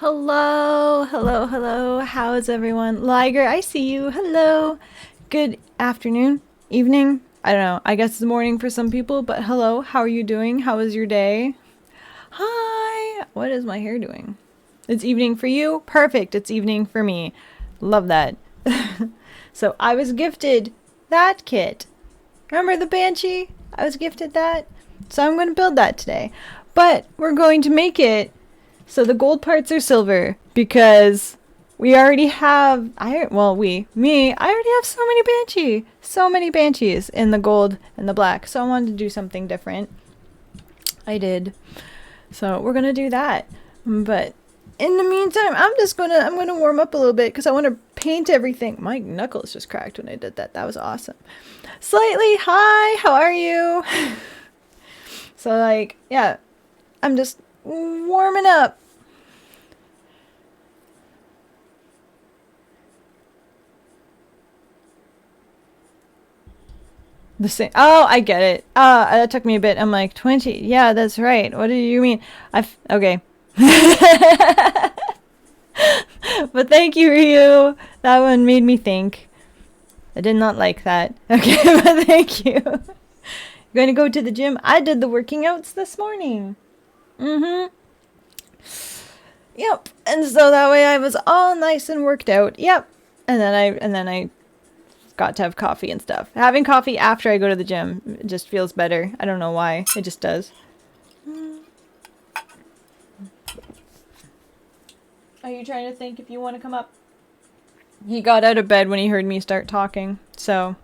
Hello, hello, hello. How's everyone? Liger, I see you. Hello. Good afternoon, evening. I don't know. I guess it's morning for some people, but hello. How are you doing? How was your day? Hi. What is my hair doing? It's evening for you? Perfect. It's evening for me. Love that. So I was gifted that kit. Remember the Banshee? I was gifted that. So I'm going to build that today. But we're going to make it so the gold parts are silver because we already have I already have so many banshees in the gold and the black. So I wanted to do something different. I did. So we're going to do that. But in the meantime, I'm going to warm up a little bit cuz I want to paint everything. My knuckles just cracked when I did that. That was awesome. Slightly. Hi, how are you? So like, yeah. I'm just warming up. The same. Oh, I get it. That took me a bit. I'm like 20. Yeah, that's right. What do you mean? Okay. But thank you, Ryu. That one made me think. I did not like that. Okay, but thank you. Going to go to the gym. I did the working outs this morning. Mm-hmm. Yep. And so that way I was all nice and worked out. Yep. And then I got to have coffee and stuff. Having coffee after I go to the gym just feels better. I don't know why. It just does. Are you trying to think if you want to come up? He got out of bed when he heard me start talking. So,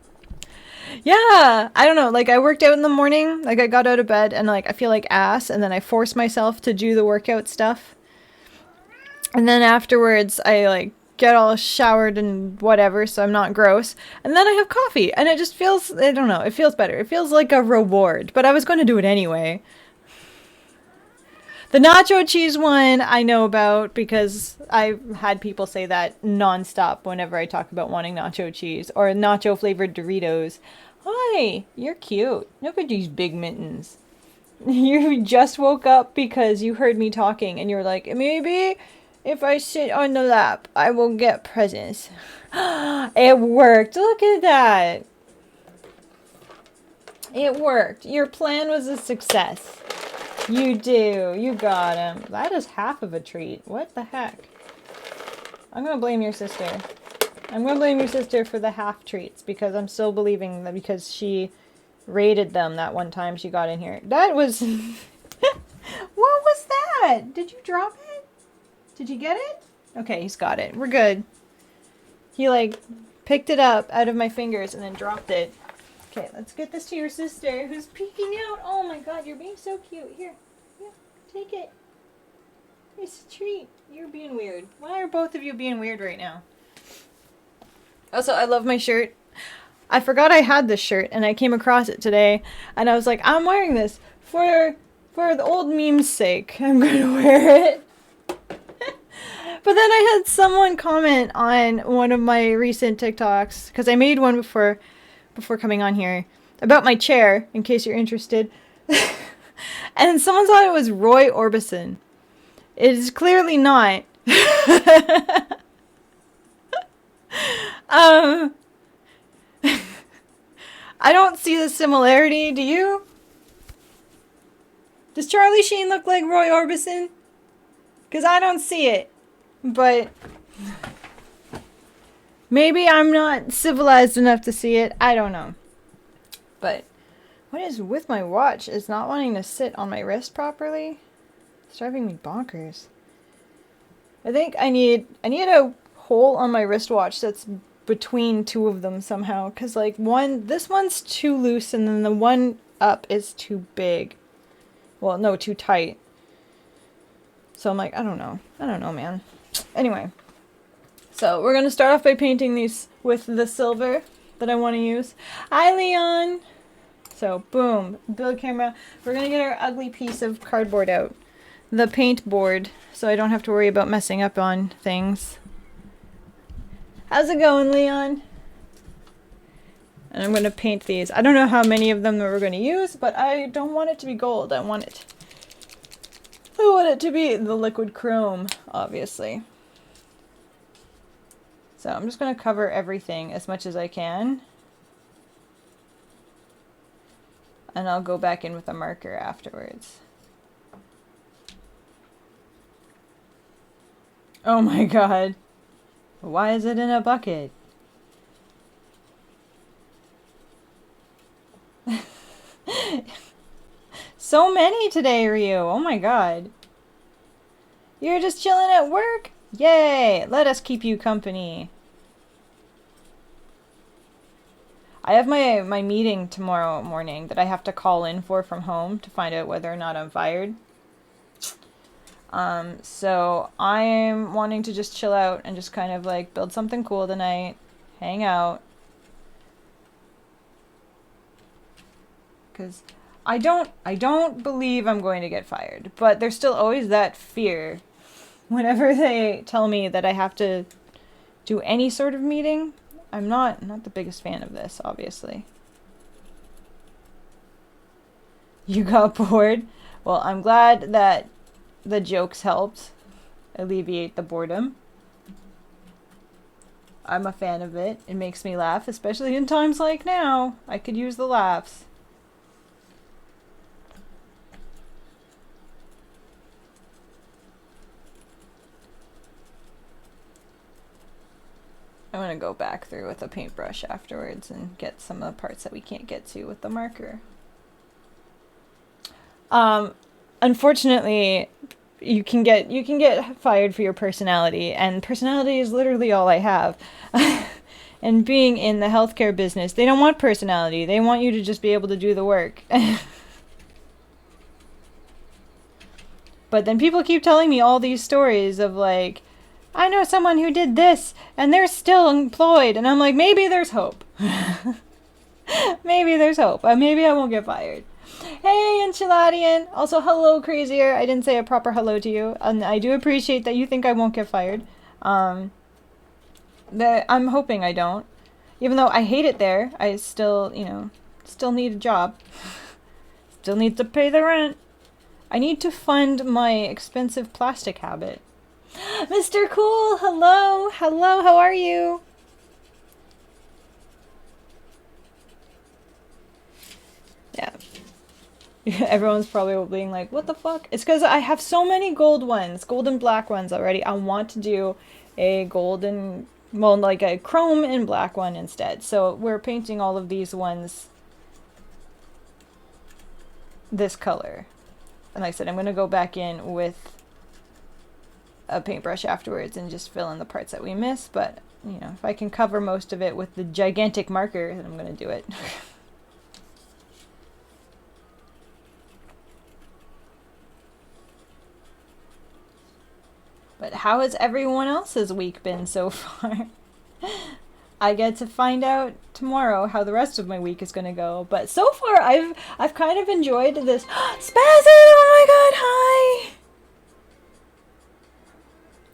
yeah. I don't know. Like, I worked out in the morning. Like, I got out of bed and, like, I feel like ass. And then I force myself to do the workout stuff. And then afterwards, I, like, get all showered and whatever, so I'm not gross. And then I have coffee, and it just feels, I don't know, it feels better. It feels like a reward, but I was going to do it anyway. The nacho cheese one I know about because I had people say that nonstop whenever I talk about wanting nacho cheese or nacho flavored Doritos. Hi, you're cute. Look at these big mittens. You just woke up because you heard me talking and you're like, maybe if I sit on the lap, I will get presents. It worked. Look at that. It worked. Your plan was a success. You do. You got him. That is half of a treat. What the heck? I'm going to blame your sister. I'm going to blame your sister for the half treats because I'm still believing that because she raided them that one time she got in here. That was... What was that? Did you drop it? Did you get it? Okay, he's got it. We're good. He, like, picked it up out of my fingers and then dropped it. Okay, let's get this to your sister who's peeking out. Oh my god, you're being so cute. Here, take it. It's a treat. You're being weird. Why are both of you being weird right now? Also, I love my shirt. I forgot I had this shirt and I came across it today and I was like, I'm wearing this for the old meme's sake. I'm going to wear it. But then I had someone comment on one of my recent TikToks, because I made one before coming on here, about my chair, in case you're interested. And someone thought it was Roy Orbison. It is clearly not. I don't see the similarity, do you? Does Charlie Sheen look like Roy Orbison? Because I don't see it. But maybe I'm not civilized enough to see it. I don't know. But what is with my watch? It's not wanting to sit on my wrist properly. It's driving me bonkers. I think I need a hole on my wristwatch that's between two of them somehow. Because like this one's too loose and then the one up is too big. Well, no, too tight. So I'm like, I don't know, man. Anyway, so we're going to start off by painting these with the silver that I want to use. Hi, Leon! So, boom, build camera. We're going to get our ugly piece of cardboard out. The paint board, so I don't have to worry about messing up on things. How's it going, Leon? And I'm going to paint these. I don't know how many of them that we're going to use, but I don't want it to be gold. I want it I want it to be the liquid chrome, obviously. So I'm just going to cover everything as much as I can. And I'll go back in with a marker afterwards. Oh my god. Why is it in a bucket? So many today, Ryu. Oh my god. You're just chilling at work? Yay! Let us keep you company. I have my meeting tomorrow morning that I have to call in for from home to find out whether or not I'm fired. So I'm wanting to just chill out and just kind of like build something cool tonight, hang out. Because I don't believe I'm going to get fired, but there's still always that fear whenever they tell me that I have to do any sort of meeting. I'm not the biggest fan of this, obviously. You got bored? Well, I'm glad that the jokes helped alleviate the boredom. I'm a fan of it. It makes me laugh, especially in times like now. I could use the laughs. I'm going to go back through with a paintbrush afterwards and get some of the parts that we can't get to with the marker. Unfortunately, you can get fired for your personality, and personality is literally all I have. And being in the healthcare business, they don't want personality. They want you to just be able to do the work. But then people keep telling me all these stories of like, I know someone who did this, and they're still employed. And I'm like, maybe there's hope. Maybe there's hope. Maybe I won't get fired. Hey, Enchiladian. Also, hello, Crazier. I didn't say a proper hello to you. And I do appreciate that you think I won't get fired. I'm hoping I don't. Even though I hate it there, I still, still need a job. Still need to pay the rent. I need to fund my expensive plastic habit. Mr. Cool, hello, hello, how are you? Yeah. Everyone's probably being like, what the fuck? It's because I have so many gold ones, gold and black ones already. I want to do a golden, well, like a chrome and black one instead. So we're painting all of these ones this color. And like I said, I'm going to go back in with a paintbrush afterwards and just fill in the parts that we miss, but if I can cover most of it with the gigantic marker, then I'm gonna do it. But how has everyone else's week been so far? I get to find out tomorrow how the rest of my week is gonna go, but so far I've kind of enjoyed this. Spazin! Oh my god, hi!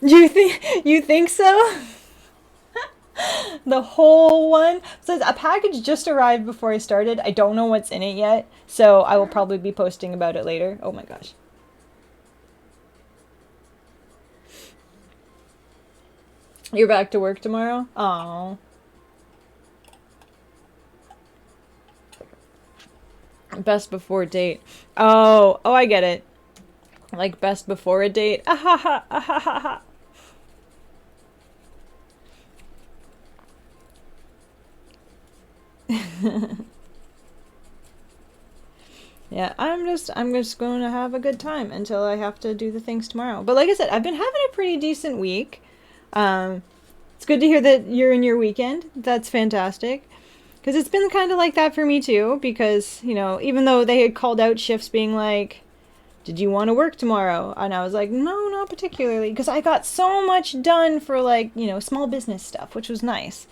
You think so? The whole one says a package just arrived before I started. I don't know what's in it yet, so I will probably be posting about it later. Oh my gosh. You're back to work tomorrow? Aww. Best before date. Oh, I get it. Like best before a date. Ahaha, ahaha. Yeah, I'm just going to have a good time until I have to do the things tomorrow. But like I said, I've been having a pretty decent week. It's good to hear that you're in your weekend. That's fantastic. Because it's been kind of like that for me too. Because, even though they had called out shifts being like, did you want to work tomorrow? And I was like, no, not particularly. Because I got so much done for like, small business stuff, which was nice.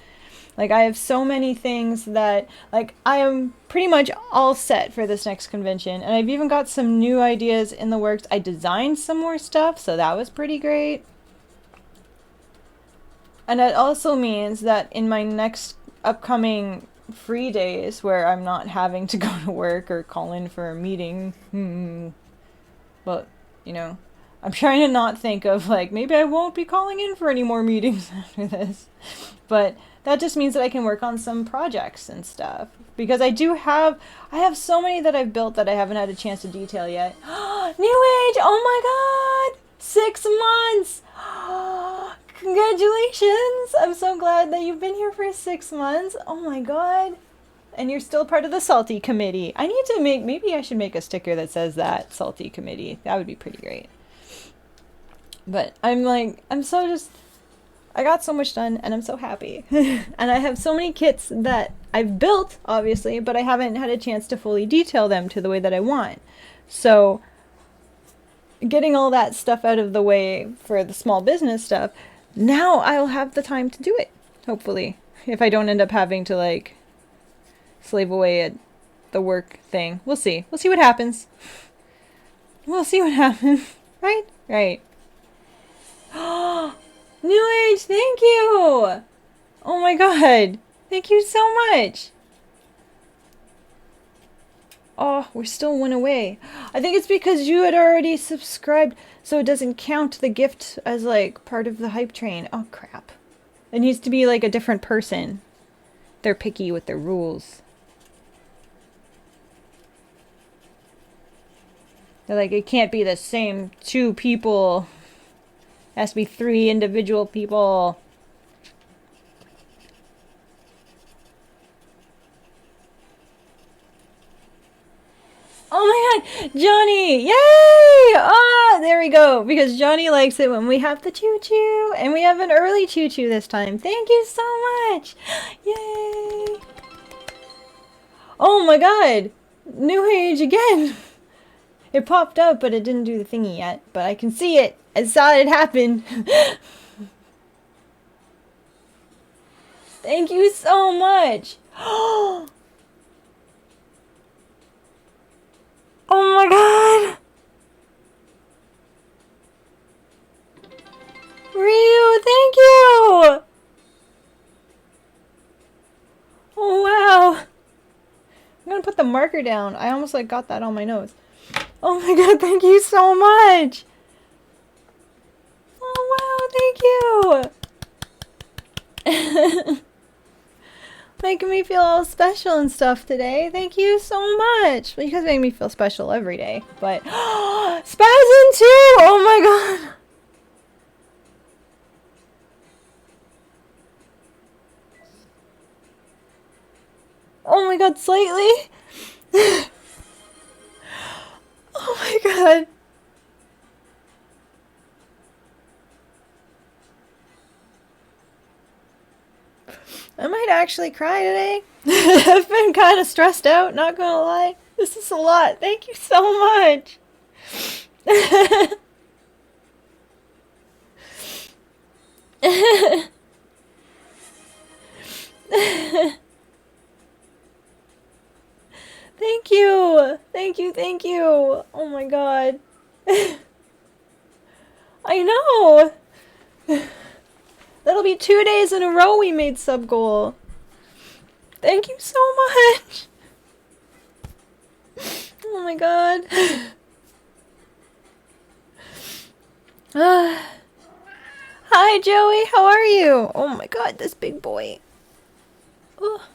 Like, I have so many things that, like, I am pretty much all set for this next convention. And I've even got some new ideas in the works. I designed some more stuff, so that was pretty great. And it also means that in my next upcoming free days, where I'm not having to go to work or call in for a meeting, but, I'm trying to not think of like, maybe I won't be calling in for any more meetings after this. But that just means that I can work on some projects and stuff. Because I have so many that I've built that I haven't had a chance to detail yet. New Age! Oh my god! 6 months! Congratulations! I'm so glad that you've been here for 6 months. Oh my god. And you're still part of the Salty Committee. I need to maybe I should make a sticker that says that, Salty Committee. That would be pretty great. But I got so much done and I'm so happy. And I have so many kits that I've built, obviously, but I haven't had a chance to fully detail them to the way that I want. So getting all that stuff out of the way for the small business stuff, now I'll have the time to do it, hopefully. If I don't end up having to, like, slave away at the work thing. We'll see. We'll see what happens. We'll see what happens. Right? Right. New Age, thank you! Oh my god. Thank you so much. Oh, we're still 1 away. I think it's because you had already subscribed, so it doesn't count the gift as, like, part of the hype train. Oh, crap. It needs to be, like, a different person. They're picky with their rules. They're like, it can't be the same 2 people. It has to be 3 individual people. Oh my god, Johnny! Yay! Ah, there we go. Because Johnny likes it when we have the choo-choo. And we have an early choo-choo this time. Thank you so much! Yay! Oh my god! New Age again! It popped up, but it didn't do the thingy yet. But I can see it. I saw it happen. Thank you so much! Oh my god! Ryu, thank you! Oh wow! I'm gonna put the marker down. I almost like got that on my nose. Oh my god, thank you so much! Oh wow, thank you! Making me feel all special and stuff today. Thank you so much. Well, you guys make me feel special every day. But Spazin 2! Oh my god! Oh my god, slightly? Oh my god. I might actually cry today. I've been kind of stressed out, not gonna lie. This is a lot. Thank you so much. Thank you. Thank you, thank you. Oh my god. I know. That'll be 2 days in a row we made sub goal. Thank you so much. Oh my god. Hi Joey, how are you? Oh my god, this big boy. Oh,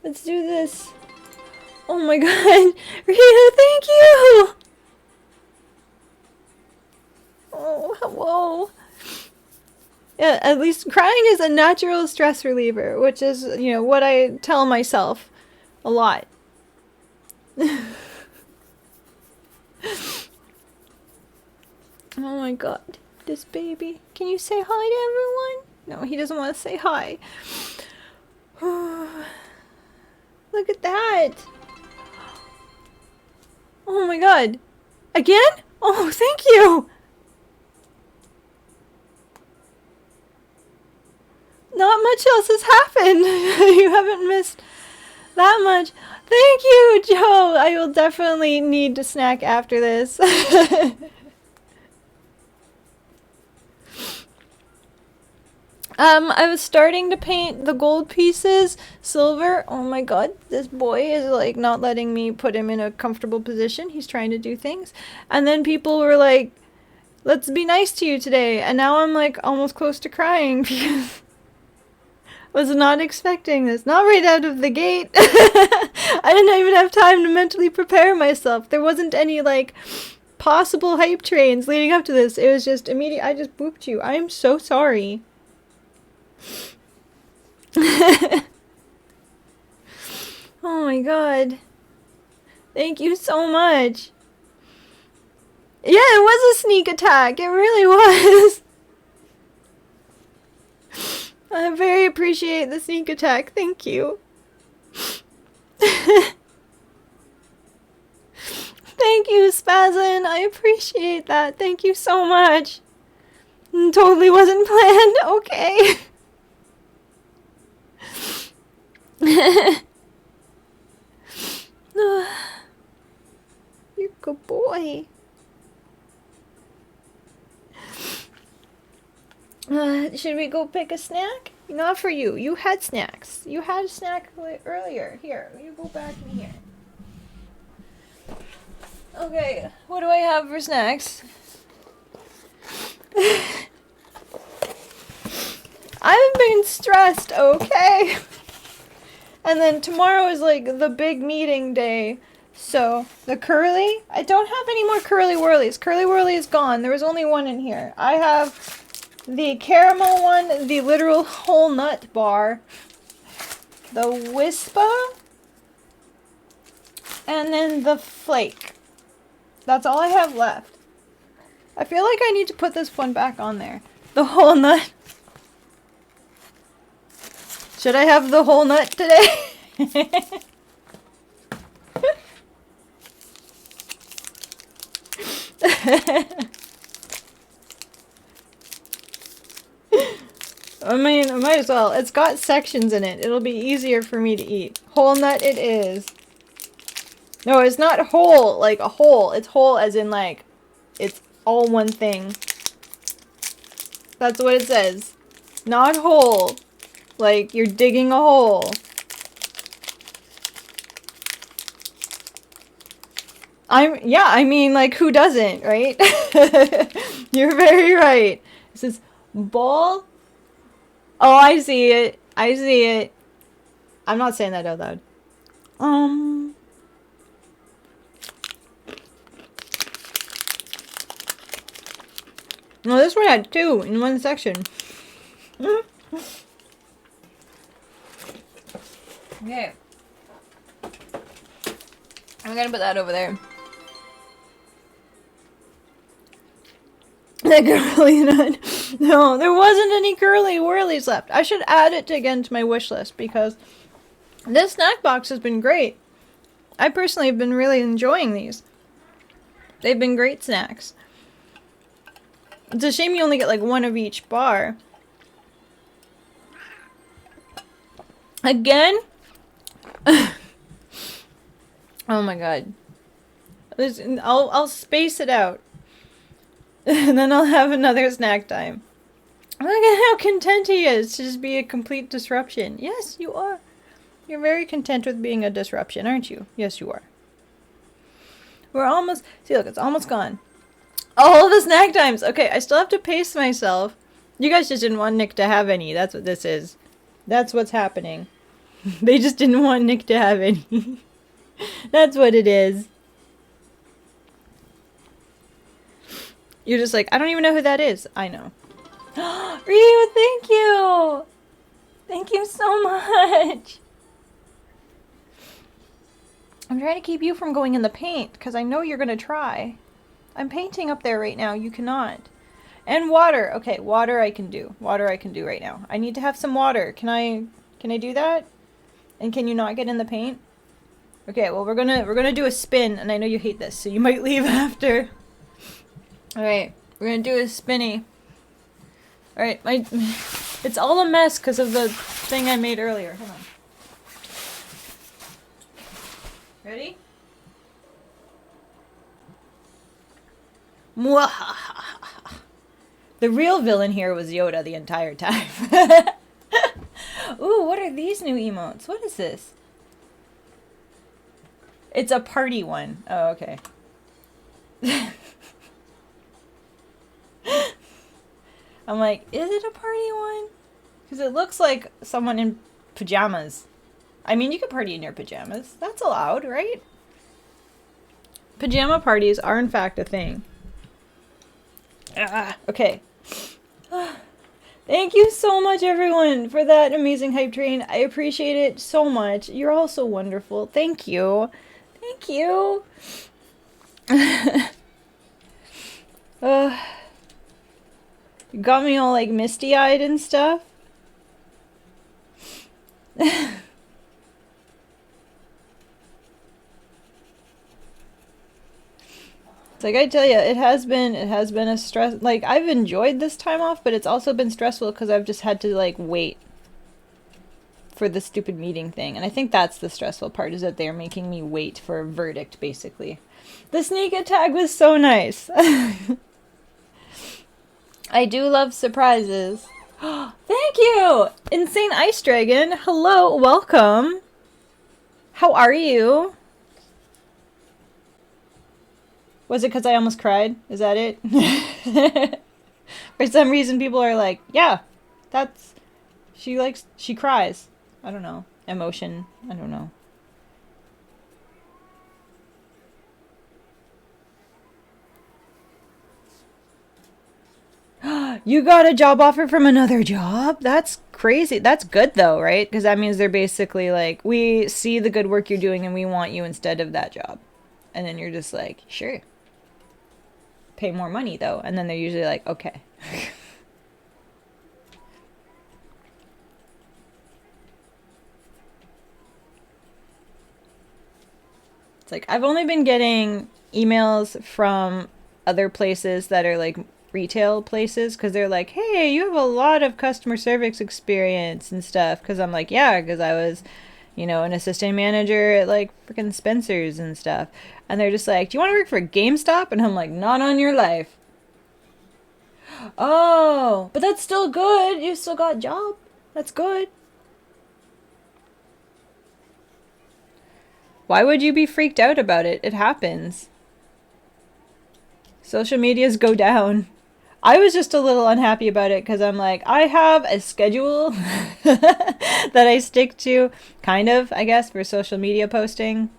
let's do this. Oh my god. Rita, thank you. Oh, hello. Yeah, at least crying is a natural stress reliever, which is, you know, what I tell myself a lot. Oh my god, this baby. Can you say hi to everyone? No, he doesn't want to say hi. Look at that. Oh my god. Again? Oh, thank you. Not much else has happened. You haven't missed that much. Thank you, Joe. I will definitely need to snack after this. I was starting to paint the gold pieces silver. Oh my god, this boy is like not letting me put him in a comfortable position. He's trying to do things. And then people were like, let's be nice to you today. And now I'm like almost close to crying because I was not expecting this. Not right out of the gate. I didn't even have time to mentally prepare myself. There wasn't any like possible hype trains leading up to this. It was just immediate. I just booped you. I am so sorry. Oh my god. Thank you so much. Yeah, it was a sneak attack. It really was. I very appreciate the sneak attack. Thank you. Thank you, Spazin. I appreciate that. Thank you so much. Totally wasn't planned. Okay. You're a good boy. Should we go pick a snack? Not for you. You had snacks. You had a snack earlier. Here, you go back in here. Okay, what do I have for snacks? I've been stressed, okay? And then tomorrow is like the big meeting day. So, the curly? I don't have any more curly whirlies. Curly whirly is gone. There was only one in here. I have the caramel one, the literal whole nut bar, the Wispa, and then the flake. That's all I have left. I feel like I need to put this one back on there. The whole nut. Should I have the whole nut today? I mean, I might as well. It's got sections in it. It'll be easier for me to eat. Whole nut it is. No, it's not whole, like a hole. It's whole as in like, it's all one thing. That's what it says. Not whole. Like you're digging a hole. Yeah, I mean, like, who doesn't, right? You're very right. It says, ball. Oh, I see it. I see it. I'm not saying that out loud. No, this one had two in one section. Okay. I'm gonna put that over there. The curly nut. No, there wasn't any curly whirlies left. I should add it again to my wish list because this snack box has been great. I personally have been really enjoying these. They've been great snacks. It's a shame you only get like one of each bar. Again? Oh my god. I'll space it out. And then I'll have another snack time. Look at how content he is to just be a complete disruption. Yes, you are. You're very content with being a disruption, aren't you? Yes, you are. We're almost... See, look, it's almost gone. All the snack times! Okay, I still have to pace myself. You guys just didn't want Nick to have any. That's what this is. That's what's happening. They just didn't want Nick to have any. That's what it is. You're just like, I don't even know who that is. I know. Ryu, thank you! Thank you so much! I'm trying to keep you from going in the paint, because I know you're going to try. I'm painting up there right now. You cannot. And water. Okay, water I can do. Water I can do right now. I need to have some water. Can I do that? And can you not get in the paint? Okay, well we're gonna do a spin, and I know you hate this, so you might leave after. Alright, we're gonna do a spinny. Alright, it's all a mess because of the thing I made earlier. Hold on. Ready? Mwahaha. The real villain here was Yoda the entire time. Ooh, what are these new emotes? What is this? It's a party one. Oh, okay. I'm like, is it a party one? Because it looks like someone in pajamas. I mean, you could party in your pajamas. That's allowed, right? Pajama parties are in fact a thing. Okay. Thank you so much, everyone, for that amazing hype train. I appreciate it so much. You're all so wonderful. Thank you. Thank you. You got me all like misty-eyed and stuff. It's like, I tell you, it has been a stress, like, I've enjoyed this time off, but it's also been stressful because I've just had to, like, wait for the stupid meeting thing. And I think that's the stressful part, is that they're making me wait for a verdict, basically. The sneak attack was so nice. I do love surprises. Thank you! Insane Ice Dragon, hello, welcome. How are you? Was it because I almost cried? Is that it? For some reason, people are like, yeah, that's... She cries. I don't know. Emotion. I don't know. You got a job offer from another job? That's crazy. That's good though, right? Because that means they're basically like, we see the good work you're doing and we want you instead of that job. And then you're just like, sure. Pay more money though. And then they're usually like, okay. It's like, I've only been getting emails from other places that are like retail places, because they're like, hey, you have a lot of customer service experience and stuff. Because I'm like, yeah, because I was, you know, an assistant manager at like freaking Spencer's and stuff. And they're just like, do you want to work for GameStop? And I'm like, not on your life. Oh, but that's still good. You still got a job. That's good. Why would you be freaked out about it? It happens. Social medias go down. I was just a little unhappy about it because I'm like, I have a schedule that I stick to, kind of, I guess, for social media posting.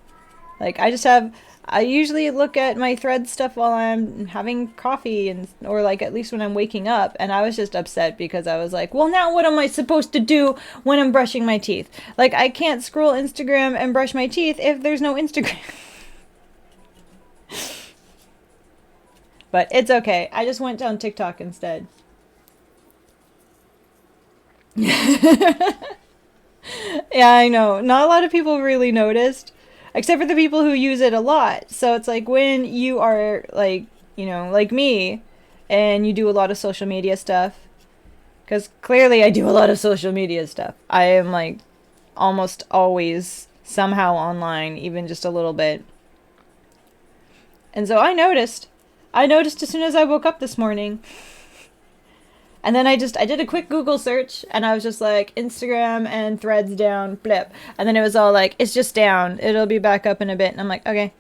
Like, I usually look at my thread stuff while I'm having coffee, or like at least when I'm waking up, and I was just upset because I was like, well, now what am I supposed to do when I'm brushing my teeth? Like, I can't scroll Instagram and brush my teeth if there's no Instagram. But it's okay. I just went down TikTok instead. Yeah, I know. Not a lot of people really noticed. Except for the people who use it a lot. So it's like when you are like, you know, like me, and you do a lot of social media stuff. Because clearly I do a lot of social media stuff. I am like almost always somehow online, even just a little bit. And so I noticed as soon as I woke up this morning. And then I did a quick Google search, and I was just like, Instagram and threads down, blip. And then it was all like, it's just down. It'll be back up in a bit. And I'm like, okay.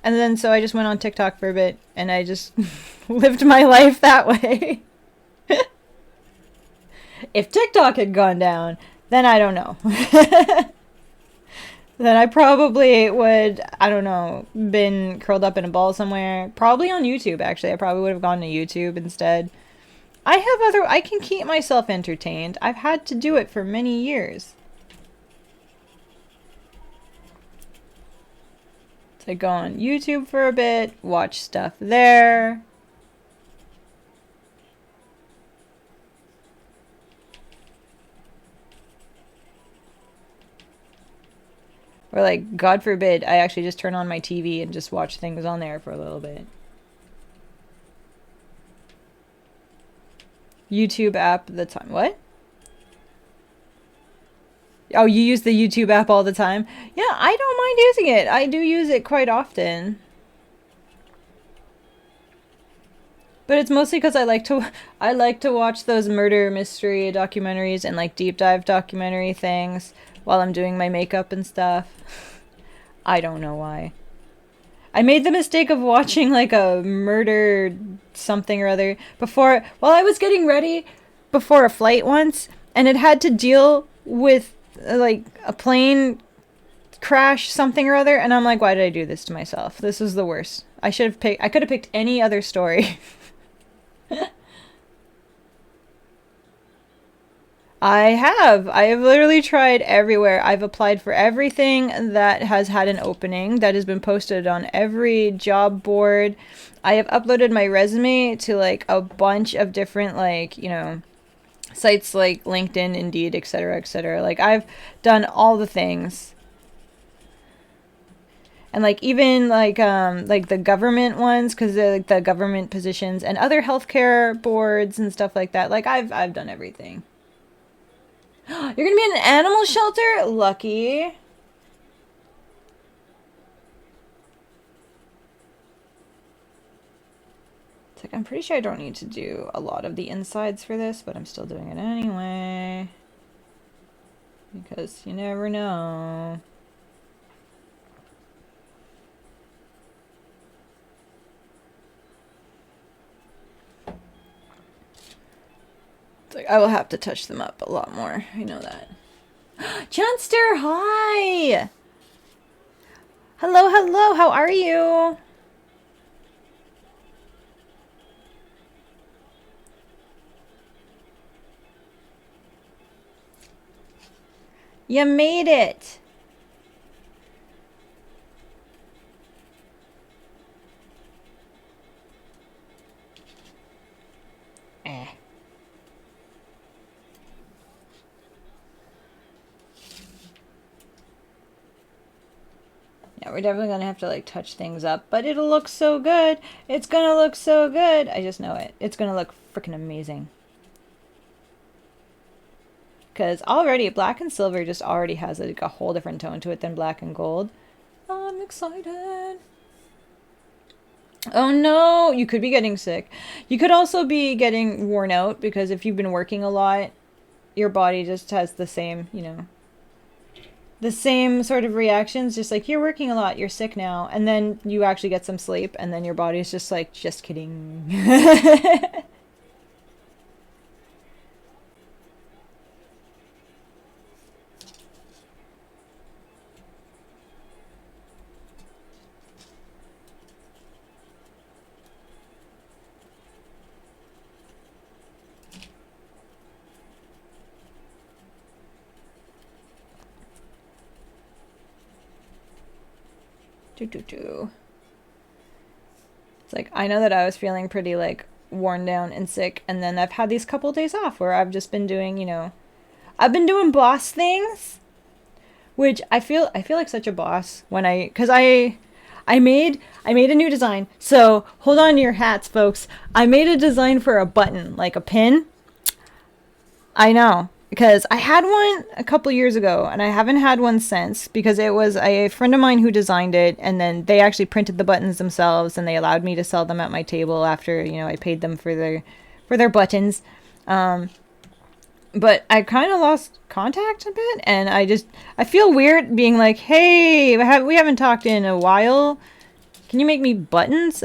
And then so I just went on TikTok for a bit, and I just lived my life that way. If TikTok had gone down, then I don't know. Then I probably would, I don't know, been curled up in a ball somewhere. Probably on YouTube, actually. I probably would have gone to YouTube instead. I can keep myself entertained. I've had to do it for many years. So I go on YouTube for a bit, watch stuff there. Or like, God forbid, I actually just turn on my TV and just watch things on there for a little bit. YouTube app that's on what? Oh, you use the YouTube app all the time? Yeah, I don't mind using it. I do use it quite often. But it's mostly because I like to watch those murder mystery documentaries and like deep dive documentary things while I'm doing my makeup and stuff. I don't know why. I made the mistake of watching like a murder something or other before, while I was getting ready before a flight once, and it had to deal with like a plane crash something or other, and I'm like, why did I do this to myself? This was the worst. I could have picked any other story. I have. I have literally tried everywhere. I've applied for everything that has had an opening, that has been posted on every job board. I have uploaded my resume to like a bunch of different like, sites like LinkedIn, Indeed, etc., etc. Like I've done all the things. And like even like the government ones, because they're like the government positions and other healthcare boards and stuff like that. Like I've done everything. You're gonna be in an animal shelter? Lucky. It's like, I'm pretty sure I don't need to do a lot of the insides for this, but I'm still doing it anyway. Because you never know. It's like, I will have to touch them up a lot more. I know that. Chunster, hi! Hello, hello, how are you? You made it! Eh. Yeah, we're definitely gonna have to like touch things up, but it'll look so good. It's gonna look so good. I just know it. It's gonna look freaking amazing. Because already black and silver just already has like a whole different tone to it than black and gold. I'm excited. Oh no, you could be getting sick. You could also be getting worn out, because if you've been working a lot, your body just has the same, the same sort of reactions. Just like, you're working a lot, you're sick now, and then you actually get some sleep, and then your body's just like, just kidding. It's like, I know that I was feeling pretty like worn down and sick, and then I've had these couple days off where I've just been doing, I've been doing boss things, which I feel like such a boss when because I made a new design. So hold on to your hats, folks. I made a design for a button, like a pin. I know, because I had one a couple years ago, and I haven't had one since, because it was a friend of mine who designed it, and then they actually printed the buttons themselves, and they allowed me to sell them at my table after, I paid them for their buttons. But I kind of lost contact a bit, and I feel weird being like, hey, we haven't talked in a while. Can you make me buttons?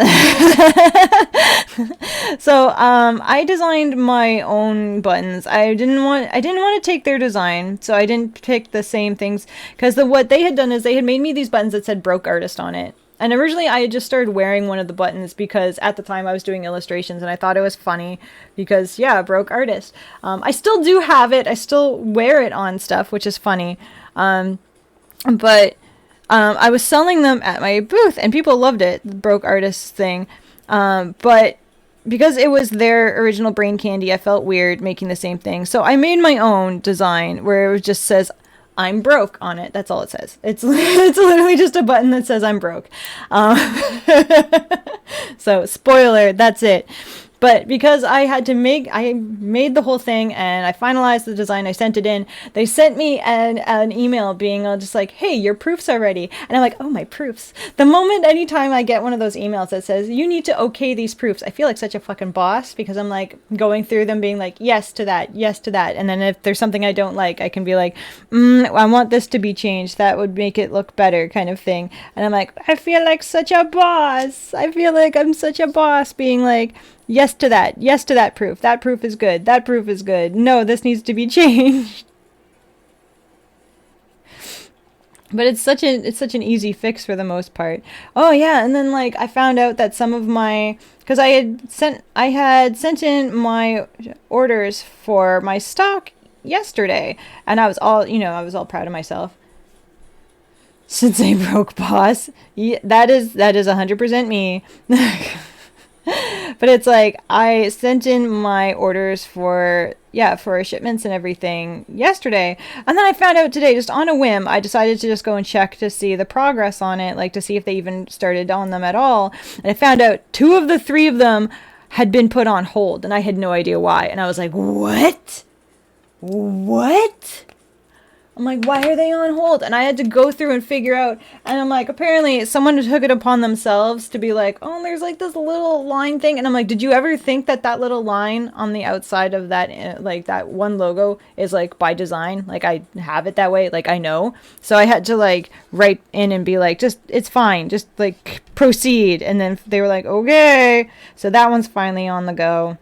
So, I designed my own buttons. I didn't want to take their design, so I didn't pick the same things, because what they had done is they had made me these buttons that said "Broke Artist" on it. And originally I had just started wearing one of the buttons because at the time I was doing illustrations, and I thought it was funny because, yeah, broke artist. I still do have it. I still wear it on stuff, which is funny. But I was selling them at my booth, and people loved it, the broke artist thing. But because it was their original brain candy, I felt weird making the same thing. So I made my own design where it just says, "I'm broke" on it. That's all it says. It's literally just a button that says "I'm broke." So spoiler, that's it. But because I made the whole thing and I finalized the design, I sent it in. They sent me an email being just like, hey, your proofs are ready. And I'm like, oh, my proofs. The moment, anytime I get one of those emails that says, you need to okay these proofs, I feel like such a fucking boss because I'm like going through them being like, yes to that, yes to that. And then if there's something I don't like, I can be like, I want this to be changed. That would make it look better kind of thing. And I'm like, I feel like such a boss. I feel like I'm such a boss being like, yes to that. Yes to that proof. That proof is good. That proof is good. No, this needs to be changed. But it's such an easy fix for the most part. Oh yeah, and then like I found out that some of my because I had sent in my orders for my stock yesterday, and I was all proud of myself. Since I broke boss, yeah, that is 100% me. But it's like I sent in my orders for shipments and everything yesterday, and then I found out today just on a whim I decided to just go and check to see the progress on it, like to see if they even started on them at all, and I found out 2 of the 3 of them had been put on hold and I had no idea why, and I was like, what? I'm like, why are they on hold? And I had to go through and figure out. And I'm like, apparently someone took it upon themselves to be like, oh, there's like this little line thing. And I'm like, did you ever think that little line on the outside of that, like that one logo is like by design? Like I have it that way. Like I know. So I had to like write in and be like, just, it's fine. Just like proceed. And then they were like, okay. So that one's finally on the go.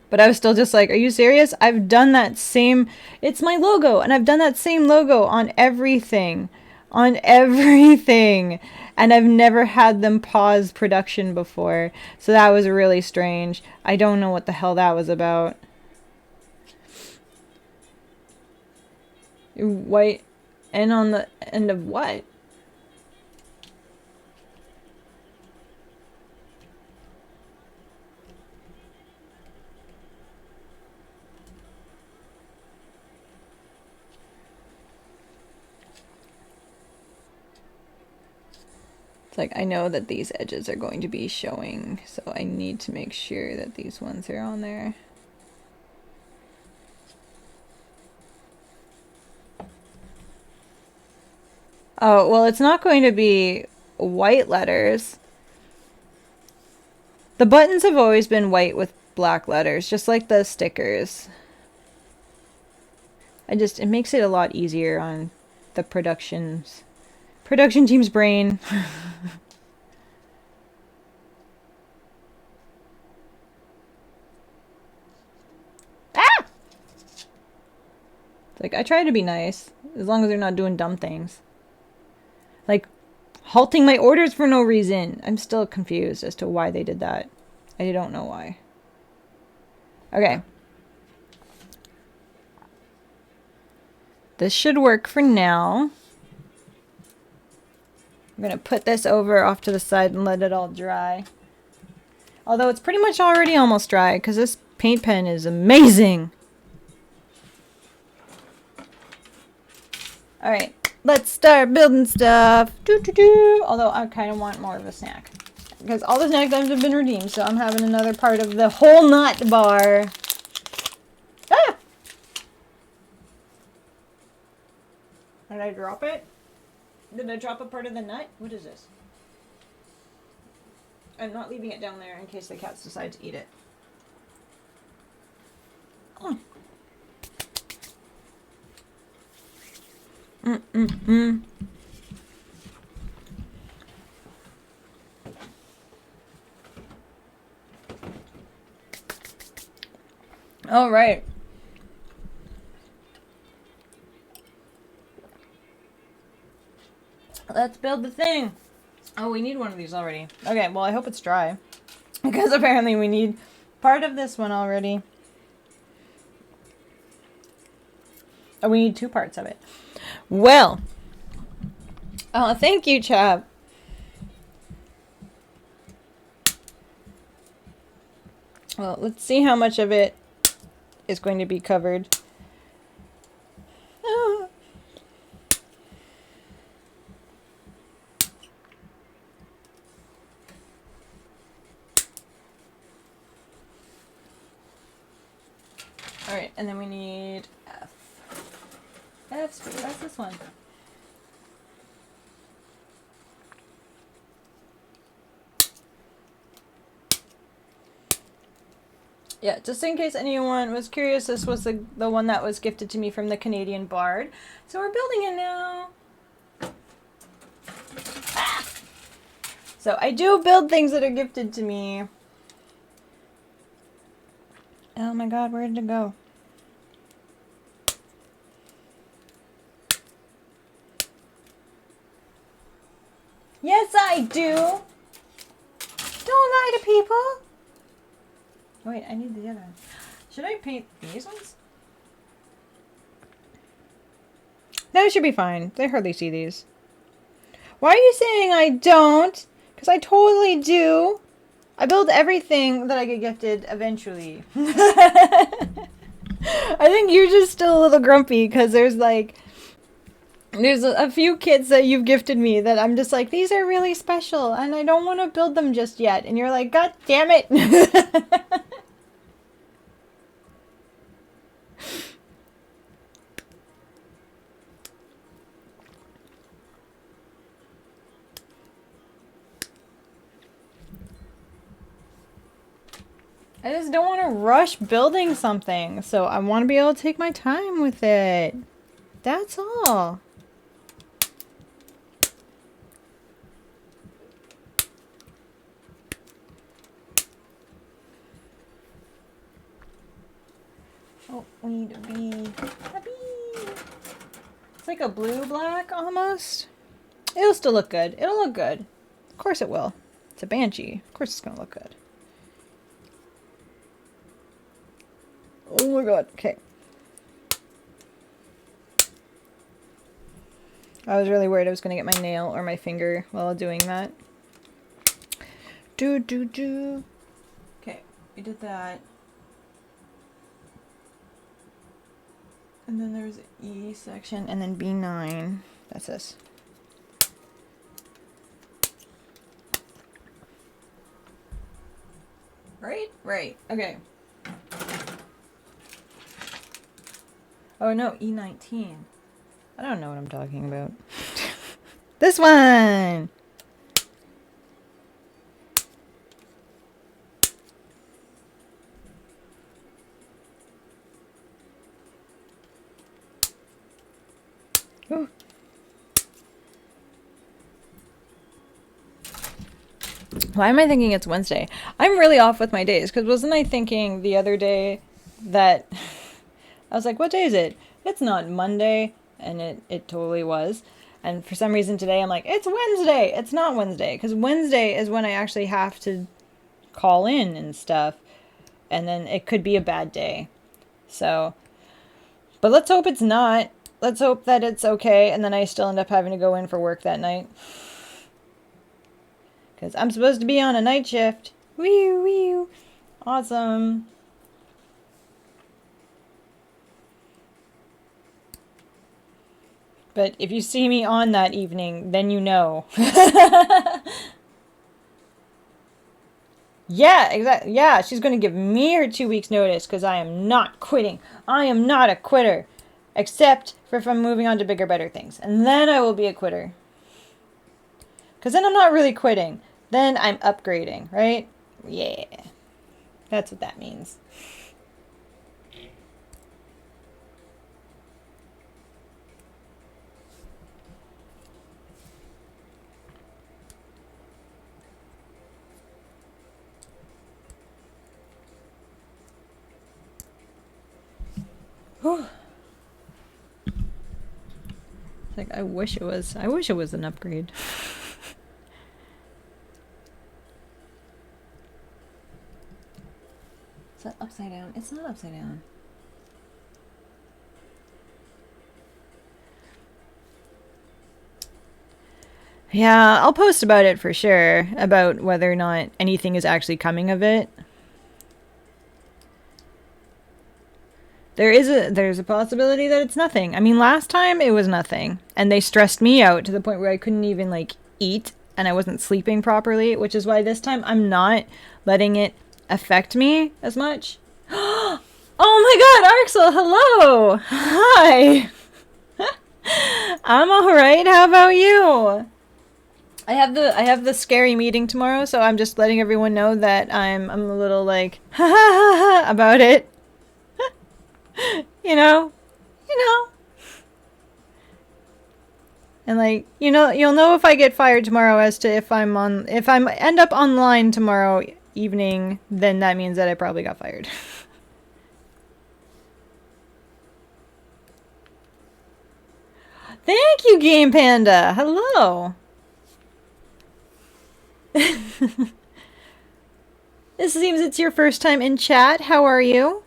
But I was still just like, are you serious? I've done that same, it's my logo, and I've done that same logo on everything. And I've never had them pause production before. So that was really strange. I don't know what the hell that was about. White, and on the end of what? Like, I know that these edges are going to be showing, so I need to make sure that these ones are on there. Oh, well, it's not going to be white letters. The buttons have always been white with black letters, just like the stickers. It makes it a lot easier on the production team's brain. Ah! Like, I try to be nice, as long as they're not doing dumb things. Like, halting my orders for no reason. I'm still confused as to why they did that. I don't know why. Okay. This should work for now. I'm going to put this over off to the side and let it all dry. Although it's pretty much already almost dry, because this paint pen is amazing. Alright, let's start building stuff. Although I kind of want more of a snack. Because all the snack items have been redeemed, so I'm having another part of the whole nut bar. Ah! Did I drop it? Did I drop a part of the nut? What is this? I'm not leaving it down there in case the cats decide to eat it. Oh. All right. Let's build the thing. Oh, we need one of these already. Okay, well, I hope it's dry. Because apparently we need part of this one already. Oh, we need 2 parts of it. Well. Oh, thank you, chap. Well, let's see how much of it is going to be covered. Oh. Alright, and then we need F. F's, what's this one? Yeah, just in case anyone was curious, this was the one that was gifted to me from the Canadian Bard. So we're building it now. Ah! So I do build things that are gifted to me. Oh my god, where did it go? Yes, I do! Don't lie to people! Oh, wait, I need the other one. Should I paint these ones? No, it should be fine. They hardly see these. Why are you saying I don't? Because I totally do. I build everything that I get gifted eventually. I think you're just still a little grumpy because there's a few kits that you've gifted me that I'm just like, these are really special and I don't want to build them just yet. And you're like, God damn it. I just don't want to rush building something, so I want to be able to take my time with it. That's all. Oh, we need to be happy. It's like a blue-black almost. It'll still look good. It'll look good. Of course it will. It's a Banshee. Of course it's going to look good. Oh my god, okay. I was really worried I was going to get my nail or my finger while doing that. Okay, we did that. And then there's E section and then B9. That's this. Right? Right. Okay. Oh no, E19. I don't know what I'm talking about. This one! Ooh. Why am I thinking it's Wednesday? I'm really off with my days, because wasn't I thinking the other day that... I was like, what day is it? It's not Monday, and it totally was. And for some reason today I'm like, it's Wednesday! It's not Wednesday, because Wednesday is when I actually have to call in and stuff, and then it could be a bad day. So, but let's hope it's not. Let's hope that it's okay, and then I still end up having to go in for work that night. Because I'm supposed to be on a night shift. Wee wee. Awesome. But if you see me on that evening, then you know. Yeah, exactly. Yeah, she's going to give me her 2 weeks notice because I am not quitting. I am not a quitter. Except for if I'm moving on to bigger, better things. And then I will be a quitter. Because then I'm not really quitting. Then I'm upgrading, right? Yeah. That's what that means. Whew. It's like I wish it was an upgrade. Is that upside down? It's not upside down. Yeah, I'll post about it for sure, about whether or not anything is actually coming of it. There's a possibility that it's nothing. I mean, last time it was nothing, and they stressed me out to the point where I couldn't even like eat and I wasn't sleeping properly, which is why this time I'm not letting it affect me as much. Oh my god, Arxel, hello! Hi! I'm alright, how about you? I have the scary meeting tomorrow, so I'm just letting everyone know that I'm a little like ha ha ha ha about it. you know? You know. And like, you'll know if I get fired tomorrow as to if I'm end up online tomorrow evening, then that means that I probably got fired. Thank you, Game Panda. Hello. It seems it's your first time in chat. How are you?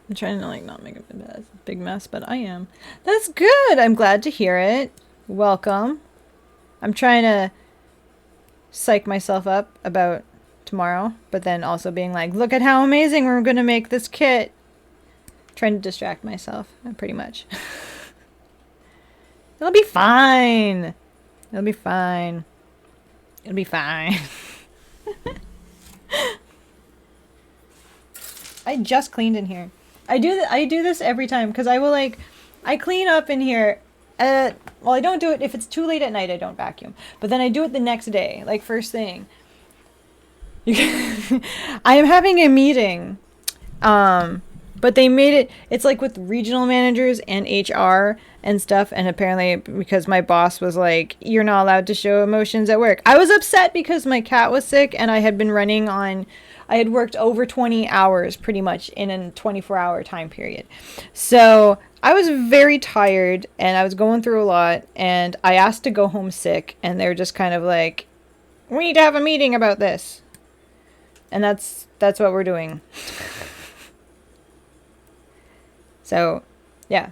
I'm trying to like not make a big mess, but I am. That's good. I'm glad to hear it. Welcome. I'm trying to psych myself up about tomorrow, but then also being like, look at how amazing we're going to make this kit. Trying to distract myself, pretty much. It'll be fine. It'll be fine. It'll be fine. I just cleaned in here. I do this every time because I clean up in here. Well, I don't do it if it's too late at night. I don't vacuum, but then I do it the next day, like first thing. I am having a meeting, but they made it. It's like with regional managers and HR and stuff, and apparently because my boss was like, "You're not allowed to show emotions at work." I was upset because my cat was sick, and I had been running on. I had worked over 20 hours pretty much in a 24-hour time period. So I was very tired and I was going through a lot, and I asked to go home sick, and they're just kind of like, we need to have a meeting about this. And that's what we're doing. So, yeah.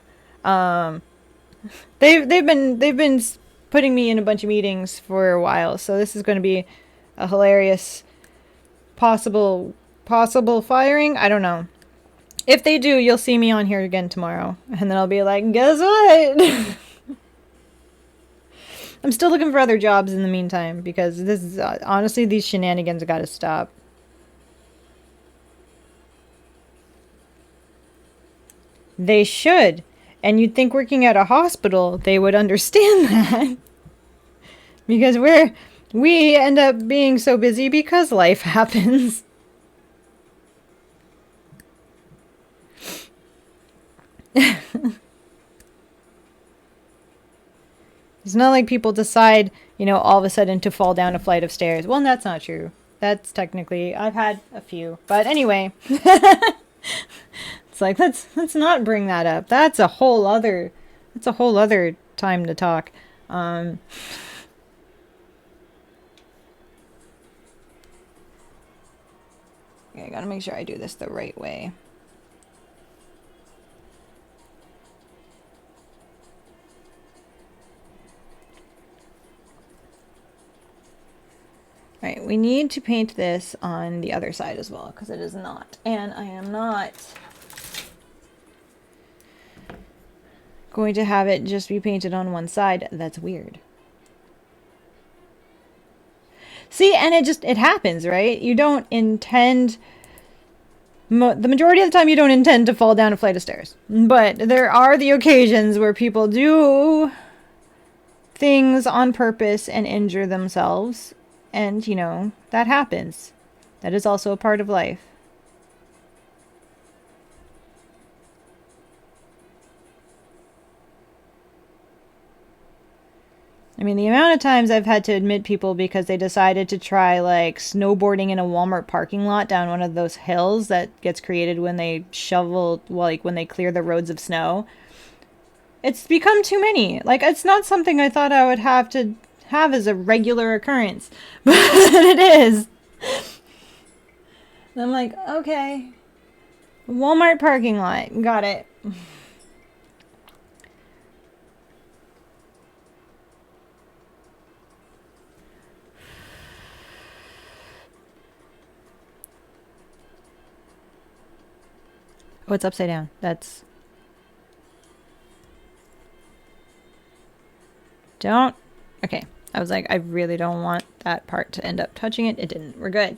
They've been putting me in a bunch of meetings for a while, so this is going to be a hilarious possible firing. I don't know. If they do, you'll see me on here again tomorrow, and then I'll be like, guess what? I'm still looking for other jobs in the meantime, because this is honestly, these shenanigans gotta stop. They should, and you'd think working at a hospital they would understand that, because we end up being so busy because life happens. It's not like people decide, all of a sudden to fall down a flight of stairs. Well, that's not true. That's technically, I've had a few. But anyway. It's like, let's not bring that up. That's a whole other time to talk. Okay, I gotta make sure I do this the right way. Alright, we need to paint this on the other side as well, because it is not. And I am not going to have it just be painted on one side. That's weird. See, and it happens, right? You don't intend... the majority of the time you don't intend to fall down a flight of stairs. But there are the occasions where people do things on purpose and injure themselves. And, that happens. That is also a part of life. I mean, the amount of times I've had to admit people because they decided to try, like, snowboarding in a Walmart parking lot down one of those hills that gets created when they when they clear the roads of snow. It's become too many. Like, it's not something I thought I would have to have as a regular occurrence, but it is. And I'm like, okay, Walmart parking lot, got it. Oh, it's upside down. That's Don't. Okay. I was like, I really don't want that part to end up touching it. It didn't. We're good.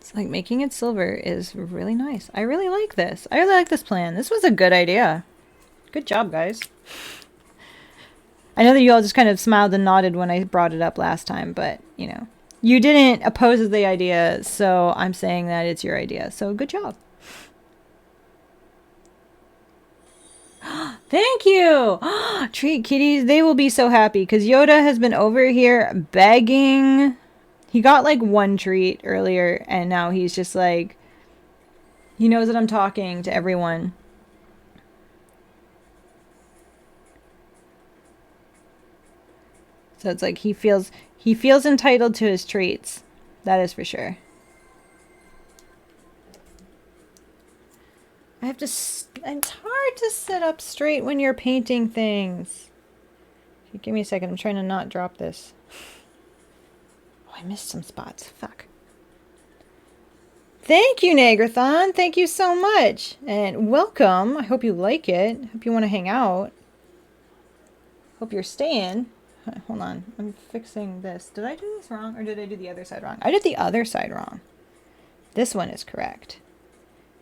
It's like making it silver is really nice. I really like this. I really like this plan. This was a good idea. Good job, guys. I know that you all just kind of smiled and nodded when I brought it up last time, but, you know, you didn't oppose the idea, so I'm saying that it's your idea. So good job. Thank you! Treat kitties. They will be so happy because Yoda has been over here begging. He got like one treat earlier, and now he's just like, he knows that I'm talking to everyone. So it's like he feels entitled to his treats. That is for sure. I have to, it's hard to sit up straight when you're painting things. Give me a second, I'm trying to not drop this. Oh, I missed some spots, fuck. Thank you, Nagrathon, thank you so much. And welcome, I hope you like it. Hope you want to hang out. Hope you're staying. Hold on, I'm fixing this. Did I do this wrong, or did I do the other side wrong? I did the other side wrong. This one is correct.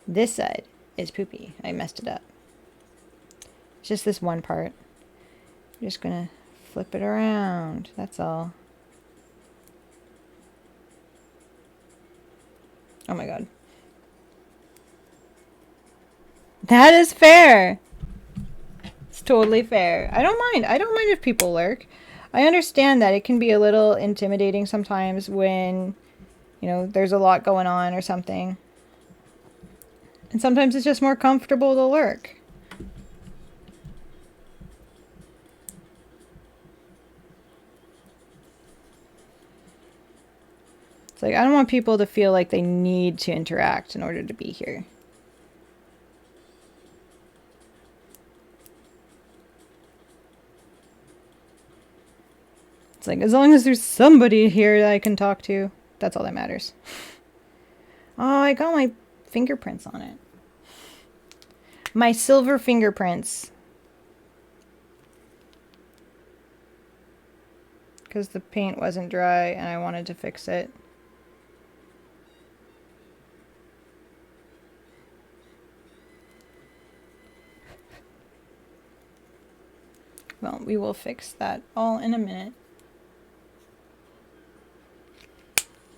This side is poopy. I messed it up. It's just this one part. I'm just gonna flip it around. That's all. Oh my god. That is fair. It's totally fair. I don't mind. I don't mind if people lurk. I understand that it can be a little intimidating sometimes when, you know, there's a lot going on or something. And sometimes it's just more comfortable to lurk. It's like, I don't want people to feel like they need to interact in order to be here. It's like, as long as there's somebody here that I can talk to, that's all that matters. Oh, I got my fingerprints on it. My silver fingerprints. Because the paint wasn't dry and I wanted to fix it. Well, we will fix that all in a minute.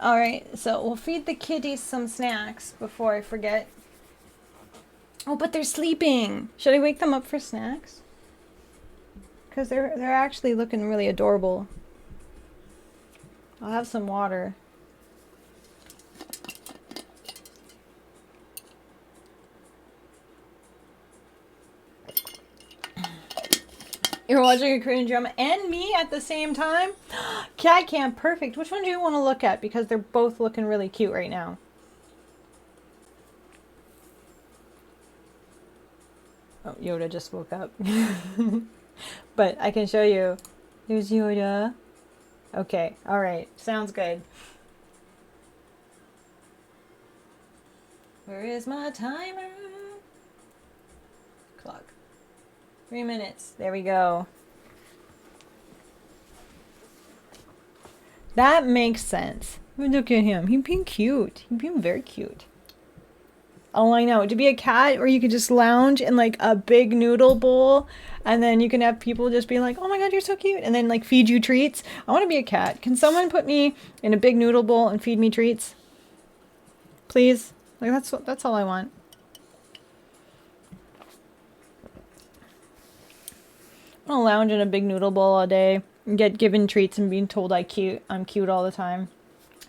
Alright, so we'll feed the kitties some snacks before I forget. Oh, but they're sleeping! Should I wake them up for snacks? Because they're actually looking really adorable. I'll have some water. You're watching a Korean drama and me at the same time? Cat Camp, perfect. Which one do you want to look at? Because they're both looking really cute right now. Oh, Yoda just woke up. But I can show you. There's Yoda. Okay, alright. Sounds good. Where is my timer? Clock. 3 minutes. There we go. That makes sense. Look at him. He's being cute. He's being very cute. Oh, I know. To be a cat where you could just lounge in like a big noodle bowl and then you can have people just be like, oh my god, you're so cute. And then like feed you treats. I want to be a cat. Can someone put me in a big noodle bowl and feed me treats? Please? Like that's all I want. I'm gonna lounge in a big noodle bowl all day and get given treats and being told I'm cute all the time.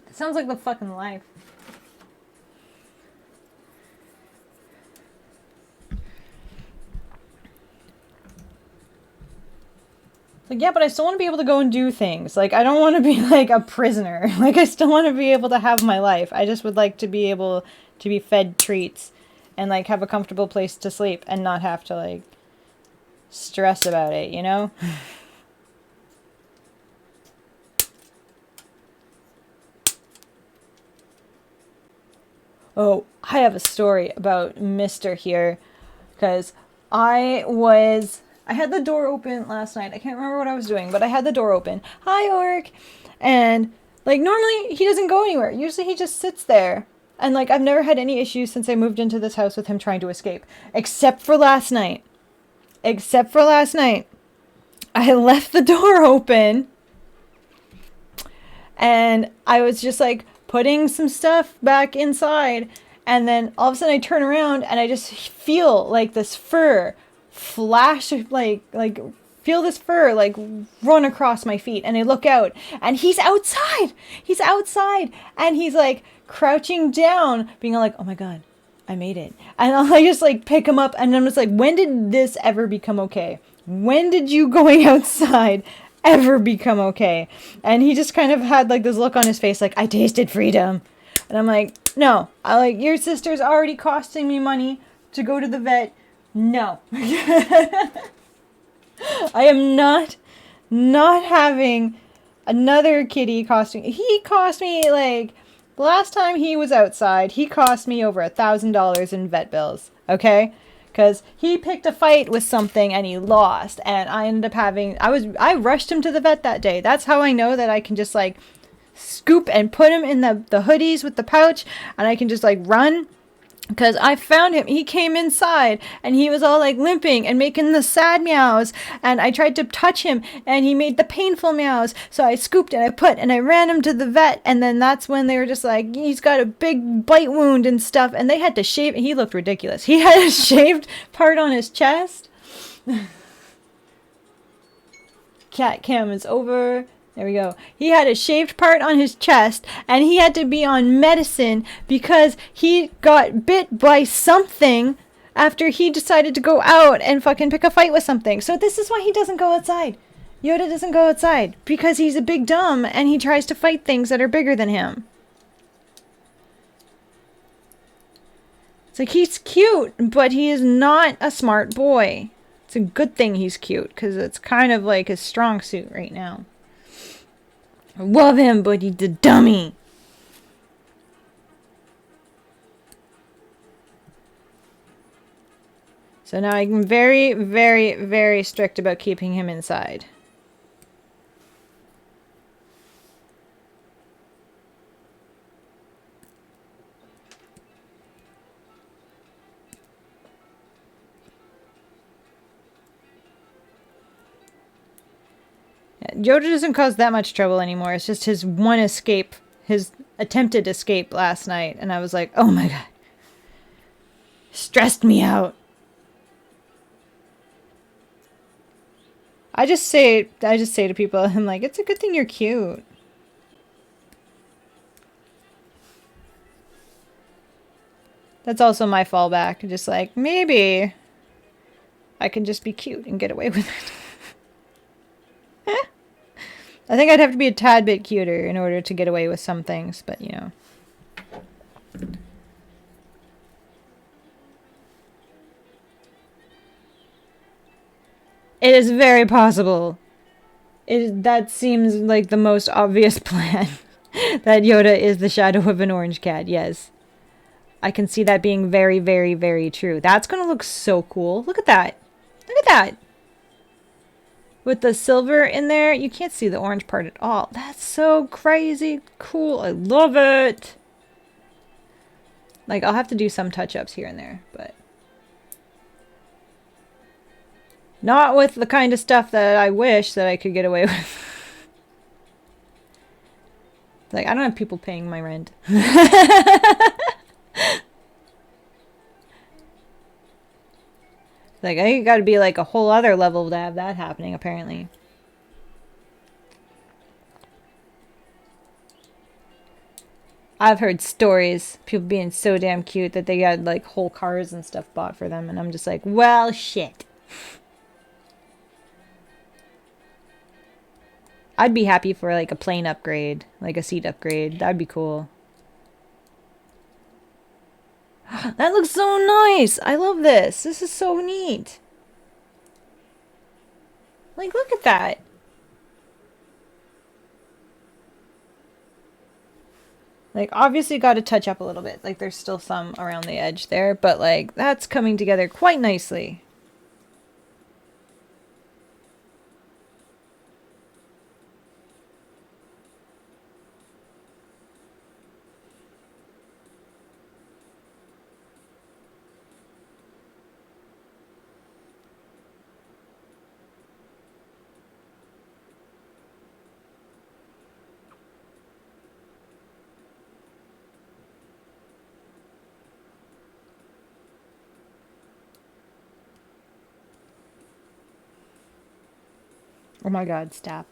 It sounds like the fucking life. Like, yeah, but I still want to be able to go and do things. Like, I don't want to be like a prisoner. Like, I still want to be able to have my life. I just would like to be able to be fed treats and like have a comfortable place to sleep and not have to like stress about it, you know? Oh, I have a story about Mr. here, because I had the door open last night. I can't remember what I was doing, but I had the door open. Hi, Orc! And, like, normally he doesn't go anywhere. Usually he just sits there. And, like, I've never had any issues since I moved into this house with him trying to escape. Except for last night. Except for last night. I left the door open. And I was just, like, putting some stuff back inside. And then all of a sudden I turn around and I just feel, like, this fur flash, like feel this fur like run across my feet, and I look out and he's outside and he's like crouching down being like, oh my god, I made it. And I just like pick him up and I'm just like, when did this ever become okay? When did you going outside ever become okay? And he just kind of had like this look on his face like, I tasted freedom. And I'm like, no, your sister's already costing me money to go to the vet. No. I am not having another kitty costing. He cost me, like, the last time he was outside, he cost me over $1,000 in vet bills. Okay? Because he picked a fight with something and he lost. And I ended up I rushed him to the vet that day. That's how I know that I can just, like, scoop and put him in the hoodies with the pouch. And I can just, like, run. Because I found him. He came inside and he was all like limping and making the sad meows. And I tried to touch him and he made the painful meows. So I scooped and I ran him to the vet. And then that's when they were just like, he's got a big bite wound and stuff. And they had to shave. He looked ridiculous. He had a shaved part on his chest. Cat cam is over. There we go. He had a shaved part on his chest, and he had to be on medicine because he got bit by something after he decided to go out and fucking pick a fight with something. So this is why he doesn't go outside. Yoda doesn't go outside because he's a big dumb and he tries to fight things that are bigger than him. It's like he's cute, but he is not a smart boy. It's a good thing he's cute because it's kind of like his strong suit right now. I love him, but he's a dummy. So now I'm very, very, very strict about keeping him inside. Yoda doesn't cause that much trouble anymore. It's just his one escape, his attempted escape last night. And I was like, oh my god. Stressed me out. I just say to people, I'm like, it's a good thing you're cute. That's also my fallback. Just like, maybe I can just be cute and get away with it. I think I'd have to be a tad bit cuter in order to get away with some things, but you know. It is very possible. That seems like the most obvious plan. That Yoda is the shadow of an orange cat, yes. I can see that being very, very, very true. That's going to look so cool. Look at that. Look at that. With the silver in there, you can't see the orange part at all. That's so crazy cool. I love it. Like, I'll have to do some touch-ups here and there, but not with the kind of stuff that I wish that I could get away with. Like, I don't have people paying my rent. Like, I gotta be like a whole other level to have that happening, apparently. I've heard stories, people being so damn cute that they got like whole cars and stuff bought for them, and I'm just like, well, shit. I'd be happy for like a plane upgrade, like a seat upgrade. That'd be cool. That looks so nice. I love this. This is so neat. Like, look at that. Like, obviously got to touch up a little bit. Like, there's still some around the edge there, but like, that's coming together quite nicely. Oh my god, stop.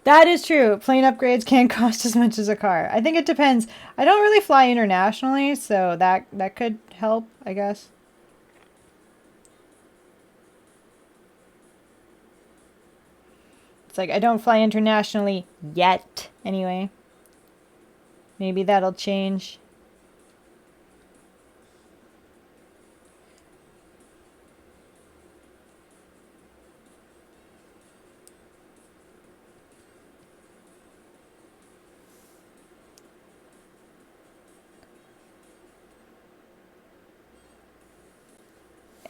That is true. Plane upgrades can cost as much as a car. I think it depends. I don't really fly internationally, so that could help, I guess. It's like I don't fly internationally yet, anyway. Maybe that'll change.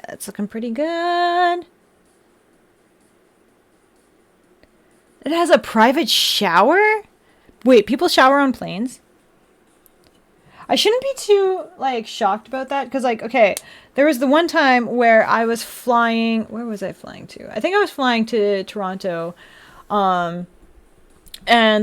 It's looking pretty good. It has a private shower? Wait, people shower on planes? I shouldn't be too, like, shocked about that. Because, like, okay, there was the one time where I was flying... Where was I flying to? I think I was flying to Toronto. And,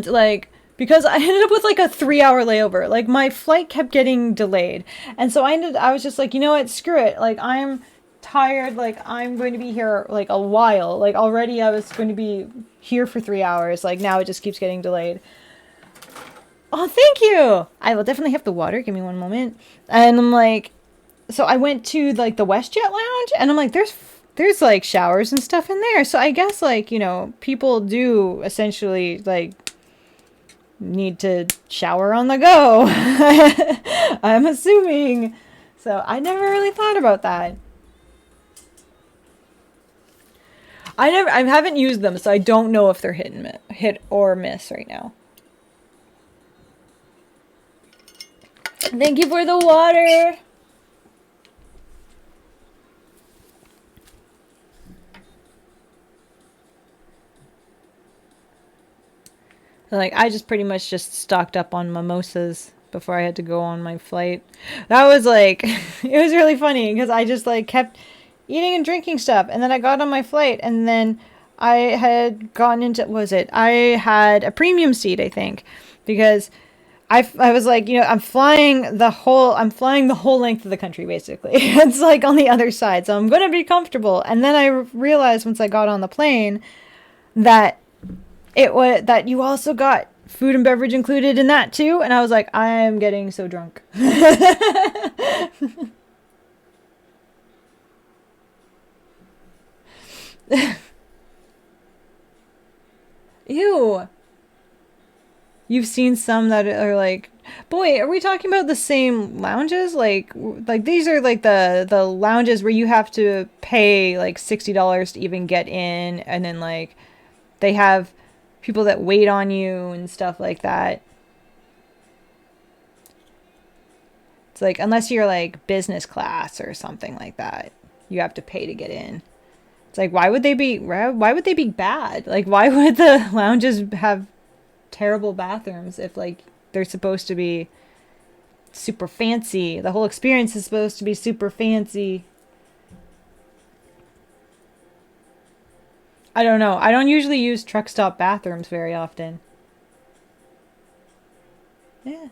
like... Because I ended up with like a 3-hour layover. Like my flight kept getting delayed. And so I was just like, you know what, screw it. Like I'm tired. Like I'm going to be here like a while. Like already I was going to be here for 3 hours. Like now it just keeps getting delayed. Oh, thank you. I will definitely have the water. Give me one moment. And I'm like, so I went to like the WestJet lounge and I'm like, there's like showers and stuff in there. So I guess like, you know, people do essentially like need to shower on the go. I'm assuming. So I never really thought about that. I haven't used them, so I don't know if they're hit or miss right now. Thank you for the water. Like, I just pretty much just stocked up on mimosas before I had to go on my flight. That was like, it was really funny because I just like kept eating and drinking stuff. And then I got on my flight and then I had gotten into, I had a premium seat, I think, because I was like, you know, I'm flying the whole length of the country, basically. It's like on the other side. So I'm going to be comfortable. And then I realized once I got on the plane that that you also got food and beverage included in that too. And I was like, I'm getting so drunk. Ew. You've seen some that are like, boy, are we talking about the same lounges? Like these are like the lounges where you have to pay like $60 to even get in. And then like they have people that wait on you and stuff like that. It's like, unless you're like business class or something like that, you have to pay to get in. It's like, why would they be bad? Like, why would the lounges have terrible bathrooms if like they're supposed to be super fancy? The whole experience is supposed to be super fancy. I don't know. I don't usually use truck stop bathrooms very often. Yeah.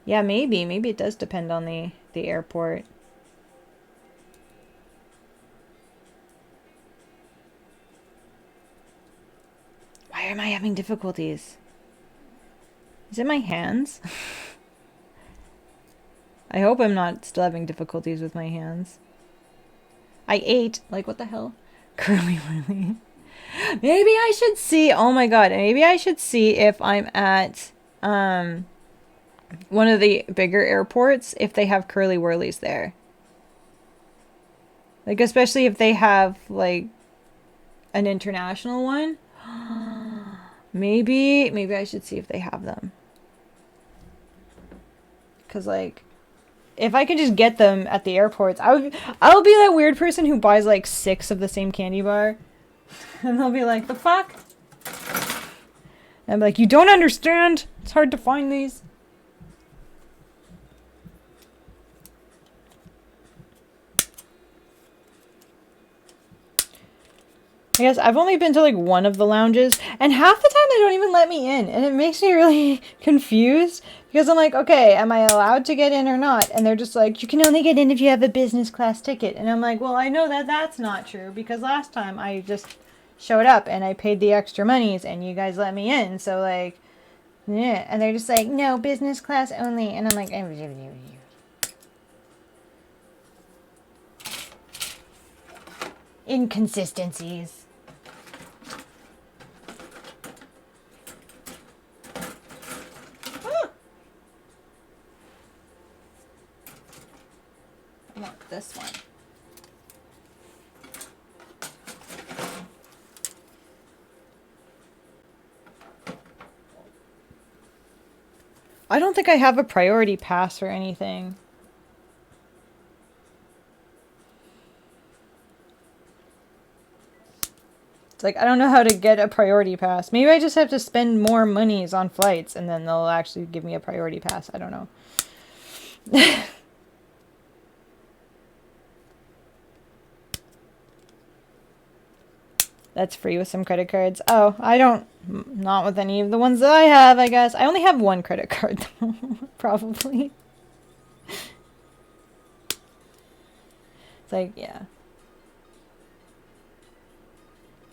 Yeah, maybe. Maybe it does depend on the airport. Why am I having difficulties? Is it my hands? I hope I'm not still having difficulties with my hands. I ate. Like, what the hell? Curly Lily. Maybe I should see. Oh my god. Maybe I should see if I'm at one of the bigger airports if they have curly whirlies there. Like, especially if they have, like, an international one. Maybe I should see if they have them. Because, like, if I can just get them at the airports, I'll be that weird person who buys, like, 6 of the same candy bar. And they'll be like, the fuck? And I'm like, you don't understand. It's hard to find these. I guess I've only been to like one of the lounges, and half the time they don't even let me in, and it makes me really confused because I'm like, okay, am I allowed to get in or not? And they're just like, you can only get in if you have a business class ticket. And I'm like, well, I know that that's not true because last time I just showed up and I paid the extra monies and you guys let me in. So like, yeah. And they're just like, no, business class only. And I'm like, inconsistencies. I want this one. I don't think I have a priority pass or anything. It's like, I don't know how to get a priority pass. Maybe I just have to spend more monies on flights and then they'll actually give me a priority pass. I don't know. That's free with some credit cards. Oh, I don't... Not with any of the ones that I have, I guess. I only have one credit card, though. Probably. It's like, yeah.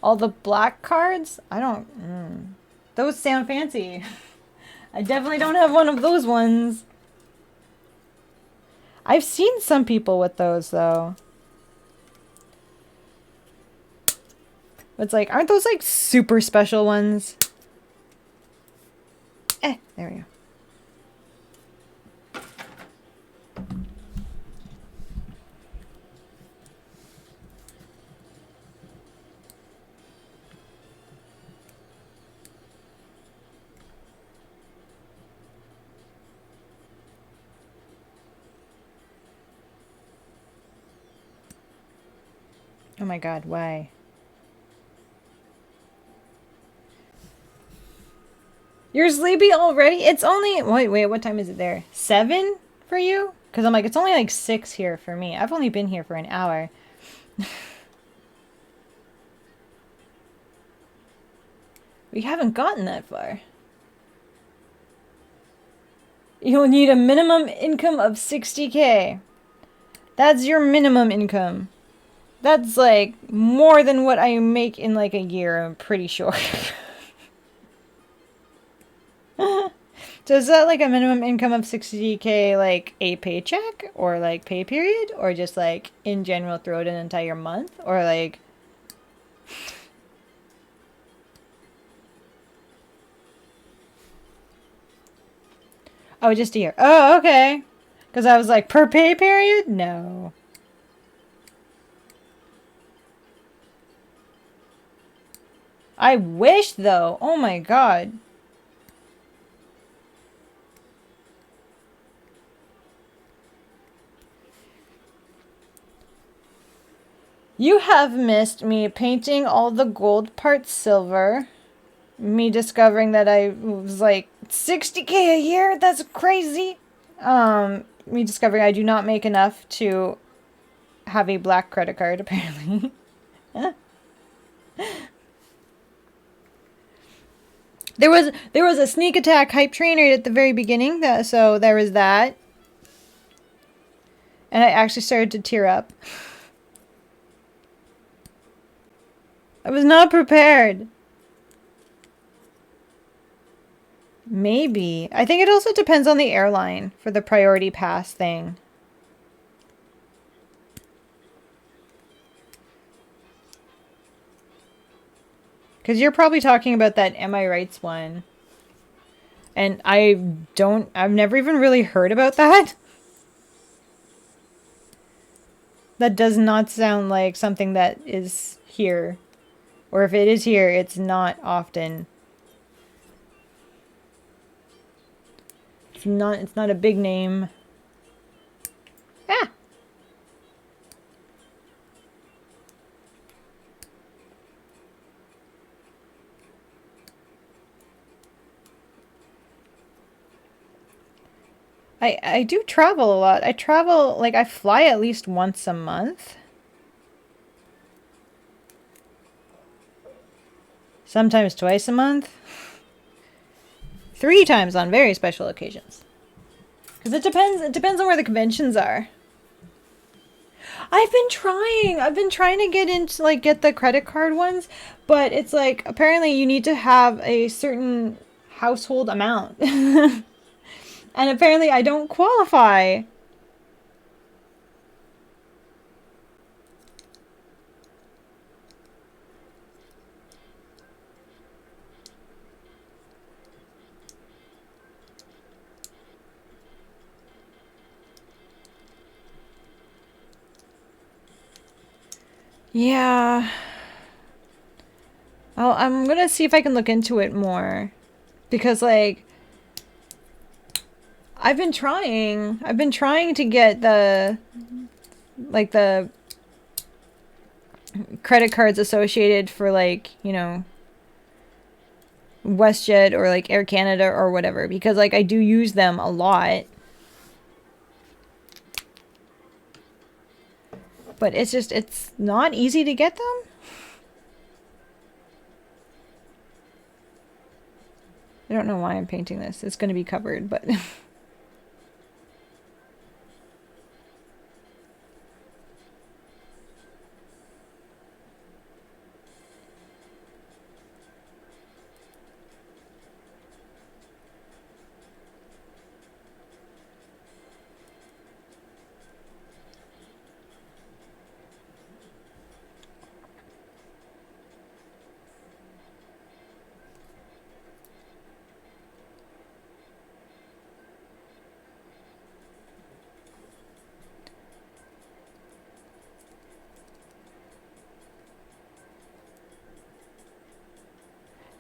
All the black cards? I don't... Those sound fancy. I definitely don't have one of those ones. I've seen some people with those, though. It's like, aren't those like super special ones? There we go. Oh my god, why? You're sleepy already? It's only... Wait, what time is it there? 7 for you? Because I'm like, it's only like 6 here for me. I've only been here for an hour. We haven't gotten that far. You'll need a minimum income of 60K. That's your minimum income. That's like more than what I make in like a year, I'm pretty sure. So is that like a minimum income of 60K, like a paycheck or like pay period, or just like in general throughout an entire month, or like... Oh, just a year. Oh, okay. Because I was like, per pay period? No. I wish though. Oh my god. You have missed me painting all the gold parts silver. Me discovering that I was like 60K a year? That's crazy. Me discovering I do not make enough to have a black credit card, apparently. There was a sneak attack hype train right at the very beginning, so there was that. And I actually started to tear up. I was not prepared. Maybe. I think it also depends on the airline for the priority pass thing. Because you're probably talking about that Am I Rights one. And I've never even really heard about that. That does not sound like something that is here. Or if it is here, it's not often. It's not a big name. Ah! I do travel a lot. I travel, like, I fly at least once a month. Sometimes twice a month. 3 times on very special occasions. Because it depends on where the conventions are. I've been trying to get into, like, get the credit card ones, but it's like, apparently you need to have a certain household amount. And apparently I don't qualify. Yeah. I'm gonna see if I can look into it more. Because, like, I've been trying to get the credit cards associated for, like, you know, WestJet or like Air Canada or whatever, because, like, I do use them a lot. But it's not easy to get them. I don't know why I'm painting this. It's going to be covered, but...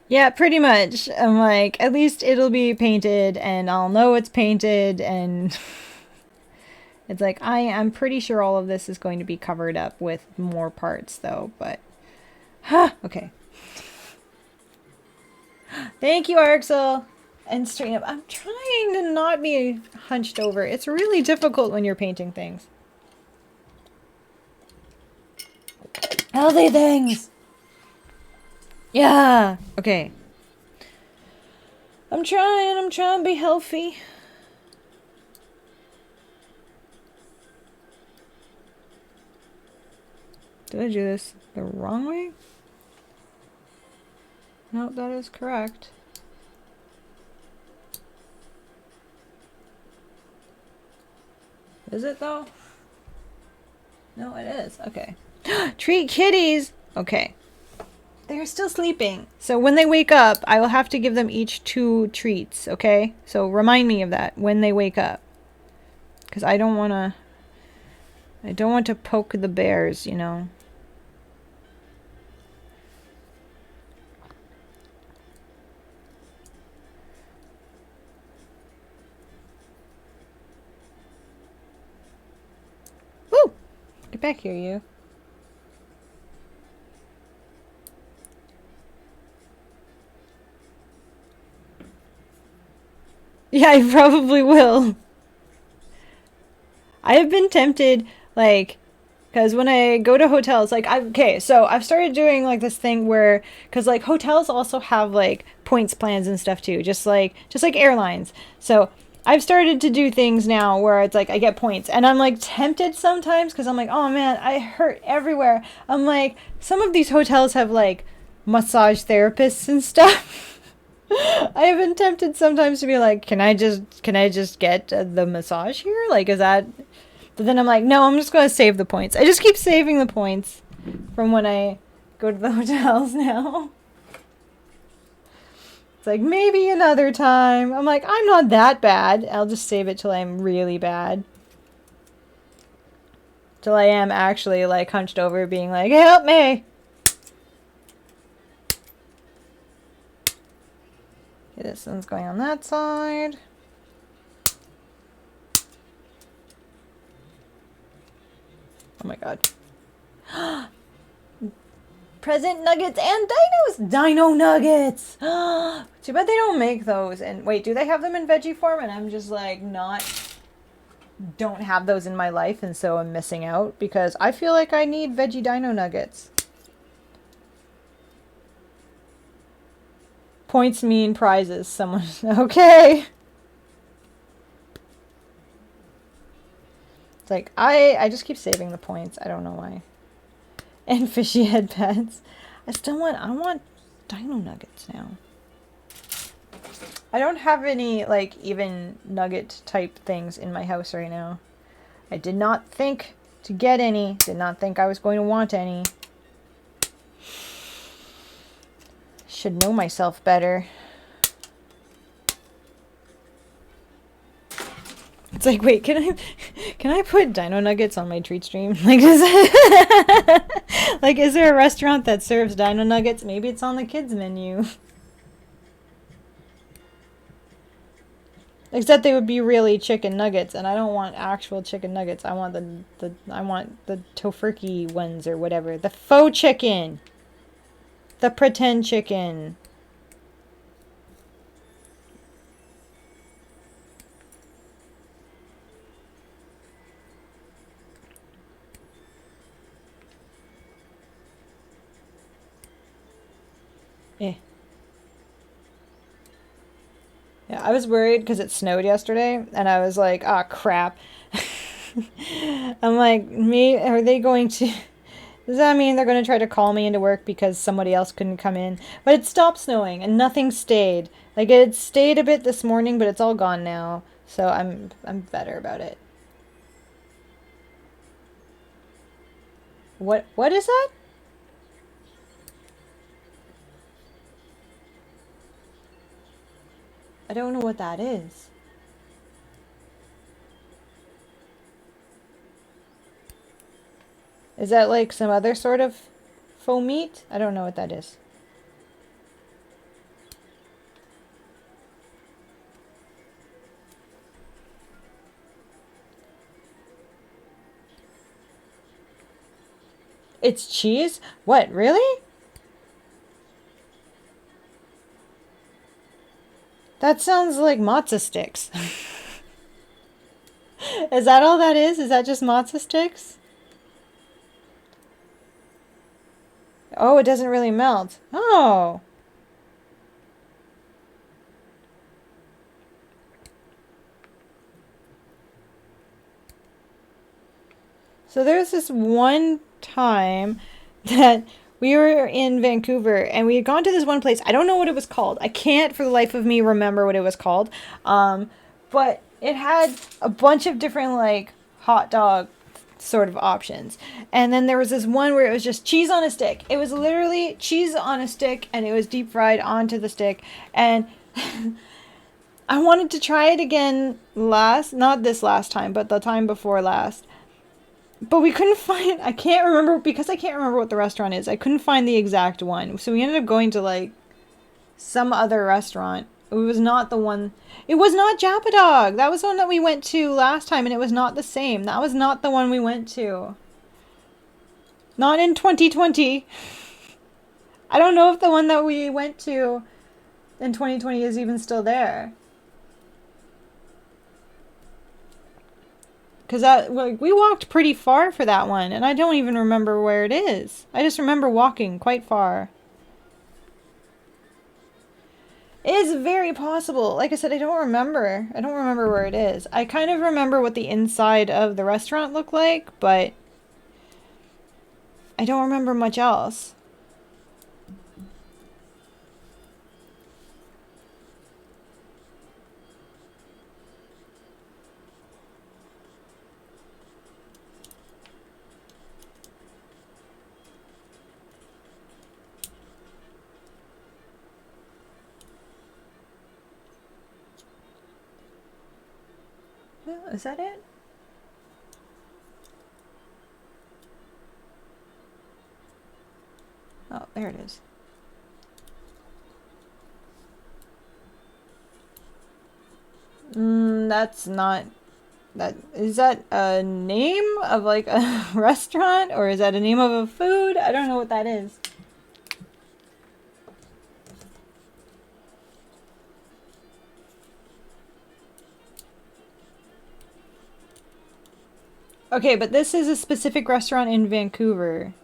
Yeah, pretty much. I'm like, at least it'll be painted and I'll know it's painted, and it's like, I'm pretty sure all of this is going to be covered up with more parts though, but okay. Thank you, Arxel. And straighten up. I'm trying to not be hunched over. It's really difficult when you're painting things. Healthy things! Yeah! Okay. I'm trying to be healthy. Did I do this the wrong way? No, that is correct. Is it though? No, it is. Okay. Treat kitties! Okay. They're still sleeping. So when they wake up, I will have to give them each 2 treats, okay? So remind me of that when they wake up. Because I don't want to poke the bears, you know? Woo! Get back here, you. Yeah, I probably will. I have been tempted, like, because when I go to hotels, like, so I've started doing, like, this thing where, because, like, hotels also have, like, points plans and stuff, too, just like airlines. So I've started to do things now where it's like I get points, and I'm, like, tempted sometimes, because I'm like, oh, man, I hurt everywhere. I'm like, some of these hotels have, like, massage therapists and stuff. I have been tempted sometimes to be like, can I just get the massage here? Like, is that... But then I'm like, no, I'm just going to save the points. I just keep saving the points from when I go to the hotels now. It's like, maybe another time. I'm like, I'm not that bad. I'll just save it till I'm really bad. Till I am actually, like, hunched over being like, help me! Okay, this one's going on that side. Oh my god. Present nuggets and dinos! Dino nuggets! Too bad they don't make those. And wait, do they have them in veggie form? And I'm just like, don't have those in my life, and so I'm missing out because I feel like I need veggie dino nuggets. Points mean prizes. Someone. Okay. It's like, I just keep saving the points. I don't know why. And fishy head pets. I want dino nuggets now. I don't have any, like, even nugget type things in my house right now. I did not think to get any. Did not think I was going to want any. Should know myself better. It's like, wait, can I put dino nuggets on my treat stream? Like, like, is there a restaurant that serves dino nuggets? Maybe it's on the kids menu. Except they would be really chicken nuggets, and I don't want actual chicken nuggets. I want the tofurkey ones or whatever. The faux chicken. The pretend chicken. Eh. Yeah, I was worried because it snowed yesterday, and I was like, oh, crap. I'm like, are they going to... Does that mean they're going to try to call me into work because somebody else couldn't come in? But it stopped snowing, and nothing stayed. Like, it stayed a bit this morning, but it's all gone now. So I'm better about it. What is that? I don't know what that is. Is that like some other sort of faux meat? I don't know what that is. It's cheese? What, really? That sounds like matzo sticks. Is that all that is? Is that just matzo sticks? Oh, it doesn't really melt. Oh. So there's this one time that we were in Vancouver and we had gone to this one place. I don't know what it was called. I can't for the life of me remember what it was called. But it had a bunch of different like hot dog sort of options. And then there was this one where it was just cheese on a stick. It was literally cheese on a stick and it was deep fried onto the stick. And I wanted to try it again not this last time, but the time before last. But we couldn't find, I can't remember, because I can't remember what the restaurant is. I couldn't find the exact one. So we ended up going to like some other restaurant. It was not the one, it was not Japadog. That was the one that we went to last time and it was not the same. That was not the one we went to. Not in 2020. I don't know if the one that we went to in 2020 is even still there. Because like, we walked pretty far for that one, and I don't even remember where it is. I just remember walking quite far. It is very possible. Like I said, I don't remember. I don't remember where it is. I kind of remember what the inside of the restaurant looked like, but I don't remember much else. Is that it? Oh, there it is. That's not... Is that a name of like a restaurant, or is that a name of a food? I don't know what that is. Okay, but this is a specific restaurant in Vancouver.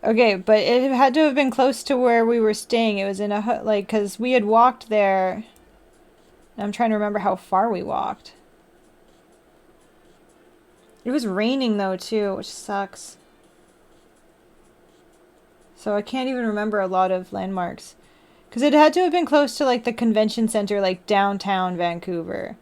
Okay, but it had to have been close to where we were staying. It was in a hut, like, because we had walked there. I'm trying to remember how far we walked. It was raining though too, which sucks. So I can't even remember a lot of landmarks. Because it had to have been close to like the convention center, like downtown Vancouver.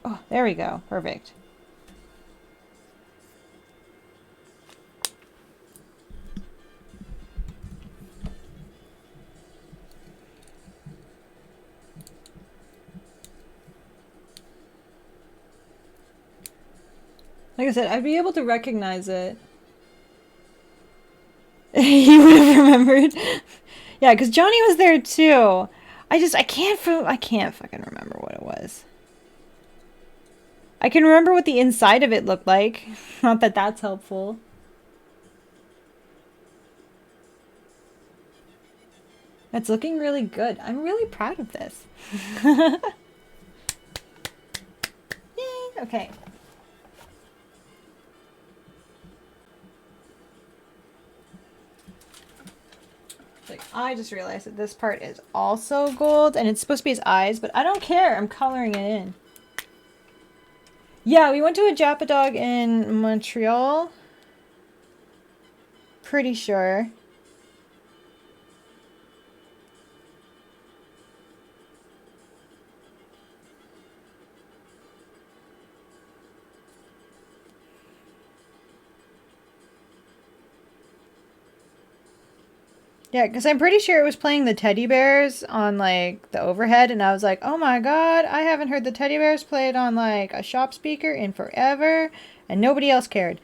Oh, there we go. Perfect. Like I said, I'd be able to recognize it. He would have remembered. Yeah, because Johnny was there too. I can't fucking remember what it was. I can remember what the inside of it looked like. Not that that's helpful. It's looking really good. I'm really proud of this. Yay! Okay. Like, I just realized that this part is also gold, and it's supposed to be his eyes, but I don't care. I'm coloring it in. Yeah, we went to a Japa Dog in Montreal. Pretty sure. Yeah, because I'm pretty sure it was playing the teddy bears on, like, the overhead, and I was like, oh my god, I haven't heard the teddy bears played on, like, a shop speaker in forever, and nobody else cared.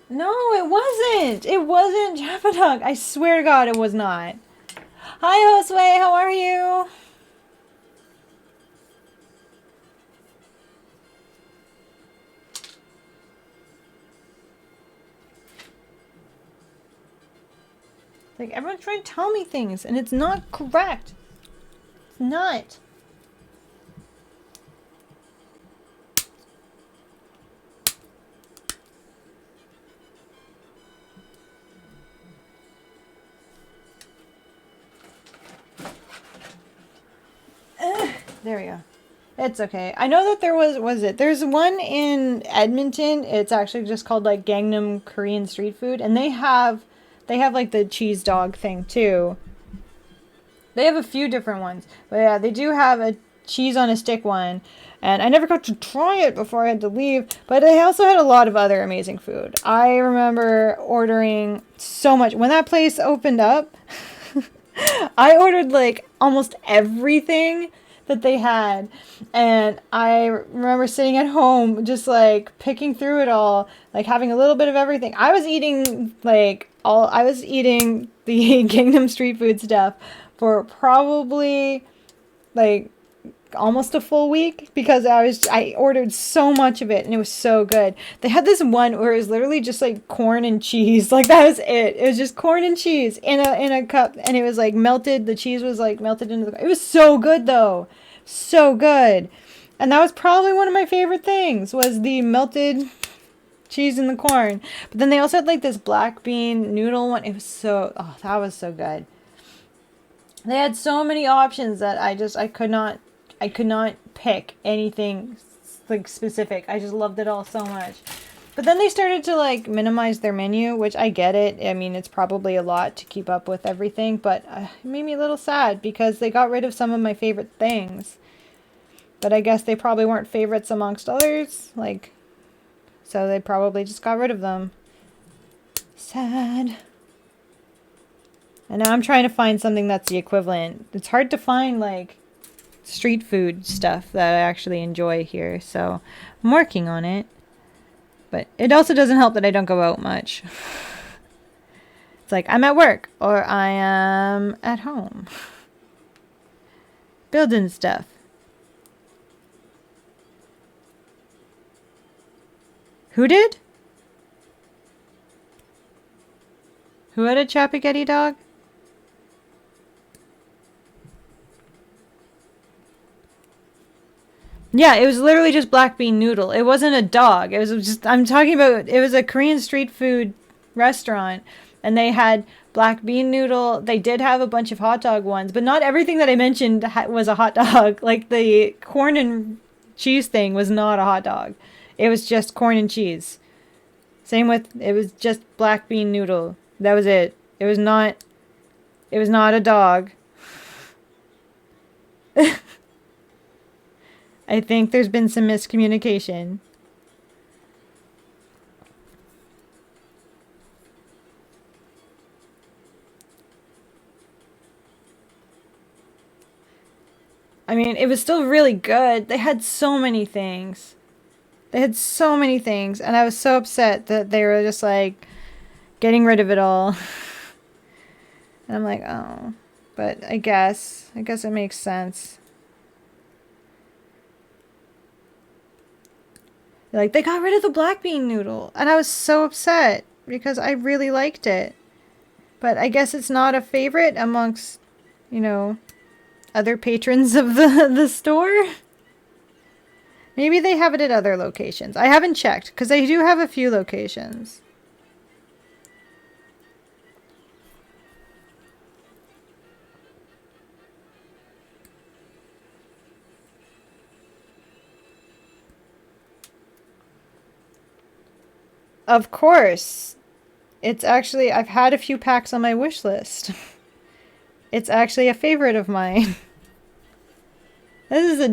No, it wasn't! It wasn't Japa Dog. I swear to god it was not. Hi, Josue, how are you? Like, everyone's trying to tell me things, and it's not correct. It's not. There we go. It's okay. I know that there there's one in Edmonton. It's actually just called like Gangnam Korean street food, and they have like the cheese dog thing too. They have a few different ones, but yeah, they do have a cheese on a stick one, and I never got to try it before I had to leave, but they also had a lot of other amazing food. I remember ordering so much when that place opened up. I ordered like almost everything that they had, and I remember sitting at home just like picking through it all, like having a little bit of everything. I was eating the Gangnam street food stuff for probably like almost a full week, because I ordered so much of it, and it was so good. They had this one where it was literally just like corn and cheese. Like, that was it. It was just corn and cheese in a cup, and it was like melted. The cheese was like melted into the... It was so good though. So good. And that was probably one of my favorite things, was the melted cheese in the corn. But then they also had like this black bean noodle one. It was so, oh, that was so good. They had so many options that I could not pick anything like specific. I just loved it all so much. But then they started to like minimize their menu, which I get it. I mean, it's probably a lot to keep up with everything, but it made me a little sad because they got rid of some of my favorite things. But I guess they probably weren't favorites amongst others, like, so they probably just got rid of them. Sad. And now I'm trying to find something that's the equivalent. It's hard to find like street food stuff that I actually enjoy here, so I'm working on it. But it also doesn't help that I don't go out much. It's like I'm at work or I am at home building stuff. Who did? Who had a Chapaghetti dog? Yeah, it was literally just black bean noodle. It wasn't a dog. It was just, I'm talking about, it was a Korean street food restaurant. And they had black bean noodle. They did have a bunch of hot dog ones. But not everything that I mentioned was a hot dog. Like the corn and cheese thing was not a hot dog. It was just corn and cheese. Same with, it was just black bean noodle. That was it. It was not a dog. I think there's been some miscommunication. I mean, it was still really good. They had so many things. They had so many things, and I was so upset that they were just like getting rid of it all. And I'm like, oh, but I guess it makes sense. Like, they got rid of the black bean noodle, and I was so upset because I really liked it. But I guess it's not a favorite amongst, you know, other patrons of the store. Maybe they have it at other locations. I haven't checked because they do have a few locations. Of course. It's actually, I've had a few packs on my wish list. It's actually a favorite of mine. This is a,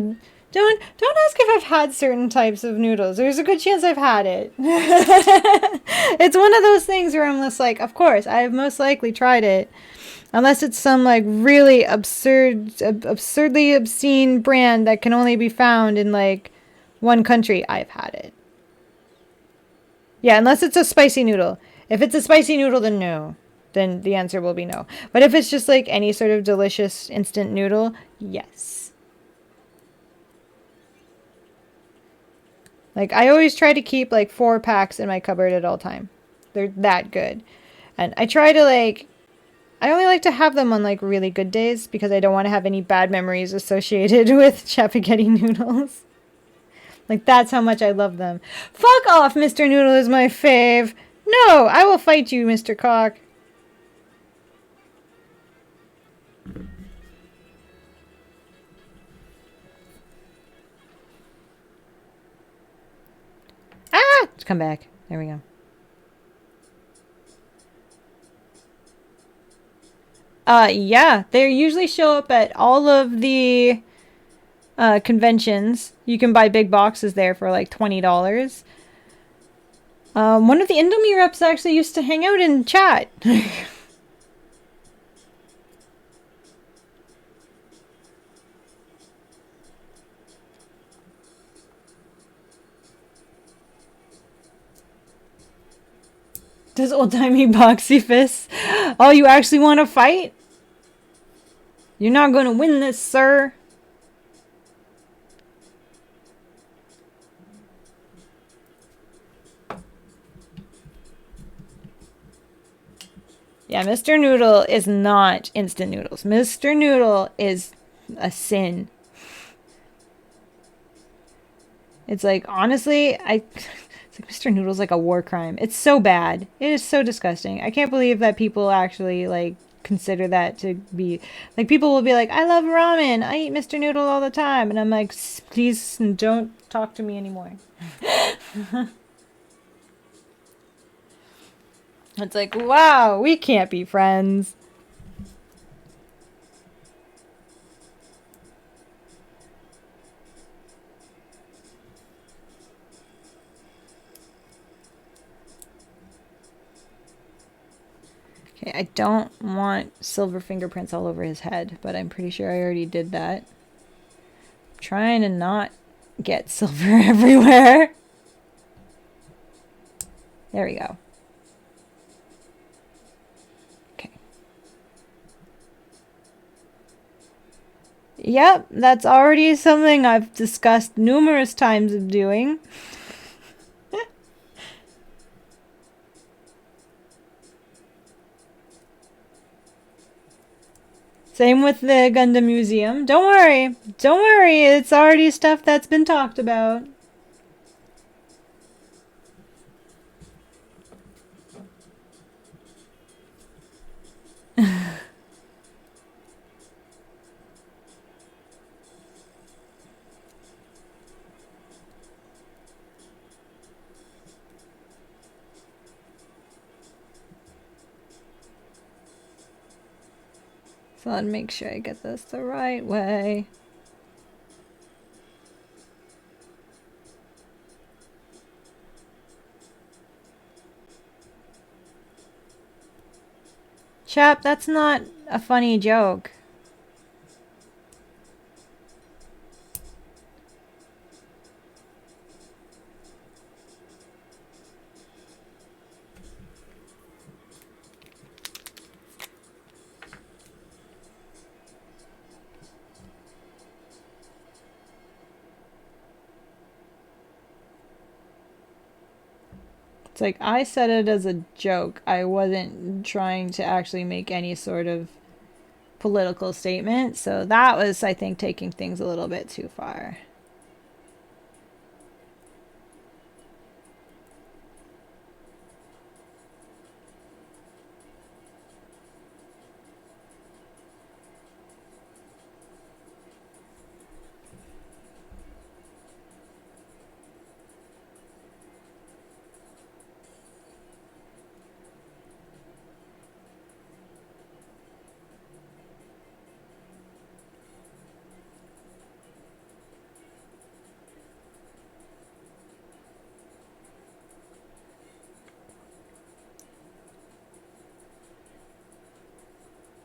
don't ask if I've had certain types of noodles. There's a good chance I've had it. It's one of those things where I'm just like, of course, I've most likely tried it. Unless it's some like really absurdly obscene brand that can only be found in like one country, I've had it. Yeah, unless it's a spicy noodle. If it's a spicy noodle, then no. Then the answer will be no. But if it's just like any sort of delicious instant noodle, yes. Like, I always try to keep like 4 packs in my cupboard at all time. They're that good. And I try to like, I only like to have them on like really good days because I don't want to have any bad memories associated with Chapaghetti noodles. Like, that's how much I love them. Fuck off, Mr. Noodle is my fave. No, I will fight you, Mr. Cock. Ah! Let's come back. There we go. Yeah, they usually show up at all of the conventions. You can buy big boxes there for like $20. One of the Indomie reps actually used to hang out and chat. Does old-timey boxy fists? Oh, you actually want to fight? You're not going to win this, sir. Yeah, Mr. Noodle is not instant noodles. Mr. Noodle is a sin. It's like, honestly, it's like Mr. Noodle's like a war crime. It's so bad. It is so disgusting. I can't believe that people actually like consider that to be like, people will be like, I love ramen. I eat Mr. Noodle all the time. And I'm like, please don't talk to me anymore. It's like, wow, we can't be friends. Okay, I don't want silver fingerprints all over his head, but I'm pretty sure I already did that. I'm trying to not get silver everywhere. There we go. Okay. Yep, that's already something I've discussed numerous times of doing. Same with the Gundam Museum. Don't worry. Don't worry. It's already stuff that's been talked about. So let's make sure I get this the right way. Chap, that's not a funny joke. It's like, I said it as a joke. I wasn't trying to actually make any sort of political statement. So that was, I think, taking things a little bit too far.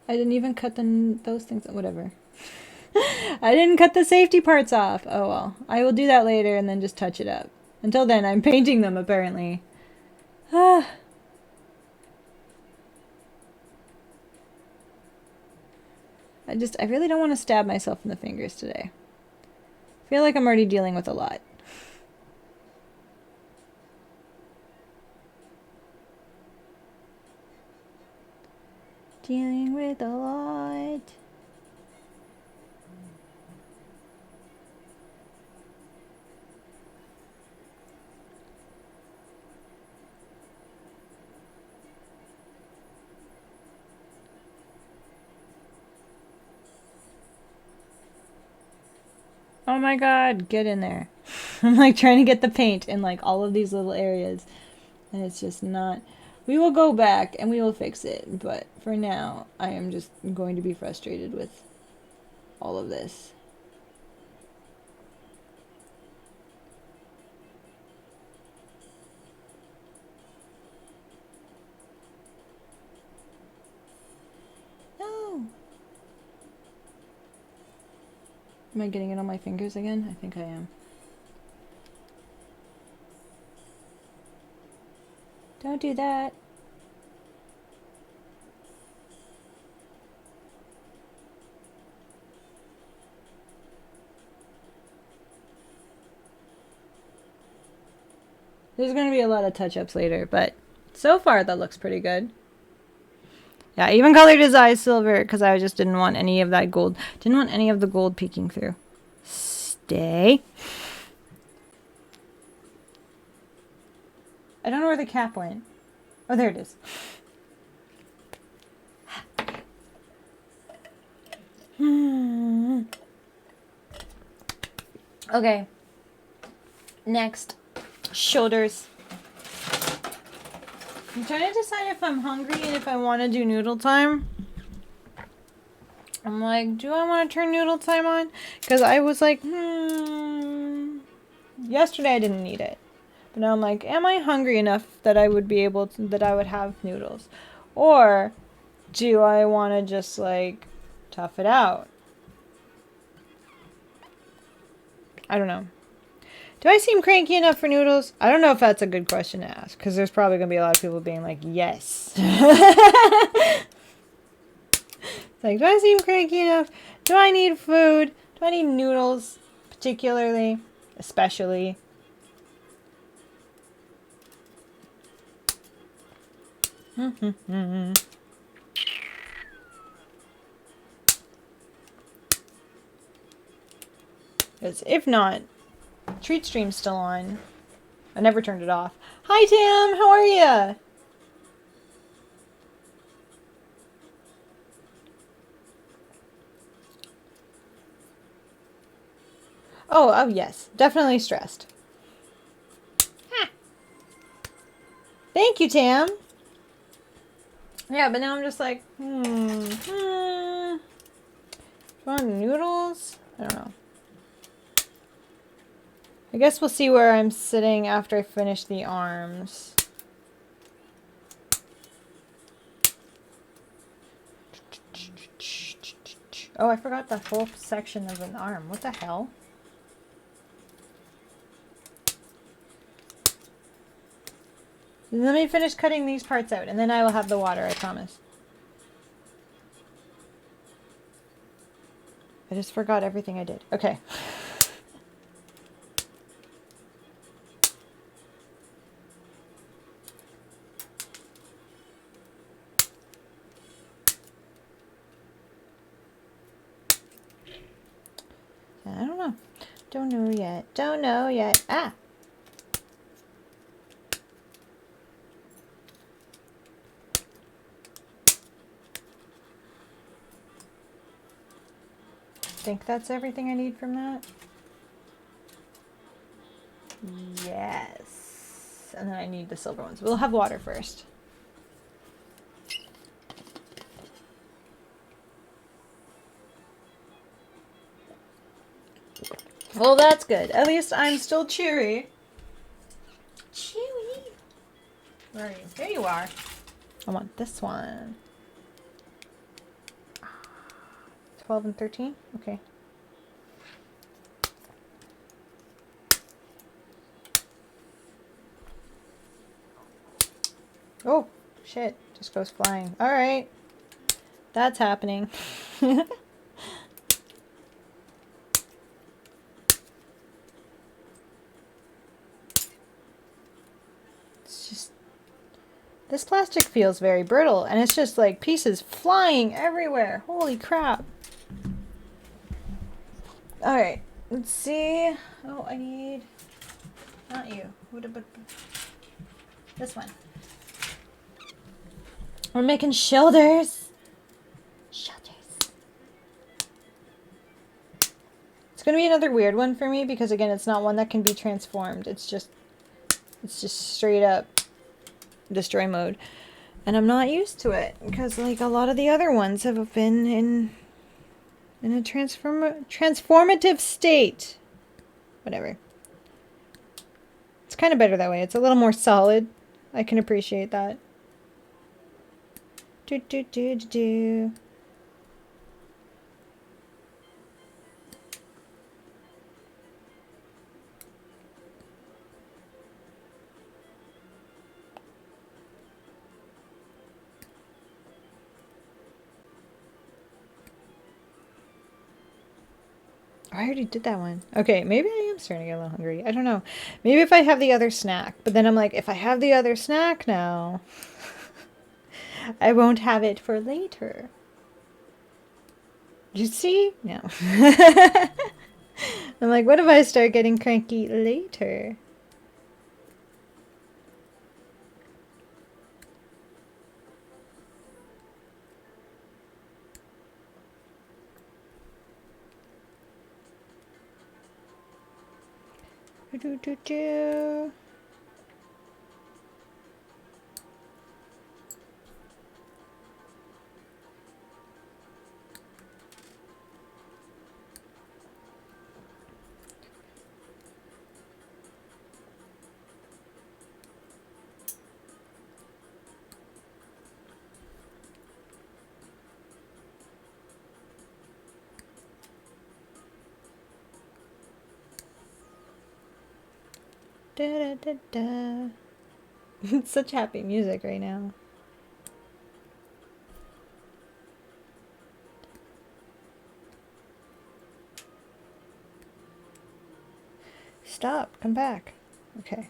I didn't even cut those things, whatever. I didn't cut the safety parts off. Oh well. I will do that later and then just touch it up. Until then, I'm painting them, apparently. I really don't want to stab myself in the fingers today. I feel like I'm already dealing with a lot. Dealing with a lot. Oh my god, get in there. I'm like trying to get the paint in like all of these little areas. And it's just not... We will go back and we will fix it. But for now, I am just going to be frustrated with all of this. No! Am I getting it on my fingers again? I think I am. Don't do that. There's going to be a lot of touch-ups later, but so far that looks pretty good. Yeah, I even colored his eyes silver because I just didn't want any of that gold. Didn't want any of the gold peeking through. Stay. I don't know where the cap went. Oh, there it is. Okay. Next. Shoulders. I'm trying to decide if I'm hungry and if I want to do noodle time. I'm like, do I want to turn noodle time on? Because I was like, yesterday I didn't need it. But now I'm like, am I hungry enough that I would be able to, that I would have noodles? Or do I want to just like tough it out? I don't know. Do I seem cranky enough for noodles? I don't know if that's a good question to ask, because there's probably going to be a lot of people being like, yes. It's like, do I seem cranky enough? Do I need food? Do I need noodles, particularly, especially? Because if not, treat stream's still on. I never turned it off. Hi Tam, how are ya? Oh yes, definitely stressed. Thank you, Tam. Yeah, but now I'm just like, Do you want noodles? I don't know. I guess we'll see where I'm sitting after I finish the arms. Oh, I forgot the whole section of an arm. What the hell? Let me finish cutting these parts out, and then I will have the water, I promise. I just forgot everything I did. Okay. I don't know. Don't know yet. Don't know yet. Ah! I think that's everything I need from that. Yes. And then I need the silver ones. We'll have water first. Well, that's good. At least I'm still cheery. Cheery. Where are you? There you are. I want this one. 12 and 13? Okay. Oh, shit. Just goes flying. Alright. That's happening. It's just... This plastic feels very brittle, and it's just like pieces flying everywhere. Holy crap. Alright. Let's see. Oh, I need... Not you. This one. We're making shoulders. Shoulders. It's going to be another weird one for me because, again, it's not one that can be transformed. It's just straight up destroy mode. And I'm not used to it because, like, a lot of the other ones have been in a transformative state. Whatever. It's kind of better that way. It's a little more solid. I can appreciate that. Do. I already did that one. Okay, maybe I am starting to get a little hungry. I don't know. Maybe if I have the other snack. But then I'm like, if I have the other snack now, I won't have it for later. You see? No. I'm like, what if I start getting cranky later? Do, do, do, do. Da, da, da, da. It's such happy music right now. Stop. Come back. Okay.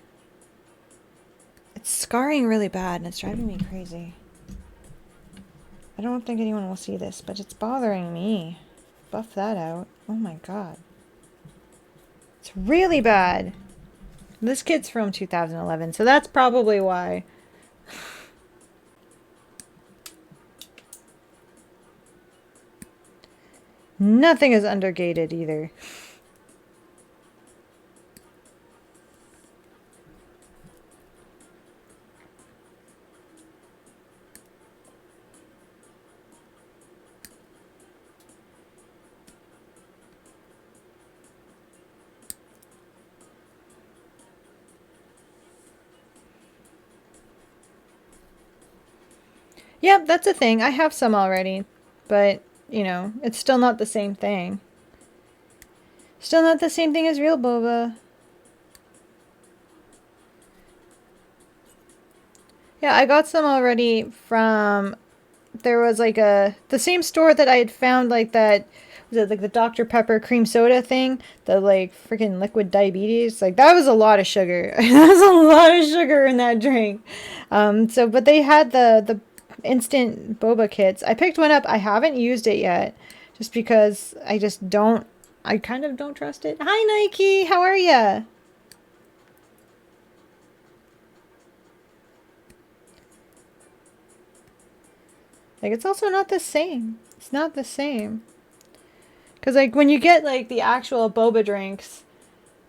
It's scarring really bad and it's driving me crazy. I don't think anyone will see this, but it's bothering me. Buff that out. Oh my god. It's really bad. This kid's from 2011, so that's probably why. Nothing is undergated either. Yep, that's a thing. I have some already, but, you know, it's still not the same thing. Still not the same thing as real boba. Yeah, I got some already from, there was like the same store that I had found like that, was it like the Dr. Pepper cream soda thing? The like freaking liquid diabetes? Like that was a lot of sugar. That was a lot of sugar in that drink. But they had the instant boba kits. I picked one up. I haven't used it yet just because I kind of don't trust it. Hi Nike, how are ya? Like it's also not the same. It's not the same. Cuz like when you get like the actual boba drinks,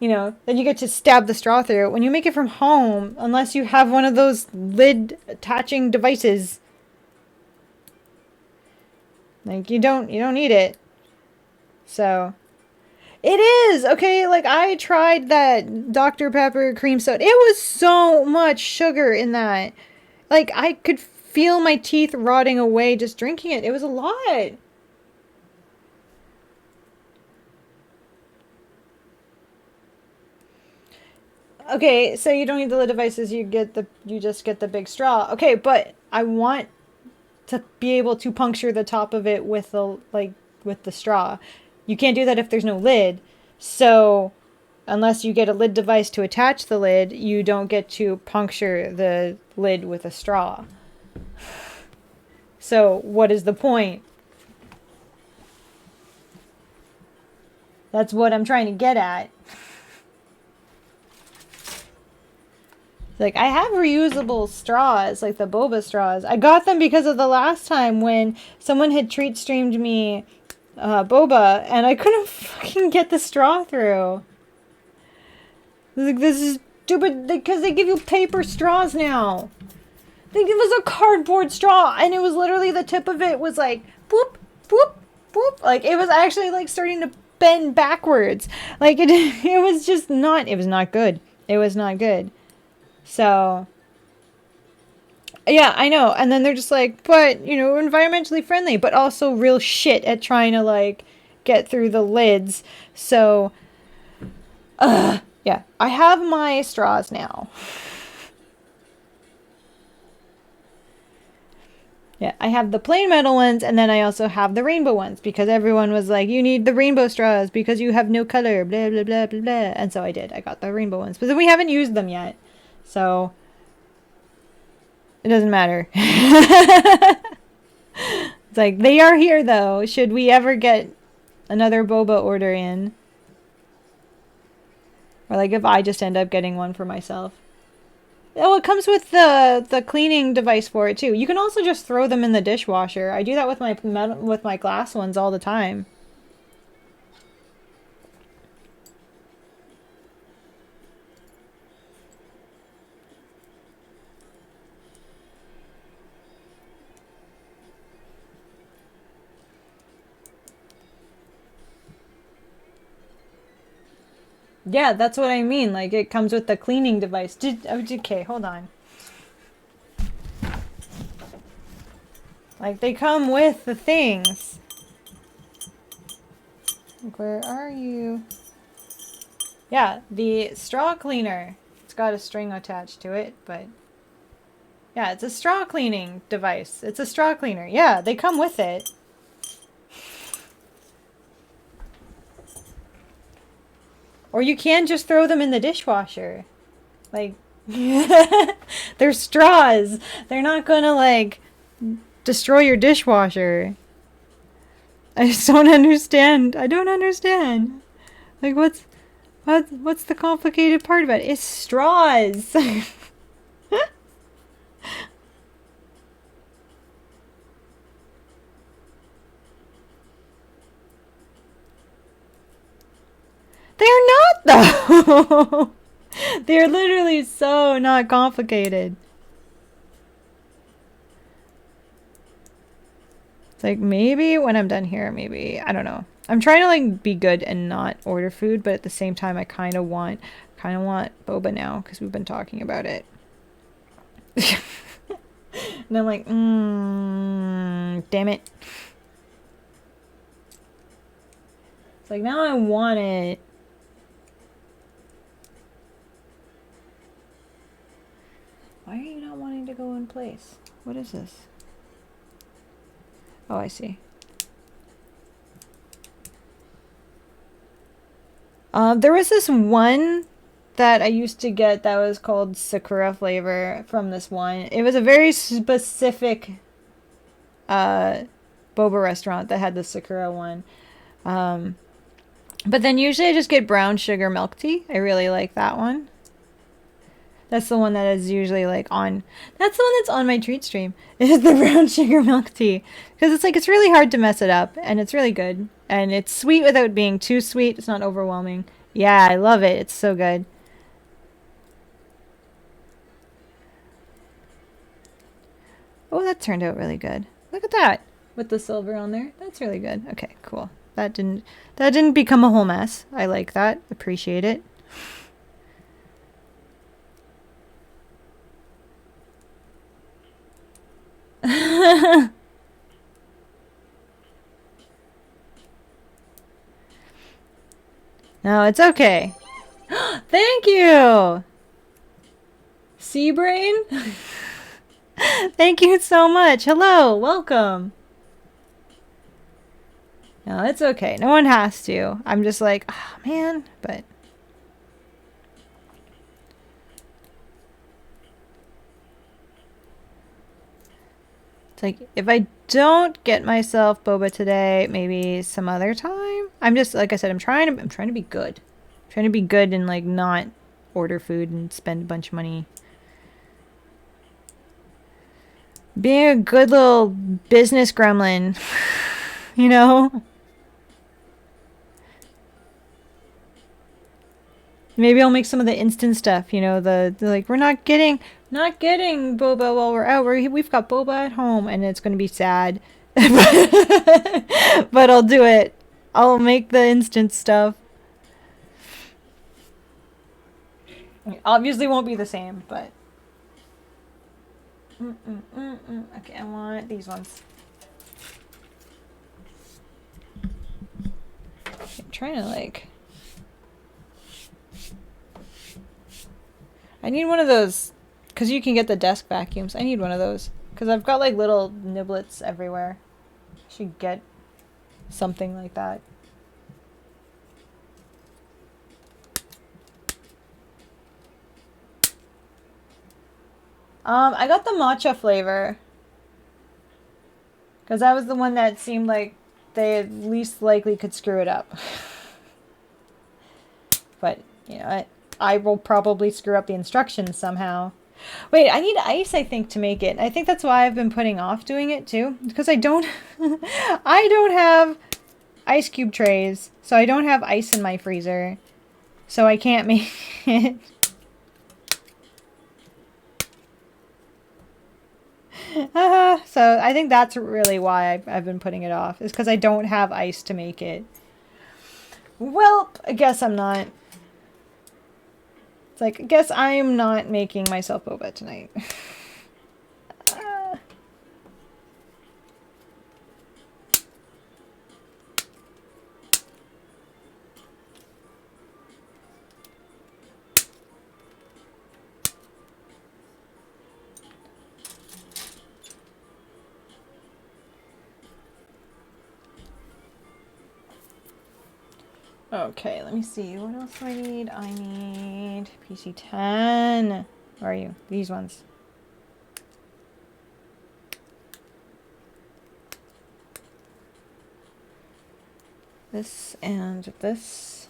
you know, then you get to stab the straw through it. When you make it from home, unless you have one of those lid attaching devices, like you don't need it. So it is okay. Like I tried that Dr. Pepper cream soda. It was so much sugar in that. Like I could feel my teeth rotting away just drinking it. It was a lot. Okay, so you don't need the lid devices. You just get the big straw. Okay, but I want to be able to puncture the top of it with the straw. You can't do that if there's no lid. So unless you get a lid device to attach the lid, you don't get to puncture the lid with a straw. So what is the point? That's what I'm trying to get at. Like, I have reusable straws, like the boba straws. I got them because of the last time when someone had treat streamed me boba, and I couldn't fucking get the straw through. Like, this is stupid, because they give you paper straws now. They give us a cardboard straw, and it was literally the tip of it was like, boop, boop, boop. Like, it was actually, like, starting to bend backwards. Like, it was just not, it was not good. It was not good. So, yeah, I know. And then they're just like, but, you know, environmentally friendly, but also real shit at trying to, like, get through the lids. So, yeah, I have my straws now. Yeah, I have the plain metal ones, and then I also have the rainbow ones, because everyone was like, you need the rainbow straws because you have no color, blah, blah, blah, blah, blah. And so I did. I got the rainbow ones. But then we haven't used them yet. So it doesn't matter. It's like, they are here though. Should we ever get another boba order in? Or like if I just end up getting one for myself. Oh, it comes with the cleaning device for it too. You can also just throw them in the dishwasher. I do that with my glass ones all the time. Yeah, that's what I mean. Like, it comes with the cleaning device. Okay, hold on. Like, they come with the things. Like, where are you? Yeah, the straw cleaner. It's got a string attached to it, but... Yeah, it's a straw cleaning device. It's a straw cleaner. Yeah, they come with it. Or you can just throw them in the dishwasher. Like, they're straws. They're not gonna, like, destroy your dishwasher. I just don't understand. I don't understand. Like, what's the complicated part about it? It's straws. They're not, though. They're literally so not complicated. It's like, maybe when I'm done here, maybe, I don't know. I'm trying to, like, be good and not order food, but at the same time, I kind of want boba now, because we've been talking about it. And I'm like, damn it. It's like, now I want it. Why are you not wanting to go in place? What is this? Oh, I see. There was this one that I used to get that was called Sakura flavor from this one. It was a very specific boba restaurant that had the Sakura one. But then usually I just get brown sugar milk tea. I really like that one. That's the one that is usually like on. That's the one that's on my treat stream. Is the brown sugar milk tea, because it's like it's really hard to mess it up, and it's really good, and it's sweet without being too sweet. It's not overwhelming. Yeah, I love it. It's so good. Oh, that turned out really good. Look at that with the silver on there. That's really good. Okay, cool. That didn't become a whole mess. I like that. Appreciate it. No, it's okay. Thank you, Seabrain. Thank you so much. Hello, welcome. No, it's okay. No one has to. I'm just like, oh, man, but... It's like, if I don't get myself boba today, maybe some other time. I'm just, like I said, I'm trying to be good. I'm trying to be good and, like, not order food and spend a bunch of money. Being a good little business gremlin. You know? Maybe I'll make some of the instant stuff, you know, the like, we're not getting boba while we're out. We've got boba at home, and it's going to be sad. But I'll do it. I'll make the instant stuff. It obviously won't be the same, but... Okay, I want these ones. I'm trying to, like... I need one of those, because you can get the desk vacuums. I need one of those, because I've got, like, little niblets everywhere. I should get something like that. I got the matcha flavor, because that was the one that seemed like they least likely could screw it up. But, you know, I will probably screw up the instructions somehow. Wait, I need ice, I think, to make it. I think that's why I've been putting off doing it, too. Because I don't... I don't have ice cube trays, so I don't have ice in my freezer. So I can't make it. So I think that's really why I've been putting it off, is because I don't have ice to make it. Well, I guess I'm not It's like, I guess I am not making myself boba tonight. Okay, let me see. What else do I need? I need PC-10. Where are you? These ones. This and this.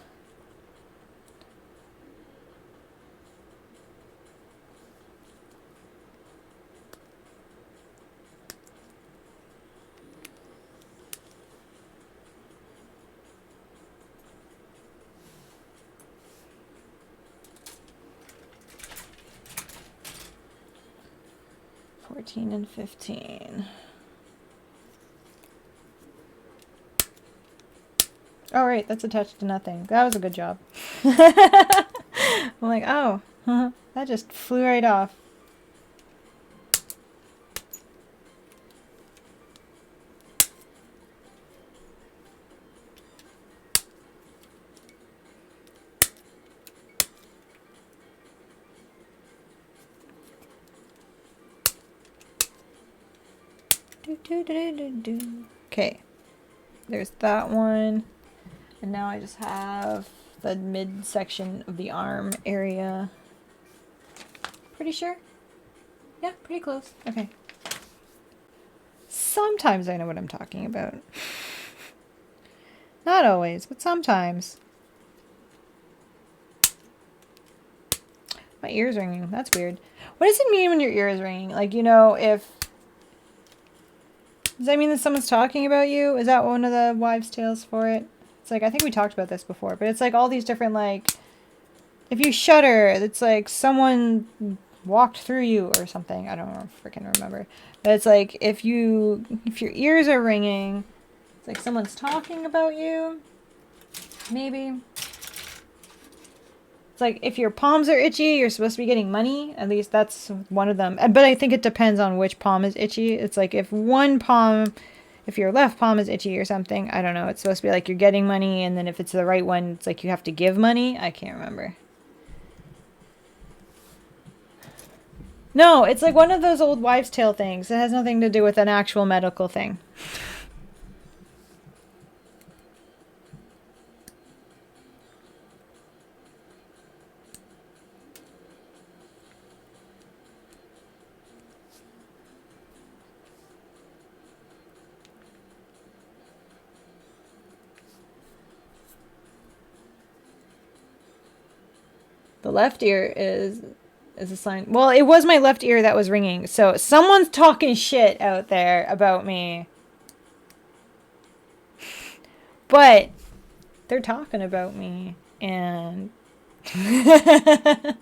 And 15. Oh, right, that's attached to nothing. That was a good job. I'm like, oh, that just flew right off. Okay, there's that one, and now I just have the midsection of the arm area. Pretty sure? Yeah, pretty close. Okay. Sometimes I know what I'm talking about. Not always, but sometimes. My ear's ringing. That's weird. What does it mean when your ear is ringing? Like, you know, if... Does that mean that someone's talking about you? Is that one of the wives' tales for it? It's like, I think we talked about this before, but it's like all these different, like, if you shudder, it's like someone walked through you or something. I don't freaking remember. But it's like, if your ears are ringing, it's like someone's talking about you. Maybe. It's like, if your palms are itchy, you're supposed to be getting money. At least that's one of them. But I think it depends on which palm is itchy. It's like, if your left palm is itchy or something, I don't know. It's supposed to be like you're getting money, and then if it's the right one, it's like you have to give money. I can't remember. No, it's like one of those old wives' tale things. It has nothing to do with an actual medical thing. The left ear is a sign. Well, it was my left ear that was ringing. So someone's talking shit out there about me. But they're talking about me. And that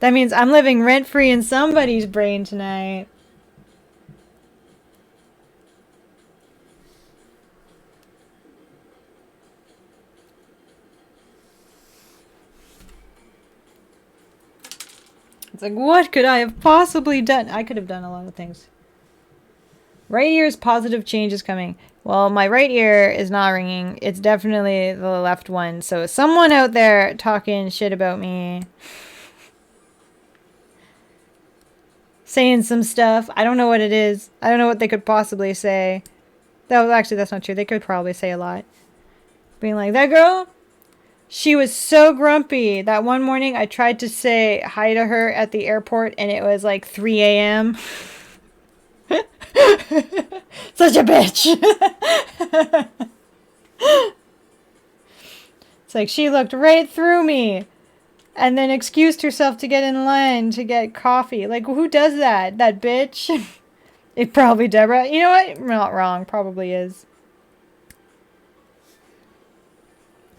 means I'm living rent-free in somebody's brain tonight. It's like, what could I have possibly done? I could have done a lot of things. Right ear's positive change is coming. Well, my right ear is not ringing. It's definitely the left one. So someone out there talking shit about me. Saying some stuff. I don't know what it is. I don't know what they could possibly say. Actually, that's not true. They could probably say a lot. Being like, that girl... She was so grumpy that one morning I tried to say hi to her at the airport and it was like 3 a.m. Such a bitch. It's like she looked right through me and then excused herself to get in line to get coffee. Like, who does that? That bitch? It probably Deborah. You know what? I'm not wrong. Probably is.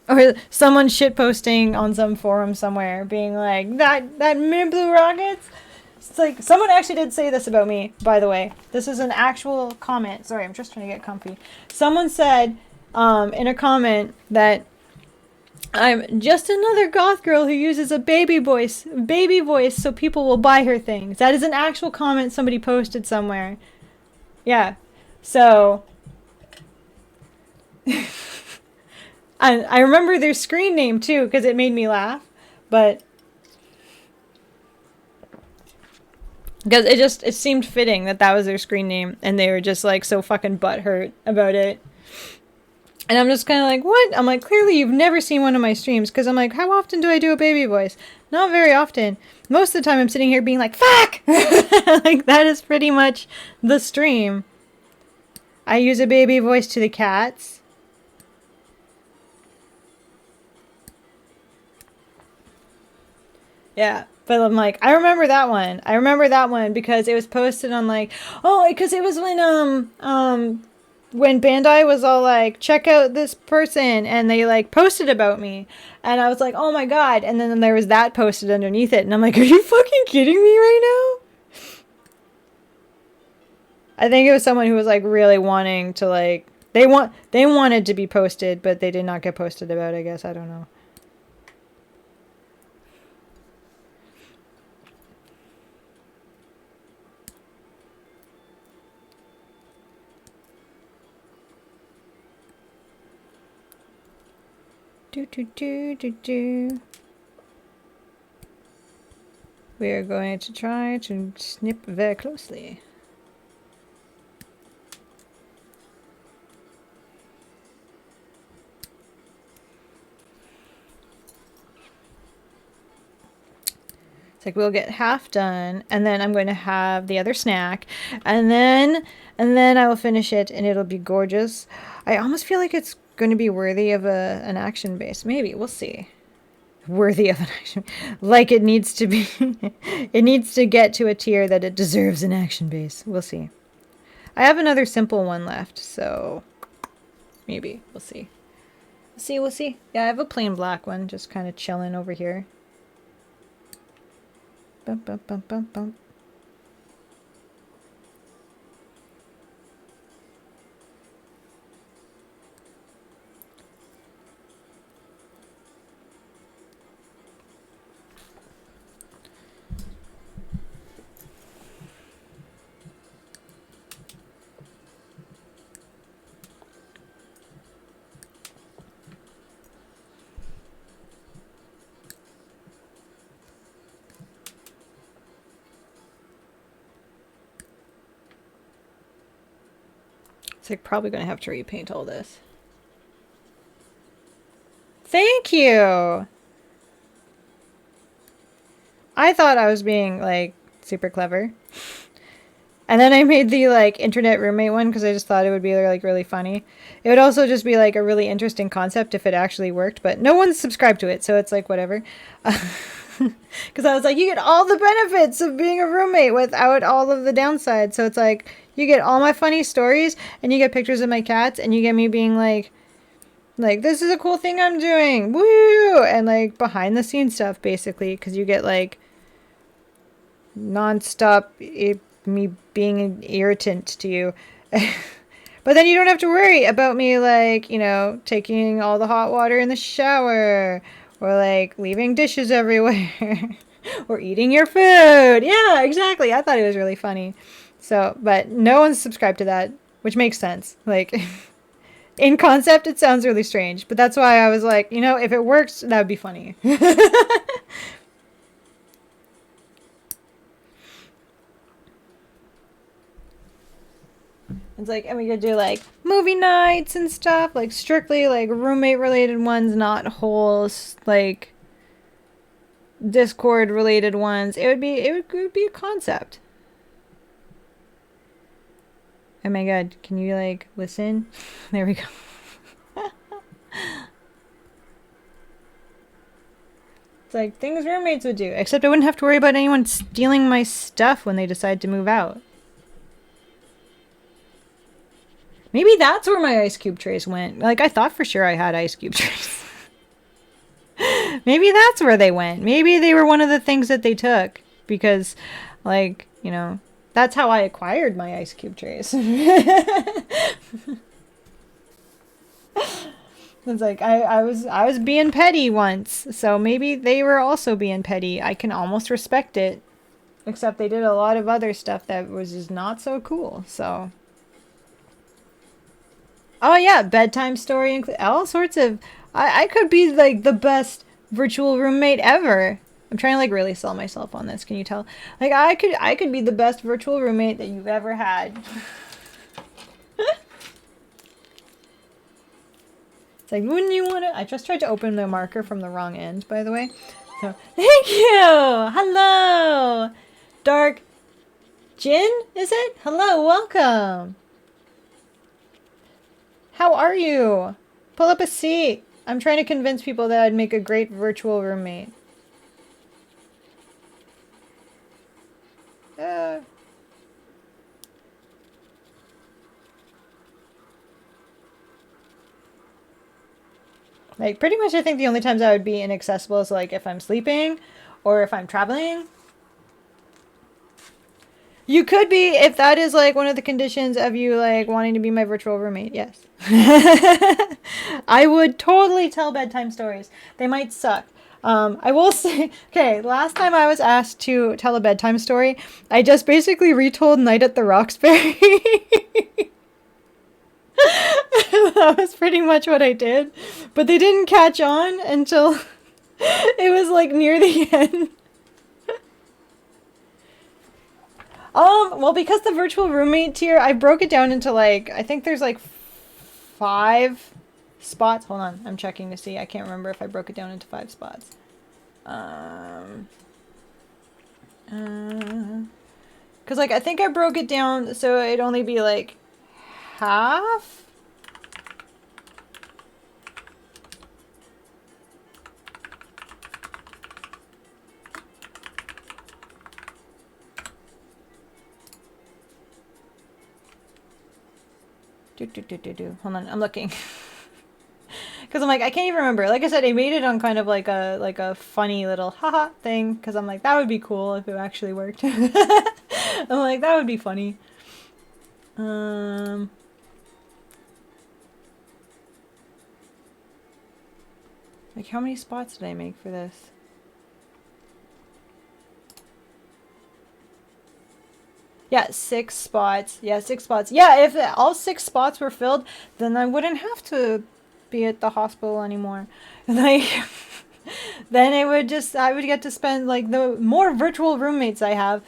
Or someone shitposting on some forum somewhere, being like, that mid blue rockets? It's like, someone actually did say this about me, by the way. This is an actual comment. Sorry, I'm just trying to get comfy. Someone said in a comment that I'm just another goth girl who uses a baby voice so people will buy her things. That is an actual comment somebody posted somewhere. Yeah. So I remember their screen name too because it made me laugh, but because it seemed fitting that was their screen name and they were just like so fucking butthurt about it. And I'm just kind of like, what? I'm like, clearly you've never seen one of my streams. Because I'm like, how often do I do a baby voice? Not very often. Most of the time I'm sitting here being like, fuck! Like, that is pretty much the stream. I use a baby voice to the cats. Yeah. But I'm like, I remember that one. I remember that one because it was posted on like, oh, because it was when Bandai was all like, check out this person, and they like posted about me, and I was like, oh my god, and then there was that posted underneath it, and I'm like, are you fucking kidding me right now? I think it was someone who was like really wanting to like, they wanted to be posted, but they did not get posted about, I guess, I don't know. We are going to try to snip very closely. It's like we'll get half done, and then I'm going to have the other snack, and then I will finish it, and it'll be gorgeous. I almost feel like it's going to be worthy of an action base. Maybe. We'll see. Worthy of an action. Like it needs to be. It needs to get to a tier that it deserves an action base. We'll see. I have another simple one left, so maybe. We'll see. We'll see. Yeah, I have a plain black one just kind of chilling over here. Bum, bum, bum, bum, bum. It's like probably going to have to repaint all this. Thank you! I thought I was being, like, super clever. And then I made the, like, internet roommate one because I just thought it would be, like, really funny. It would also just be, like, a really interesting concept if it actually worked, but no one's subscribed to it, so it's, like, whatever. Because I was like, you get all the benefits of being a roommate without all of the downsides. So it's like, you get all my funny stories, and you get pictures of my cats, and you get me being like, this is a cool thing I'm doing, woo! And, like, behind the scenes stuff, basically, because you get, like, non-stop me being an irritant to you. But then you don't have to worry about me, like, you know, taking all the hot water in the shower, or, like, leaving dishes everywhere, or eating your food. Yeah, exactly. I thought it was really funny. So, but no one's subscribed to that, which makes sense. Like, in concept, it sounds really strange, but that's why I was like, you know, if it works, that would be funny. It's like, and we could do like movie nights and stuff, like strictly like roommate related ones, not whole like Discord related ones. It would be a concept. Oh my god, can you like listen? There we go. It's like things roommates would do, except I wouldn't have to worry about anyone stealing my stuff when they decide to move out. Maybe that's where my ice cube trays went. Like, I thought for sure I had ice cube trays. Maybe that's where they went. Maybe they were one of the things that they took. Because, like, you know, that's how I acquired my ice cube trays. It's like I was being petty once, so maybe they were also being petty. I can almost respect it. Except they did a lot of other stuff that was just not so cool, so. Oh yeah, bedtime story, all sorts of. I could be like the best virtual roommate ever. I'm trying to like really sell myself on this. Can you tell? Like I could be the best virtual roommate that you've ever had. It's like, wouldn't you want to? I just tried to open the marker from the wrong end, by the way. So thank you. Hello, Dark Jin. Is it? Hello, welcome. How are you? Pull up a seat. I'm trying to convince people that I'd make a great virtual roommate. Like, pretty much I think the only times I would be inaccessible is, like, if I'm sleeping or if I'm traveling. You could be, if that is, like, one of the conditions of you, like, wanting to be my virtual roommate, yes. I would totally tell bedtime stories. They might suck. I will say, okay, last time I was asked to tell a bedtime story, I just basically retold Night at the Roxbury. That was pretty much what I did. But they didn't catch on until it was like near the end. Well, because the virtual roommate tier, I broke it down into like, I think there's like 5 spots. Hold on, I'm checking to see. I can't remember if I broke it down into 5 spots. Because like, I think I broke it down so it'd only be like half. Hold on, I'm looking. Because I'm like, I can't even remember. Like I said, I made it on kind of like a funny little haha thing. Because I'm like, that would be cool if it actually worked. I'm like, that would be funny. Like, how many spots did I make for this? Yeah, 6 spots. Yeah, 6 spots. Yeah, if all 6 spots were filled, then I wouldn't have to be at the hospital anymore. Like, then it would just, I would get to spend, like, the more virtual roommates I have,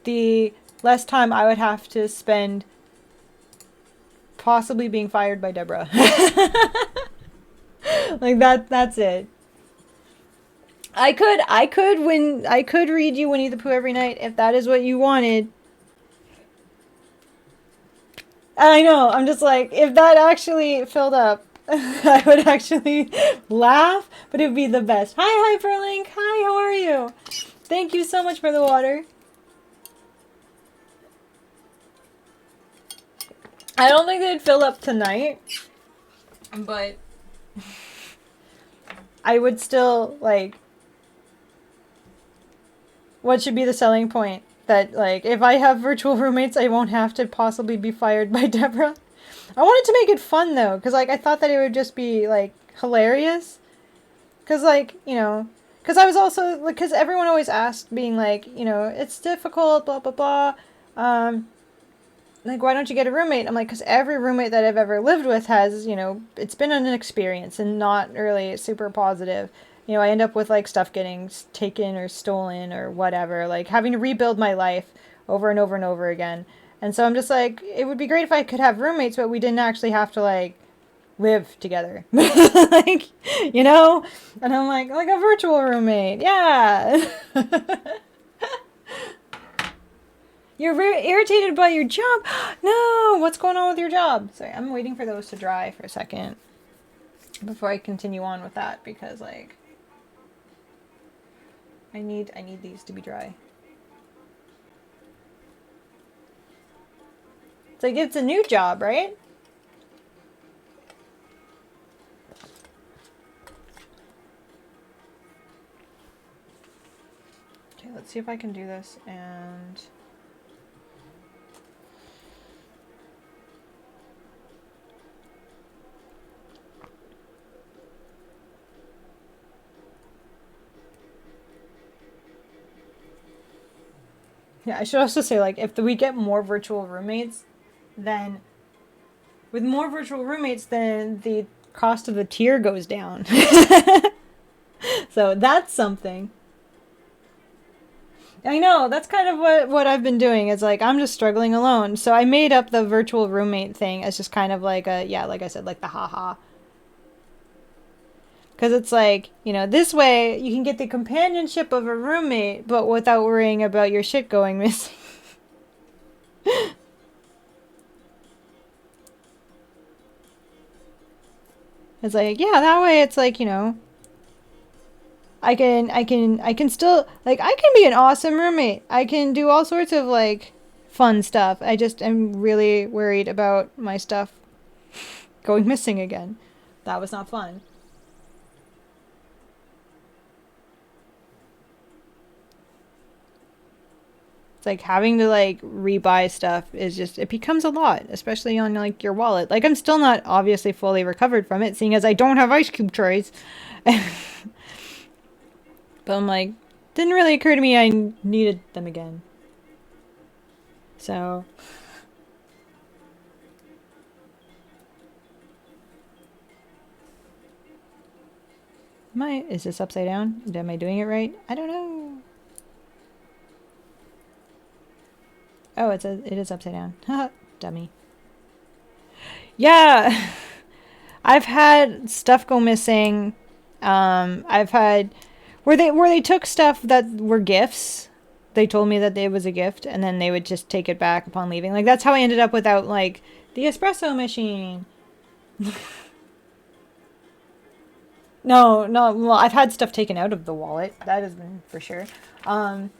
the less time I would have to spend possibly being fired by Deborah. Like, that's it. I could read you Winnie the Pooh every night if that is what you wanted. I know, I'm just like, if that actually filled up, I would actually laugh, but it would be the best. Hi, Hyperlink. Hi, how are you? Thank you so much for the water. I don't think they'd fill up tonight, but I would still, like, what should be the selling point? That, like, if I have virtual roommates, I won't have to possibly be fired by Deborah. I wanted to make it fun, though, because, like, I thought that it would just be, like, hilarious. Because, like, you know, because I was also, like, because everyone always asked, being like, you know, it's difficult, blah, blah, blah. Like, why don't you get a roommate? I'm like, because every roommate that I've ever lived with has, you know, it's been an experience and not really super positive. You know, I end up with, like, stuff getting taken or stolen or whatever, like, having to rebuild my life over and over and over again. And so I'm just like, it would be great if I could have roommates, but we didn't actually have to, like, live together. Like, you know? And I'm like a virtual roommate. Yeah. You're very irritated by your job. No, what's going on with your job? Sorry, I'm waiting for those to dry for a second before I continue on with that because, like, I need these to be dry. It's like, it's a new job, right? Okay, let's see if I can do this and... Yeah, I should also say, like, if we get more virtual roommates, then with more virtual roommates, then the cost of the tier goes down. So that's something. I know, that's kind of what I've been doing. It's like I'm just struggling alone. So I made up the virtual roommate thing as just kind of like a, yeah, like I said, like the haha. Because it's like, you know, this way you can get the companionship of a roommate, but without worrying about your shit going missing. It's like, yeah, that way it's like, you know, I can still, like, I can be an awesome roommate. I can do all sorts of, like, fun stuff. I just am really worried about my stuff going missing again. That was not fun. It's like having to, like, rebuy stuff is just, it becomes a lot, especially on, like, your wallet. Like, I'm still not obviously fully recovered from it, seeing as I don't have ice cube trays. But I'm like, didn't really occur to me I needed them again. So, is this upside down? Am I doing it right? I don't know. Oh, it is upside down. Haha, dummy. Yeah, I've had stuff go missing. I've had where they took stuff that were gifts. They told me that it was a gift, and then they would just take it back upon leaving. Like that's how I ended up without like the espresso machine. No, no. Well, I've had stuff taken out of the wallet. That has been for sure. Um,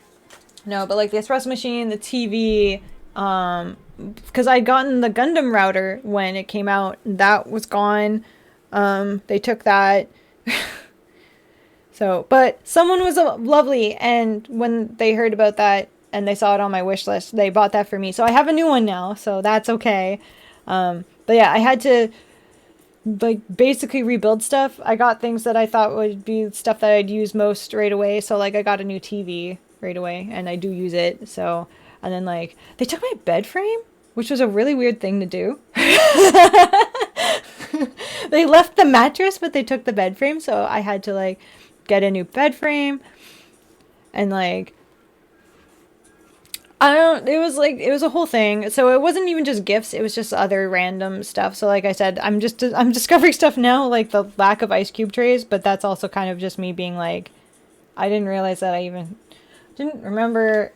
no, but like the espresso machine, the TV, because I'd gotten the Gundam router when it came out. That was gone. They took that. So, but someone was lovely, and when they heard about that and they saw it on my wish list, they bought that for me. So I have a new one now, so that's okay. But yeah, I had to like basically rebuild stuff. I got things that I thought would be stuff that I'd use most right away. So like I got a new TV right away, and I do use it. So and then like they took my bed frame, which was a really weird thing to do. They left the mattress, but they took the bed frame, so I had to like get a new bed frame and like I don't it was a whole thing. So it wasn't even just gifts, it was just other random stuff. So like I said, I'm discovering stuff now like the lack of ice cube trays, but that's also kind of just me being like I didn't realize that I even didn't remember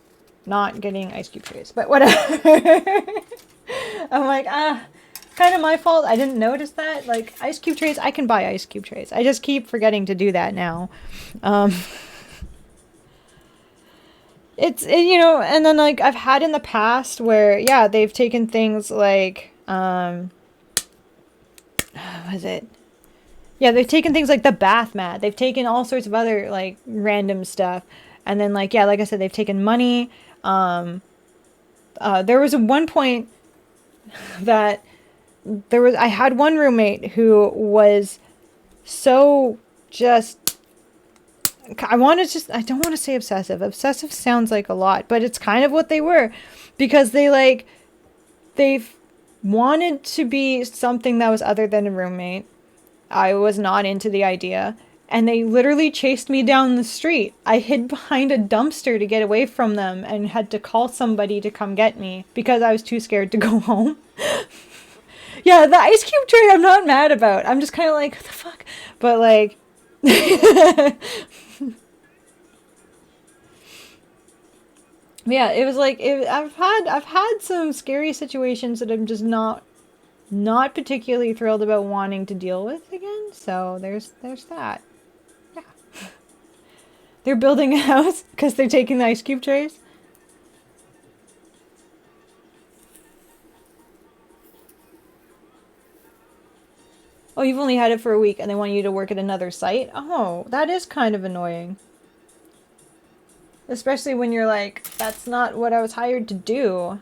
not getting ice cube trays. But whatever. I'm like, kind of my fault. I didn't notice that. Like ice cube trays, I can buy ice cube trays. I just keep forgetting to do that now. Um, you know, and then like I've had in the past where yeah, they've taken things like what was it? Yeah, they've taken things like the bath mat. They've taken all sorts of other like random stuff. And then like yeah, like I said, they've taken money. There was one point that I had one roommate who was so just I don't want to say obsessive. Obsessive sounds like a lot, but it's kind of what they were because they've wanted to be something that was other than a roommate. I was not into the idea. And they literally chased me down the street. I hid behind a dumpster to get away from them and had to call somebody to come get me because I was too scared to go home. Yeah, the ice cube trade I'm not mad about. I'm just kind of like, what the fuck? But like... yeah, it was like I've had some scary situations that I'm just not particularly thrilled about wanting to deal with again. So there's that. Yeah. They're building a house because they're taking the ice cube trays. Oh, you've only had it for a week and they want you to work at another site? Oh, that is kind of annoying. Especially when you're like, that's not what I was hired to do.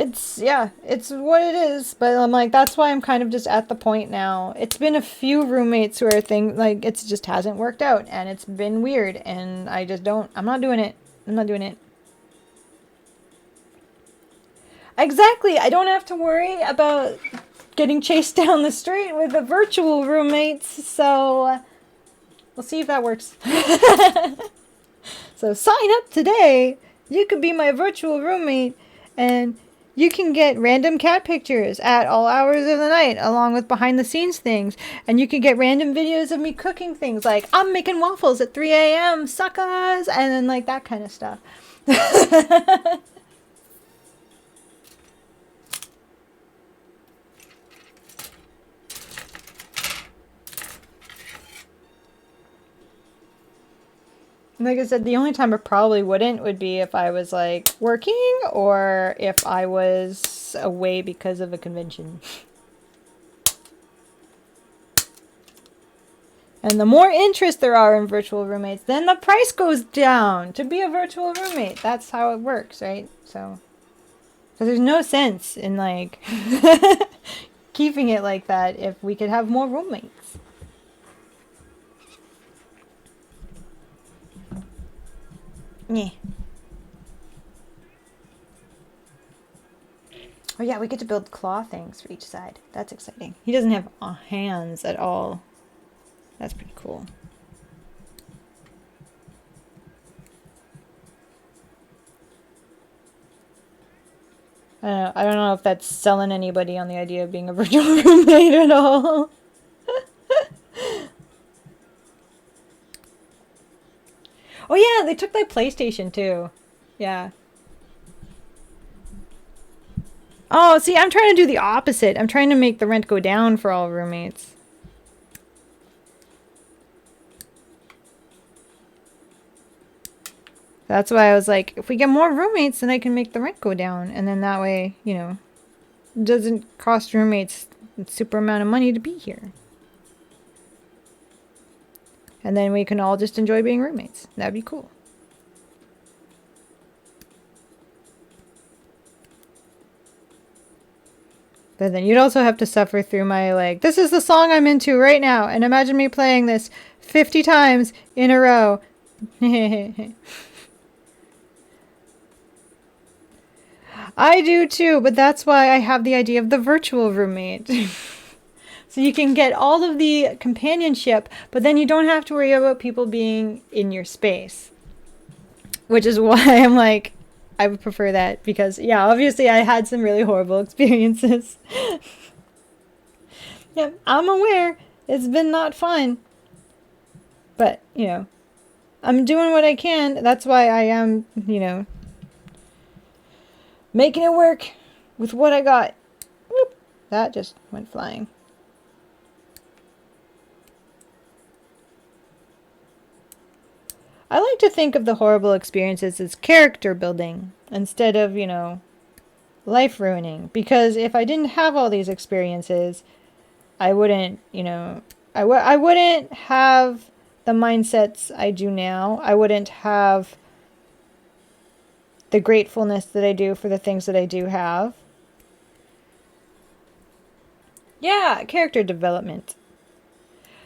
It's, yeah, it's what it is. But I'm like, that's why I'm kind of just at the point now. It's been a few roommates where like, it's just hasn't worked out. And it's been weird. And I just don't, I'm not doing it. I'm not doing it. Exactly. I don't have to worry about getting chased down the street with the virtual roommates. So we'll see if that works. So sign up today. You could be my virtual roommate, and you can get random cat pictures at all hours of the night, along with behind the scenes things. And you can get random videos of me cooking things like, I'm making waffles at 3 a.m., suckers, and then like that kind of stuff. Like I said, the only time I probably wouldn't would be if I was like working or if I was away because of a convention. And the more interest there are in virtual roommates, then the price goes down to be a virtual roommate. That's how it works, right? So, because there's no sense in like keeping it like that if we could have more roommates. Yeah. Oh yeah, we get to build claw things for each side. That's exciting. He doesn't have hands at all. That's pretty cool. I don't know if that's selling anybody on the idea of being a virtual roommate at all. Oh yeah, they took my PlayStation too. Yeah. Oh, see, I'm trying to do the opposite. I'm trying to make the rent go down for all roommates. That's why I was like, if we get more roommates, then I can make the rent go down. And then that way, you know, it doesn't cost roommates a super amount of money to be here. And then we can all just enjoy being roommates. That'd be cool. But then you'd also have to suffer through my, like, this is the song I'm into right now. And imagine me playing this 50 times in a row. I do too, but that's why I have the idea of the virtual roommate. So you can get all of the companionship, but then you don't have to worry about people being in your space. Which is why I'm like, I would prefer that because, yeah, obviously I had some really horrible experiences. Yeah, I'm aware. It's been not fun. But, you know, I'm doing what I can. That's why I am, you know, making it work with what I got. Whoop, that just went flying. I like to think of the horrible experiences as character building instead of, you know, life ruining. Because if I didn't have all these experiences, I wouldn't, you know, I wouldn't have the mindsets I do now. I wouldn't have the gratefulness that I do for the things that I do have. Yeah, character development.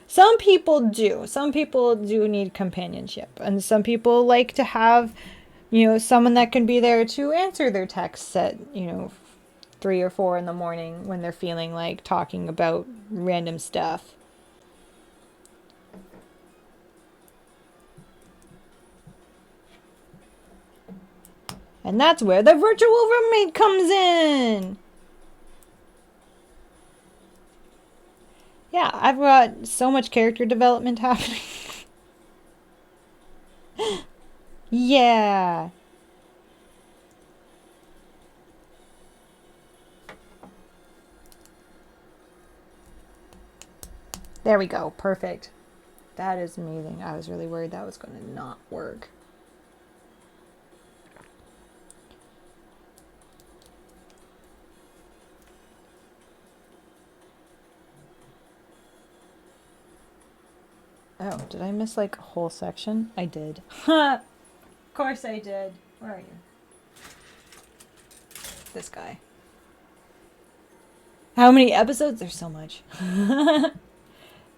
Some people do. Some people do need companionship. And some people like to have, you know, someone that can be there to answer their texts at, you know, 3 or 4 in the morning when they're feeling like talking about random stuff. And that's where the virtual roommate comes in. Yeah, I've got so much character development happening. Yeah. There we go. Perfect. That is amazing. I was really worried that was going to not work. Oh, did I miss like a whole section? I did. Of course I did. Where are you? this guy. How many episodes? There's so much.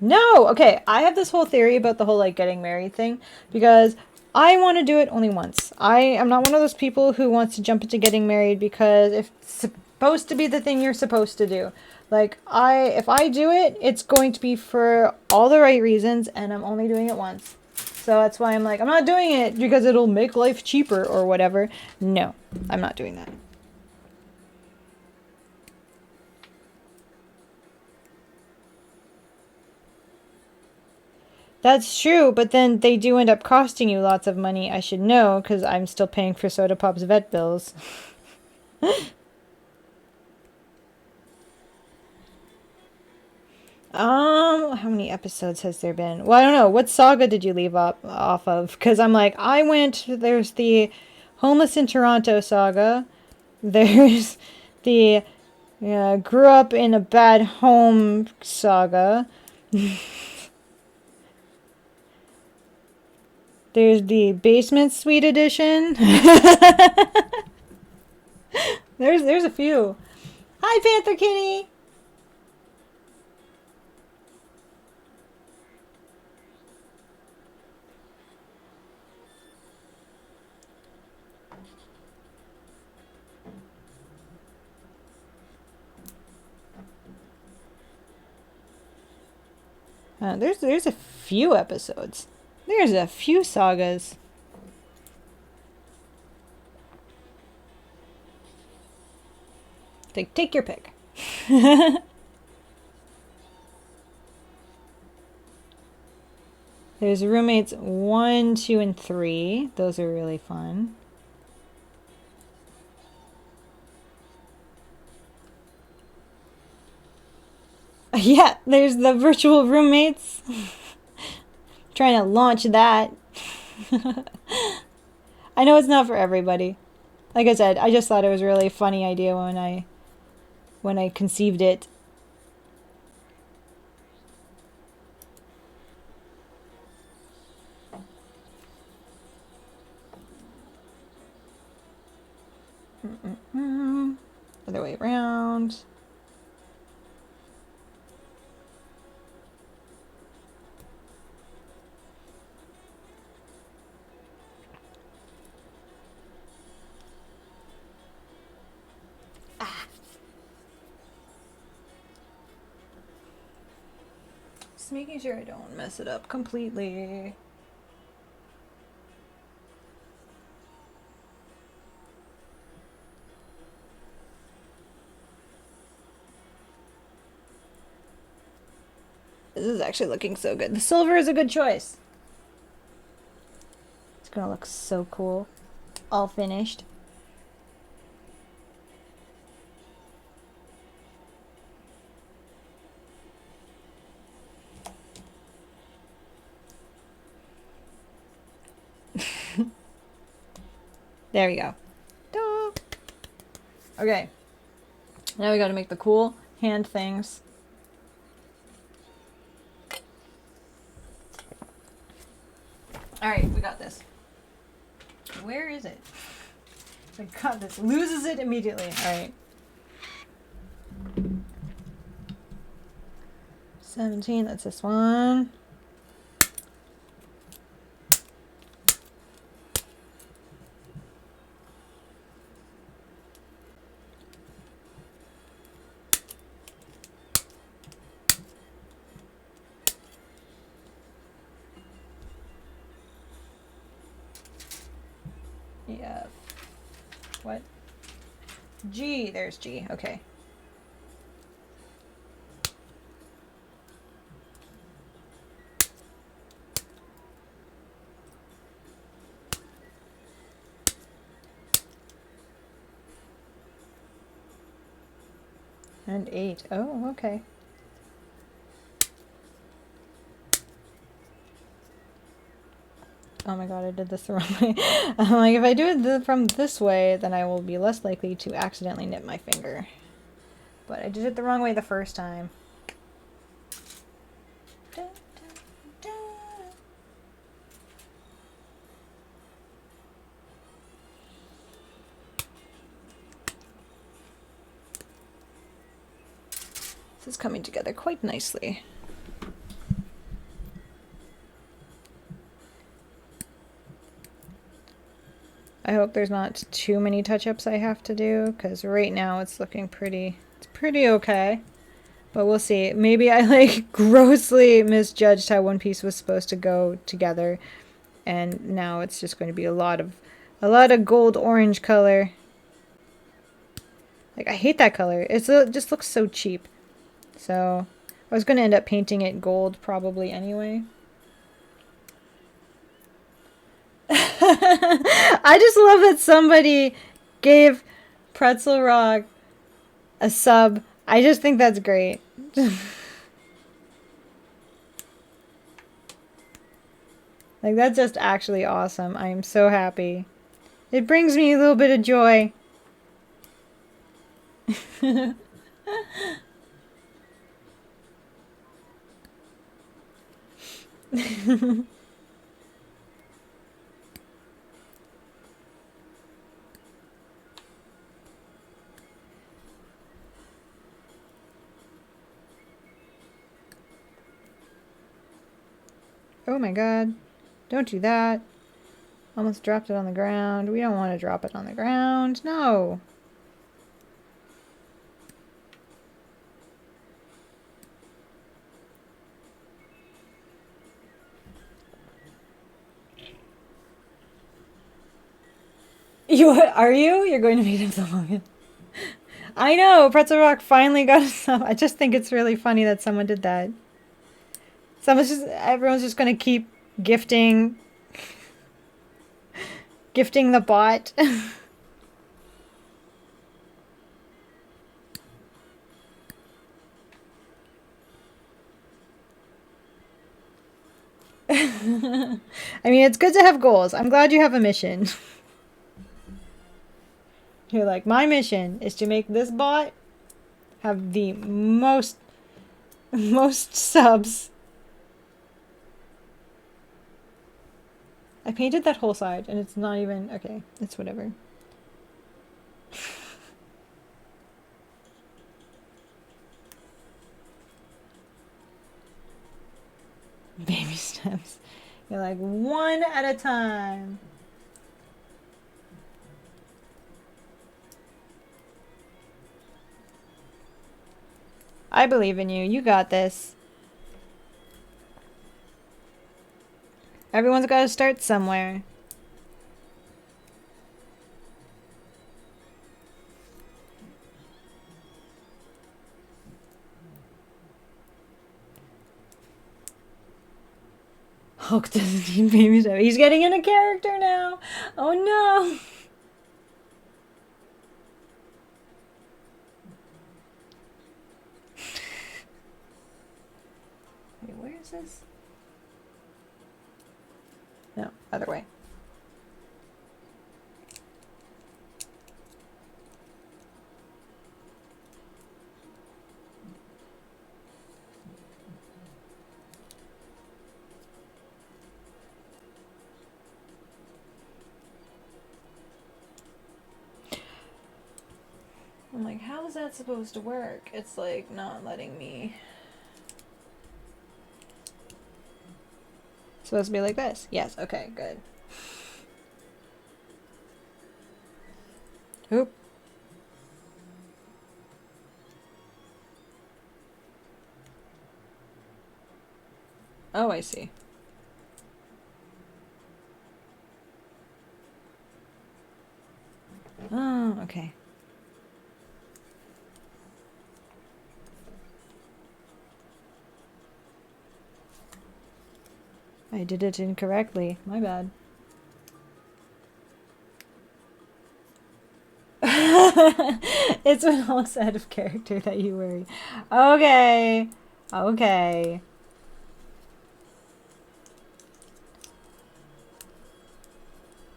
No! Okay, I have this whole theory about the whole, like, getting married thing, because I want to do it only once. I am not one of those people who wants to jump into getting married because it's supposed to be the thing you're supposed to do. Like, if I do it, it's going to be for all the right reasons, and I'm only doing it once. So that's why I'm like, I'm not doing it because it'll make life cheaper or whatever. No, I'm not doing that. That's true, but then they do end up costing you lots of money. I should know, because I'm still paying for Soda Pop's vet bills. How many episodes has there been? Well, I don't know. What saga did you leave off of? Because I'm like, there's the Homeless in Toronto saga. There's the grew up in a bad home saga. There's the basement suite edition. There's a few. Hi, Panther Kitty. There's a few episodes. There's a few sagas. Take your pick. There's roommates 1, 2, and 3. Those are really fun. Yeah, there's the virtual roommates. Trying to launch that. I know it's not for everybody. Like I said, I just thought it was a really funny idea when I conceived it. Other way around. Just making sure I don't mess it up completely. This is actually looking so good. The silver is a good choice. It's gonna look so cool. All finished. There we go. Duh. Okay. Now we gotta make the cool hand things. Alright, we got this. Where is it? I got this. Loses it immediately. Alright. 17, that's this one. Yeah. What? G. There's G. Okay. And 8. Oh, okay. Oh my god, I did this the wrong way. I'm like, if I do it from this way, then I will be less likely to accidentally nip my finger. But I did it the wrong way the first time. Dun, dun, dun. This is coming together quite nicely. I hope there's not too many touch-ups I have to do, because right now it's looking pretty okay. But we'll see. Maybe I like grossly misjudged how One Piece was supposed to go together, and now it's just going to be a lot of gold orange color. Like, I hate that color. It just looks so cheap. So I was going to end up painting it gold probably anyway. I just love that somebody gave Pretzel Rock a sub. I just think that's great. Like, that's just actually awesome. I am so happy. It brings me a little bit of joy. Oh my god. Don't do that. Almost dropped it on the ground. We don't want to drop it on the ground. No. Are you? You're going to beat him so long. I know! Pretzel Rock finally got some. I just think it's really funny that someone did that. Everyone's just gonna keep gifting the bot. I mean, it's good to have goals. I'm glad you have a mission. You're like, my mission is to make this bot have the most subs. I painted that whole side and it's not even, okay, it's whatever. Baby steps. You're like, one at a time. I believe in you. You got this. Everyone's got to start somewhere. Hulk doesn't need baby step. He's getting in a character now. Oh no. Wait, where is this? No, other way. I'm like, how is that supposed to work? It's like not letting me. It's supposed to be like this. Yes, okay, good. Oop. Oh, I see. Oh, okay. I did it incorrectly. My bad. It's when Hulk's out of character that you worry. Okay. Okay.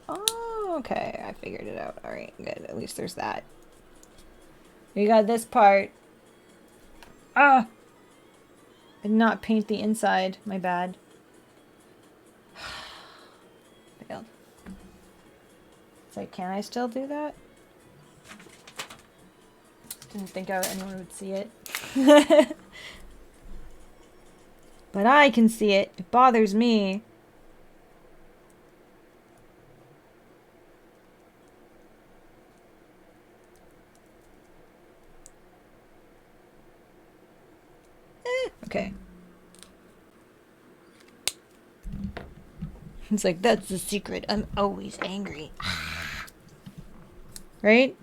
Oh, okay. I figured it out. Alright, good. At least there's that. We got this part. Ah! I did not paint the inside. My bad. Failed. It's like, can I still do that? Didn't think anyone would see it. But I can see it. It bothers me. Okay. It's like, that's the secret. I'm always angry. Right?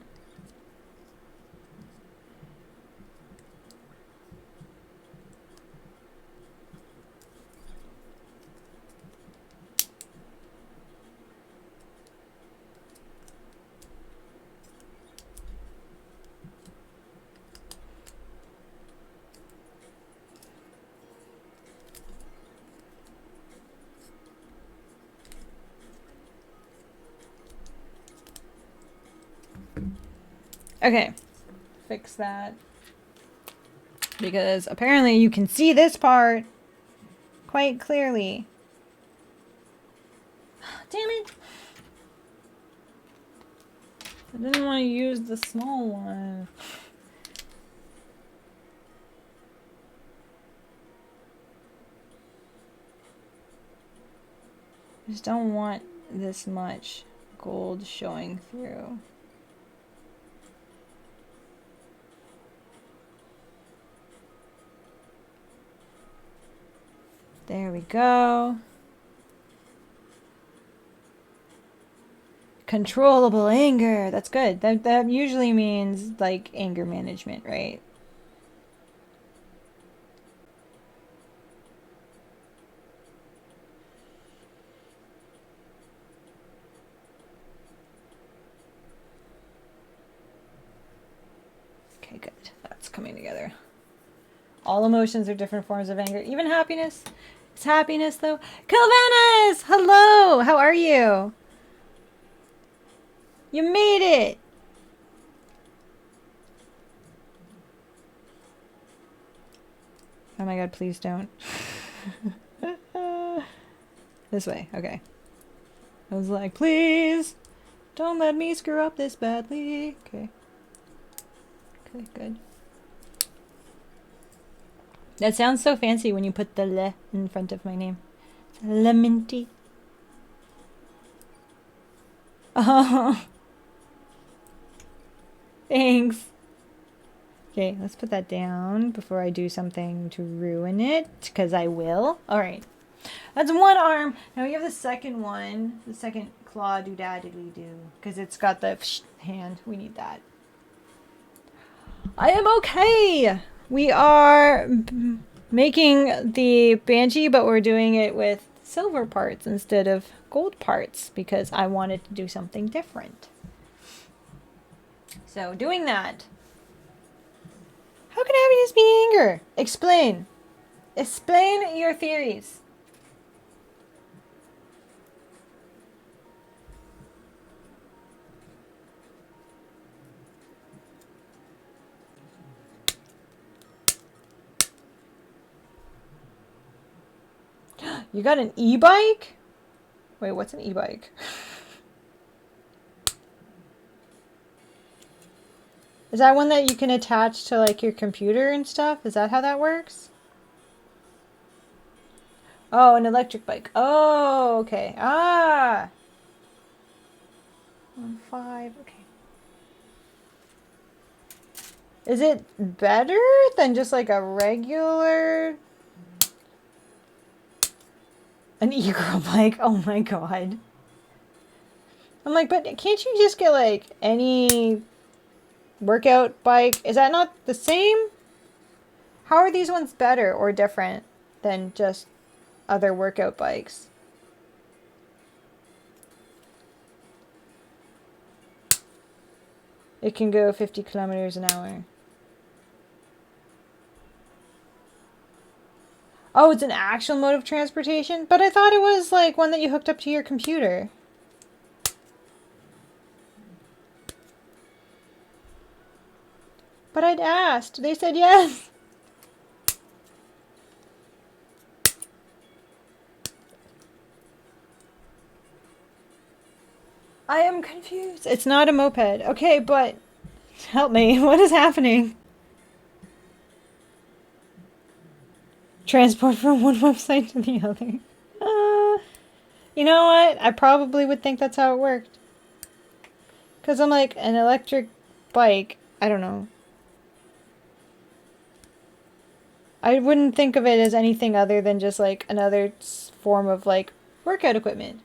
Okay. Fix that. Because apparently you can see this part quite clearly. Damn it! I didn't want to use the small one. I just don't want this much gold showing through. There we go. Controllable anger. That's good. That usually means like anger management, right? Okay, good. That's coming together. All emotions are different forms of anger. Even happiness. It's happiness though. Calvanis! Hello! How are you? You made it! Oh my god, please don't. This way, okay. I was like, please! Don't let me screw up this badly. Okay. Okay, good. That sounds so fancy when you put the le in front of my name. Le Minty. Oh. Thanks. Okay, let's put that down before I do something to ruin it, because I will. Alright. That's one arm. Now we have the second one. The second claw doodad-doo-doo. Because it's got the hand. We need that. I am okay! We are making the Banshee, but we're doing it with silver parts instead of gold parts because I wanted to do something different. So, doing that. How can happiness be anger? Explain. Explain your theories. You got an e-bike? Wait, what's an e-bike? Is that one that you can attach to like your computer and stuff? Is that how that works? Oh, an electric bike. Oh, okay. Ah. 1.5. Okay. Is it better than just like a regular... An e-girl bike? Oh my god. I'm like, but can't you just get like any workout bike? Is that not the same? How are these ones better or different than just other workout bikes? It can go 50 kilometers an hour. Oh, it's an actual mode of transportation? But I thought it was like one that you hooked up to your computer. But I'd asked. They said yes. I am confused. It's not a moped. Okay, but help me. What is happening? Transport from one website to the other. You know what? I probably would think that's how it worked. Because I'm like, an electric bike, I don't know. I wouldn't think of it as anything other than just like another form of like workout equipment.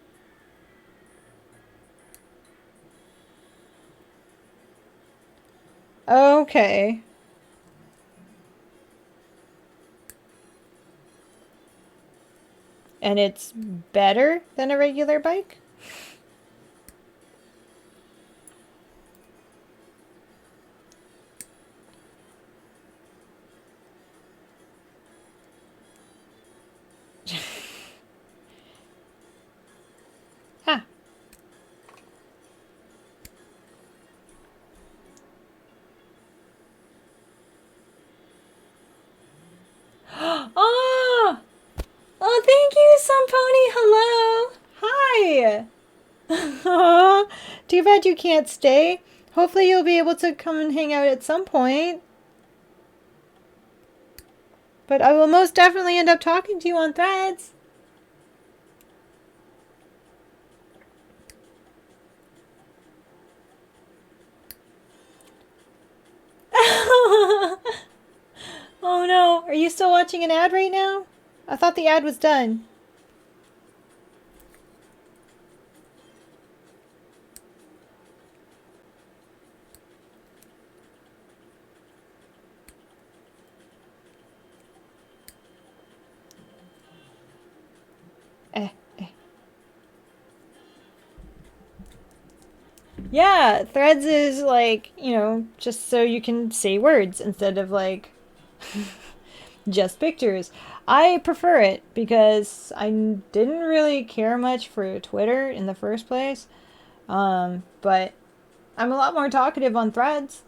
Okay. And it's better than a regular bike? Huh. Oh! Oh, thank you, Sun Pony. Hello. Hi. Too bad you can't stay. Hopefully you'll be able to come and hang out at some point. But I will most definitely end up talking to you on Threads. Oh no, are you still watching an ad right now? I thought the ad was done. Eh. Yeah, Threads is like, you know, just so you can say words instead of like just pictures. I prefer it because I didn't really care much for Twitter in the first place. But I'm a lot more talkative on Threads.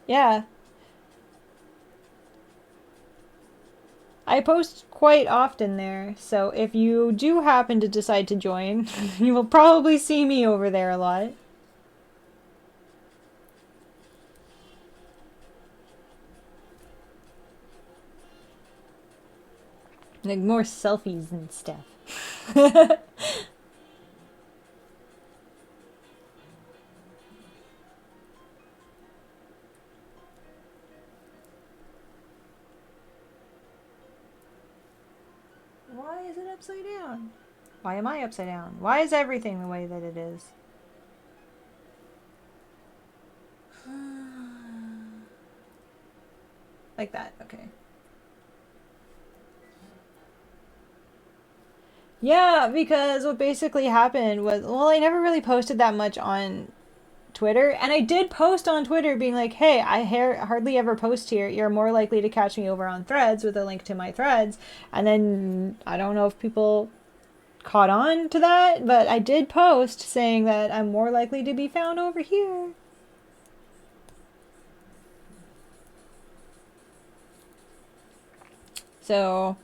Yeah. I post quite often there, so if you do happen to decide to join, you will probably see me over there a lot. Like more selfies and stuff. Why is it upside down? Why am I upside down? Why is everything the way that it is? Like that, okay. Yeah, because what basically happened was, well, I never really posted that much on Twitter, and I did post on Twitter being like, hey, I hardly ever post here. You're more likely to catch me over on Threads with a link to my Threads. And then I don't know if people caught on to that, but I did post saying that I'm more likely to be found over here. So,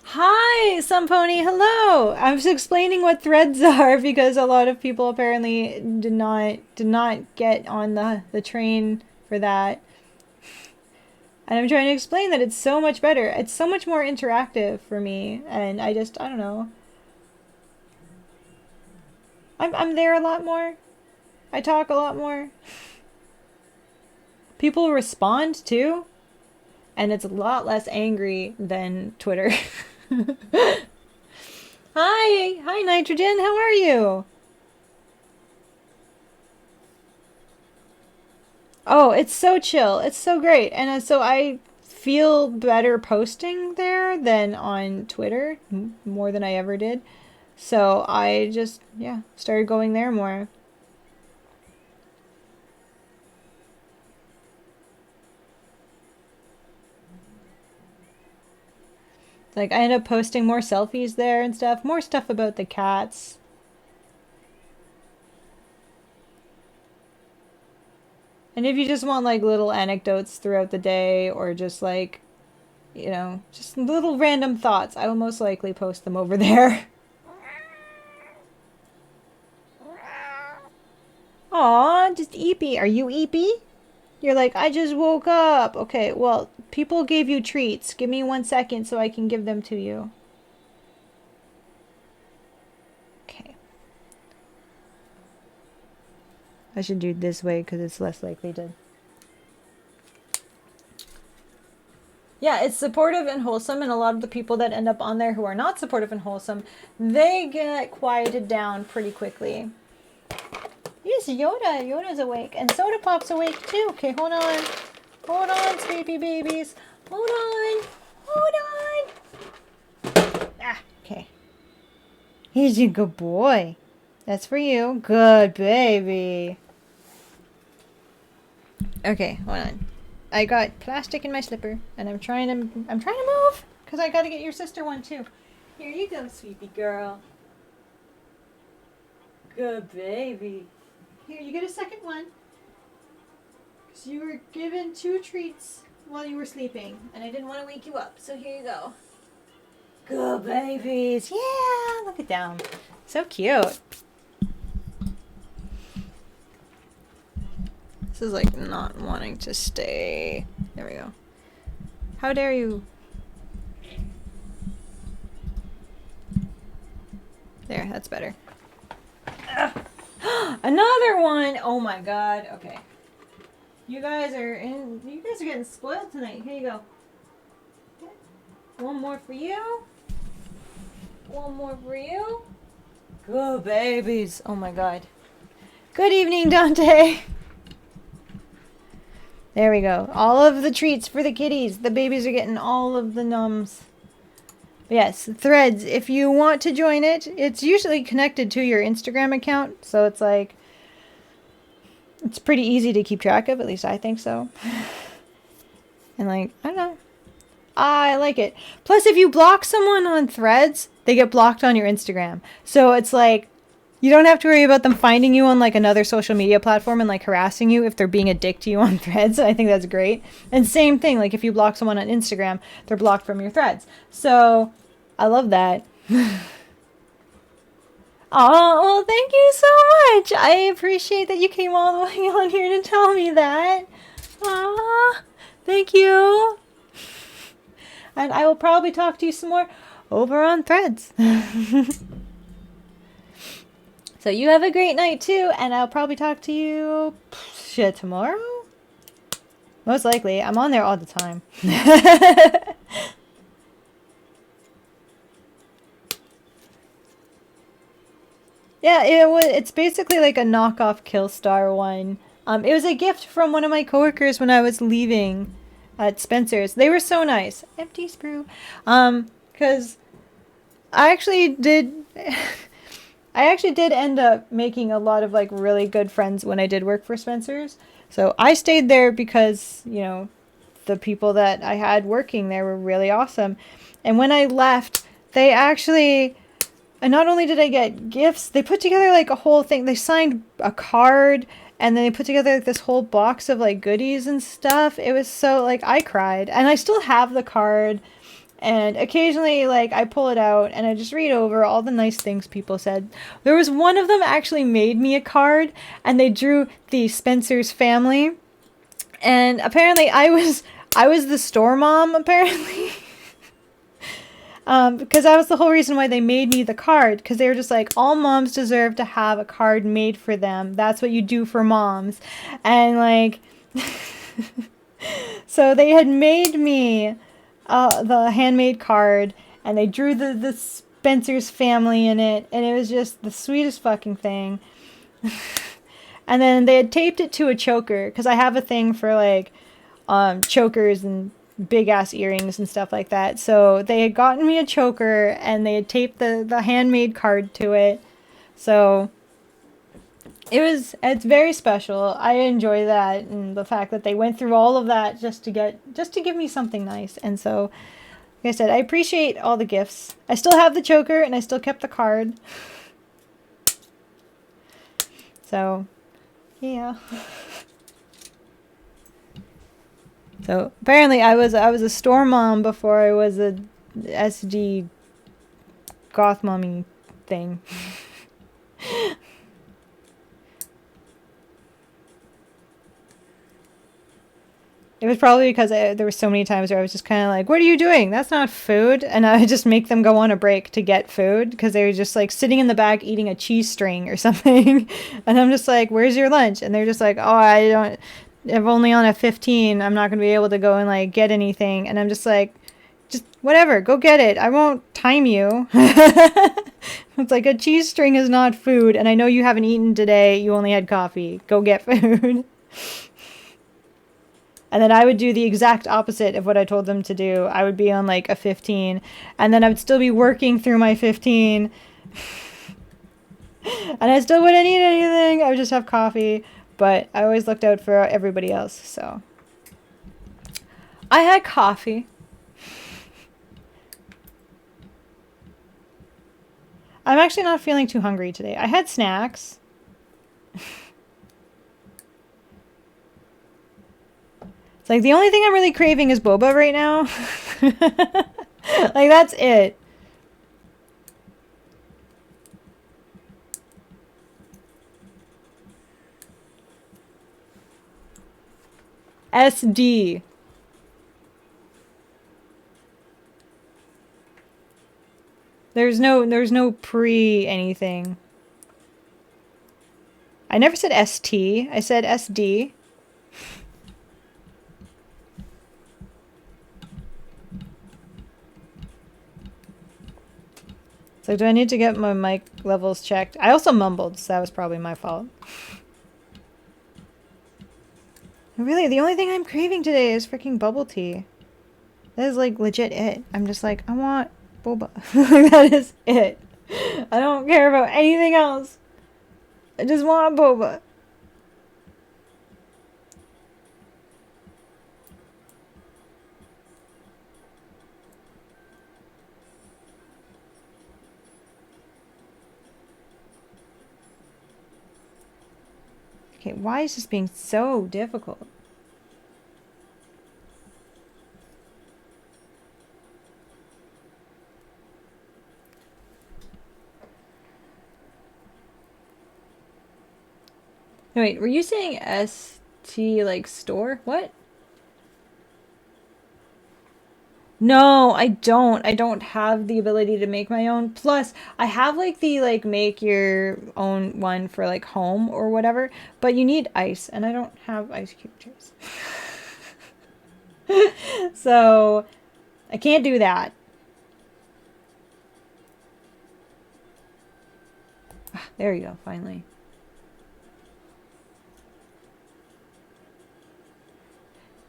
hi, Sunpony. Hello. I was explaining what threads are because a lot of people apparently did not get on the train for that. And I'm trying to explain that it's so much better. It's so much more interactive for me, and I don't know. I'm there a lot more. I talk a lot more. People respond too, and it's a lot less angry than Twitter. Hi, Nitrogen. How are you? Oh, it's so chill. It's so great. And so I feel better posting there than on Twitter, more than I ever did. So I just, yeah, started going there more. Like, I end up posting more selfies there and stuff, more stuff about the cats. And if you just want like little anecdotes throughout the day or just like, you know, just little random thoughts, I will most likely post them over there. Aw, just Eepy. Are you Eepy? You're like, I just woke up. Okay, well, people gave you treats. Give me 1 second so I can give them to you. Okay. I should do it this way because it's less likely to... Yeah, it's supportive and wholesome, and a lot of the people that end up on there who are not supportive and wholesome, they get quieted down pretty quickly. Yes, Yoda. Yoda's awake. And Soda Pop's awake too. Okay, hold on. Hold on, sleepy babies. Hold on. Hold on. Ah, okay. He's a good boy. That's for you. Good baby. Okay, hold on. I got plastic in my slipper, and I'm trying to move, because I got to get your sister one too. Here you go, sweetie girl. Good baby. Here, you get a second one. Because you were given 2 treats while you were sleeping, and I didn't want to wake you up, so here you go. Good babies. Yeah, look at them. So cute. This is like not wanting to stay. There we go. How dare you? There, that's better. Another one! Oh my god. Okay. You guys are getting spoiled tonight. Here you go. One more for you. One more for you. Good babies. Oh my god. Good evening, Dante. There we go. All of the treats for the kitties. The babies are getting all of the nums. Yes, Threads. If you want to join it, it's usually connected to your Instagram account. So it's like, it's pretty easy to keep track of. At least I think so. And like, I don't know. I like it. Plus, if you block someone on Threads, they get blocked on your Instagram. So it's like, you don't have to worry about them finding you on like another social media platform and like harassing you if they're being a dick to you on Threads. I think that's great. And same thing, like if you block someone on Instagram, they're blocked from your Threads. So I love that. Oh, well, thank you so much. I appreciate that you came all the way on here to tell me that. Ah, thank you. And I will probably talk to you some more over on Threads. So you have a great night too, and I'll probably talk to you tomorrow? Most likely. I'm on there all the time. Yeah, it's basically like a knockoff Killstar one. It was a gift from one of my coworkers when I was leaving at Spencer's. They were so nice. Empty sprue. Because I actually did... I actually did end up making a lot of like really good friends when I did work for Spencer's. So I stayed there because, you know, the people that I had working there were really awesome. And when I left, they actually, and not only did I get gifts, they put together like a whole thing. They signed a card and then they put together like, this whole box of like goodies and stuff. It was so like, I cried, and I still have the card. And occasionally, like, I pull it out and I just read over all the nice things people said. There was one of them actually made me a card, and they drew the Spencer's family. And apparently I was the store mom, apparently. Because that was the whole reason why they made me the card. Because they were just like, all moms deserve to have a card made for them. That's what you do for moms. And, like... So they had made me... the handmade card, and they drew the Spencer's family in it, and it was just the sweetest fucking thing. And then they had taped it to a choker, because I have a thing for like chokers and big ass earrings and stuff like that. So they had gotten me a choker, and they had taped the handmade card to it. So it's very special. I enjoy that, and the fact that they went through all of that just to give me something nice. And so, like I said, I appreciate all the gifts. I still have the choker, and I still kept the card. So, yeah. So apparently, I was a store mom before I was a SD goth mommy thing. It was probably because there were so many times where I was just kind of like, what are you doing? That's not food. And I would just make them go on a break to get food because they were just like sitting in the back eating a cheese string or something. And I'm just like, where's your lunch? And they're just like, oh, I don't, if only on a 15, I'm not going to be able to go and like get anything. And I'm just like, just whatever, go get it. I won't time you. It's like a cheese string is not food. And I know you haven't eaten today. You only had coffee. Go get food. And then I would do the exact opposite of what I told them to do. I would be on like a 15, and then I would still be working through my 15. And I still wouldn't eat anything. I would just have coffee. But I always looked out for everybody else, so. I had coffee. I'm actually not feeling too hungry today. I had snacks. Like, the only thing I'm really craving is boba right now. Like, that's it. SD. There's no pre anything. I never said ST. I said SD. So do I need to get my mic levels checked? I also mumbled, so that was probably my fault. Really, the only thing I'm craving today is freaking bubble tea. That is like legit it. I'm just like, I want boba. That is it. I don't care about anything else. I just want boba. Okay, why is this being so difficult? No, wait, were you saying ST like store? What? No, I don't. I don't have the ability to make my own. Plus, I have like the like make your own one for like home or whatever, but you need ice and I don't have ice cube trays. So, I can't do that. There you go, finally.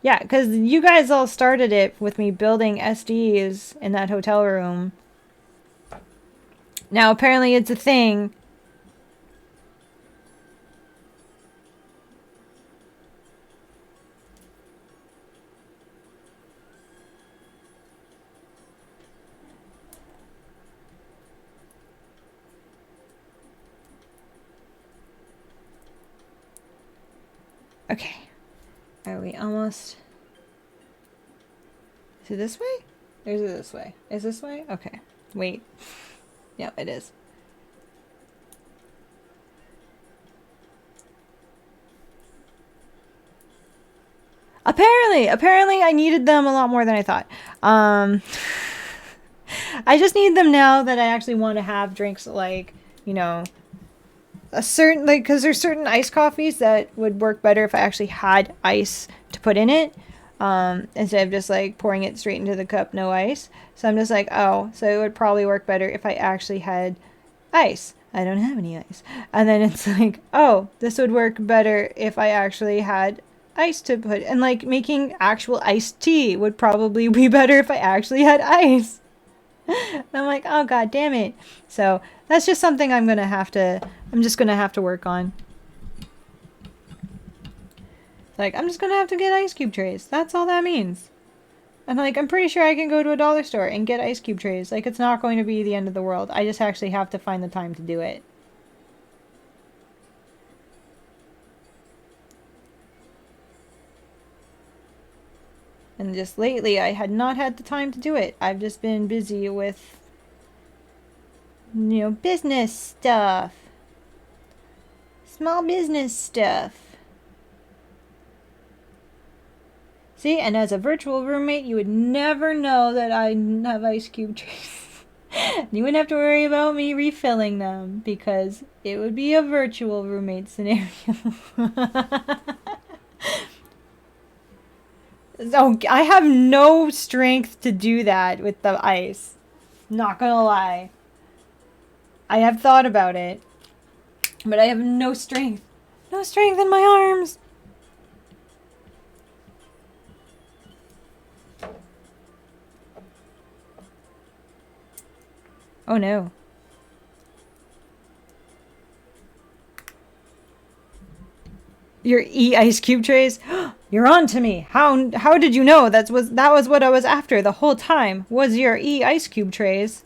Yeah, because you guys all started it with me building SDs in that hotel room. Now, apparently it's a thing. Okay. Are we almost... Is it this way? Or is it this way? Is this way? Okay. Wait. Yeah, it is. Apparently I needed them a lot more than I thought. I just need them now that I actually want to have drinks like, you know, a certain, like, because there's certain iced coffees that would work better if I actually had ice to put in it. Instead of just like pouring it straight into the cup, no ice. So I'm just like, oh, so it would probably work better if I actually had ice. I don't have any ice. And then it's like, oh, this would work better if I actually had ice to put. And like making actual iced tea would probably be better if I actually had ice. And I'm like, oh, god damn it. So that's just something I'm just gonna have to work on. Like, I'm just gonna have to get ice cube trays. That's all that means. And like, I'm pretty sure I can go to a dollar store and get ice cube trays. Like, it's not going to be the end of the world. I just actually have to find the time to do it. And just lately, I had not had the time to do it. I've just been busy with, you know, business stuff. Small business stuff. See, and as a virtual roommate, you would never know that I have ice cube trays. You wouldn't have to worry about me refilling them because it would be a virtual roommate scenario. So I have no strength to do that with the ice. Not gonna lie. I have thought about it, but I have no strength. No strength in my arms. Oh no. Your ice cube trays? You're on to me. How did you know that was what I was after the whole time? Was your ice cube trays?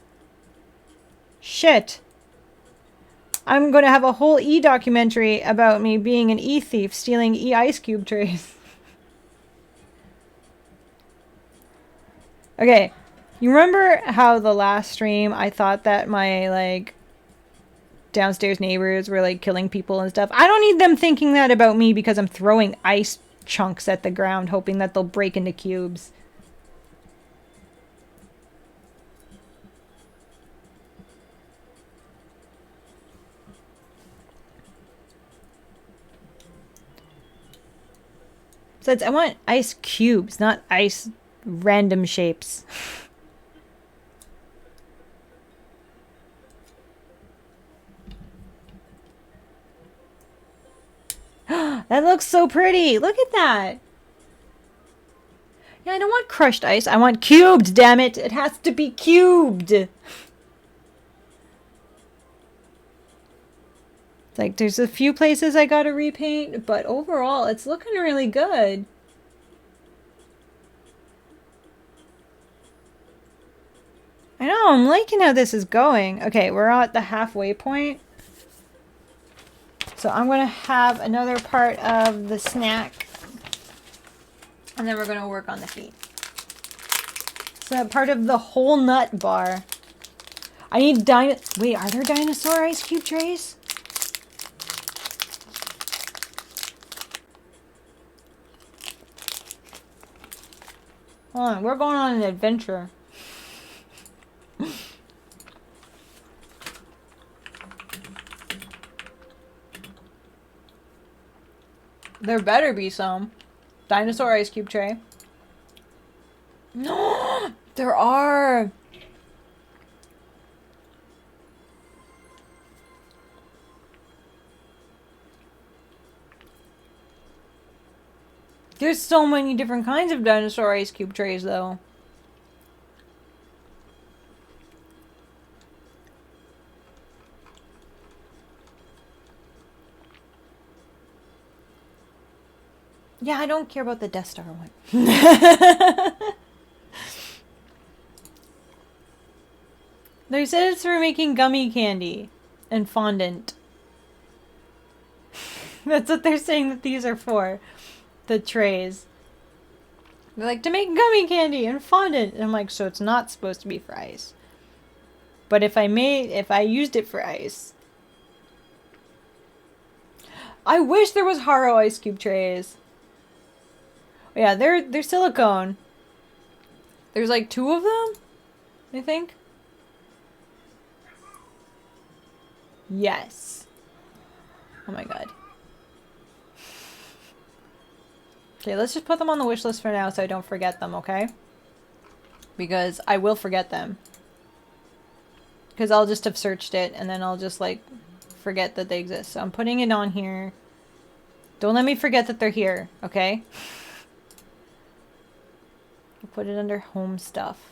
Shit. I'm going to have a whole documentary about me being an thief stealing ice cube trays. Okay. You remember how the last stream I thought that my like downstairs neighbors were like killing people and stuff? I don't need them thinking that about me because I'm throwing ice chunks at the ground hoping that they'll break into cubes. So I want ice cubes, not ice random shapes. That looks so pretty. Look at that. Yeah, I don't want crushed ice. I want cubed, damn it. It has to be cubed. It's like there's a few places I gotta repaint, but overall it's looking really good. I know, I'm liking how this is going. Okay, we're at the halfway point. So I'm going to have another part of the snack. And then we're going to work on the feet. So part of the whole nut bar. I need wait, are there dinosaur ice cube trays? Hold on, we're going on an adventure. There better be some. Dinosaur ice cube tray. No, there are. There's so many different kinds of dinosaur ice cube trays, though. Yeah, I don't care about the Death Star one. They said it's for making gummy candy and fondant. That's what they're saying that these are for. The trays. They're like, to make gummy candy and fondant. And I'm like, so it's not supposed to be for ice. But if I used it for ice. I wish there was Haro ice cube trays. Yeah, they're silicone. There's like 2 of them, I think. Yes. Oh my god. Okay, let's just put them on the wish list for now so I don't forget them, okay? Because I will forget them. Because I'll just have searched it and then I'll just like forget that they exist. So I'm putting it on here. Don't let me forget that they're here, okay? I'll put it under home stuff.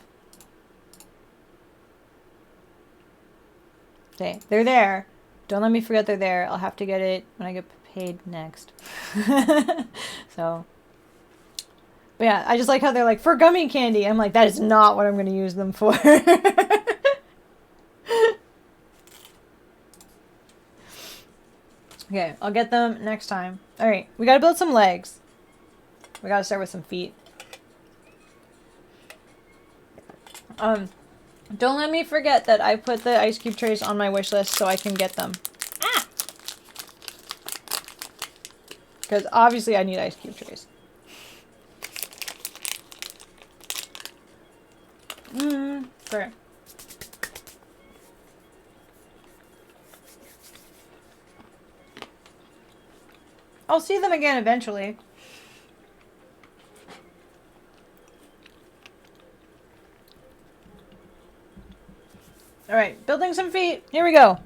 Okay, they're there. Don't let me forget they're there. I'll have to get it when I get paid next. So, but yeah, I just like how they're like, for gummy candy. I'm like, that is not what I'm going to use them for. Okay, I'll get them next time. Alright, we gotta build some legs. We gotta start with some feet. Don't let me forget that I put the ice cube trays on my wish list so I can get them. Ah! Because obviously I need ice cube trays. Sure. I'll see them again eventually. Alright, building some feet. Here we go.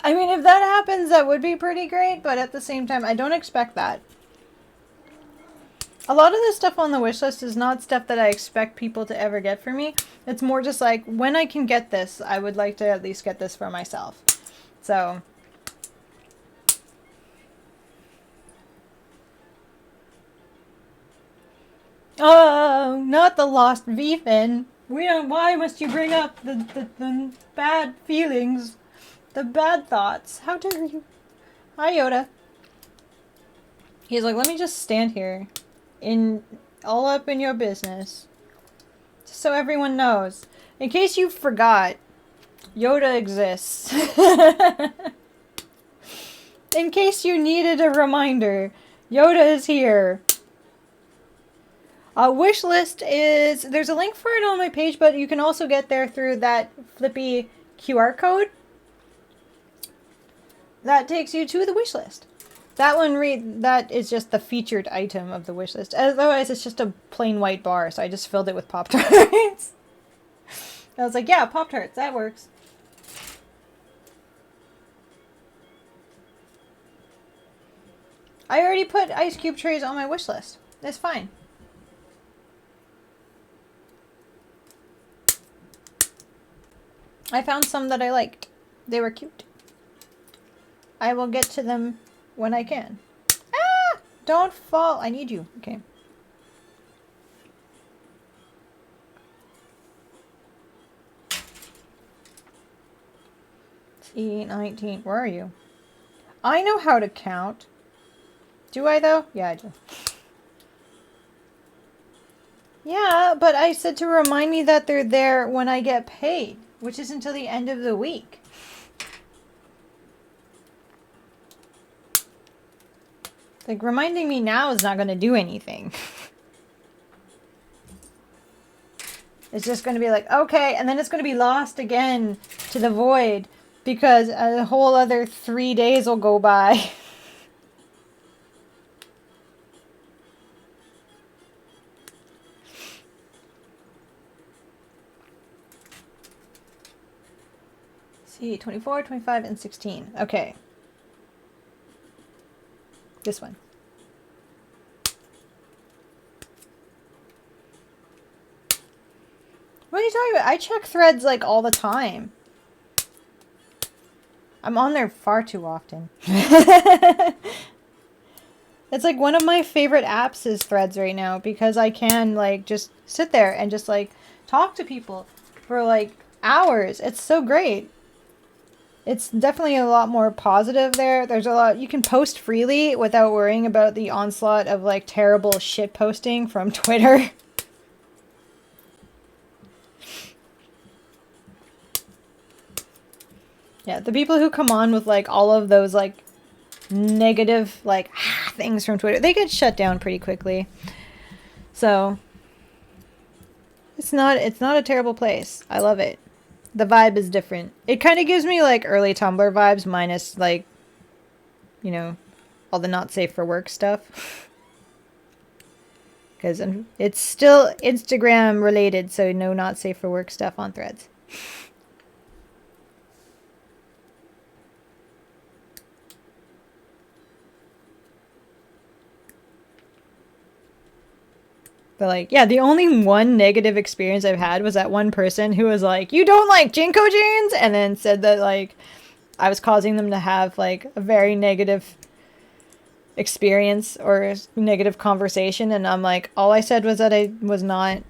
I mean, if that happens, that would be pretty great, but at the same time, I don't expect that. A lot of the stuff on the wish list is not stuff that I expect people to ever get for me. It's more just like, when I can get this, I would like to at least get this for myself. So... Oh, not the lost V-fin. Why must you bring up the bad feelings? The bad thoughts. How dare you? Hi, Yoda. He's like, let me just stand here. All up in your business. Just so everyone knows. In case you forgot, Yoda exists. In case you needed a reminder, Yoda is here. Wish list is... There's a link for it on my page, but you can also get there through that flippy QR code. That takes you to the wish list. That is just the featured item of the wish list. Otherwise, it's just a plain white bar, so I just filled it with Pop-Tarts. I was like, yeah, Pop-Tarts, that works. I already put ice cube trays on my wish list. It's fine. I found some that I liked. They were cute. I will get to them when I can. Ah! Don't fall. I need you. Okay. C19. Where are you? I know how to count. Do I, though? Yeah, I do. Yeah, but I said to remind me that they're there when I get paid, which is until the end of the week. Like, reminding me now is not going to do anything. It's just going to be like, okay, and then it's going to be lost again to the void because a whole other 3 days will go by. See, 24, 25, and 16. Okay. This one. What are you talking about? I check threads like all the time. I'm on there far too often. It's like one of my favorite apps is Threads right now because I can like just sit there and just like talk to people for like hours. It's so great. It's definitely a lot more positive there. There's a lot, you can post freely without worrying about the onslaught of like terrible shit posting from Twitter. Yeah, the people who come on with like all of those like negative like things from Twitter, they get shut down pretty quickly. So it's not a terrible place. I love it. The vibe is different. It kind of gives me like early Tumblr vibes minus like, you know, all the not safe for work stuff. Because it's still Instagram related, so no not safe for work stuff on Threads. But like, yeah, the only one negative experience I've had was that one person who was like, you don't like Jinko jeans? And then said that like, I was causing them to have like a very negative experience or negative conversation. And I'm like, all I said was that I was not,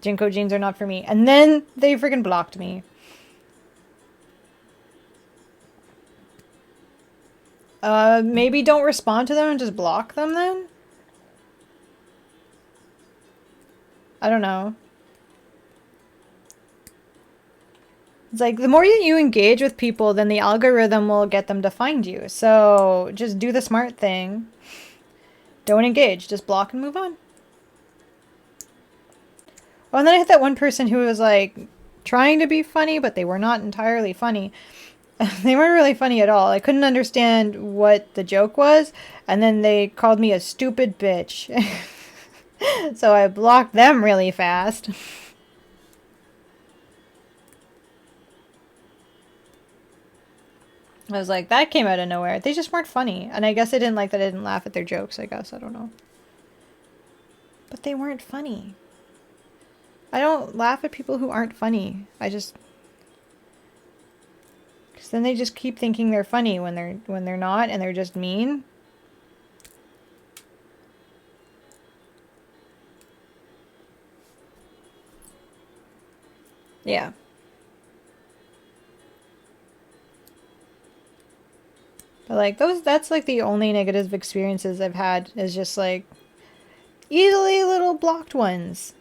Jinko jeans are not for me. And then they freaking blocked me. Maybe don't respond to them and just block them then? I don't know. It's like the more you engage with people, then the algorithm will get them to find you. So just do the smart thing. Don't engage. Just block and move on. Oh, and then I had that one person who was like trying to be funny, but they were not entirely funny. They weren't really funny at all. I couldn't understand what the joke was, and then they called me a stupid bitch. So I blocked them really fast. I was like, that came out of nowhere. They just weren't funny. And I guess they didn't like that I didn't laugh at their jokes, I guess. I don't know. But they weren't funny. I don't laugh at people who aren't funny. I just... Because then they just keep thinking they're funny when they're not, and they're just mean. Yeah. But like that's like the only negative experiences I've had is just like easily little blocked ones.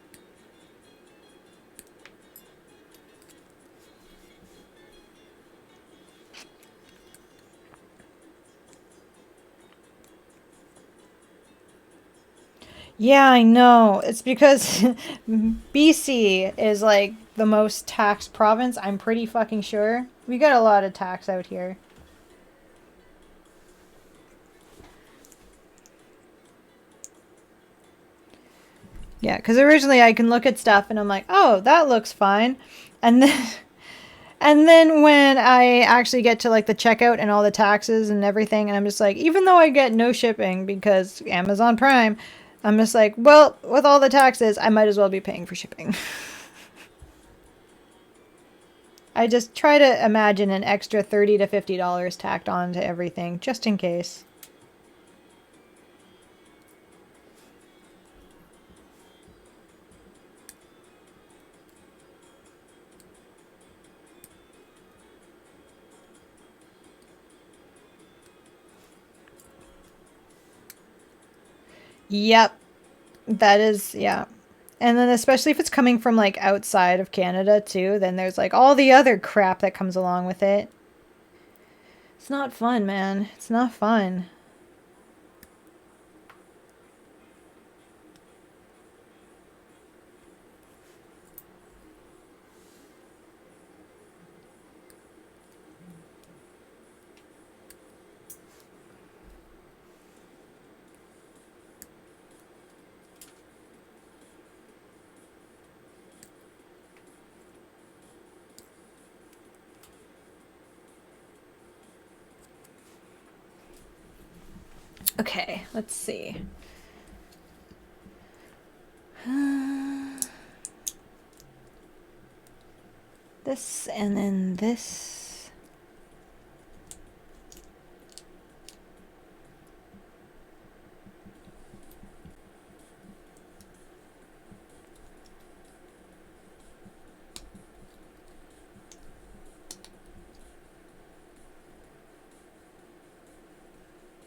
Yeah, I know. It's because BC is like the most taxed province, I'm pretty fucking sure. We got a lot of tax out here. Yeah, because originally I can look at stuff and I'm like, oh, that looks fine. And then and then when I actually get to like the checkout and all the taxes and everything, and I'm just like, even though I get no shipping because Amazon Prime, I'm just like, well, with all the taxes, I might as well be paying for shipping. I just try to imagine an extra $30 to $50 tacked on to everything, just in case. Yep. That is, yeah. And then especially if it's coming from like outside of Canada too, then there's like all the other crap that comes along with it. It's not fun, man. It's not fun. Okay, let's see. This and then this.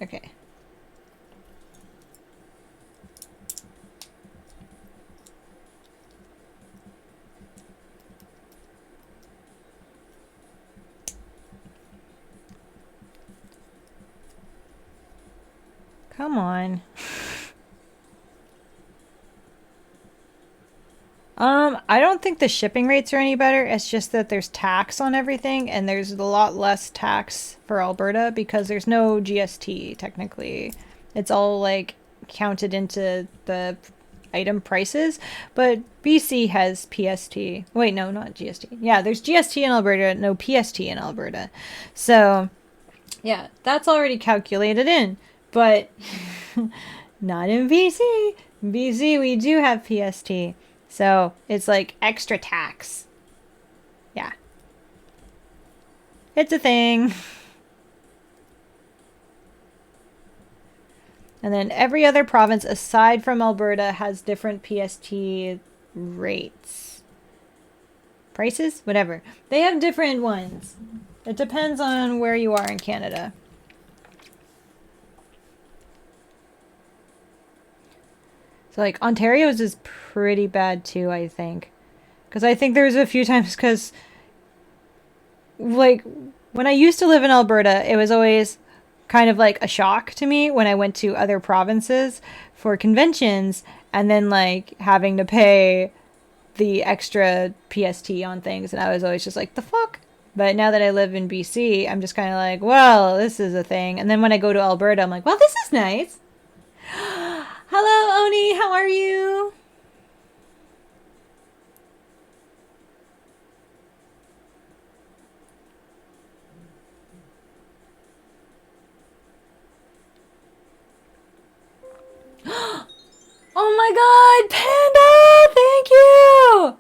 Okay. Come on. I don't think the shipping rates are any better. It's just that there's tax on everything, and there's a lot less tax for Alberta because there's no GST, technically. It's all, like, counted into the item prices, but BC has PST. Wait, no, not GST. Yeah, there's GST in Alberta, no PST in Alberta. So, yeah, that's already calculated in, but not in BC. BC, we do have PST. So it's like extra tax. Yeah. It's a thing. And then every other province aside from Alberta has different PST rates. Prices? Whatever. They have different ones. It depends on where you are in Canada. So, like, Ontario's is pretty bad too, I think. Because I think there's a few times, because like, when I used to live in Alberta, it was always kind of like a shock to me when I went to other provinces for conventions and then like having to pay the extra PST on things. And I was always just like, the fuck? But now that I live in BC, I'm just kind of like, well, this is a thing. And then when I go to Alberta, I'm like, well, this is nice. Hello, Oni. How are you? Oh my god, Panda! Thank you!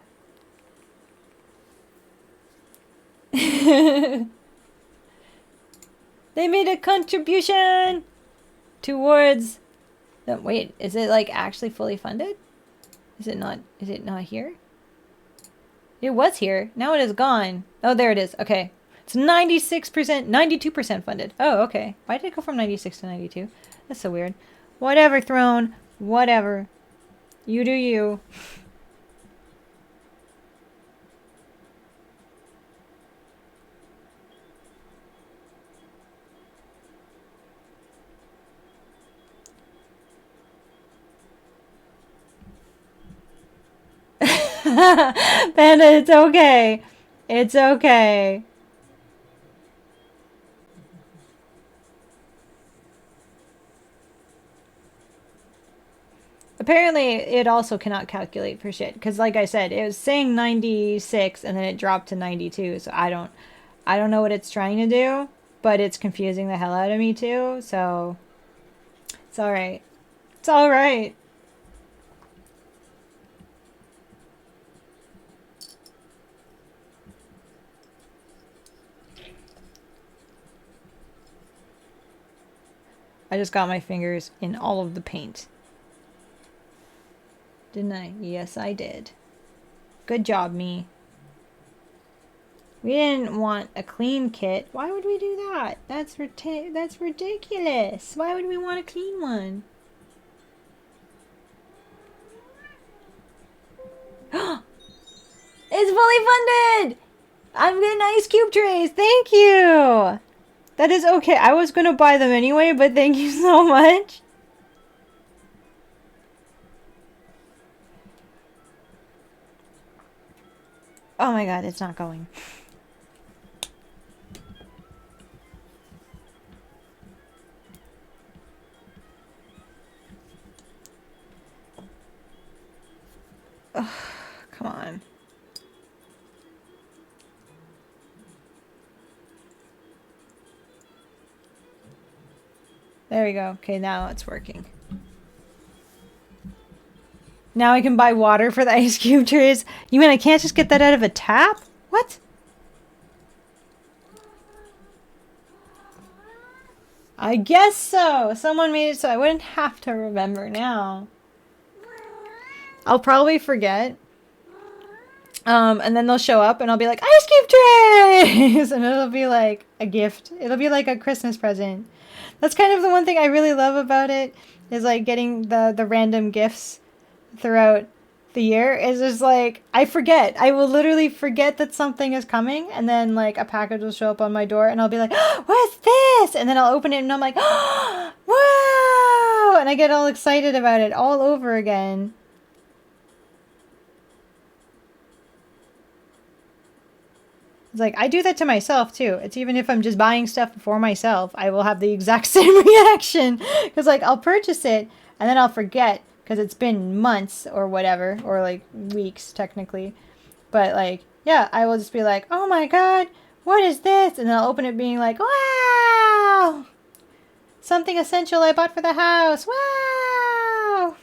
They made a contribution towards the, wait, is it like actually fully funded? Is it not here? It was here. Now it is gone. Oh, there it is. Okay. It's 96%, 92% funded. Oh, okay. Why did it go from 96 to 92? That's so weird. Whatever, Throne. Whatever. You do you. Panda, it's okay. It's okay. Apparently, it also cannot calculate for shit. Because like I said, it was saying 96 and then it dropped to 92. So I don't know what it's trying to do, but it's confusing the hell out of me too. So it's all right. It's all right. I just got my fingers in all of the paint. Didn't I? Yes, I did. Good job, me. We didn't want a clean kit. Why would we do that? That's ridiculous. Why would we want a clean one? It's fully funded! I'm getting ice cube trays. Thank you! That is okay. I was going to buy them anyway, but thank you so much. Oh my god, it's not going. Ugh, come on. There we go. Okay, now it's working. Now I can buy water for the ice cube trays. You mean I can't just get that out of a tap? What? I guess so. Someone made it so I wouldn't have to remember now. I'll probably forget. And then they'll show up and I'll be like, ice cube trays! And it'll be like a gift. It'll be like a Christmas present. That's kind of the one thing I really love about it, is like getting the random gifts throughout the year. Is just like, I forget. I will literally forget that something is coming, and then like a package will show up on my door and I'll be like, oh, what's this? And then I'll open it and I'm like, oh, wow! And I get all excited about it all over again. It's like, I do that to myself too. It's even if I'm just buying stuff for myself, I will have the exact same reaction. Because like, I'll purchase it and then I'll forget because it's been months or whatever, or like weeks technically. But like, yeah, I will just be like, oh my god, what is this? And then I'll open it being like, wow! Something essential I bought for the house. Wow!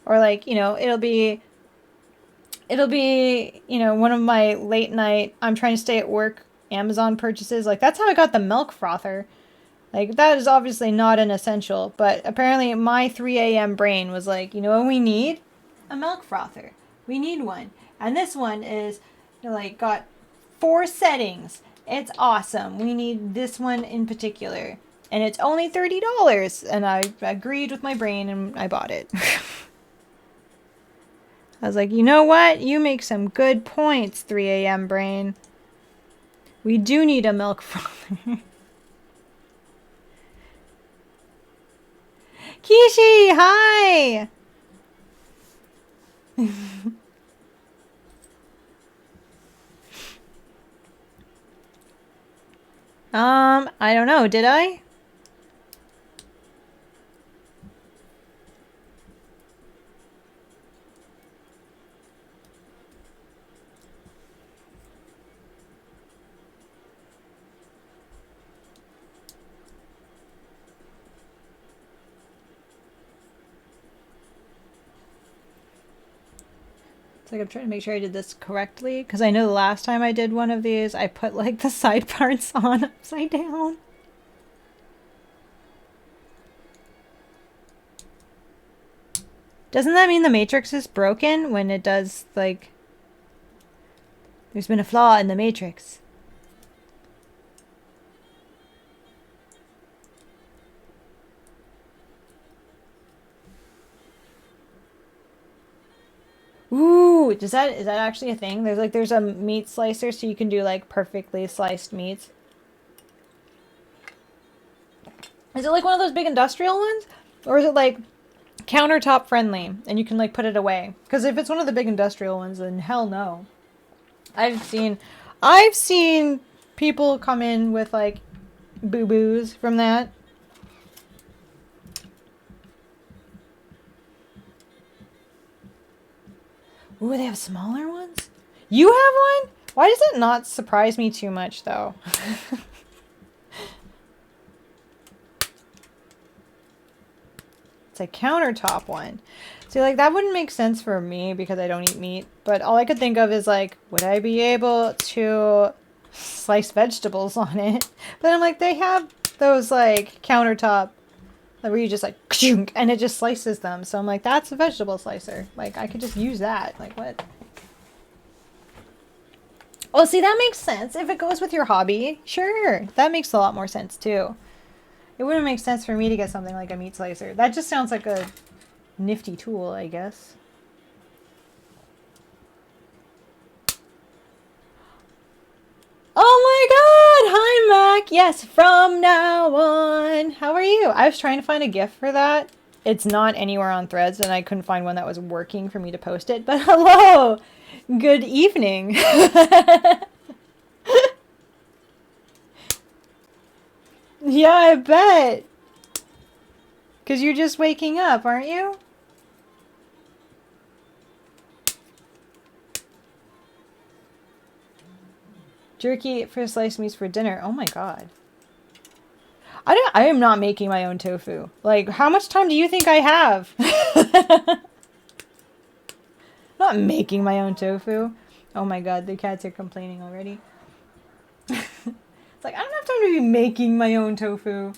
Or like, you know, it'll be, you know, one of my late night, I'm trying to stay at work Amazon purchases. Like, that's how I got the milk frother. Like, that is obviously not an essential, but apparently my 3 a.m. brain was like, you know what we need? A milk frother. We need one. And this one is, you know, like, got 4 settings. It's awesome. We need this one in particular. And it's only $30. And I agreed with my brain and I bought it. I was like, you know what? You make some good points, 3 a.m. brain. We do need a milk frother. Kishi, hi! I don't know. Did I? It's like I'm trying to make sure I did this correctly, because I know the last time I did one of these, I put like the side parts on upside down. Doesn't that mean the matrix is broken when it does, like, there's been a flaw in the matrix? Ooh, is that actually a thing? There's a meat slicer so you can do like perfectly sliced meats. Is it like one of those big industrial ones? Or is it like countertop friendly and you can like put it away? Because if it's one of the big industrial ones, then hell no. I've seen people come in with like boo-boos from that. Ooh, they have smaller ones? You have one? Why does it not surprise me too much, though? It's a countertop one. See, like, that wouldn't make sense for me because I don't eat meat. But all I could think of is, like, would I be able to slice vegetables on it? But I'm like, they have those, like, countertop where you just like, and it just slices them. So I'm like, that's a vegetable slicer. Like, I could just use that. Like, what? Oh, see, that makes sense. If it goes with your hobby, sure. That makes a lot more sense, too. It wouldn't make sense for me to get something like a meat slicer. That just sounds like a nifty tool, I guess. Oh my god! Hi, Mac! Yes, from now on. How are you? I was trying to find a GIF for that. It's not anywhere on Threads, and I couldn't find one that was working for me to post it. But hello! Good evening. Yeah, I bet. Because you're just waking up, aren't you? Jerky for sliced meats for dinner. Oh my god. I am not making my own tofu. Like, how much time do you think I have? Not making my own tofu. Oh my god, the cats are complaining already. It's like, I don't have time to be making my own tofu.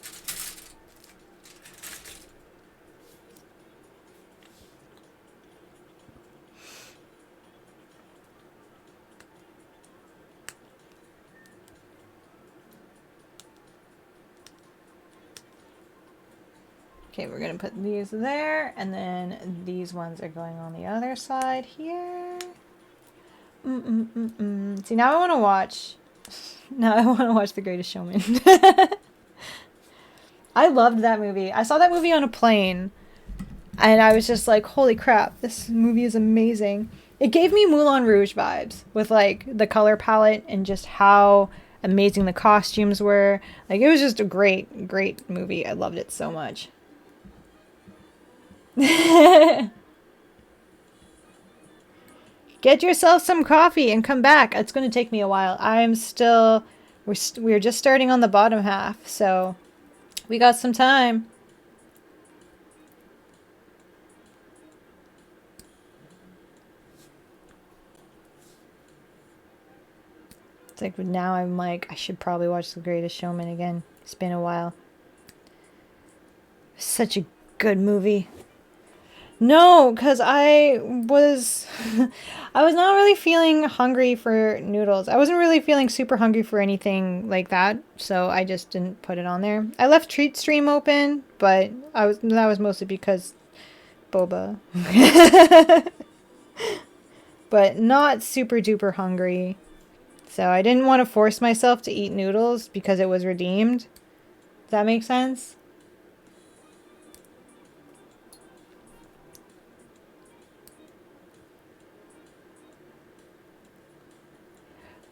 Okay, we're gonna put these there, and then these ones are going on the other side here. See, now I want to watch. Now I want to watch The Greatest Showman. I loved that movie. I saw that movie on a plane, and I was just like, holy crap, this movie is amazing. It gave me Moulin Rouge vibes with like the color palette and just how amazing the costumes were. Like, it was just a great, great movie. I loved it so much. Get yourself some coffee and come back. It's going to take me a while. We're just starting on the bottom half, so we got some time. It's like now I'm like, I should probably watch The Greatest Showman again. It's been a while. Such a good movie. No, because I was not really feeling hungry for noodles. I wasn't really feeling super hungry for anything like that, so I just didn't put it on there. I left Treat Stream open, but that was mostly because boba. but not super duper hungry. So I didn't want to force myself to eat noodles because it was redeemed. Does that make sense?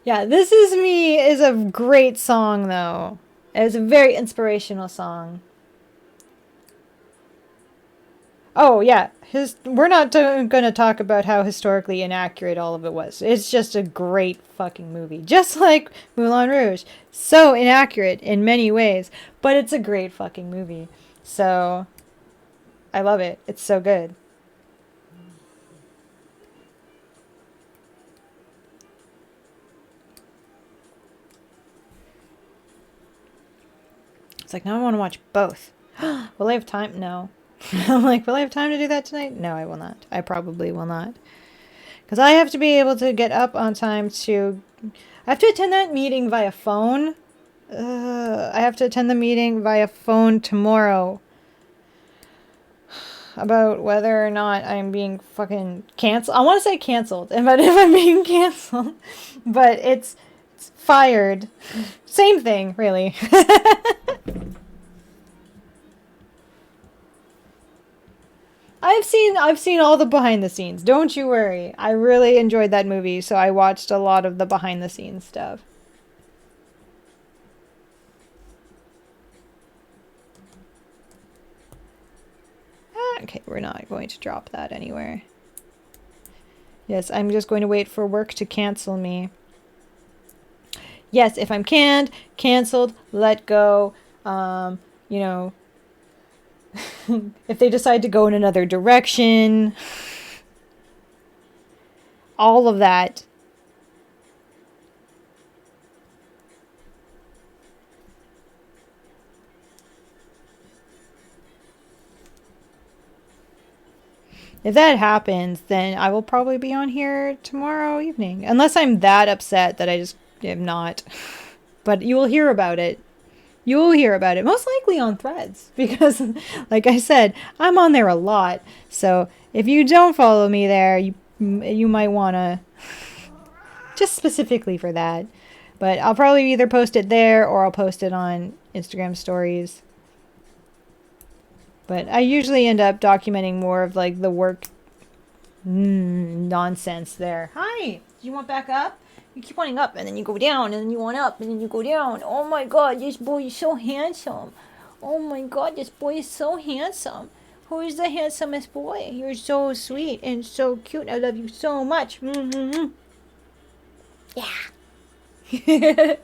Yeah, This Is Me is a great song, though. It's a very inspirational song. Oh, yeah. We're not going to talk about how historically inaccurate all of it was. It's just a great fucking movie. Just like Moulin Rouge. So inaccurate in many ways, but it's a great fucking movie. So, I love it. It's so good. It's like, now I want to watch both. Will I have time? No. I'm like, will I have time to do that tonight? No, I will not. I probably will not. Because I have to be able to get up on time to... I have to attend that meeting via phone. I have to attend the meeting via phone tomorrow. About whether or not I'm being fucking canceled. I want to say canceled. But if I'm being canceled. But it's fired. Same thing, really. I've seen all the behind the scenes. Don't you worry. I really enjoyed that movie, so I watched a lot of the behind the scenes stuff. Okay, we're not going to drop that anywhere. Yes, I'm just going to wait for work to cancel me. Yes, if I'm canned, canceled, let go, you know, if they decide to go in another direction, all of that. If that happens, then I will probably be on here tomorrow evening. Unless I'm that upset that I just am not. But you will hear about it. You will hear about it. Most likely on Threads. Because, like I said, I'm on there a lot. So if you don't follow me there, you might want to... Just specifically for that. But I'll probably either post it there or I'll post it on Instagram stories. But I usually end up documenting more of like the work nonsense there. Hi, you want back up? You keep wanting up and then you go down and then you want up and then you go down. Oh my god, this boy is so handsome. Oh my god, this boy is so handsome. Who is the handsomest boy? You're so sweet and so cute. I love you so much. Mm-hmm. Yeah.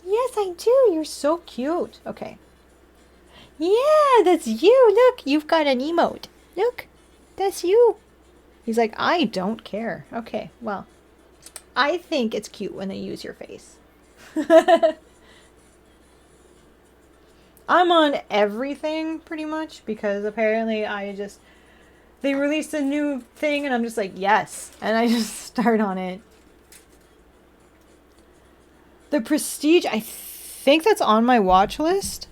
Yes, I do. You're so cute. Okay. Yeah, that's you. Look, you've got an emote. Look, that's you. He's like, I don't care. Okay, well, I think it's cute when they use your face. I'm on everything pretty much because apparently they released a new thing and I'm just like, yes. And I just start on it. The Prestige, I think that's on my watch list.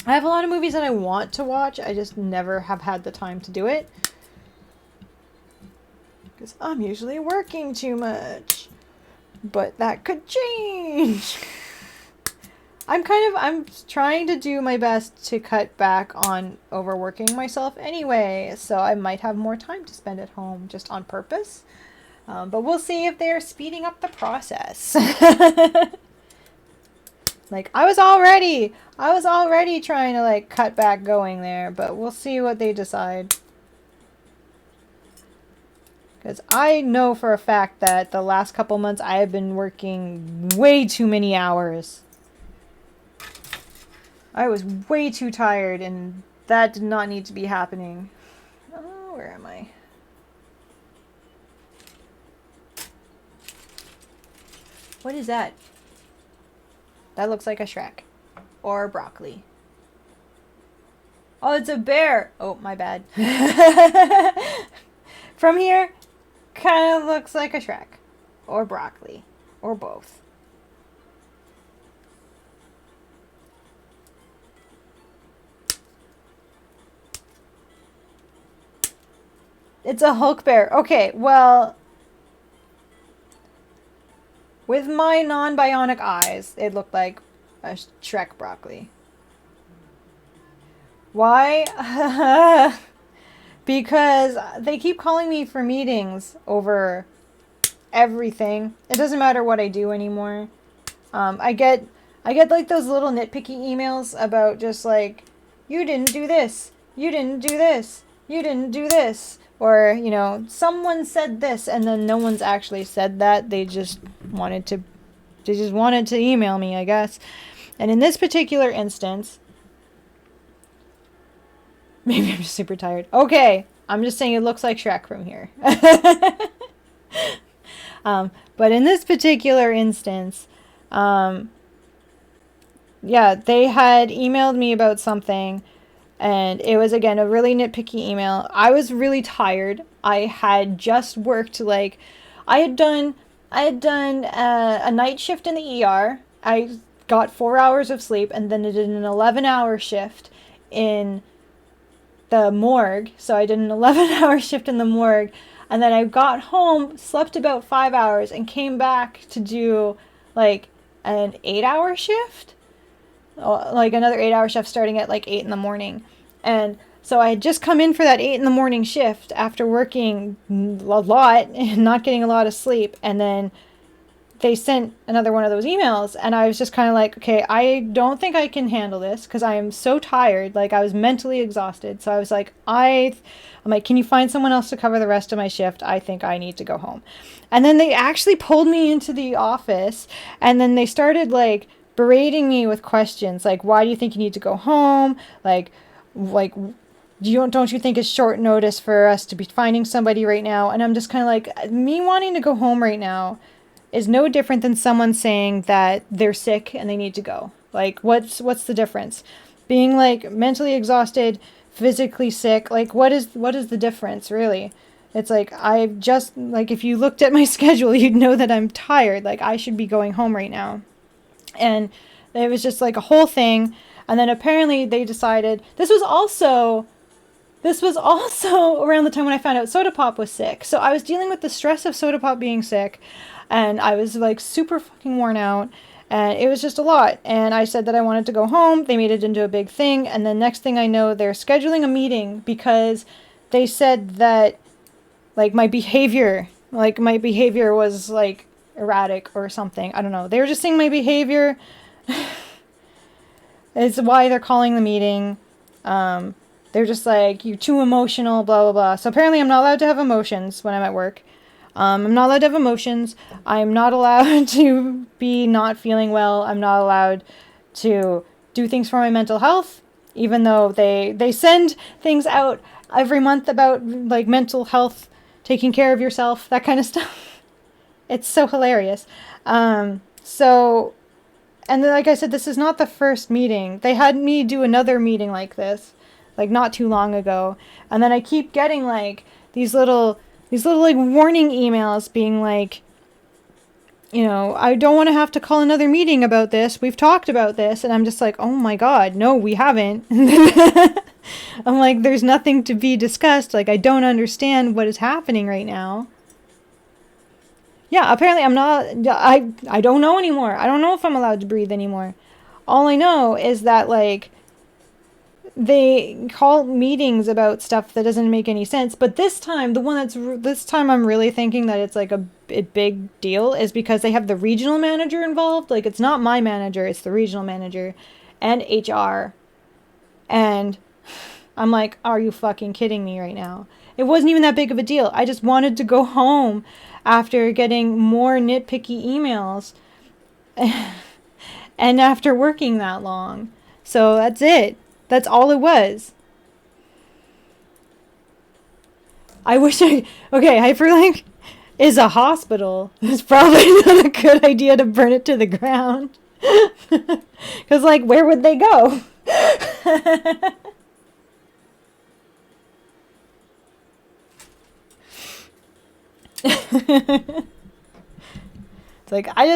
I have a lot of movies that I want to watch. I just never have had the time to do it. Because I'm usually working too much. But that could change. I'm trying to do my best to cut back on overworking myself anyway. So I might have more time to spend at home just on purpose. But we'll see if they're speeding up the process. Like, I was already trying to, like, cut back going there, but we'll see what they decide. Because I know for a fact that the last couple months I have been working way too many hours. I was way too tired, and that did not need to be happening. Oh, where am I? What is that? That looks like a Shrek. Or broccoli. Oh, it's a bear! Oh, my bad. From here, kind of looks like a Shrek. Or broccoli. Or both. It's a Hulk bear. Okay, well, with my non-bionic eyes, it looked like a Shrek broccoli. Why? Because they keep calling me for meetings over everything. It doesn't matter what I do anymore. I get like those little nitpicky emails about just like, you didn't do this, you didn't do this, you didn't do this, or you know, someone said this, and then no one's actually said that. They just wanted to email me, I guess. And in this particular instance, maybe I'm just super tired. Okay, I'm just saying it looks like Shrek from here. But in this particular instance, yeah, they had emailed me about something, and it was again a really nitpicky email. I was really tired. I had just worked like I had done a night shift in the ER. I got 4 hours of sleep, and then I did an 11-hour shift in the morgue. So I did an 11-hour shift in the morgue, and then I got home, slept about 5 hours, and came back to do like an 8-hour shift, like another 8-hour shift starting at like 8 in the morning. And so I had just come in for that 8 in the morning shift after working a lot and not getting a lot of sleep. And then they sent another one of those emails, and I was just kind of like, okay, I don't think I can handle this because I am so tired. Like, I was mentally exhausted. So I was like, I'm like, can you find someone else to cover the rest of my shift? I think I need to go home. And then they actually pulled me into the office, and then they started like berating me with questions like, why do you think you need to go home? Like don't you think it's short notice for us to be finding somebody right now? And I'm just kind of like, me wanting to go home right now is no different than someone saying that they're sick and they need to go. Like, what's the difference? Being like mentally exhausted, physically sick, like what is the difference really? It's like, I just, like, if you looked at my schedule, you'd know that I'm tired. Like, I should be going home right now. And it was just like a whole thing. And then apparently they decided, this was also around the time when I found out Soda Pop was sick. So I was dealing with the stress of Soda Pop being sick, and I was like super fucking worn out, and it was just a lot. And I said that I wanted to go home. They made it into a big thing, and then next thing I know, they're scheduling a meeting because they said that like my behavior was like erratic or something. I don't know. They were just saying my behavior is why they're calling the meeting. They're just like, you're too emotional, blah, blah, blah. So apparently I'm not allowed to have emotions when I'm at work. I'm not allowed to have emotions. I'm not allowed to be not feeling well. I'm not allowed to do things for my mental health, even though they send things out every month about like mental health, taking care of yourself, that kind of stuff. It's so hilarious. And then, like I said, this is not the first meeting. They had me do another meeting like this, like not too long ago. And then I keep getting like these little like warning emails being like, you know, I don't want to have to call another meeting about this. We've talked about this. And I'm just like, oh my God, no, we haven't. I'm like, there's nothing to be discussed. Like, I don't understand what is happening right now. Yeah, apparently I'm not, I don't know anymore. I don't know if I'm allowed to breathe anymore. All I know is that, like, they call meetings about stuff that doesn't make any sense. But this time, this time I'm really thinking that it's like a big deal is because they have the regional manager involved. Like, it's not my manager, it's the regional manager and HR. And I'm like, are you fucking kidding me right now? It wasn't even that big of a deal. I just wanted to go home after getting more nitpicky emails and after working that long. So that's it. That's all it was. I wish okay, Hyperlink is a hospital. It's probably not a good idea to burn it to the ground. Because, like, where would they go? It's like, I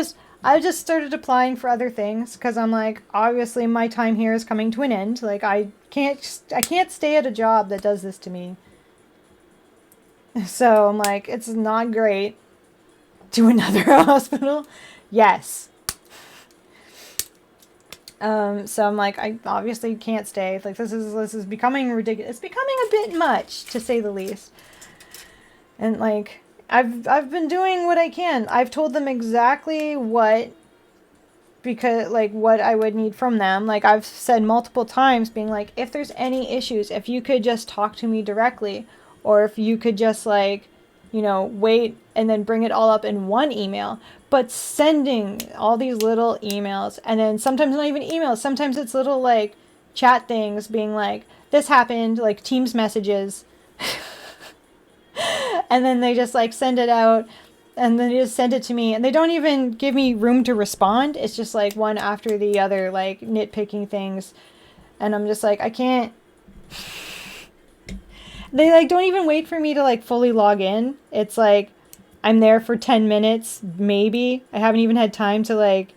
just started applying for other things because I'm like, obviously my time here is coming to an end. Like, I can't stay at a job that does this to me. So I'm like, it's not great. To another hospital? Yes. So I'm like, I obviously can't stay. Like this is becoming ridiculous. It's becoming a bit much, to say the least. And like I've been doing what I can. I've told them exactly what I would need from them. Like I've said multiple times, being like, if there's any issues, if you could just talk to me directly, or if you could just like, wait and then bring it all up in one email. But sending all these little emails, and then sometimes not even emails, sometimes it's little like chat things being like, this happened, like Teams messages. And then they just like send it out, and then they just send it to me, and they don't even give me room to respond. It's just like one after the other, like nitpicking things. And I'm just like, I can't. They like don't even wait for me to like fully log in. It's like I'm there for 10 minutes, maybe. I haven't even had time to like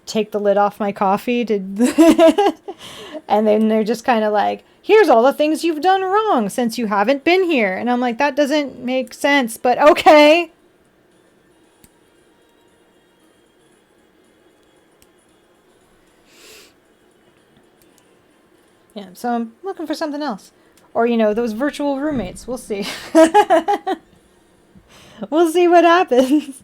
take the lid off my coffee to and then they're just kind of like, here's all the things you've done wrong since you haven't been here. And I'm like, that doesn't make sense, but okay. Yeah, so I'm looking for something else. Or, those virtual roommates. We'll see. We'll see what happens.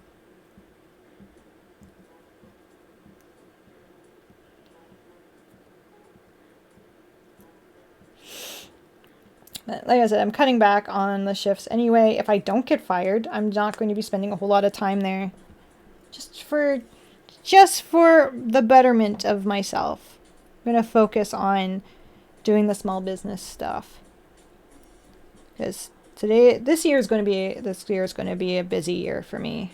But like I said, I'm cutting back on the shifts anyway. If I don't get fired, I'm not going to be spending a whole lot of time there. Just for the betterment of myself. I'm going to focus on doing the small business stuff. Because this year is going to be a busy year for me.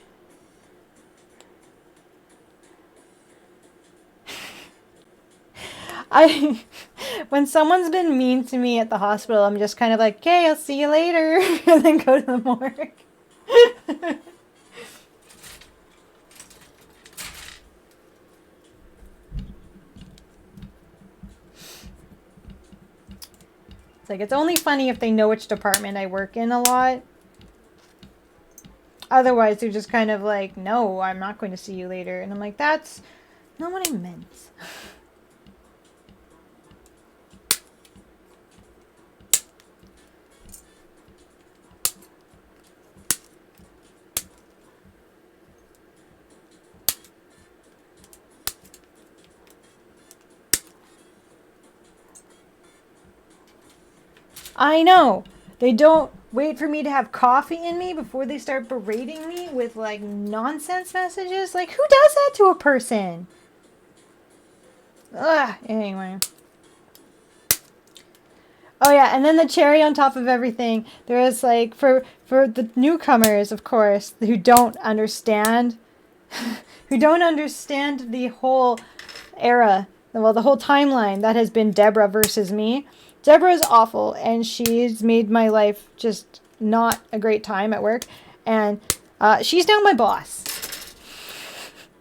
When someone's been mean to me at the hospital, I'm just kind of like, okay, I'll see you later, and then go to the morgue. It's like, it's only funny if they know which department I work in a lot. Otherwise, they're just kind of like, no, I'm not going to see you later. And I'm like, that's not what I meant. I know. They don't wait for me to have coffee in me before they start berating me with like nonsense messages. Like, who does that to a person? Ugh, anyway. Oh yeah, and then the cherry on top of everything, there is like, for the newcomers, of course, who don't understand the whole era, well, the whole timeline that has been Deborah versus me. Deborah is awful, and she's made my life just not a great time at work. And she's now my boss.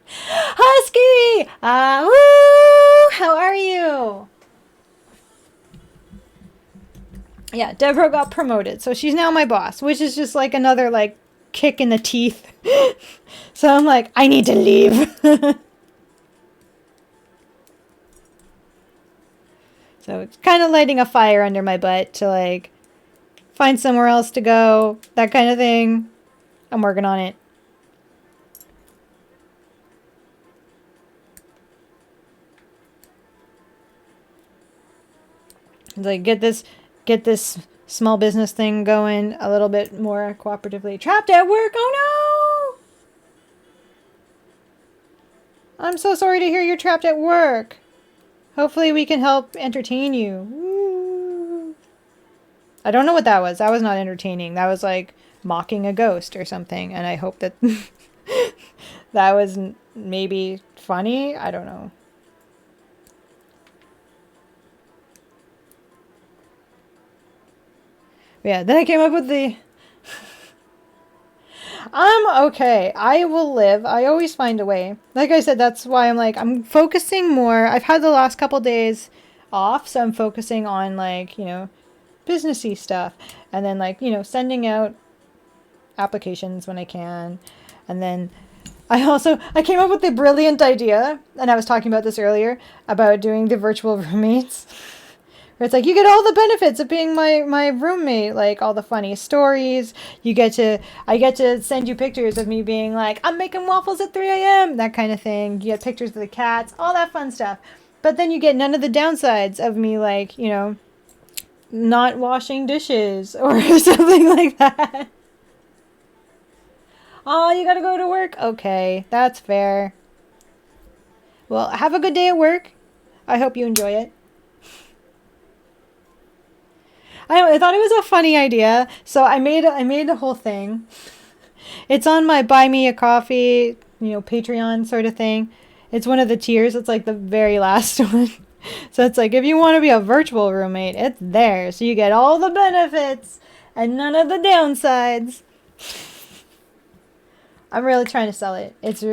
Husky! Woo! How are you? Yeah, Deborah got promoted, so she's now my boss, which is just like another like kick in the teeth. So I'm like, I need to leave. So it's kind of lighting a fire under my butt to like find somewhere else to go, that kind of thing. I'm working on it. Like get this small business thing going a little bit more cooperatively. Trapped at work. Oh no! I'm so sorry to hear you're trapped at work. Hopefully we can help entertain you. Woo. I don't know what that was. That was not entertaining. That was like mocking a ghost or something. And I hope that that was maybe funny. I don't know. But yeah, then I came up with the... I'm okay. I will live. I always find a way. Like I said, that's why I'm like, I'm focusing more. I've had the last couple days off, so I'm focusing on like, businessy stuff. And then like, sending out applications when I can. And then I came up with the brilliant idea, and I was talking about this earlier, about doing the virtual roommates. Where it's like, you get all the benefits of being my roommate, like all the funny stories. I get to send you pictures of me being like, I'm making waffles at 3 a.m., that kind of thing. You get pictures of the cats, all that fun stuff. But then you get none of the downsides of me, like, you know, not washing dishes or something like that. Oh, you gotta go to work? Okay, that's fair. Well, have a good day at work. I hope you enjoy it. I thought it was a funny idea, so I made a whole thing. It's on my Buy Me a Coffee, you know, Patreon sort of thing. It's one of the tiers. It's like the very last one. So it's like, if you want to be a virtual roommate, it's there. So you get all the benefits and none of the downsides. I'm really trying to sell it. It's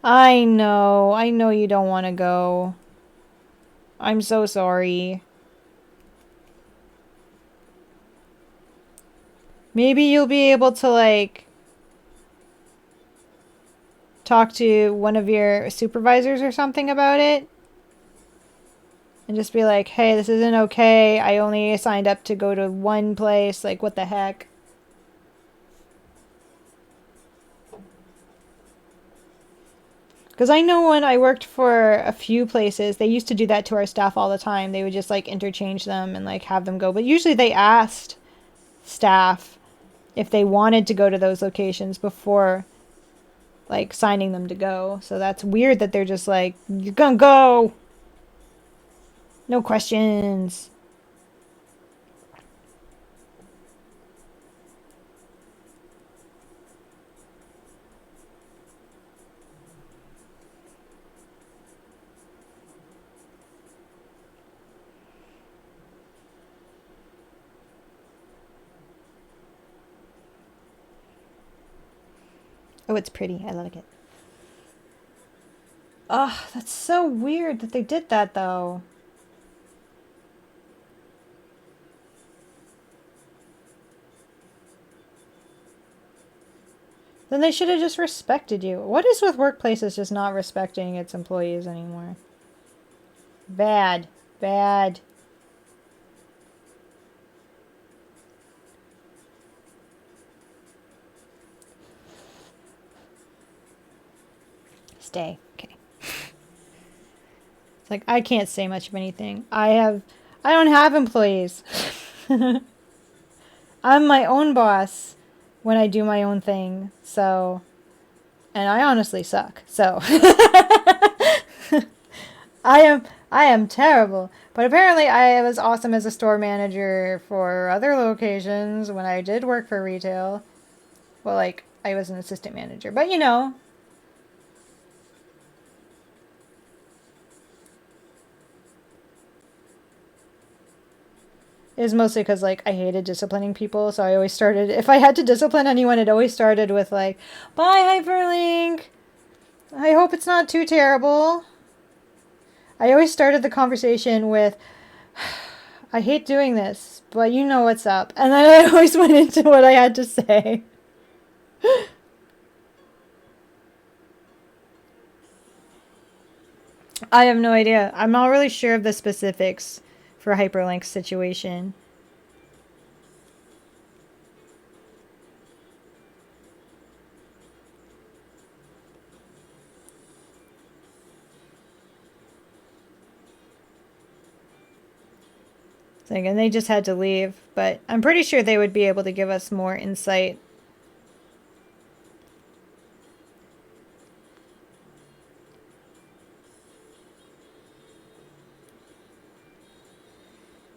I know you don't want to go. I'm so sorry. Maybe you'll be able to, like, talk to one of your supervisors or something about it. And just be like, hey, this isn't okay. I only signed up to go to one place. Like, what the heck? Because I know when I worked for a few places, they used to do that to our staff all the time. They would just, like, interchange them and, like, have them go. But usually they asked staff if they wanted to go to those locations before, like, signing them to go. So that's weird that they're just like, you're gonna go! No questions. Oh, it's pretty. I like it. Oh, that's so weird that they did that, though. Then they should have just respected you. What is with workplaces just not respecting its employees anymore? Bad. Bad. Stay. Okay. It's like, I can't say much of anything. I don't have employees. I'm my own boss when I do my own thing. So, and I honestly suck. So, I am terrible. But apparently I was awesome as a store manager for other locations when I did work for retail. Well, like, I was an assistant manager. But, you know, it was mostly because, like, I hated disciplining people, so I always started, if I had to discipline anyone, it always started with, like, bye, Hyperlink! I hope it's not too terrible. I always started the conversation with, I hate doing this, but you know what's up. And then I always went into what I had to say. I have no idea. I'm not really sure of the specifics for Hyperlink's situation. And they just had to leave, but I'm pretty sure they would be able to give us more insight.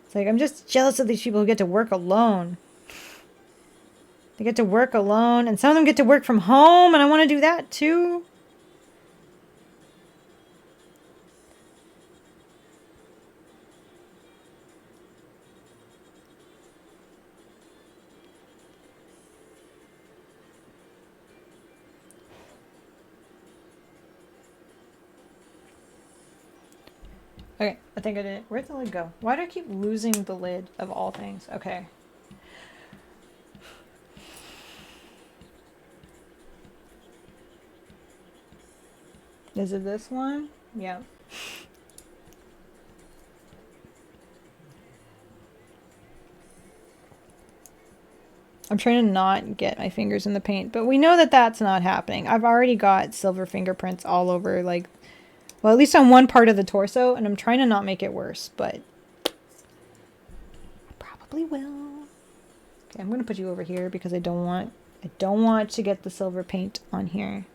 It's like, I'm just jealous of these people who get to work alone. They get to work alone, and some of them get to work from home, and I want to do that too. Okay, I think I did it. Where'd the lid go? Why do I keep losing the lid of all things? Okay. Is it this one? Yeah. I'm trying to not get my fingers in the paint, but we know that that's not happening. I've already got silver fingerprints all over, like, well, at least on one part of the torso, and I'm trying to not make it worse, but I probably will. Okay, I'm gonna put you over here because I don't want to get the silver paint on here.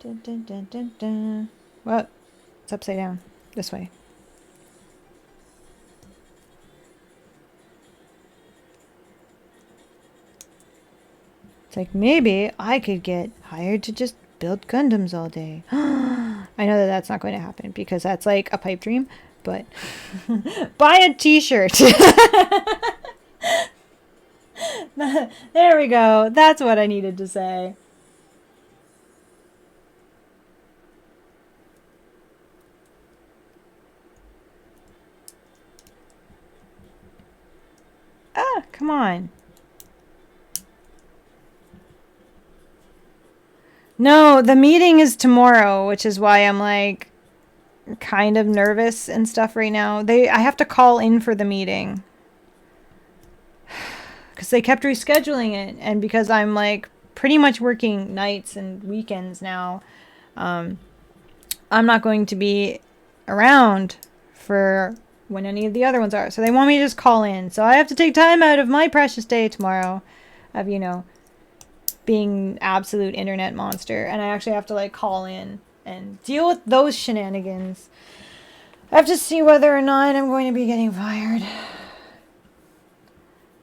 Dun, dun, dun, dun, dun. What? It's upside down. This way. It's like, maybe I could get hired to just build Gundams all day. I know that that's not going to happen because that's like a pipe dream, but buy a t-shirt. There we go. That's what I needed to say. Ah, come on. No, the meeting is tomorrow, which is why I'm like kind of nervous and stuff right now. I have to call in for the meeting because they kept rescheduling it, and because I'm like pretty much working nights and weekends now, I'm not going to be around for when any of the other ones are. So they want me to just call in. So I have to take time out of my precious day tomorrow of, you know, being absolute internet monster, and I actually have to like call in and deal with those shenanigans. I have to see whether or not I'm going to be getting fired.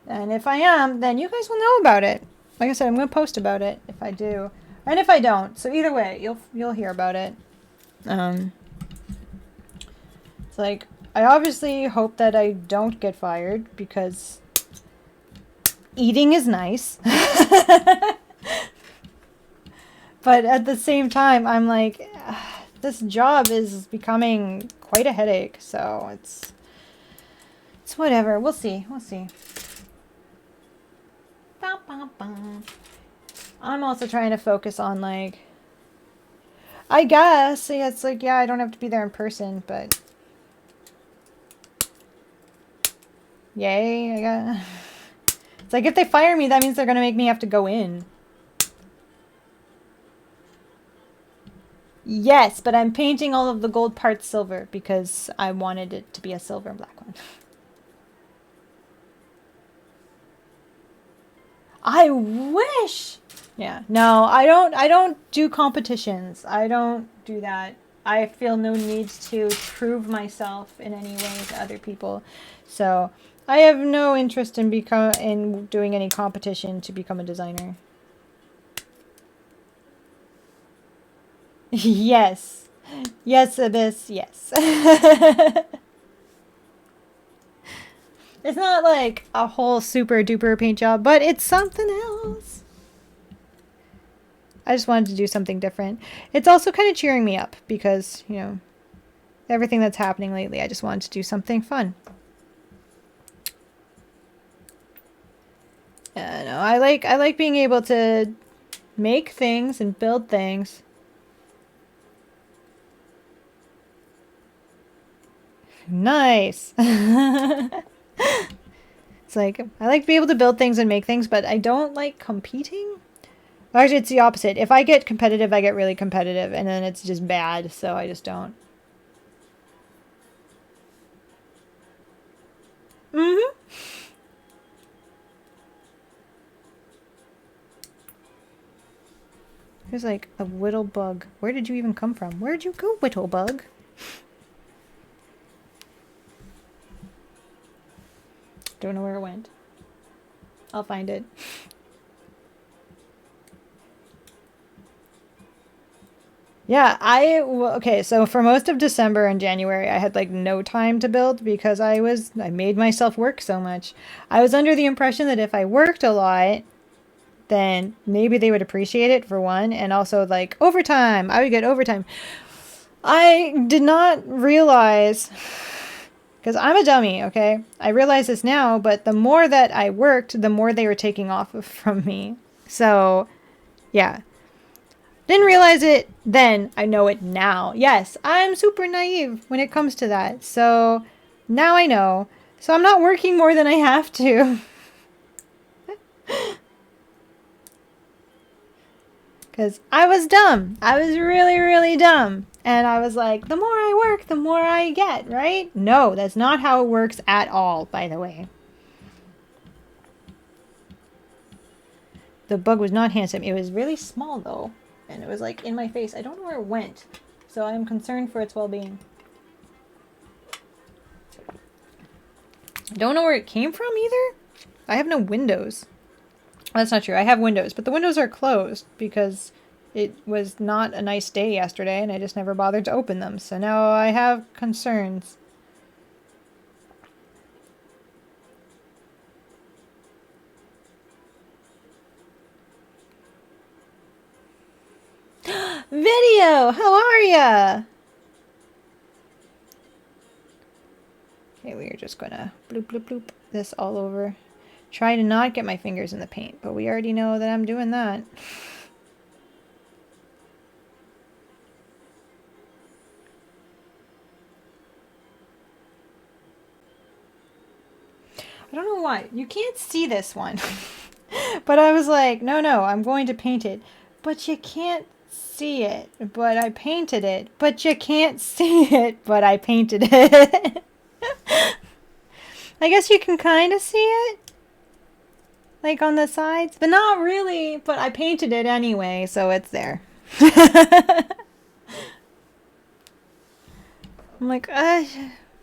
And if I am, then you guys will know about it. Like I said, I'm going to post about it if I do. And if I don't. So either way, you'll hear about it. It's like, I obviously hope that I don't get fired because eating is nice. But at the same time, I'm like, this job is becoming quite a headache. So it's whatever. We'll see. We'll see. I'm also trying to focus on like, I guess it's like, yeah, I don't have to be there in person, but yay, I got. It's like if they fire me, that means they're gonna make me have to go in. Yes, but I'm painting all of the gold parts silver because I wanted it to be a silver and black one. I wish. Yeah, no, I don't do competitions. I don't do that. I feel no need to prove myself in any way to other people. So, I have no interest in doing any competition to become a designer. Yes. Yes, Abyss, yes. It's not like a whole super duper paint job, but it's something else. I just wanted to do something different. It's also kind of cheering me up because, you know, everything that's happening lately, I just wanted to do something fun. No, I like being able to make things and build things. Nice. It's like, I like to be able to build things and make things, but I don't like competing. Or actually, it's the opposite. If I get competitive, I get really competitive, and then it's just bad, so I just don't. Mm-hmm. There's like a whittle bug. Where did you even come from? Where'd you go, whittle bug? Don't know where it went. I'll find it. Yeah, okay, so for most of December and January, I had like no time to build because I made myself work so much. I was under the impression that if I worked a lot, then maybe they would appreciate it for one, and also like overtime. I would get overtime. I did not realize, because I'm a dummy, okay? I realize this now, but the more that I worked, the more they were taking off from me. So Yeah. Didn't realize it then. I know it now. Yes, I'm super naive when it comes to that. So now I know. So I'm not working more than I have to. Because I was dumb. I was really, really dumb. And I was like, the more I work, the more I get, right? No, that's not how it works at all, by the way. The bug was not handsome. It was really small, though. And it was like in my face. I don't know where it went. So I'm concerned for its well-being. I don't know where it came from either. I have no windows. That's not true. I have windows, but the windows are closed because it was not a nice day yesterday and I just never bothered to open them. So now I have concerns. Video! How are ya? Okay, we are just gonna bloop bloop bloop this all over. Try to not get my fingers in the paint, but we already know that I'm doing that. I don't know why. You can't see this one. But I was like, no, I'm going to paint it. But you can't see it. But I painted it. But you can't see it. But I painted it. I guess you can kind of see it. Like on the sides. But not really. But I painted it anyway, so it's there. I'm like,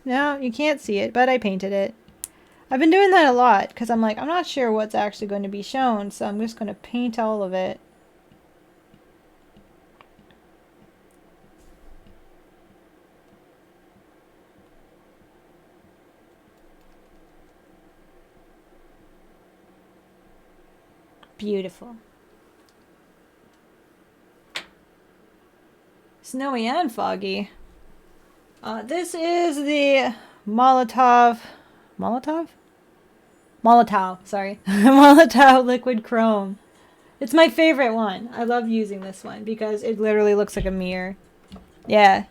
no, you can't see it. But I painted it. I've been doing that a lot because I'm like, I'm not sure what's actually going to be shown, so I'm just going to paint all of it. Beautiful. Snowy and foggy. This is the Molotov, sorry. Molotov Liquid Chrome. It's my favorite one. I love using this one because it literally looks like a mirror. Yeah.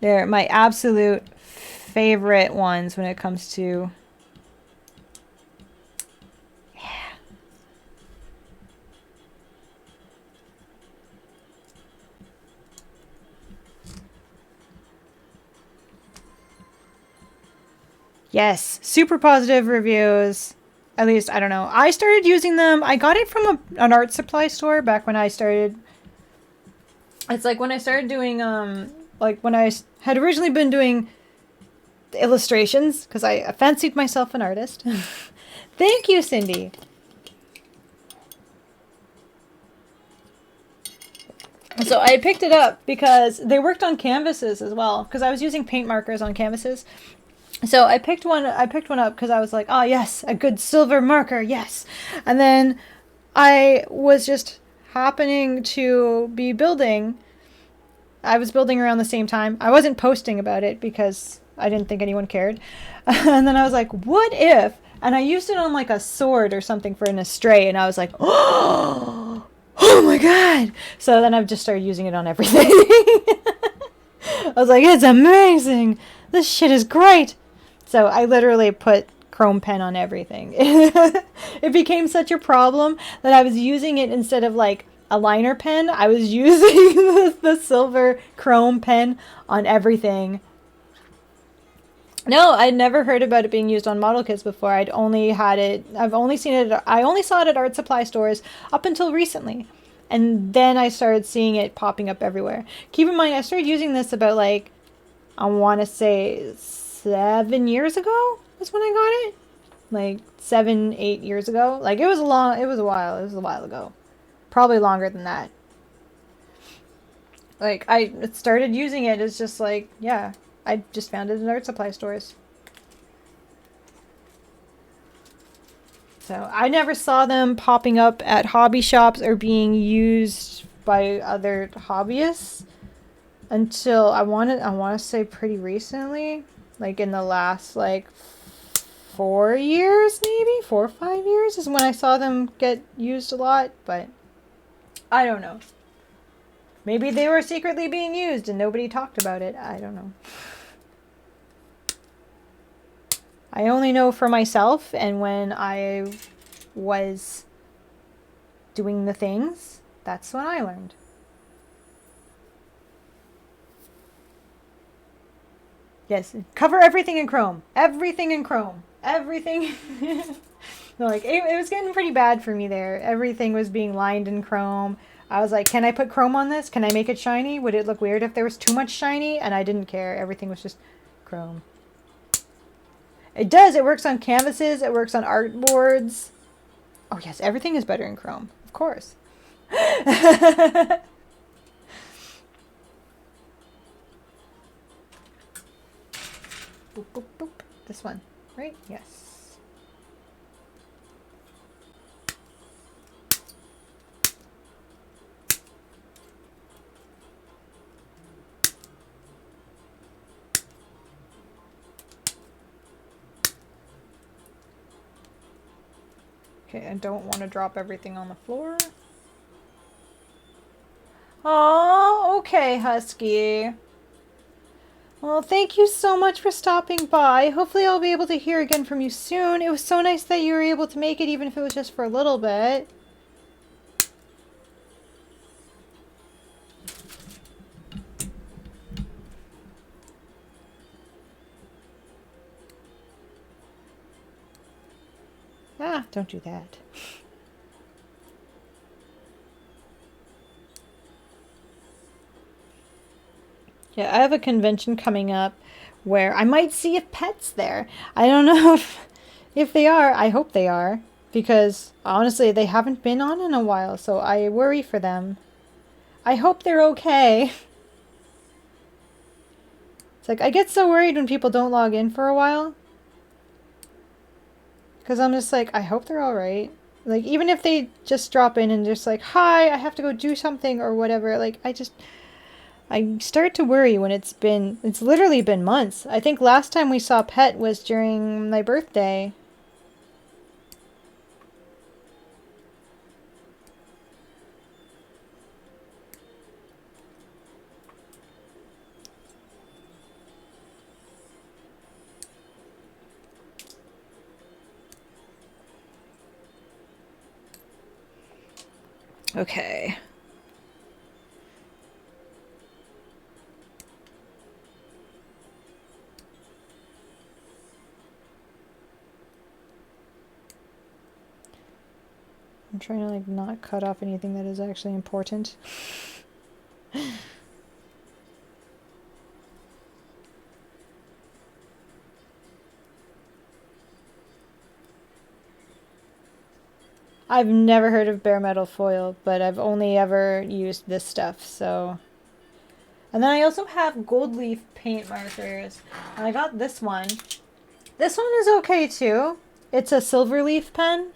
They're my absolute favorite ones when it comes to... Yeah. Yes, super positive reviews. At least, I don't know. I started using them. I got it from an art supply store back when I started. It's like when I started doing, like when I had originally been doing illustrations, because I fancied myself an artist. Thank you, Cindy. So I picked it up because they worked on canvases as well, because I was using paint markers on canvases. So I picked one up because I was like, oh yes, a good silver marker, yes. And then I was just happening to be building. I was building around the same time. I wasn't posting about it because I didn't think anyone cared. And then I was like, what if? And I used it on like a sword or something for an astray. And I was like, oh my God. So then I've just started using it on everything. I was like, it's amazing. This shit is great. So I literally put chrome pen on everything. It became such a problem that I was using it instead of like a liner pen. I was using the silver chrome pen on everything. No, I'd never heard about it being used on model kits before. I've only seen it, I only saw it at art supply stores up until recently. And then I started seeing it popping up everywhere. Keep in mind, I started using this about like, I want to say 7 years ago was when I got it. Like 7-8 years ago. Like it was a while ago. Probably longer than that. Like I started using it as just like, yeah, I just found it in art supply stores. So I never saw them popping up at hobby shops or being used by other hobbyists until I want to say pretty recently. Like in the last like 4 years, maybe 4 or 5 years is when I saw them get used a lot, but I don't know. Maybe they were secretly being used and nobody talked about it. I don't know. I only know for myself, and when I was doing the things, that's when I learned. Yes, cover everything in Chrome. Everything in Chrome. Everything. No, like, it was getting pretty bad for me there. Everything was being lined in Chrome. I was like, can I put Chrome on this? Can I make it shiny? Would it look weird if there was too much shiny? And I didn't care. Everything was just Chrome. It does. It works on canvases. It works on artboards. Oh, yes. Everything is better in Chrome. Of course. Boop, boop, boop. This one, right? Yes. Okay, I don't want to drop everything on the floor. Oh, okay, Husky. Well, thank you so much for stopping by. Hopefully I'll be able to hear again from you soon. It was so nice that you were able to make it, even if it was just for a little bit. Ah, don't do that. Yeah, I have a convention coming up where I might see if Pet's there. I don't know if they are. I hope they are, because honestly, they haven't been on in a while, so I worry for them. I hope they're okay. It's like, I get so worried when people don't log in for a while. Because I'm just like, I hope they're alright. Like, even if they just drop in and just like, hi, I have to go do something or whatever, like, I start to worry when it's literally been months. I think last time we saw Pet was during my birthday. Okay. I'm trying to like not cut off anything that is actually important. I've never heard of bare metal foil, but I've only ever used this stuff, so. And then I also have gold leaf paint markers. And I got this one. This one is okay too. It's a silver leaf pen.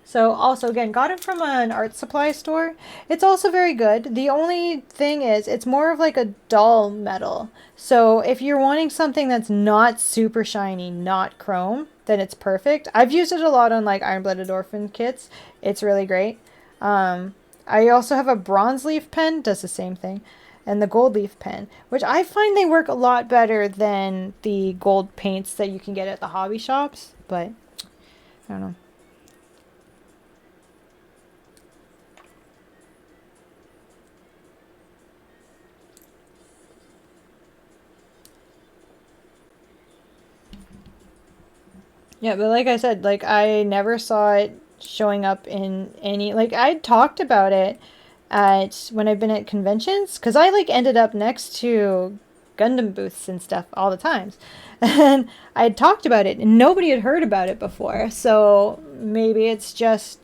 So also, again, got it from an art supply store. It's also very good. The only thing is, it's more of like a dull metal. So if you're wanting something that's not super shiny, not chrome, then it's perfect. I've used it a lot on like Iron-Blooded Orphan kits. It's really great. I also have a bronze leaf pen, does the same thing. And the gold leaf pen, which I find they work a lot better than the gold paints that you can get at the hobby shops. But, I don't know. Yeah, but like I said, like I never saw it showing up in any, like I talked about it at when I've been at conventions, because I like ended up next to Gundam booths and stuff all the times. And I had talked about it and nobody had heard about it before. So maybe it's just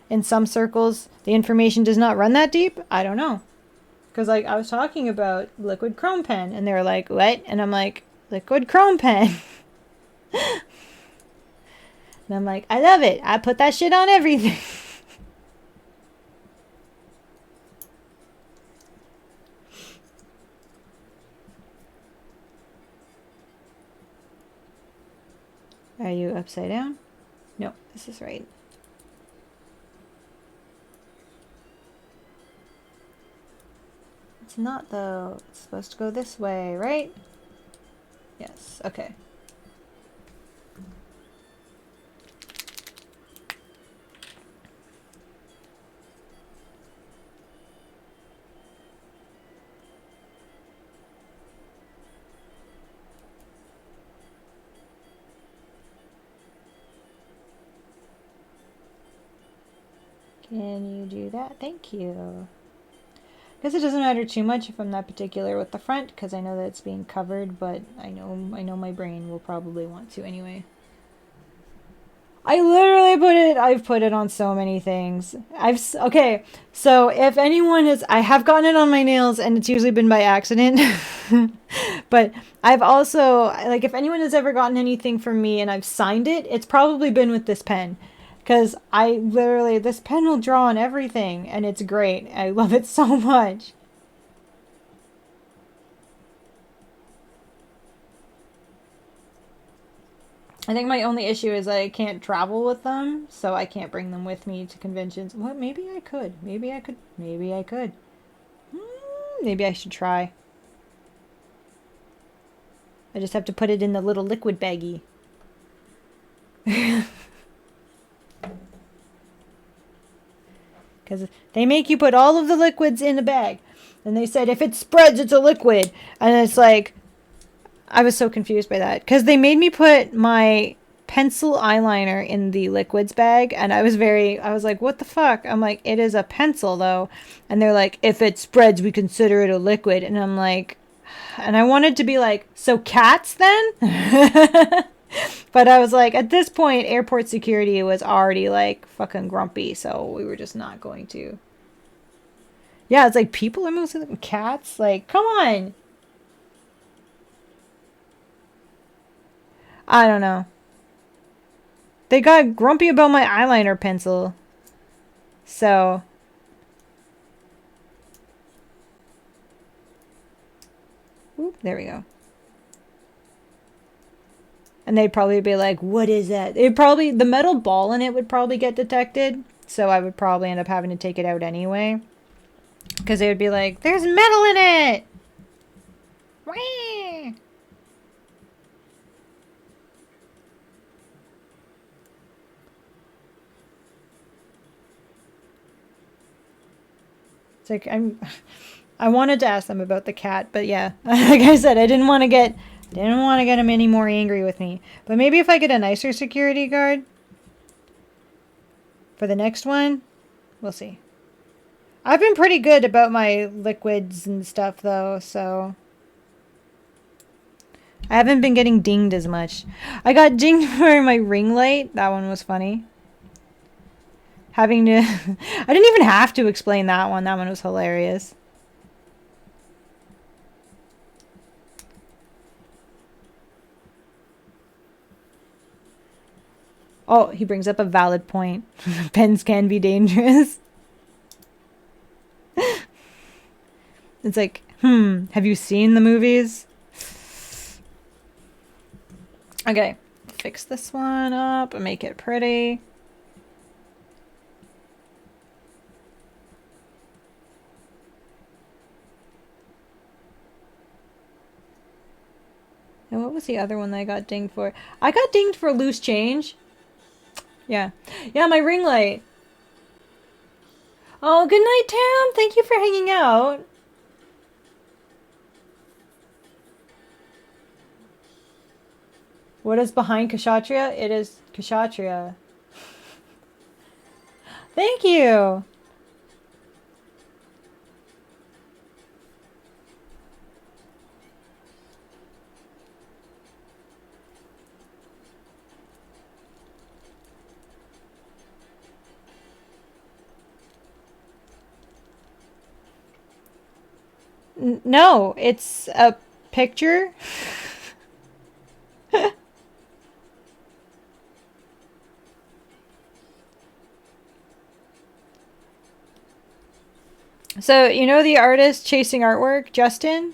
in some circles the information does not run that deep. I don't know. Because like I was talking about liquid chrome pen and they were like, what? And I'm like, liquid chrome pen. And I'm like, I love it. I put that shit on everything. Are you upside down? No, this is right. It's not though. It's supposed to go this way, right? Yes, okay. Can you do that? Thank you. Guess it doesn't matter too much if I'm not particular with the front, because I know that it's being covered, but I know my brain will probably want to anyway. I literally I've put it on so many things. Okay, so if anyone I have gotten it on my nails, and it's usually been by accident. But I've also, like, if anyone has ever gotten anything from me and I've signed it, it's probably been with this pen. Because this pen will draw on everything, and it's great. I love it so much. I think my only issue is I can't travel with them, so I can't bring them with me to conventions. What? Maybe I could. Maybe I could. Maybe I could. Maybe I should try. I just have to put it in the little liquid baggie. Because they make you put all of the liquids in a bag. And they said, if it spreads, it's a liquid. And it's like, I was so confused by that. Because they made me put my pencil eyeliner in the liquids bag. And I was like, what the fuck? I'm like, it is a pencil, though. And they're like, if it spreads, we consider it a liquid. And I'm like, and I wanted to be like, so cats then? But I was like, at this point, airport security was already like fucking grumpy, so we were just not going to. Yeah, it's like people are mostly cats. Like, come on. I don't know. They got grumpy about my eyeliner pencil. So. Oop, there we go. And they'd probably be like, what is that? The metal ball in it would probably get detected. So I would probably end up having to take it out anyway. Because they would be like, there's metal in it! Whee! It's like, I wanted to ask them about the cat, but yeah. Like I said, I didn't want to get him any more angry with me. But maybe if I get a nicer security guard for the next one, we'll see. I've been pretty good about my liquids and stuff, though, so I haven't been getting dinged as much. I got dinged for my ring light. That one was funny. I didn't even have to explain that one. That one was hilarious. Oh, he brings up a valid point. Pens can be dangerous. It's like, have you seen the movies? Okay, fix this one up and make it pretty. And what was the other one that I got dinged for? I got dinged for loose change. Yeah. Yeah, my ring light. Oh, good night, Tam. Thank you for hanging out. What is behind Kshatriya? It is Kshatriya. Thank you. No, it's a picture. So, you know the artist Chasing Artwork, Justin?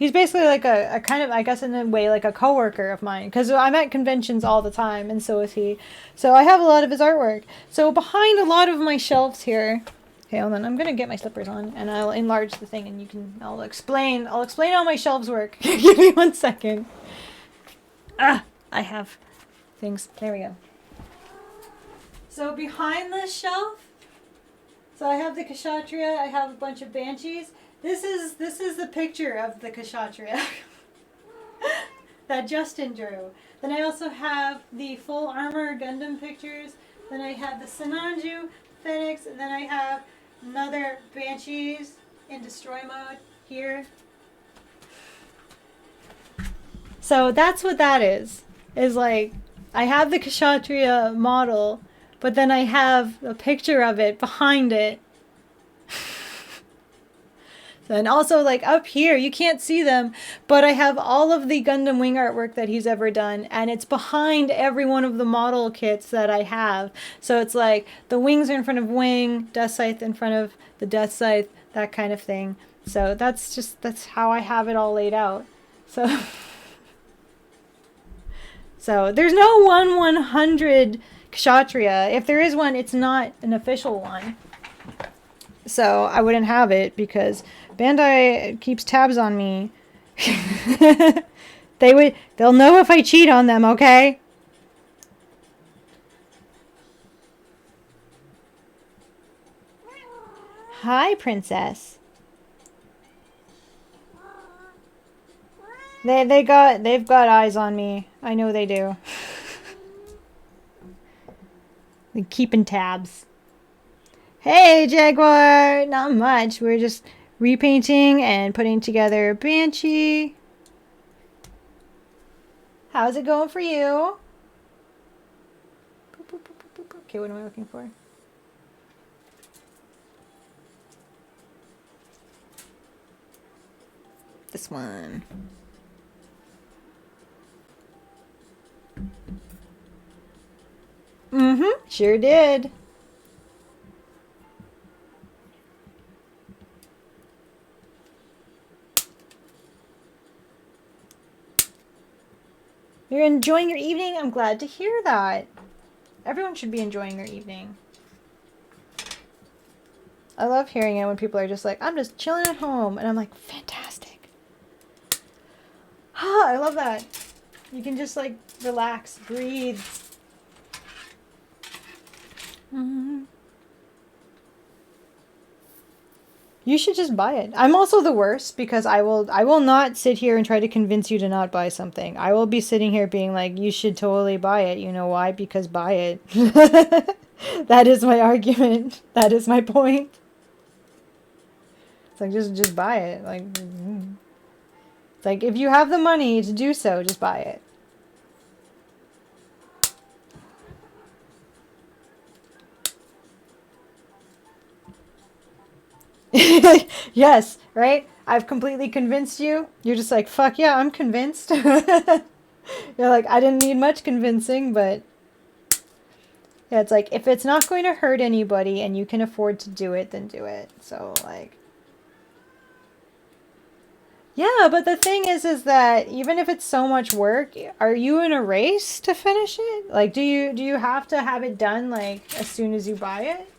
He's basically like a kind of, I guess in a way, like a coworker of mine. Because I'm at conventions all the time, and so is he. So I have a lot of his artwork. So behind a lot of my shelves here... Okay, hold on. I'm going to get my slippers on, and I'll enlarge the thing, and I'll explain how my shelves work. Give me 1 second. Ah! I have things. There we go. So behind this shelf... So I have the Kshatriya, I have a bunch of Banshees. This is the picture of the Kshatriya that Justin drew. Then I also have the full armor Gundam pictures. Then I have the Sinanju Phoenix, and then I have another Banshees in destroy mode here. So that's what that is. Is like, I have the Kshatriya model, but then I have a picture of it behind it. And also, like, up here, you can't see them, but I have all of the Gundam wing artwork that he's ever done, and it's behind every one of the model kits that I have. So it's like, the wings are in front of wing, Death Scythe in front of the Death Scythe, that kind of thing. So that's how I have it all laid out. So, so there's no 1/100 Kshatriya. If there is one, it's not an official one. So I wouldn't have it because Bandai keeps tabs on me. They'll know if I cheat on them, okay? Hi, princess. They've got eyes on me. I know they do. They're keeping tabs. Hey, Jaguar! Not much. We're just repainting and putting together Banshee. How's it going for you? Okay, what am I looking for? This one. Mm-hmm. Sure did. You're enjoying your evening? I'm glad to hear that. Everyone should be enjoying their evening. I love hearing it when people are just like, I'm just chilling at home. And I'm like, fantastic. Ah, I love that. You can just like relax, breathe. Mm-hmm. You should just buy it. I'm also the worst because I will not sit here and try to convince you to not buy something. I will be sitting here being like, you should totally buy it. You know why? Because buy it. That is my argument. That is my point. It's like, just buy it. Like, it's like, if you have the money to do so, just buy it. Yes, right? I've completely convinced you. You're just like, fuck yeah, I'm convinced. You're like, I didn't need much convincing, but... Yeah, it's like, if it's not going to hurt anybody and you can afford to do it, then do it. So, like... Yeah, but the thing is that even if it's so much work, are you in a race to finish it? Like, do you have to have it done, like, as soon as you buy it?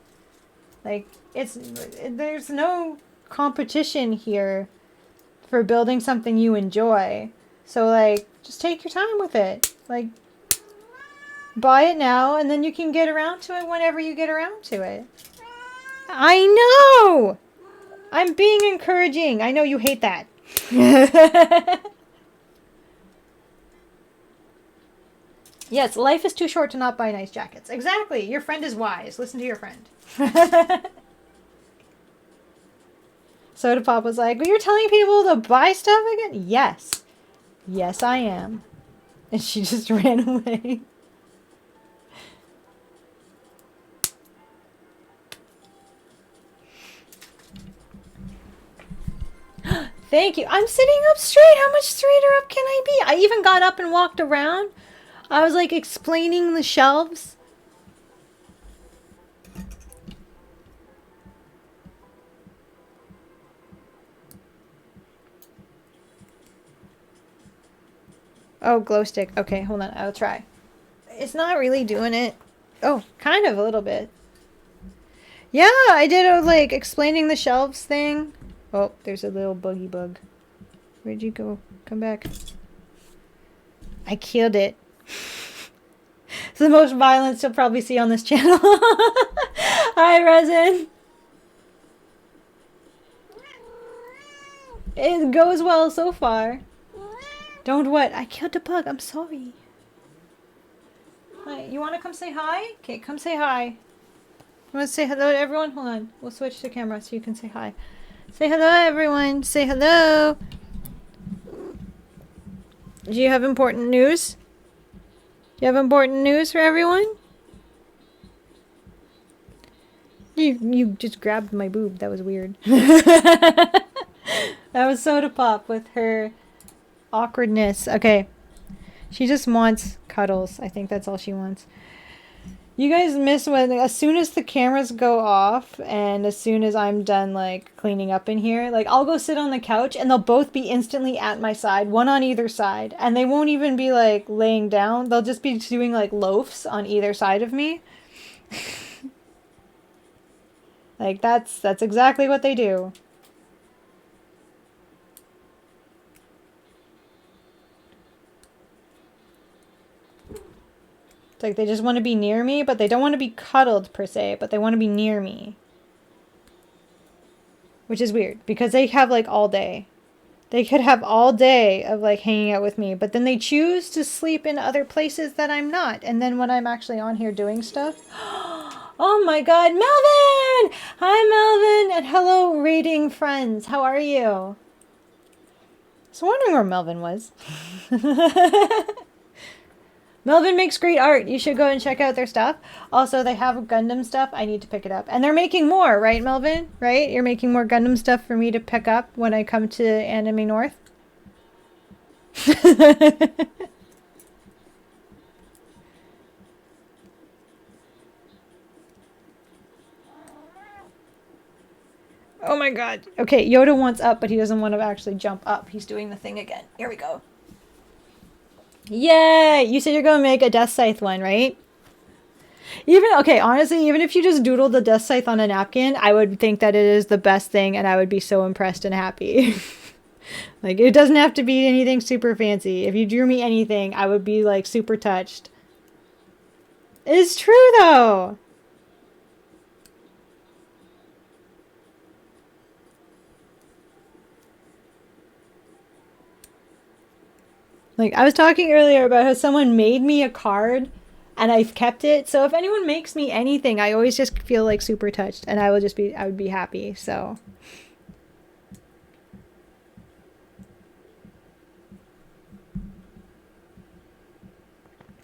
Like, there's no competition here for building something you enjoy. So, like, just take your time with it. Like, buy it now, and then you can get around to it whenever you get around to it. I know! I'm being encouraging. I know you hate that. Yes, life is too short to not buy nice jackets. Exactly. Your friend is wise. Listen to your friend. Soda Pop was like, well, you're telling people to buy stuff again? Yes. Yes, I am. And she just ran away. Thank you. I'm sitting up straight. How much straighter up can I be? I even got up and walked around. I was like explaining the shelves. Oh, glow stick. Okay, hold on. I'll try. It's not really doing it. Oh, kind of a little bit. Yeah, I did a, like, explaining the shelves thing. Oh, there's a little buggy bug. Where'd you go? Come back. I killed it. It's the most violence you'll probably see on this channel. Hi, Resin. It goes well so far. Don't what? I killed the bug. I'm sorry. Hi. You want to come say hi? Okay, come say hi. You want to say hello to everyone? Hold on. We'll switch the camera so you can say hi. Say hello, everyone. Say hello. Do you have important news? Do you have important news for everyone? You just grabbed my boob. That was weird. That was Soda Pop with her awkwardness. Okay. She just wants cuddles. I think that's all she wants. You guys miss when, as soon as the cameras go off and as soon as I'm done, like, cleaning up in here, like, I'll go sit on the couch and they'll both be instantly at my side, one on either side. And they won't even be, like, laying down. They'll just be doing, like, loafs on either side of me. Like, that's exactly what they do. It's like they just want to be near me, but they don't want to be cuddled per se, but they want to be near me. Which is weird, because they have, like, all day. They could have all day of, like, hanging out with me, but then they choose to sleep in other places that I'm not. And then when I'm actually on here doing stuff... Oh my god, Melvin! Hi, Melvin! And hello, raiding friends. How are you? I was wondering where Melvin was. Melvin makes great art. You should go and check out their stuff. Also, they have Gundam stuff. I need to pick it up. And they're making more, right, Melvin? Right? You're making more Gundam stuff for me to pick up when I come to Anime North? Oh my god. Okay, Yoda wants up, but he doesn't want to actually jump up. He's doing the thing again. Here we go. Yay! You said you're going to make a Death Scythe one, right? Okay, honestly, even if you just doodled the Death Scythe on a napkin, I would think that it is the best thing, and I would be so impressed and happy. Like, it doesn't have to be anything super fancy. If you drew me anything, I would be, like, super touched. It's true, though! Like, I was talking earlier about how someone made me a card and I've kept it. So if anyone makes me anything, I always just feel like super touched and I would be happy. So.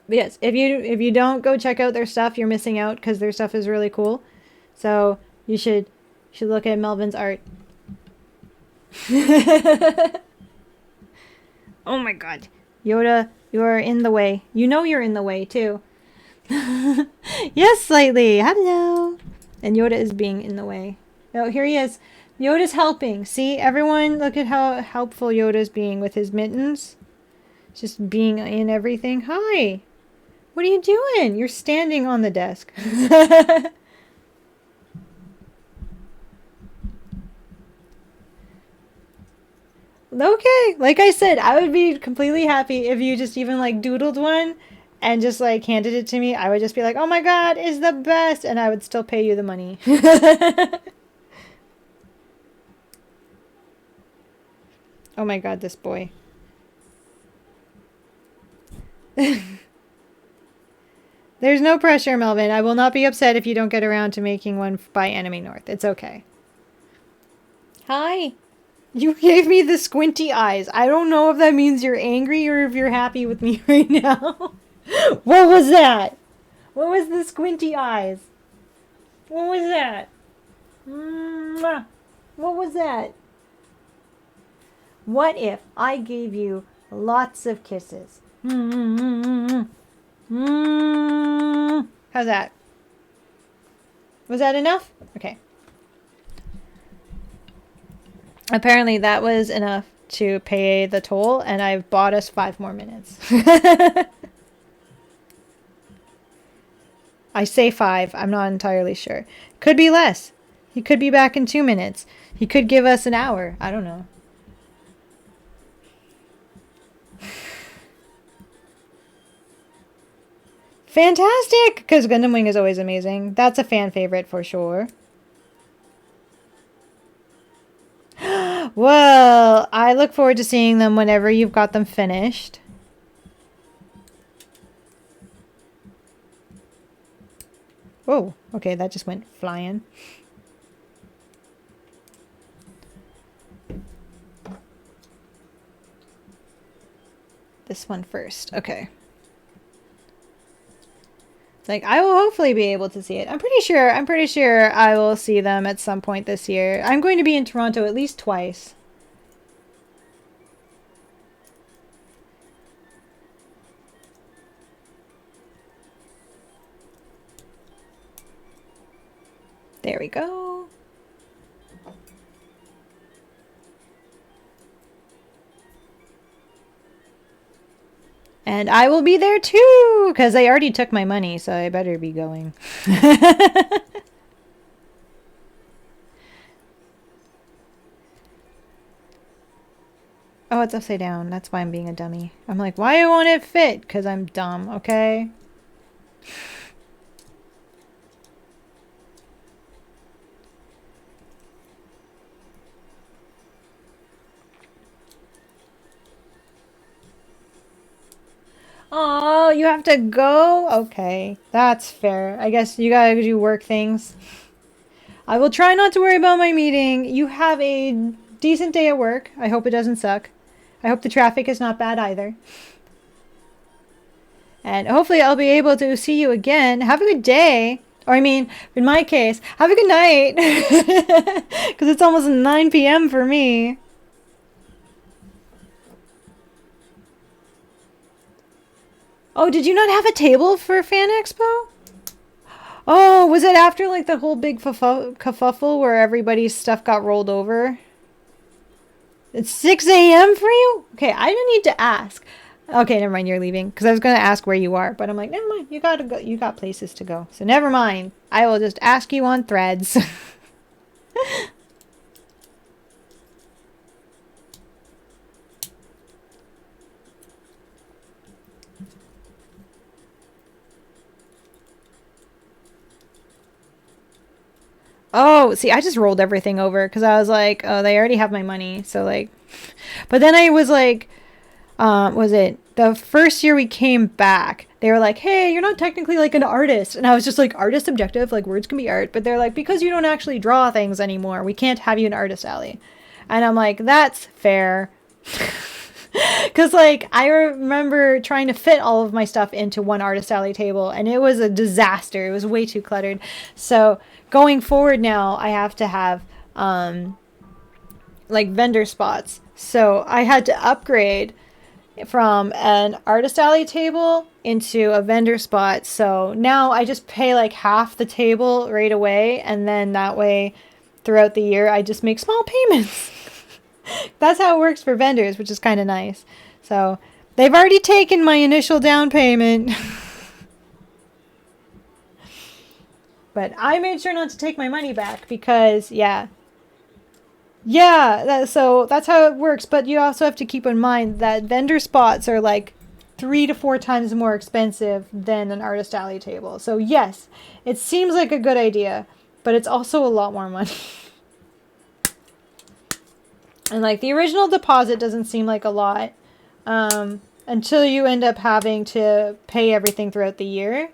But yes, if you don't go check out their stuff, you're missing out because their stuff is really cool. So you should look at Melvin's art. Oh my god. Yoda, you are in the way. You know you're in the way, too. Yes, slightly. Hello. And Yoda is being in the way. Oh, here he is. Yoda's helping. See, everyone, look at how helpful Yoda's being with his mittens. Just being in everything. Hi. What are you doing? You're standing on the desk. Okay, like I said, I would be completely happy if you just even like doodled one and just like handed it to me. I would just be like, oh my god, it's the best, and I would still pay you the money. Oh my god, this boy. There's no pressure, Melvin. I will not be upset if you don't get around to making one by Anime North. It's okay. Hi. You gave me the squinty eyes. I don't know if that means you're angry or if you're happy with me right now. What was that? What was the squinty eyes? What was that? What was that? What if I gave you lots of kisses? How's that? Was that enough? Okay. Apparently that was enough. to pay the toll, and I've bought us 5 more minutes. I say 5. I'm not entirely sure. Could be less. He could be back in 2 minutes. He could give us an hour. I don't know. Fantastic! Because Gundam Wing is always amazing. That's a fan favorite for sure. Well, I look forward to seeing them whenever you've got them finished. Oh, okay, that just went flying. This one first. Okay. It's like, I will hopefully be able to see it. I'm pretty sure I will see them at some point this year. I'm going to be in Toronto at least twice. There we go. And I will be there too, because they already took my money, so I better be going. Oh, it's upside down. That's why I'm being a dummy. I'm like, why won't it fit? Because I'm dumb, okay? Oh, you have to go? Okay, that's fair. I guess you gotta do work things. I will try not to worry about my meeting. You have a decent day at work. I hope it doesn't suck. I hope the traffic is not bad either. And hopefully I'll be able to see you again. Have a good day. Or I mean, in my case, have a good night. Because it's almost 9 p.m. for me. Oh, did you not have a table for Fan Expo? Oh, was it after like the whole big kerfuffle where everybody's stuff got rolled over? It's 6 a.m. for you? Okay, I didn't need to ask. Okay, never mind, you're leaving. Because I was going to ask where you are. But I'm like, never mind, you gotta go. You got places to go. So never mind. I will just ask you on Threads. Oh, see, I just rolled everything over because I was like, oh, they already have my money. So, like, but then I was like, was it the first year we came back? They were like, hey, you're not technically like an artist. And I was just like, artist objective, like words can be art. But they're like, because you don't actually draw things anymore, we can't have you in Artist Alley. And I'm like, that's fair. Because, like, I remember trying to fit all of my stuff into one Artist Alley table, and it was a disaster. It was way too cluttered. So, going forward now, I have to have, like, vendor spots. So, I had to upgrade from an Artist Alley table into a vendor spot. So, now I just pay, like, half the table right away, and then that way, throughout the year, I just make small payments. That's how it works for vendors, which is kind of nice. So they've already taken my initial down payment. But I made sure not to take my money back because, yeah. Yeah, so that's how it works. But you also have to keep in mind that vendor spots are like 3 to 4 times more expensive than an Artist Alley table. So yes, it seems like a good idea, but it's also a lot more money. And, like, the original deposit doesn't seem like a lot until you end up having to pay everything throughout the year.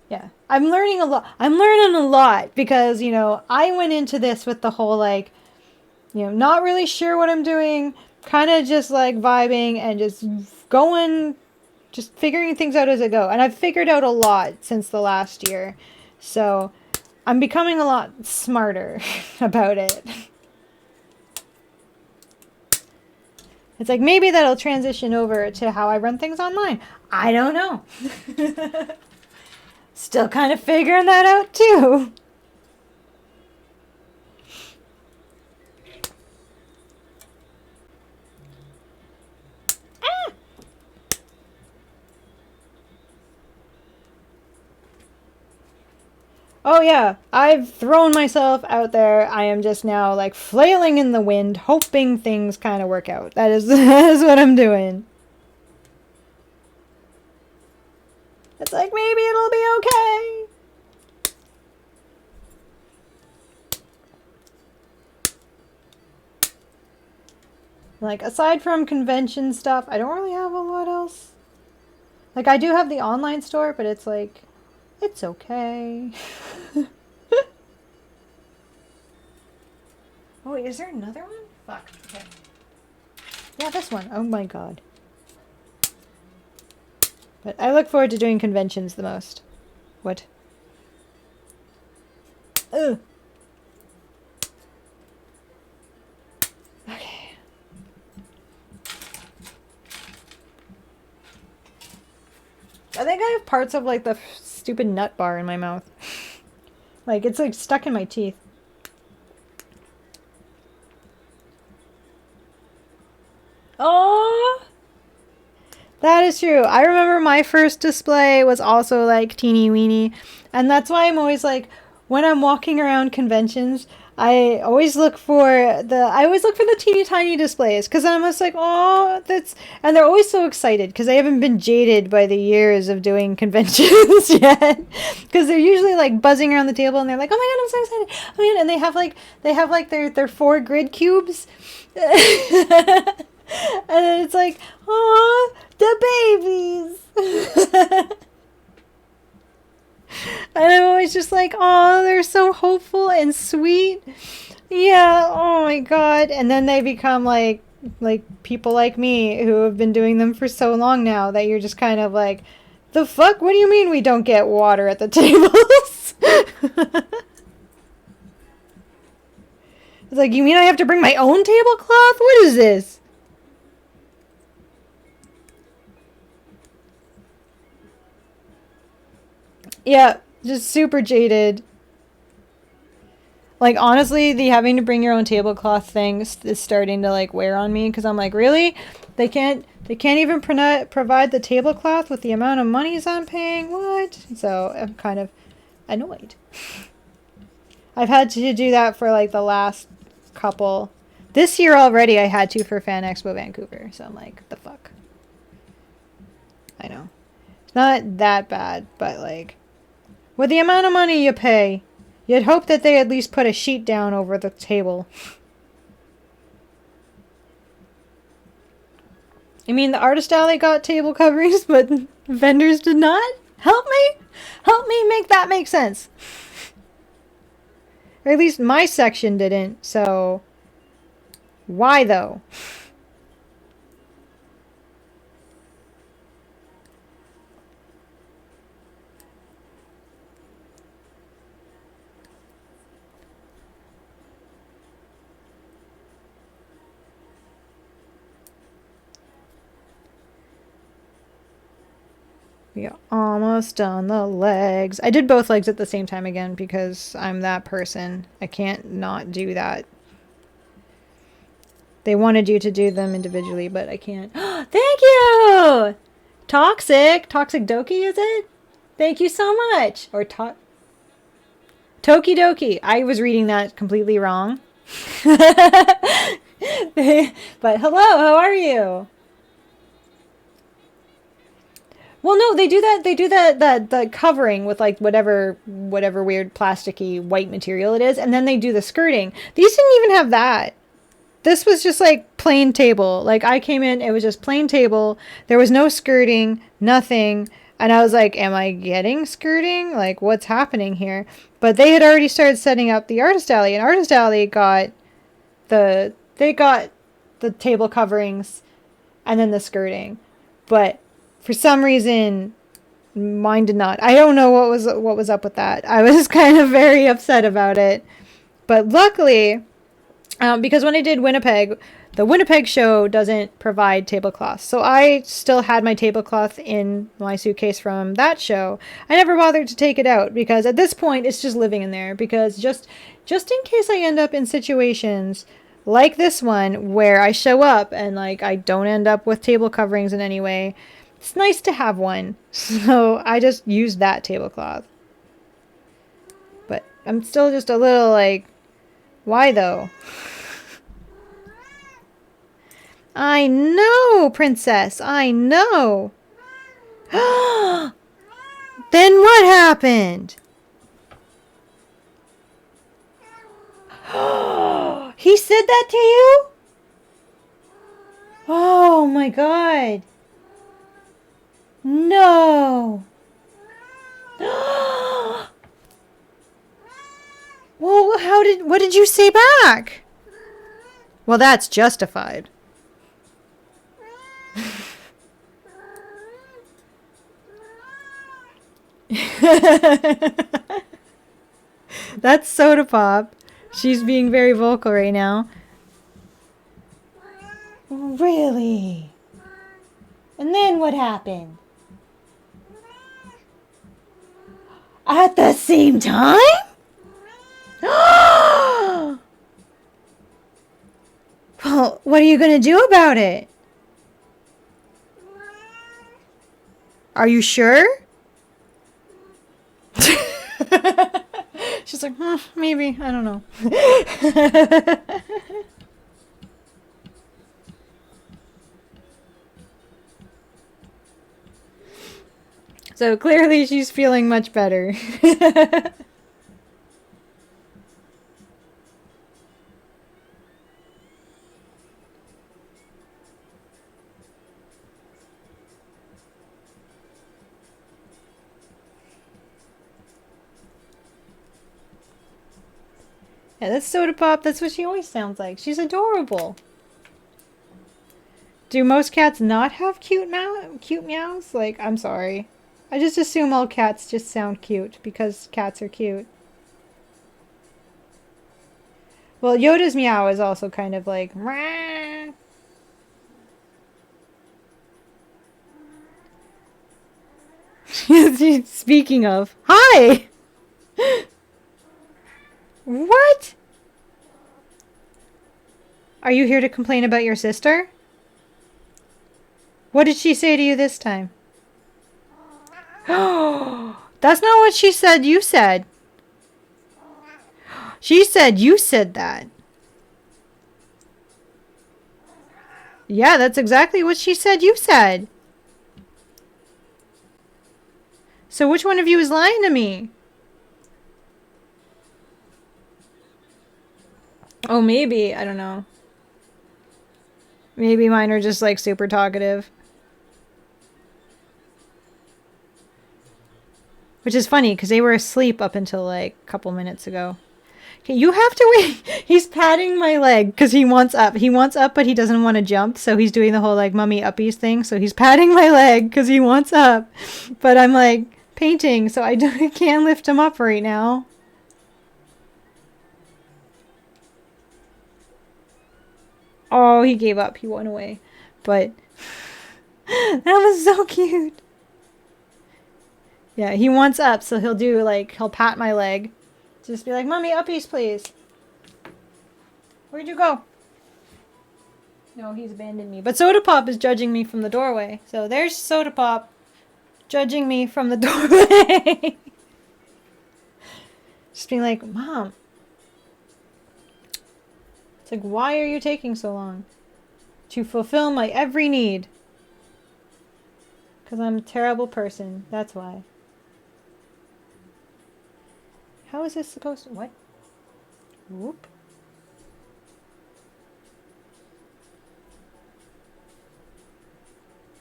Yeah. I'm learning a lot. I'm learning a lot because, you know, I went into this with the whole, like, you know, not really sure what I'm doing, kind of just, like, vibing and just going, just figuring things out as I go. And I've figured out a lot since the last year. So I'm becoming a lot smarter about it. It's like, maybe that'll transition over to how I run things online. I don't know. Still kind of figuring that out, too. Oh yeah, I've thrown myself out there. I am just now like flailing in the wind, hoping things kind of work out. That is that is what I'm doing. It's like maybe it'll be okay. Like aside from convention stuff, I don't really have a lot else. Like I do have the online store, but it's like it's okay. Oh, wait, is there another one? Fuck. Okay. Yeah, this one. Oh my god. But I look forward to doing conventions the most. What? Ugh. Okay. I think I have parts of like the stupid nut bar in my mouth. Like it's like stuck in my teeth. Oh, that is true. I remember my first display was also like teeny weeny, and that's why I'm always like when I'm walking around conventions, I always look for the teeny tiny displays because I'm just like, oh, that's, and they're always so excited because they haven't been jaded by the years of doing conventions yet, because they're usually like buzzing around the table and they're like, oh my god, I'm so excited. Oh my god, and they have like their 4 grid cubes. And then it's like, oh, the babies. And I'm always just like, oh, they're so hopeful and sweet. Yeah, oh my god. And then they become like people like me who have been doing them for so long now that you're just kind of like, the fuck? What do you mean we don't get water at the tables? It's like, you mean I have to bring my own tablecloth? What is this? Yeah, just super jaded. Like honestly, the having to bring your own tablecloth thing is starting to like wear on me because I'm like, really? They can't even provide the tablecloth with the amount of monies I'm paying. What? So I'm kind of annoyed. I've had to do that for like the last couple. This year already I had to for Fan Expo Vancouver. So I'm like, the fuck. I know. It's not that bad, but like with the amount of money you pay, you'd hope that they at least put a sheet down over the table. I mean, the artist alley got table coverings, but vendors did not? Help me? Help me make that make sense. Or at least my section didn't, so why though? We are almost done the legs. I did both legs at the same time again because I'm that person. I can't not do that. They wanted you to do them individually, but I can't. Thank you! Toxic Doki, is it? Thank you so much. Or Toki Doki. I was reading that completely wrong. But hello, how are you? Well, no, they do that. They do that covering with like whatever weird plasticky white material it is, and then they do the skirting. These didn't even have that. This was just like plain table. Like I came in, it was just plain table. There was no skirting, nothing. And I was like, am I getting skirting? Like what's happening here? But they had already started setting up the artist alley, and artist alley got they got the table coverings and then the skirting. But for some reason mine did not. I don't know what was up with that. I was kind of very upset about it. But luckily, because when I did Winnipeg, the Winnipeg show doesn't provide tablecloths. So I still had my tablecloth in my suitcase from that show. I never bothered to take it out because at this point it's just living in there, because just in case I end up in situations like this one where I show up and like I don't end up with table coverings in any way, it's nice to have one. So I just used that tablecloth. But I'm still just a little like, why though? I know, princess. I know. Then what happened? He said that to you? Oh my god. No. Well, what did you say back? Well, that's justified. That's Soda Pop. She's being very vocal right now. Really? And then what happened? At the same time? Well, what are you going to do about it? Are you sure? She's like, maybe. I don't know. So clearly she's feeling much better. Yeah, that's Soda Pop. That's what she always sounds like. She's adorable. Do most cats not have cute meows? Like, I'm sorry. I just assume all cats just sound cute because cats are cute. Well, Yoda's meow is also kind of like... Speaking of... Hi! What? Are you here to complain about your sister? What did she say to you this time? That's not what she said you said. She said you said that. Yeah, that's exactly what she said you said. So which one of you is lying to me? Oh, maybe. I don't know. Maybe mine are just like super talkative. Which is funny because they were asleep up until like a couple minutes ago. Okay, you have to wait. He's patting my leg because he wants up. He wants up, but he doesn't want to jump. So he's doing the whole like mummy uppies thing. So he's patting my leg because he wants up. But I'm like painting, so I can't lift him up right now. Oh, he gave up. He went away. But that was so cute. Yeah, he wants up, so he'll pat my leg. Just be like, Mommy, uppies, please. Where'd you go? No, he's abandoned me. But Soda Pop is judging me from the doorway. So there's Soda Pop judging me from the doorway. Just being like, Mom. It's like, why are you taking so long? To fulfill my every need. Because I'm a terrible person. That's why. How is this supposed to... What? Whoop.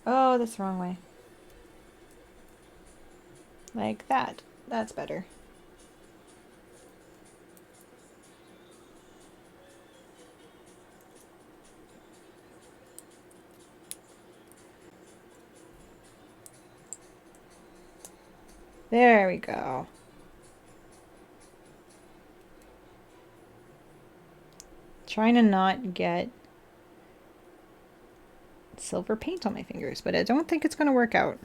Oh, that's the wrong way. Like that. That's better. There we go. Trying to not get silver paint on my fingers, but I don't think it's going to work out.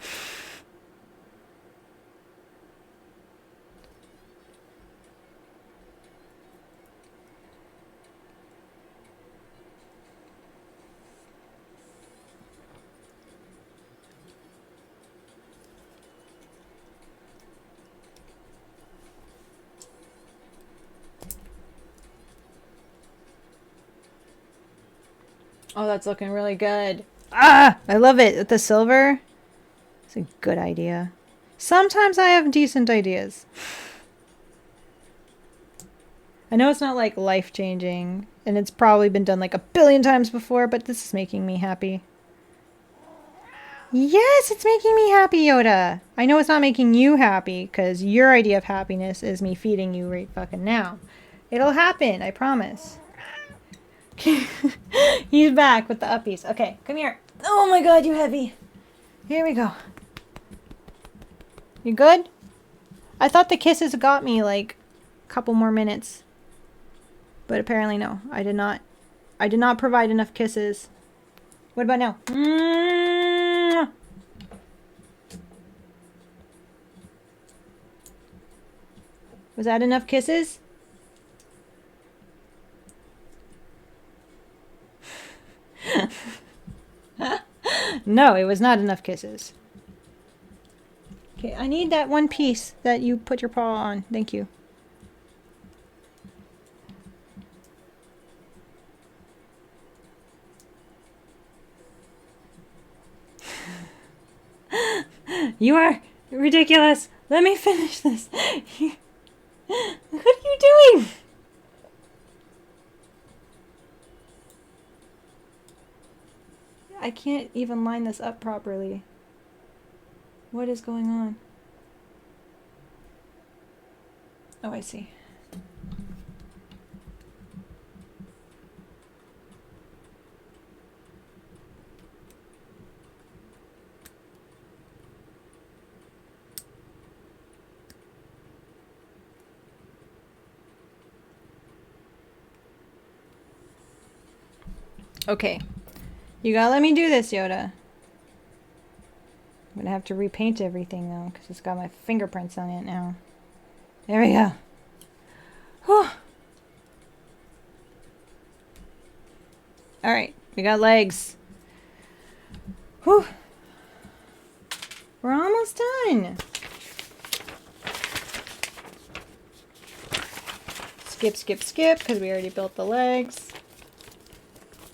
Oh, that's looking really good. Ah, I love it. The silver. It's a good idea. Sometimes I have decent ideas. I know it's not like life-changing, and it's probably been done like a billion times before, but this is making me happy. Yes, it's making me happy, Yoda. I know it's not making you happy, because your idea of happiness is me feeding you right fucking now. It'll happen, I promise. He's back with the uppies. Okay, come here. Oh my god, you're heavy. Here we go. You good? I thought the kisses got me like a couple more minutes. But apparently no. I did not provide enough kisses. What about now? Was that enough kisses? No, it was not enough kisses. Okay, I need that one piece that you put your paw on. Thank you. You are ridiculous. Let me finish this. What are you doing? I can't even line this up properly. What is going on? Oh, I see. Okay. You gotta let me do this, Yoda. I'm gonna have to repaint everything, though, because it's got my fingerprints on it now. There we go. Whew. Alright, we got legs. Whew. We're almost done. Skip, skip, skip, because we already built the legs.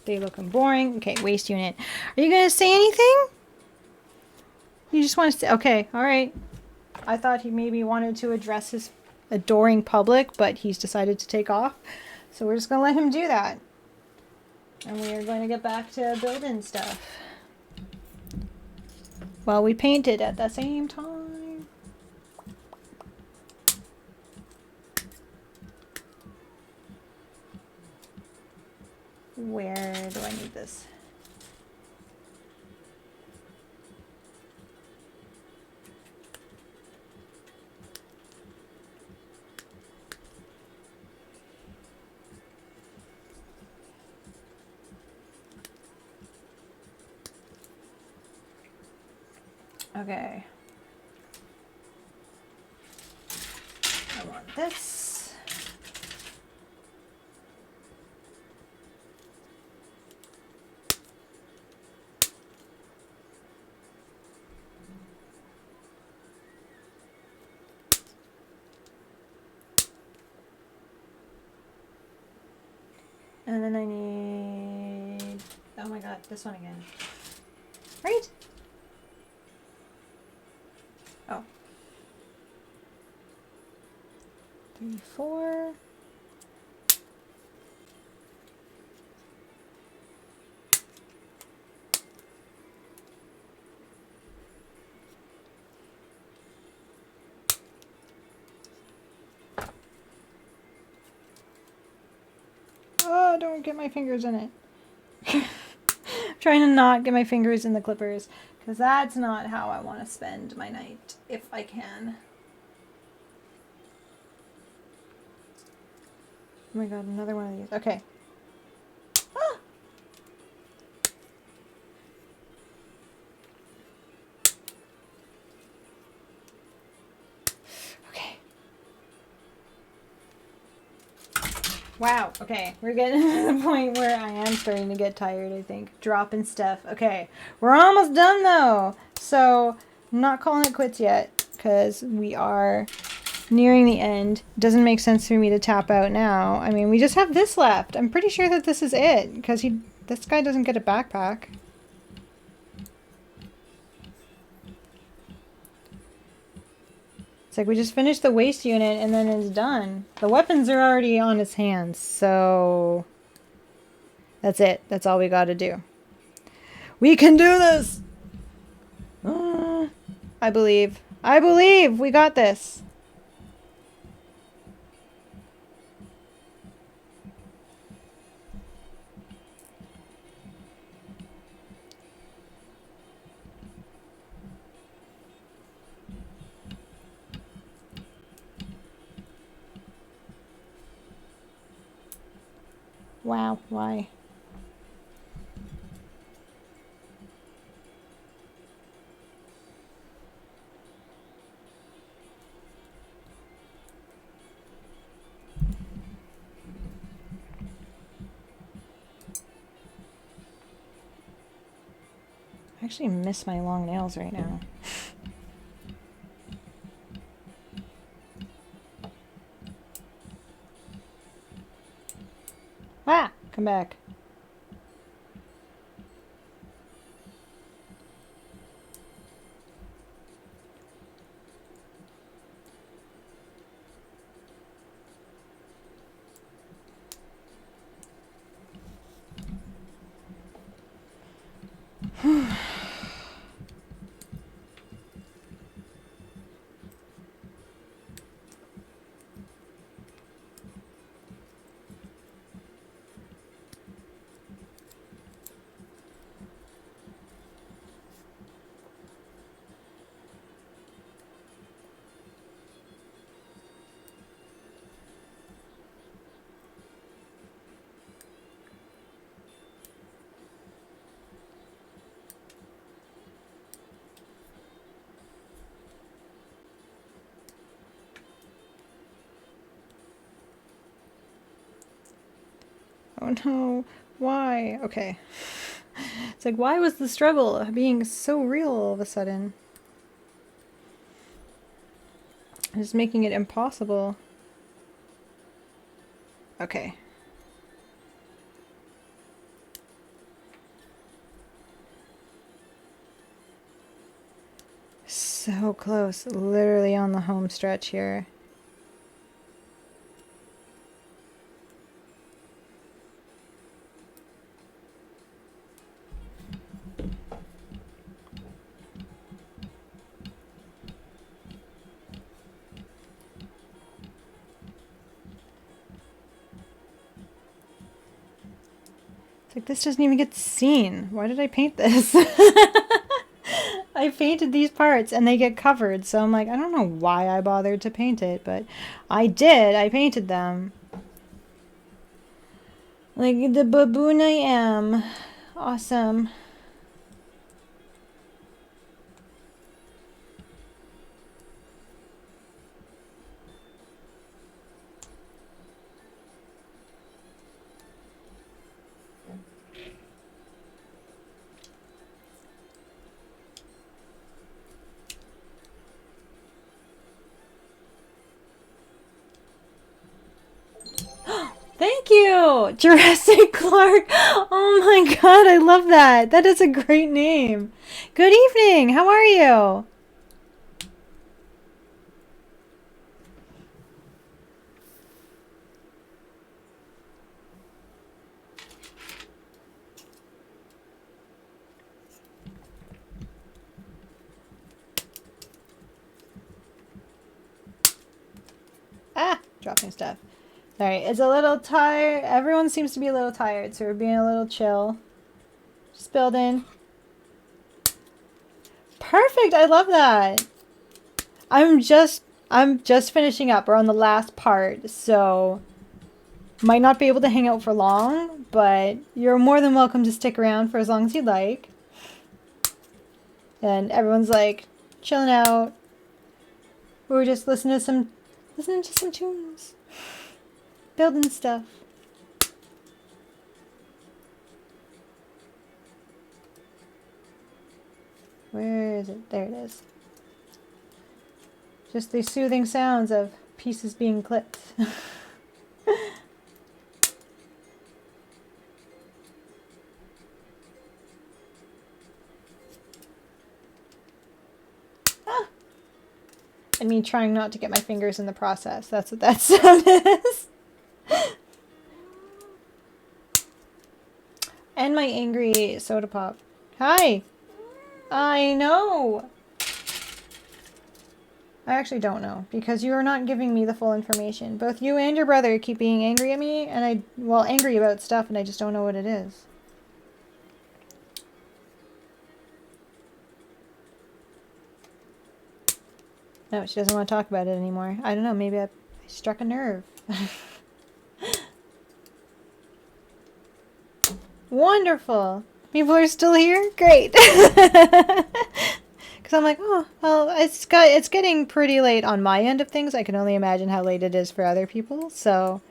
They looking boring. Okay, waste unit. Are you going to say anything? You just want to say... Okay, alright. I thought he maybe wanted to address his adoring public, but he's decided to take off. So we're just going to let him do that. And we are going to get back to building stuff. While we paint it at the same time. Where do I need this? Okay. I want this. And then I need... Oh my god, this one again. Right? Oh. 3, 4. Oh, don't get my fingers in it. I'm trying to not get my fingers in the clippers, because that's not how I want to spend my night, if I can. Oh my god, another one of these. Okay. Ah! Okay. Wow, okay. We're getting to the point where I am starting to get tired, I think. Dropping stuff. Okay. We're almost done, though. So, I'm not calling it quits yet, because we are nearing the end. Doesn't make sense for me to tap out now. I mean, we just have this left. I'm pretty sure that this is it, because he This guy doesn't get a backpack. It's like we just finished the waste unit and then it's done. The weapons are already on his hands, so that's it. That's all we gotta do. We can do this! I believe. I believe! We got this! Wow, why? I actually miss my long nails right now. Ah! Come back. Oh no, why? Okay. It's like, why was the struggle being so real all of a sudden? It's making it impossible. Okay. So close, literally on the home stretch here. It's like, this doesn't even get seen. Why did I paint this? I painted these parts and they get covered, so I'm like, I don't know why I bothered to paint it, but I did. I painted them. Like the baboon I am. Awesome. Thank you, Jurassic Clark. Oh my god, I love that. That is a great name. Good evening. How are you? Ah, dropping stuff. Sorry, it's a little tired. Everyone seems to be a little tired, so we're being a little chill. Just building. Perfect. I love that. I'm just finishing up. We're on the last part, so might not be able to hang out for long, but you're more than welcome to stick around for as long as you'd like. And everyone's like chilling out. We're just listening to some tunes. Building stuff. Where is it? There it is. Just the soothing sounds of pieces being clipped. and me trying not to get my fingers in the process. That's what that sound is. And my angry soda pop. Hi! I know! I actually don't know, because you are not giving me the full information. Both you and your brother keep being angry at me, and well, angry about stuff, and I just don't know what it is. No, she doesn't want to talk about it anymore. I don't know, maybe I struck a nerve. Wonderful! People are still here? Great! Because I'm like, oh, well, it's getting pretty late on my end of things. I can only imagine how late it is for other people, so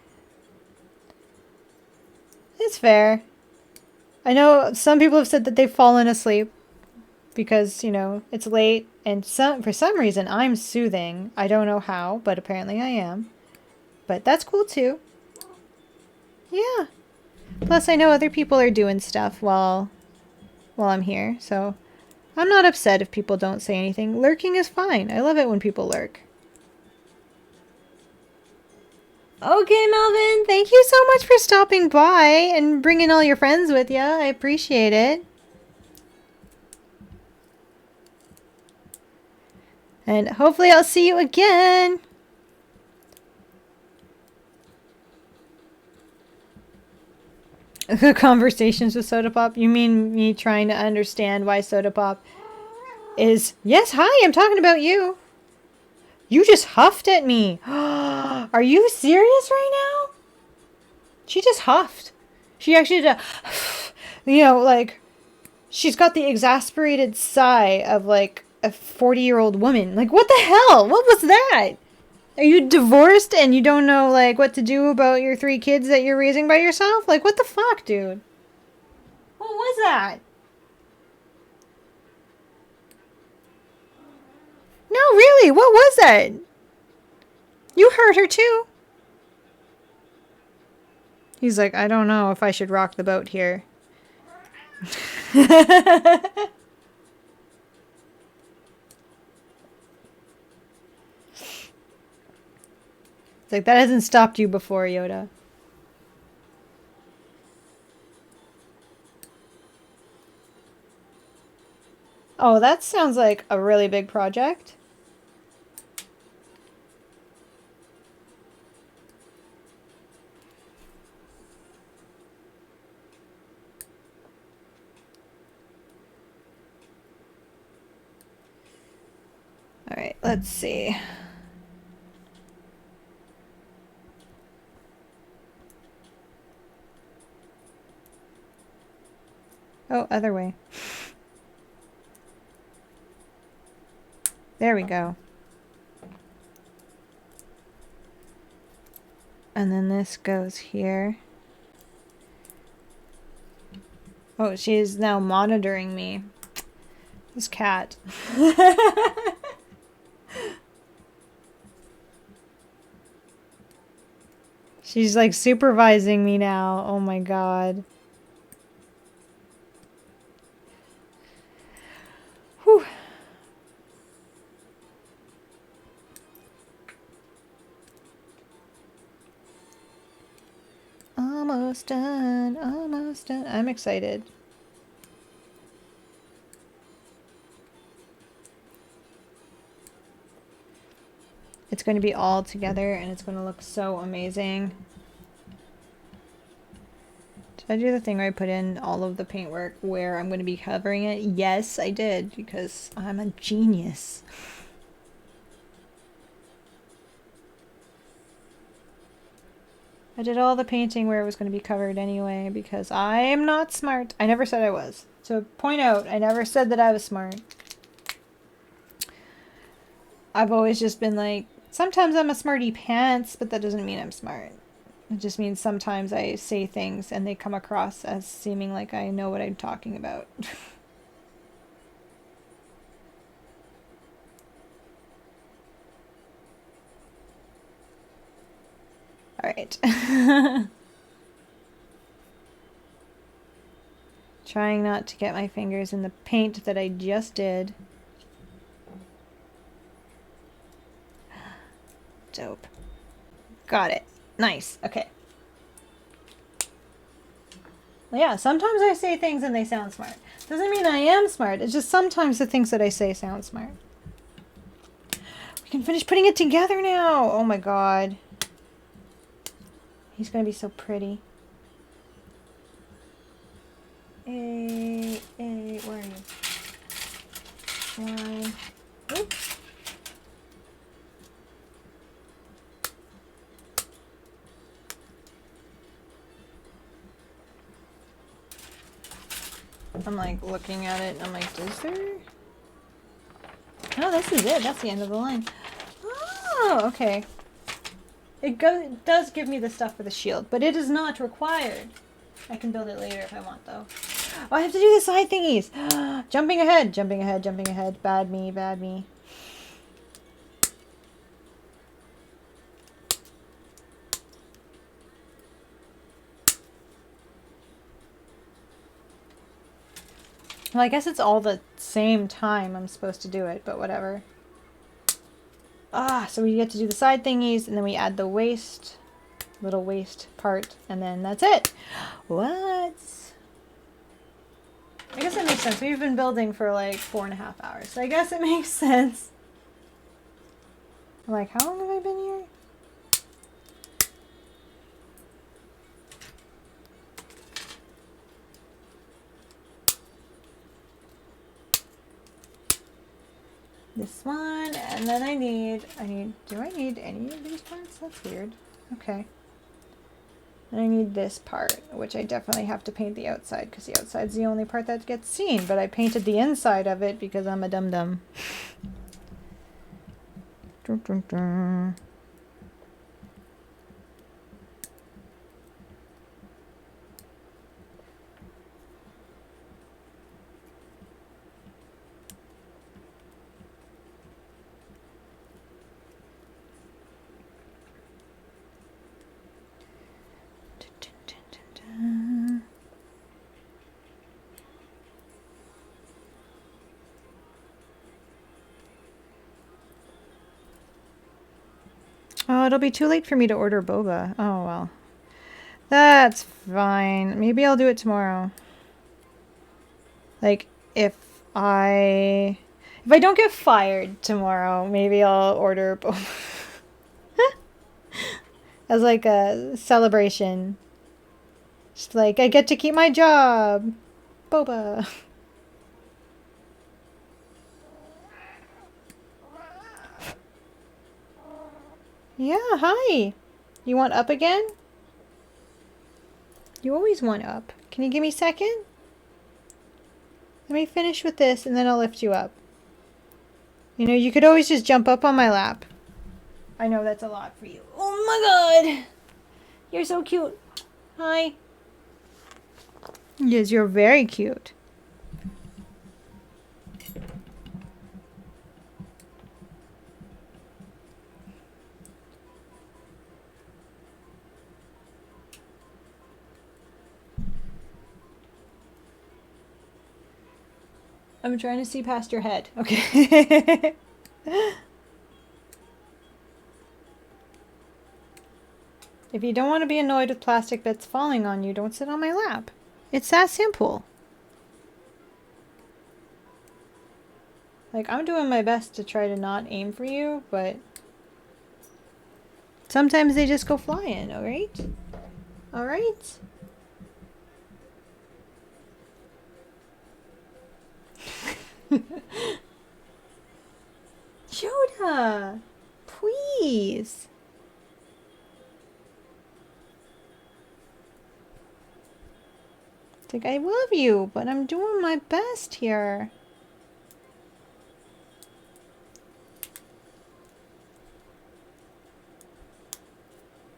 it's fair. I know some people have said that they've fallen asleep because, you know, it's late, and for some reason I'm soothing. I don't know how, but apparently I am. But that's cool too. Yeah. Plus I know other people are doing stuff while I'm here, so I'm not upset if people don't say anything. Lurking is fine. I love it when people lurk. Okay, Melvin, thank you so much for stopping by and bringing all your friends with you. I appreciate it. And hopefully I'll see you again. Conversations with Soda Pop? You mean me trying to understand why Soda Pop is... Yes, hi, I'm talking about you. You just huffed at me. Are you serious right now? She just huffed. She actually did a... You know, like... She's got the exasperated sigh of, like, a 40-year-old woman. Like, what the hell? What was that? Are you divorced and you don't know, like, what to do about your 3 kids that you're raising by yourself? Like, what the fuck, dude? What was that? No, really, what was that? You hurt her too. He's like, I don't know if I should rock the boat here. It's like, that hasn't stopped you before, Yoda. Oh, that sounds like a really big project. Alright, let's see. Oh, other way. There we go. And then this goes here. Oh, she is now monitoring me. This cat. She's like supervising me now. Oh my god. Whew. Almost done. Almost done. I'm excited. It's going to be all together and it's going to look so amazing. Did I do the thing where I put in all of the paintwork where I'm going to be covering it? Yes, I did, because I'm a genius. I did all the painting where it was going to be covered anyway, because I am not smart. I never said I was. So point out, I never said that I was smart. I've always just been like, sometimes I'm a smarty pants, but that doesn't mean I'm smart. It just means sometimes I say things and they come across as seeming like I know what I'm talking about. Alright. Trying not to get my fingers in the paint that I just did. Got it. Nice. Okay. Yeah, sometimes I say things and they sound smart. Doesn't mean I am smart. It's just sometimes the things that I say sound smart. We can finish putting it together now. Oh my god. He's gonna be so pretty. Where are you? Why? Oops. I'm like looking at it and I'm like, is there? Oh, this is it. That's the end of the line. Oh, okay. It does give me the stuff for the shield, but it is not required. I can build it later if I want, though. Oh, I have to do the side thingies. Jumping ahead, jumping ahead, jumping ahead. Bad me, bad me. Well, I guess it's all the same time I'm supposed to do it, but whatever. So we get to do the side thingies, and then we add the waist, little waist part, and then that's it. What? I guess it makes sense. We've been building for like 4.5 hours, so I guess it makes sense. I'm like, how long have I been here? This one, and then do I need any of these parts? That's weird. Okay. And I need this part, which I definitely have to paint the outside, because the outside's the only part that gets seen, but I painted the inside of it because I'm a dum-dum. Dun, dun, dun. Oh, it'll be too late for me to order boba. Oh, well. That's fine. Maybe I'll do it tomorrow. Like, if I don't get fired tomorrow, maybe I'll order boba. As like a celebration. Just like, I get to keep my job. Boba. Yeah, hi. You want up again? You always want up. Can you give me a second? Let me finish with this and then I'll lift you up. You know, you could always just jump up on my lap. I know that's a lot for you. Oh my god. You're so cute. Hi. Yes, you're very cute. I'm trying to see past your head. Okay. If you don't want to be annoyed with plastic that's falling on you, don't sit on my lap. It's that simple. Like, I'm doing my best to try to not aim for you, but sometimes they just go flying, alright? Alright? Yoda! Please! It's like, I love you, but I'm doing my best here.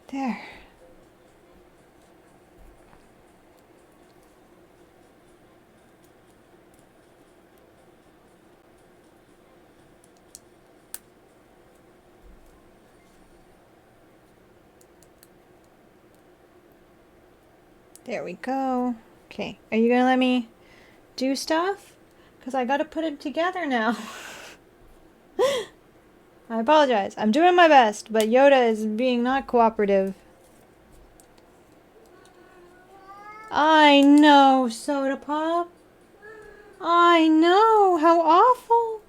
There. There we go. Okay, are you gonna let me do stuff? Because I gotta put it together now. I apologize. I'm doing my best, but Yoda is being not cooperative. I know, Soda Pop. I know. How awful.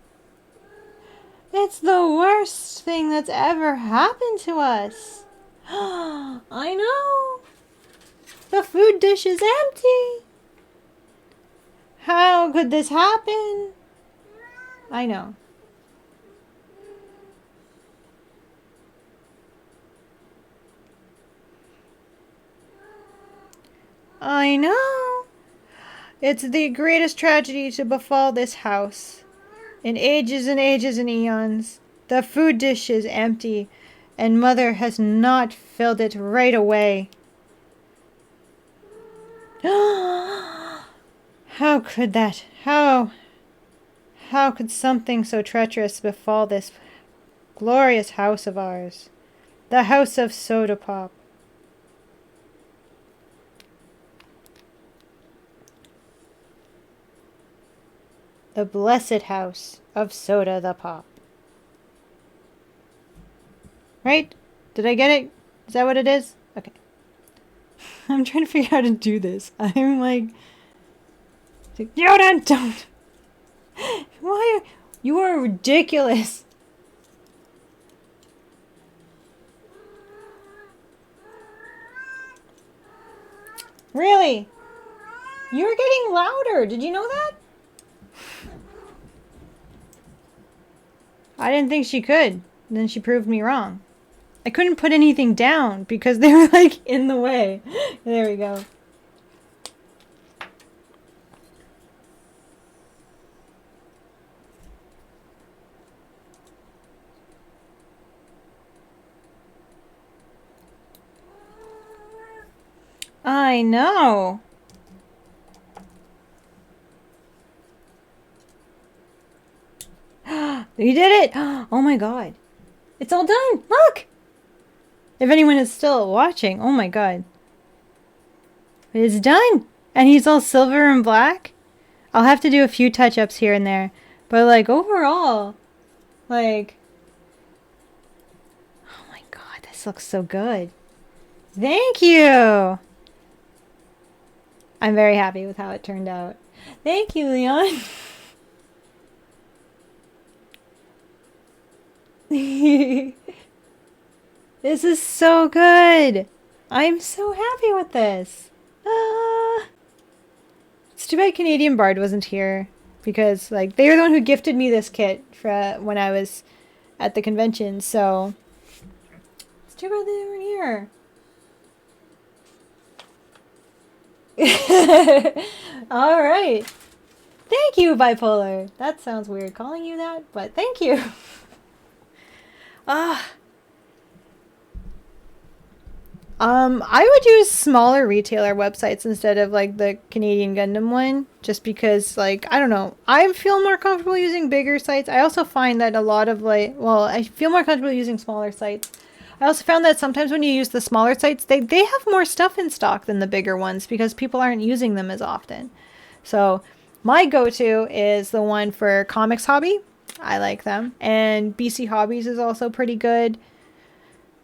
It's the worst thing that's ever happened to us. I know. The food dish is empty. How could this happen? I know. I know. It's the greatest tragedy to befall this house. In ages and ages and eons, the food dish is empty, and Mother has not filled it right away. How could that? How could something so treacherous befall this glorious house of ours? The house of Soda Pop. The blessed house of Soda the Pop. Right? Did I get it? Is that what it is? Okay. I'm trying to figure out how to do this. I'm like... Yoda, don't! Why? You are ridiculous. Really? You're getting louder. Did you know that? I didn't think she could. And then she proved me wrong. I couldn't put anything down because they were like in the way. There we go. I know. You did it! Oh my god. It's all done! Look! If anyone is still watching, oh my god. It's done! And he's all silver and black. I'll have to do a few touch-ups here and there. But like overall, like... Oh my god, this looks so good. Thank you! I'm very happy with how it turned out. Thank you, Leon. This is so good. I'm so happy with this. It's too bad Canadian Bard wasn't here because like they were the one who gifted me this kit for when I was at the convention. So it's too bad they weren't here. All right. Thank you, Bipolar. That sounds weird calling you that, but thank you. I would use smaller retailer websites instead of like the Canadian Gundam one, just because like, I don't know, I feel more comfortable using bigger sites. I also find that a lot of like, well, I feel more comfortable using smaller sites. I also found that sometimes when you use the smaller sites, they have more stuff in stock than the bigger ones because people aren't using them as often. So my go-to is the one for Comics Hobby. I like them. And BC Hobbies is also pretty good.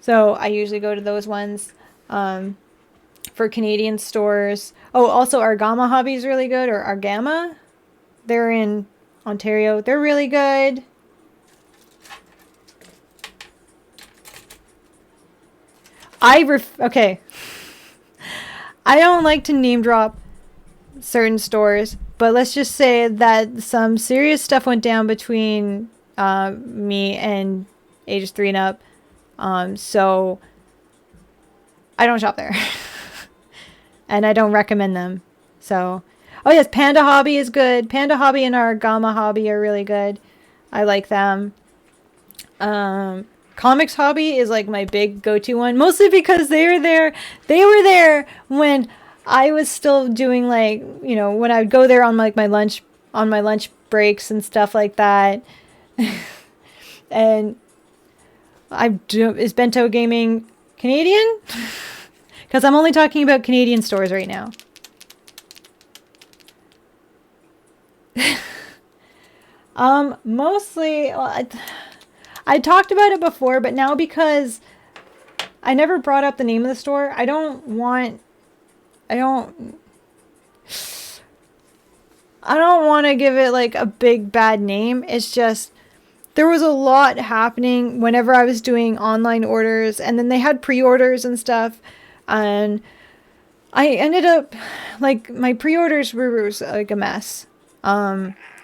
So I usually go to those ones. For Canadian stores. Oh, also Argama Hobby is really good, or Argama. They're in Ontario. They're really good. Okay. I don't like to name drop certain stores, but let's just say that some serious stuff went down between me and ages 3 and up. So I don't shop there. And I don't recommend them. So, oh yes, Panda Hobby is good. Panda Hobby and Argama Hobby are really good. I like them. Comics Hobby is like my big go-to one, mostly because they were there when I was still doing like, you know, when I would go there on like my lunch breaks and stuff like that. And is Bento Gaming Canadian? Because I'm only talking about Canadian stores right now. Mostly, well, I I talked about it before, but now because I never brought up the name of the store, I don't want to give it like a big bad name. It's just there was a lot happening whenever I was doing online orders, and then they had pre-orders and stuff, and I ended up like my pre-orders were like a mess.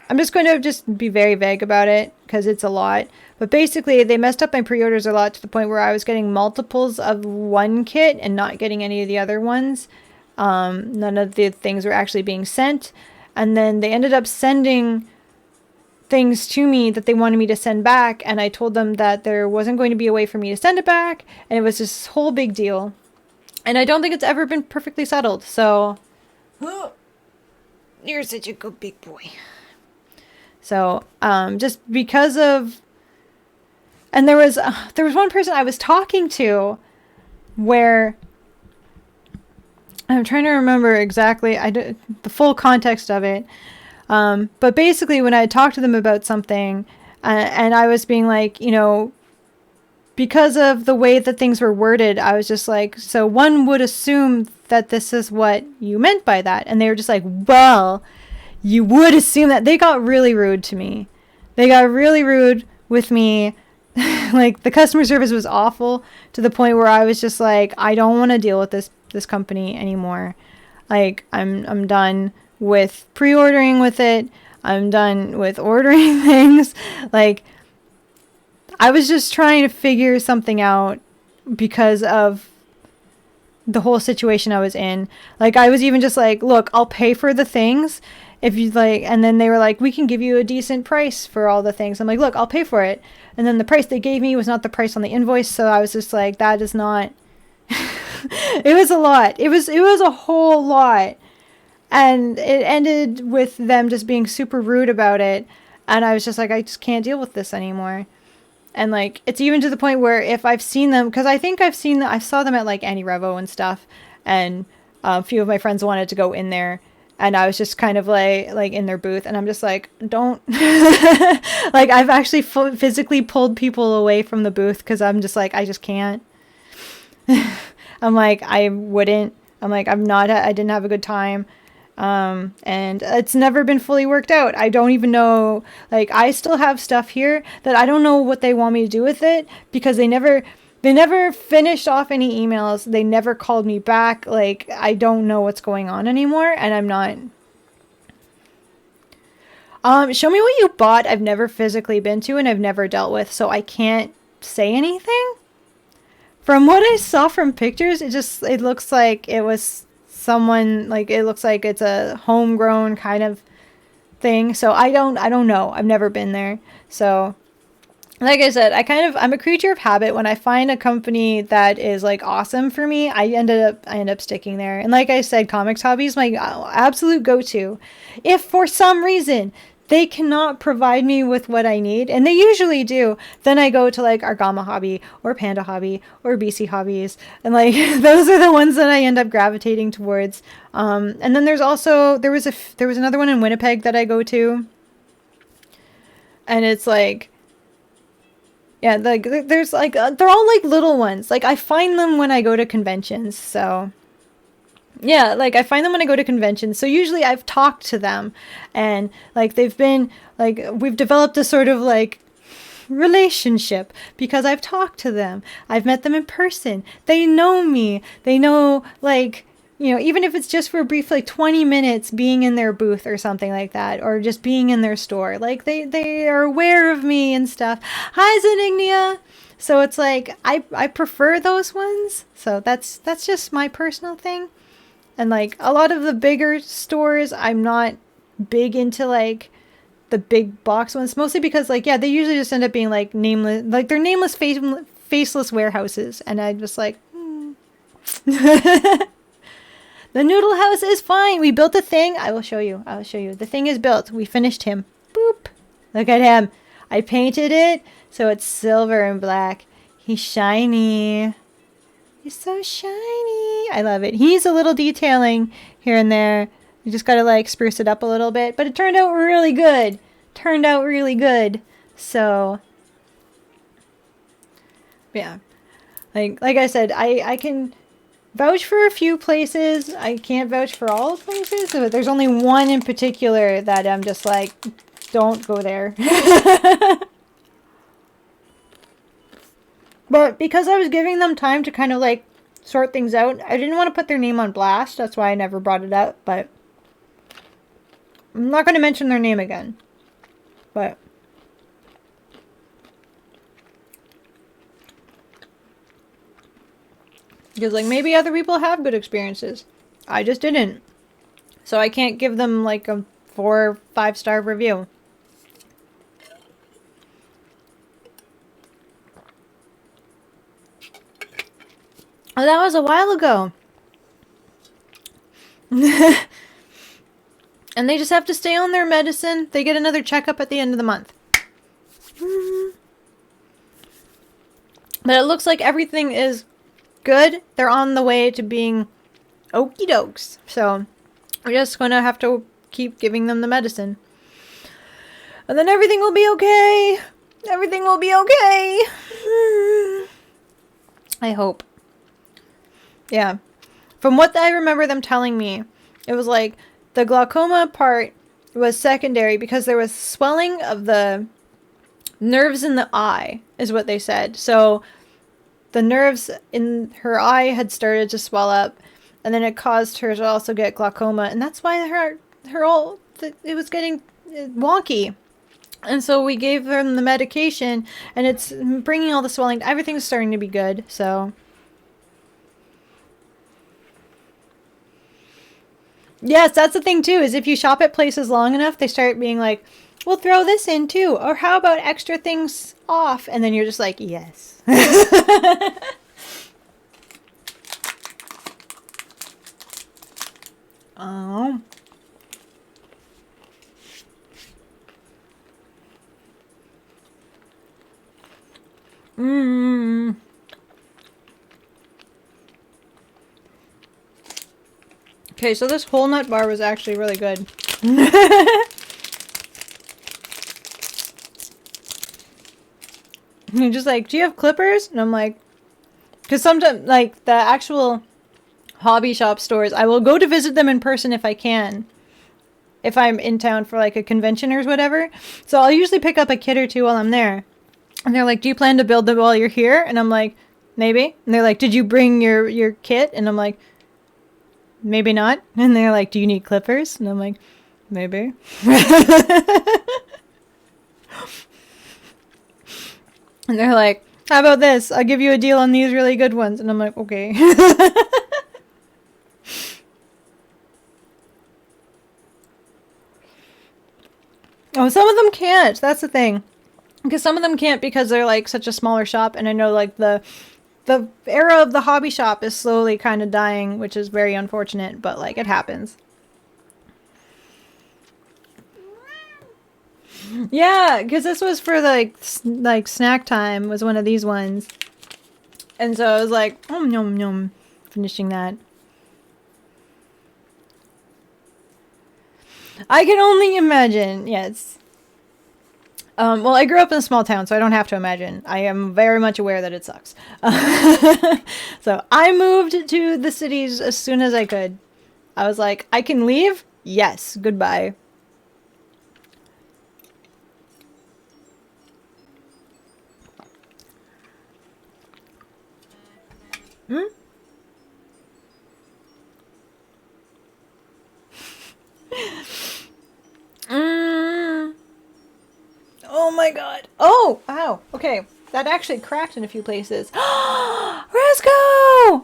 I'm just going to just be very vague about it because it's a lot. But basically, they messed up my pre-orders a lot to the point where I was getting multiples of one kit and not getting any of the other ones. None of the things were actually being sent. And then they ended up sending things to me that they wanted me to send back. And I told them that there wasn't going to be a way for me to send it back. And it was this whole big deal. And I don't think it's ever been perfectly settled. So, you're such a good big boy. So, just because of, and there was one person I was talking to where, I'm trying to remember exactly the full context of it. But basically when I talked to them about something, and I was being like, you know, because of the way that things were worded, I was just like, so one would assume that this is what you meant by that. And they were just like, well, you would assume that. They got really rude to me. They got really rude with me. Like, the customer service was awful to the point where I was just like, I don't want to deal with this company anymore. Like, I'm done with pre-ordering with it. I'm done with ordering things. Like, I was just trying to figure something out because of the whole situation I was in. Like, I was even just like, look, I'll pay for the things if you'd like. And then they were like, we can give you a decent price for all the things. I'm like, look, I'll pay for it. And then the price they gave me was not the price on the invoice. So I was just like, that is not, it was a lot. It was a whole lot. And it ended with them just being super rude about it. And I was just like, I just can't deal with this anymore. And like, it's even to the point where if I've seen them, because I think I saw them at like Annie Revo and stuff. And a few of my friends wanted to go in there. And I was just kind of like in their booth. And I'm just like, don't. Like, I've actually physically pulled people away from the booth because I'm just like, I just can't. I'm like, I wouldn't. I'm like, I didn't have a good time. And it's never been fully worked out. I don't even know, like, I still have stuff here that I don't know what they want me to do with it because they never finished off any emails. They never called me back. Like, I don't know what's going on anymore, and I'm not. Show me what you bought. I've never physically been to and I've never dealt with, so I can't say anything. From what I saw from pictures, it looks like it was someone, like, it looks like it's a homegrown kind of thing. So I don't know. I've never been there. So like I said, I'm a creature of habit. When I find a company that is like awesome for me, I end up sticking there. And like I said, Comics Hobby is my absolute go-to. If for some reason they cannot provide me with what I need, and they usually do, then I go to like Argama Hobby or Panda Hobby or BC Hobbies, and like those are the ones that I end up gravitating towards. And then there was another one in Winnipeg that I go to, and it's like, yeah, like there's like they're all like little ones. Like, I find them when I go to conventions, so. Yeah, like, I find them when I go to conventions. So usually I've talked to them and like they've been like, we've developed a sort of like relationship because I've talked to them. I've met them in person. They know me. They know, like, you know, even if it's just for a brief, like 20 minutes being in their booth or something like that, or just being in their store. Like, they are aware of me and stuff. Hi, Zenignia. So it's like, I prefer those ones. So that's just my personal thing. And like a lot of the bigger stores, I'm not big into like the big box ones, mostly because like, yeah, they usually just end up being like nameless, like they're nameless, faceless warehouses. And I'm just like, The noodle house is fine. We built the thing. I will show you. The thing is built. We finished him. Boop. Look at him. I painted it so it's silver and black. He's shiny. He's so shiny. I love it. He needs a little detailing here and there. You just gotta like spruce it up a little bit. But it turned out really good. So Yeah. Like I said, I can vouch for a few places. I can't vouch for all places, but there's only one in particular that I'm just like, don't go there. But because I was giving them time to kind of like sort things out, I didn't want to put their name on blast. That's why I never brought it up, but I'm not going to mention their name again. But because like maybe other people have good experiences. I just didn't. So I can't give them like a 4 or 5 star review. Oh, that was a while ago. And they just have to stay on their medicine. They get another checkup at the end of the month. But it looks like everything is good. They're on the way to being okie dokes. So we're just going to have to keep giving them the medicine. And then everything will be okay. Everything will be okay. I hope. Yeah. From what I remember them telling me, it was like the glaucoma part was secondary because there was swelling of the nerves in the eye, is what they said. So the nerves in her eye had started to swell up, and then it caused her to also get glaucoma, and that's why it was getting wonky. And so we gave them the medication, and it's bringing all the swelling. Everything's starting to be good, so. Yes, that's the thing too, is if you shop at places long enough, they start being like, we'll throw this in too. Or how about extra things off? And then you're just like, yes. Oh. Mmm. Okay, so this whole nut bar was actually really good. And you're just like, do you have clippers? And I'm like, because sometimes, like, the actual hobby shop stores, I will go to visit them in person if I can. If I'm in town for, like, a convention or whatever. So I'll usually pick up a kit or two while I'm there. And they're like, do you plan to build them while you're here? And I'm like, maybe. And they're like, did you bring your kit? And I'm like, maybe not. And they're like, do you need clippers? And I'm like, maybe. And they're like, how about this? I'll give you a deal on these really good ones. And I'm like, okay. Oh, some of them can't. That's the thing. Because some of them can't because they're like such a smaller shop. And I know like the era of the hobby shop is slowly kind of dying, which is very unfortunate, but like it happens. Yeah, because this was for like snack time was one of these ones. And so I was like, oh, nom nom, finishing that. I can only imagine, yes. Well, I grew up in a small town, so I don't have to imagine. I am very much aware that it sucks. So I moved to the cities as soon as I could. I was like, I can leave? Yes, goodbye. Hmm? Oh my god. Oh, wow. Okay. That actually cracked in a few places. Resco!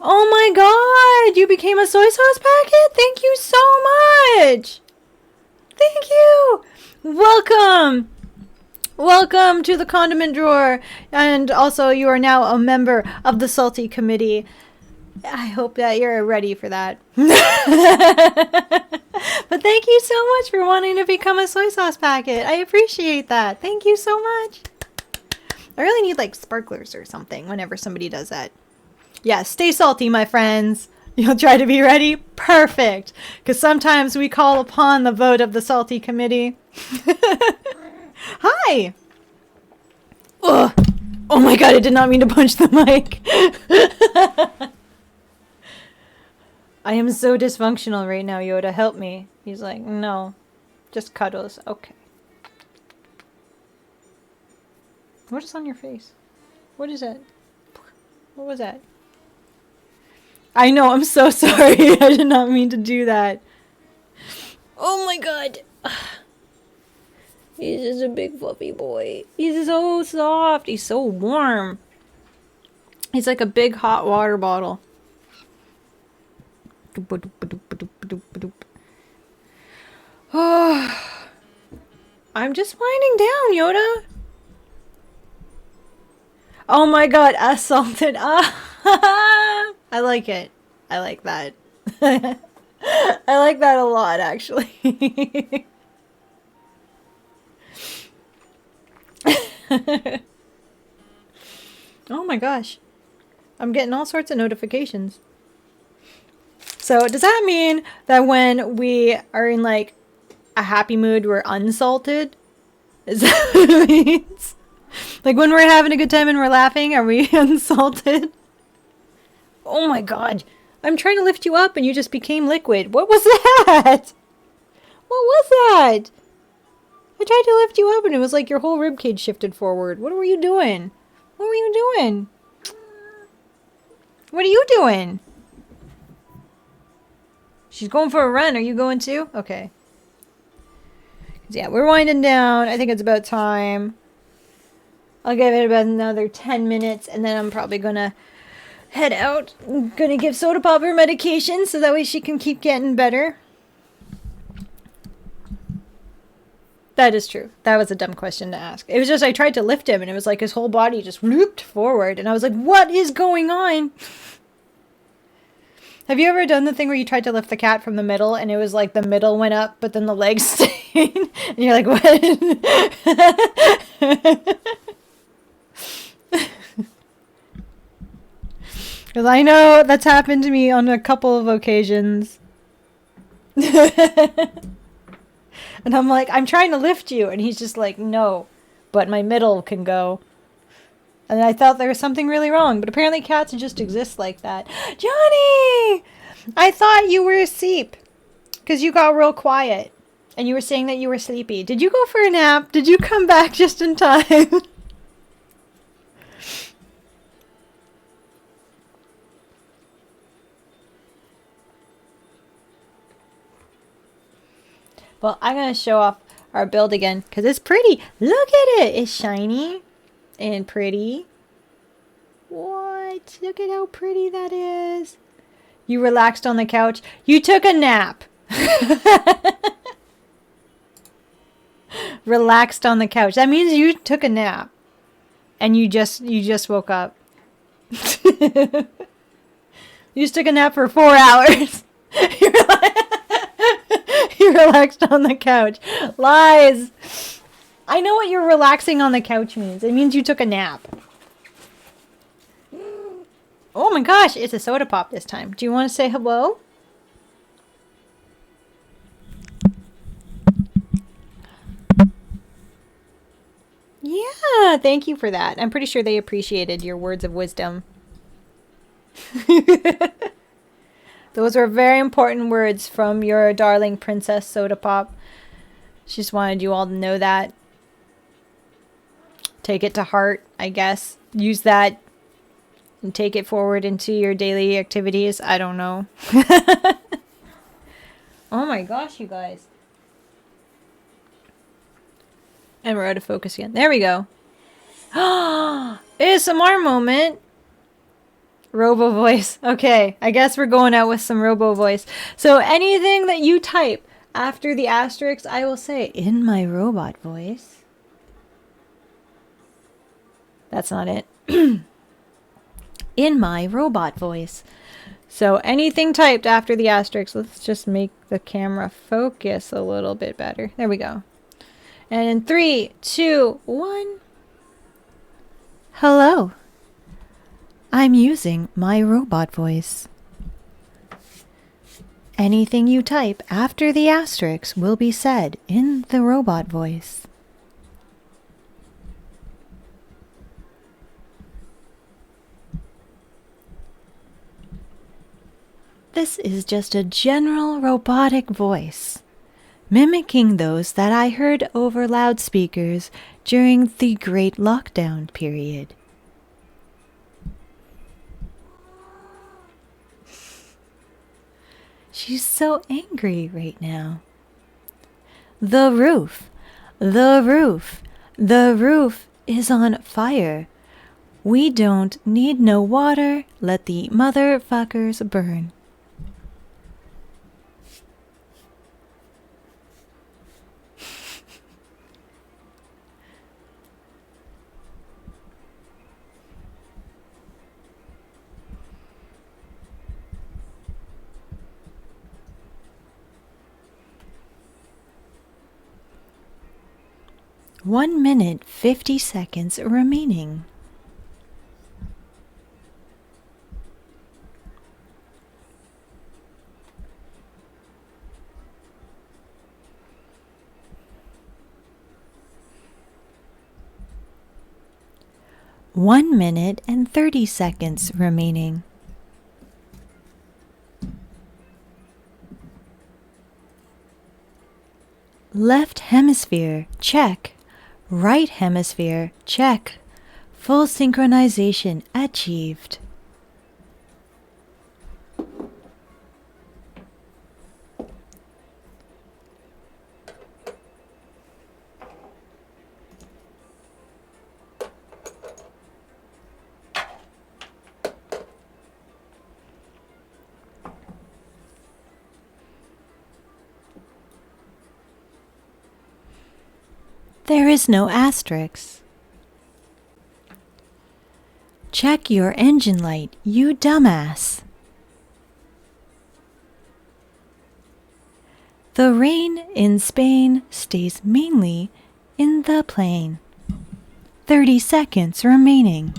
Oh my god! You became a soy sauce packet? Thank you so much! Thank you! Welcome! Welcome to the condiment drawer. And also, you are now a member of the Salty Committee. I hope that you're ready for that. But thank you so much for wanting to become a soy sauce packet. I appreciate that. Thank you so much. I really need like sparklers or something whenever somebody does that. Yeah, stay salty, my friends. You'll try to be ready? Perfect. Because sometimes we call upon the vote of the Salty Committee. Hi. Ugh. Oh my god, I did not mean to punch the mic. I am so dysfunctional right now, Yoda. Help me. He's like, no. Just cuddles. Okay. What is on your face? What is that? What was that? I know, I'm so sorry. I did not mean to do that. Oh my god. He's just a big fluffy boy. He's so soft. He's so warm. He's like a big hot water bottle. Oh, I'm just winding down, Yoda. Oh my god, assaulted. I like it. I like that. I like that a lot, actually. Oh my gosh. I'm getting all sorts of notifications. So does that mean that when we are in like a happy mood, we're unsalted? Is that what it means? Like when we're having a good time and we're laughing, are we unsalted? Oh my god. I'm trying to lift you up and you just became liquid. What was that? What was that? I tried to lift you up and it was like your whole ribcage shifted forward. What were you doing? What were you doing? What are you doing? She's going for a run. Are you going too? Okay. Yeah, we're winding down. I think it's about time. I'll give it about another 10 minutes and then I'm probably gonna head out. I'm gonna give Soda Pop her medication so that way she can keep getting better. That is true. That was a dumb question to ask. It was just I tried to lift him and it was like his whole body just looped forward and I was like, what is going on? Have you ever done the thing where you tried to lift the cat from the middle and it was like the middle went up but then the legs stayed? And you're like, what? Because I know that's happened to me on a couple of occasions. And I'm like, I'm trying to lift you. And he's just like, no, but my middle can go. And I thought there was something really wrong. But apparently cats just exist like that. Johnny! I thought you were asleep. Because you got real quiet. And you were saying that you were sleepy. Did you go for a nap? Did you come back just in time? Well, I'm going to show off our build again because it's pretty. Look at it. It's shiny and pretty. What? Look at how pretty that is. You relaxed on the couch. You took a nap. Relaxed on the couch. That means you took a nap. And you just woke up. You just took a nap for 4 hours. You're relaxed on the couch. Lies. I know what you're relaxing on the couch means. It means you took a nap. Oh my gosh, it's a Soda Pop this time. Do you want to say hello? Yeah, thank you for that. I'm pretty sure they appreciated your words of wisdom. Those were very important words from your darling Princess Soda Pop. She just wanted you all to know that. Take it to heart, I guess. Use that and take it forward into your daily activities. I don't know. Oh my gosh, you guys. And we're out of focus again. There we go. ASMR moment. Robo voice. Okay, I guess we're going out with some robo voice. So anything that you type after the asterisk, I will say in my robot voice. That's not it. In my robot voice. So anything typed after the asterisk, let's just make the camera focus a little bit better. There we go. And in 3, 2, 1. Hello. I'm using my robot voice. Anything you type after the asterisk will be said in the robot voice. This is just a general robotic voice, mimicking those that I heard over loudspeakers during the Great Lockdown period. She's so angry right now. The roof, the roof, the roof is on fire. We don't need no water. Let the motherfuckers burn. One minute, 50 seconds remaining. One minute and 30 seconds remaining. Left hemisphere, check. Right hemisphere, check. Full synchronization achieved. There is no asterisk. Check your engine light, you dumbass. The rain in Spain stays mainly in the plain. 30 seconds remaining.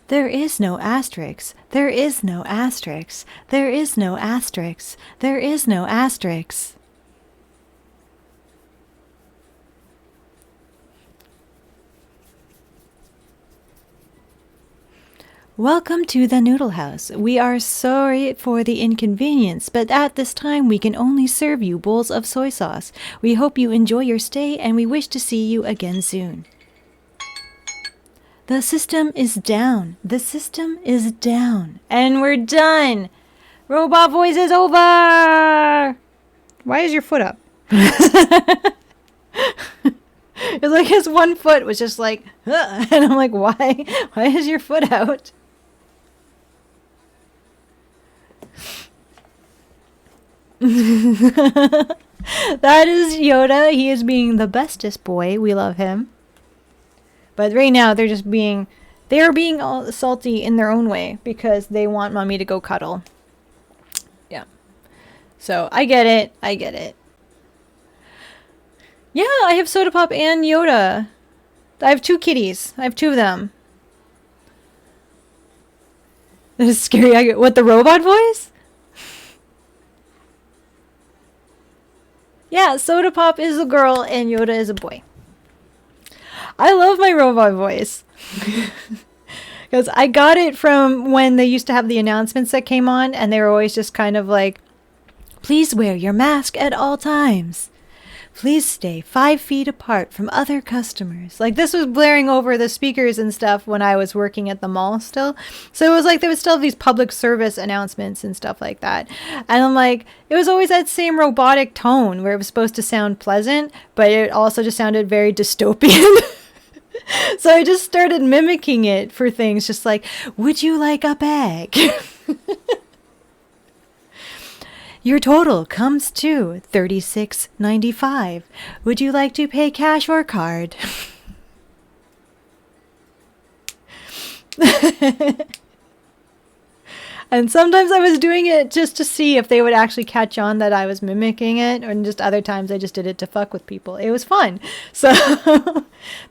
There is no asterisk. There is no asterisk. There is no asterisk. There is no asterisk. Welcome to the Noodle House. We are sorry for the inconvenience, but at this time we can only serve you bowls of soy sauce. We hope you enjoy your stay and we wish to see you again soon. The system is down. The system is down. And we're done. Robot voice is over. Why is your foot up? It's like his one foot was just like, huh. And I'm like, why? Why is your foot out? That is Yoda. He is being the bestest boy. We love him. But right now, they're being all salty in their own way because they want mommy to go cuddle. Yeah. So, I get it. I get it. Yeah, I have Soda Pop and Yoda. I have 2 kitties. I have 2 of them. That is scary. What, the robot voice? Yeah, Soda Pop is a girl and Yoda is a boy. I love my robot voice. Because I got it from when they used to have the announcements that came on, and they were always just kind of like, please wear your mask at all times. Please stay 5 feet apart from other customers. Like, this was blaring over the speakers and stuff when I was working at the mall still. So it was like there was still these public service announcements and stuff like that. And I'm like, it was always that same robotic tone where it was supposed to sound pleasant, but it also just sounded very dystopian. So I just started mimicking it for things just like, would you like a bag? Your total comes to $36.95. Would you like to pay cash or card? And sometimes I was doing it just to see if they would actually catch on that I was mimicking it, and just other times I just did it to fuck with people. It was fun. So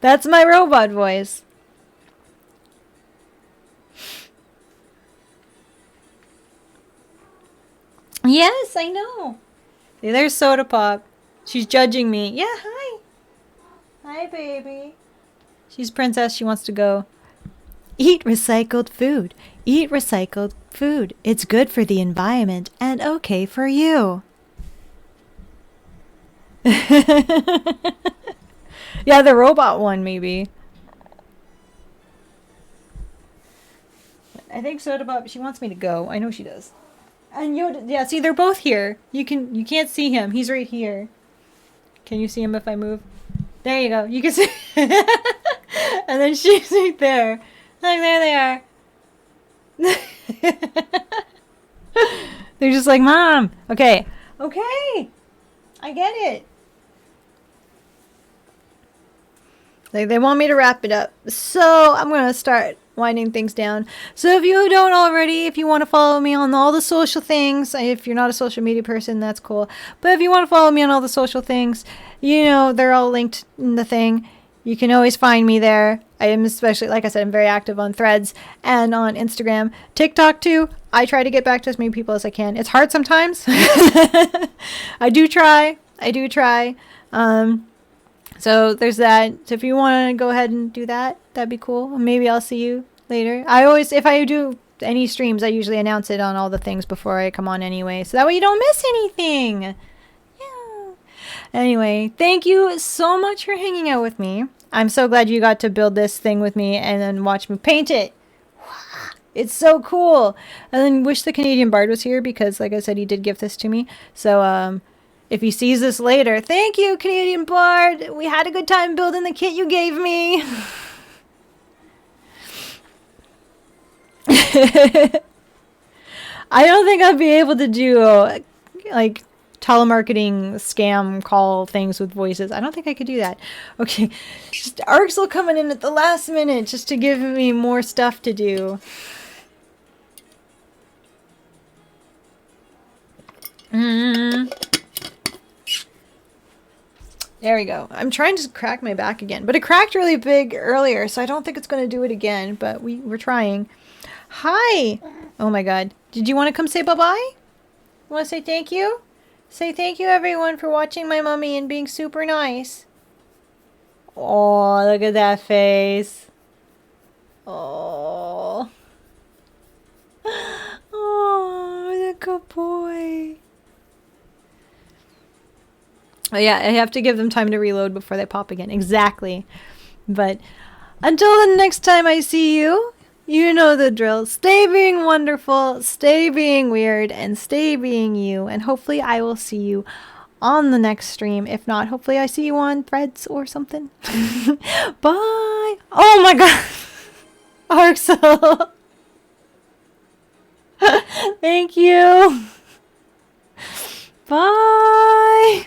that's my robot voice. Yes, I know. See, there's Soda Pop. She's judging me. Yeah, hi. Hi, baby. She's princess. She wants to go Eat recycled food. Eat recycled food. It's good for the environment and okay for you. Yeah, the robot one, maybe. I think Soda Pop, she wants me to go. I know she does. And Yoda, yeah, see, they're both here. You can't see him. He's right here. Can you see him if I move? There you go. You can see. And then she's right there. Like, there they are. They're just like, Mom. Okay. Okay. I get it. They want me to wrap it up. So I'm going to start winding things down. So if you don't already, if you want to follow me on all the social things, if you're not a social media person, that's cool. But if you want to follow me on all the social things, you know, they're all linked in the thing. You can always find me there. I am especially, like I said, I'm very active on Threads and on Instagram. TikTok too. I try to get back to as many people as I can. It's hard sometimes. I do try. So there's that. So if you want to go ahead and do that, that'd be cool. Maybe I'll see you later. If I do any streams, I usually announce it on all the things before I come on anyway. So that way you don't miss anything. Yeah. Anyway, thank you so much for hanging out with me. I'm so glad you got to build this thing with me and then watch me paint it. It's so cool. And then wish the Canadian Bard was here because, like I said, he did gift this to me. So, if he sees this later, thank you, Canadian Bard. We had a good time building the kit you gave me. I don't think I'll be able to do, like, telemarketing scam call things with voices. I don't think I could do that. Okay, just Arxel coming in at the last minute just to give me more stuff to do. There we go. I'm trying to crack my back again, but it cracked really big earlier, so I don't think it's going to do it again, but we're trying. Hi! Oh my god. Did you want to come say bye-bye? Want to say thank you? Say thank you, everyone, for watching my mummy and being super nice. Oh, look at that face. Oh. Oh, what a good boy. Oh, yeah, I have to give them time to reload before they pop again. Exactly. But until the next time I see you, you know the drill. Stay being wonderful, stay being weird, and stay being you. And hopefully I will see you on the next stream. If not, hopefully I see you on Threads or something. Bye. Oh my god. Arxel. Thank you. Bye.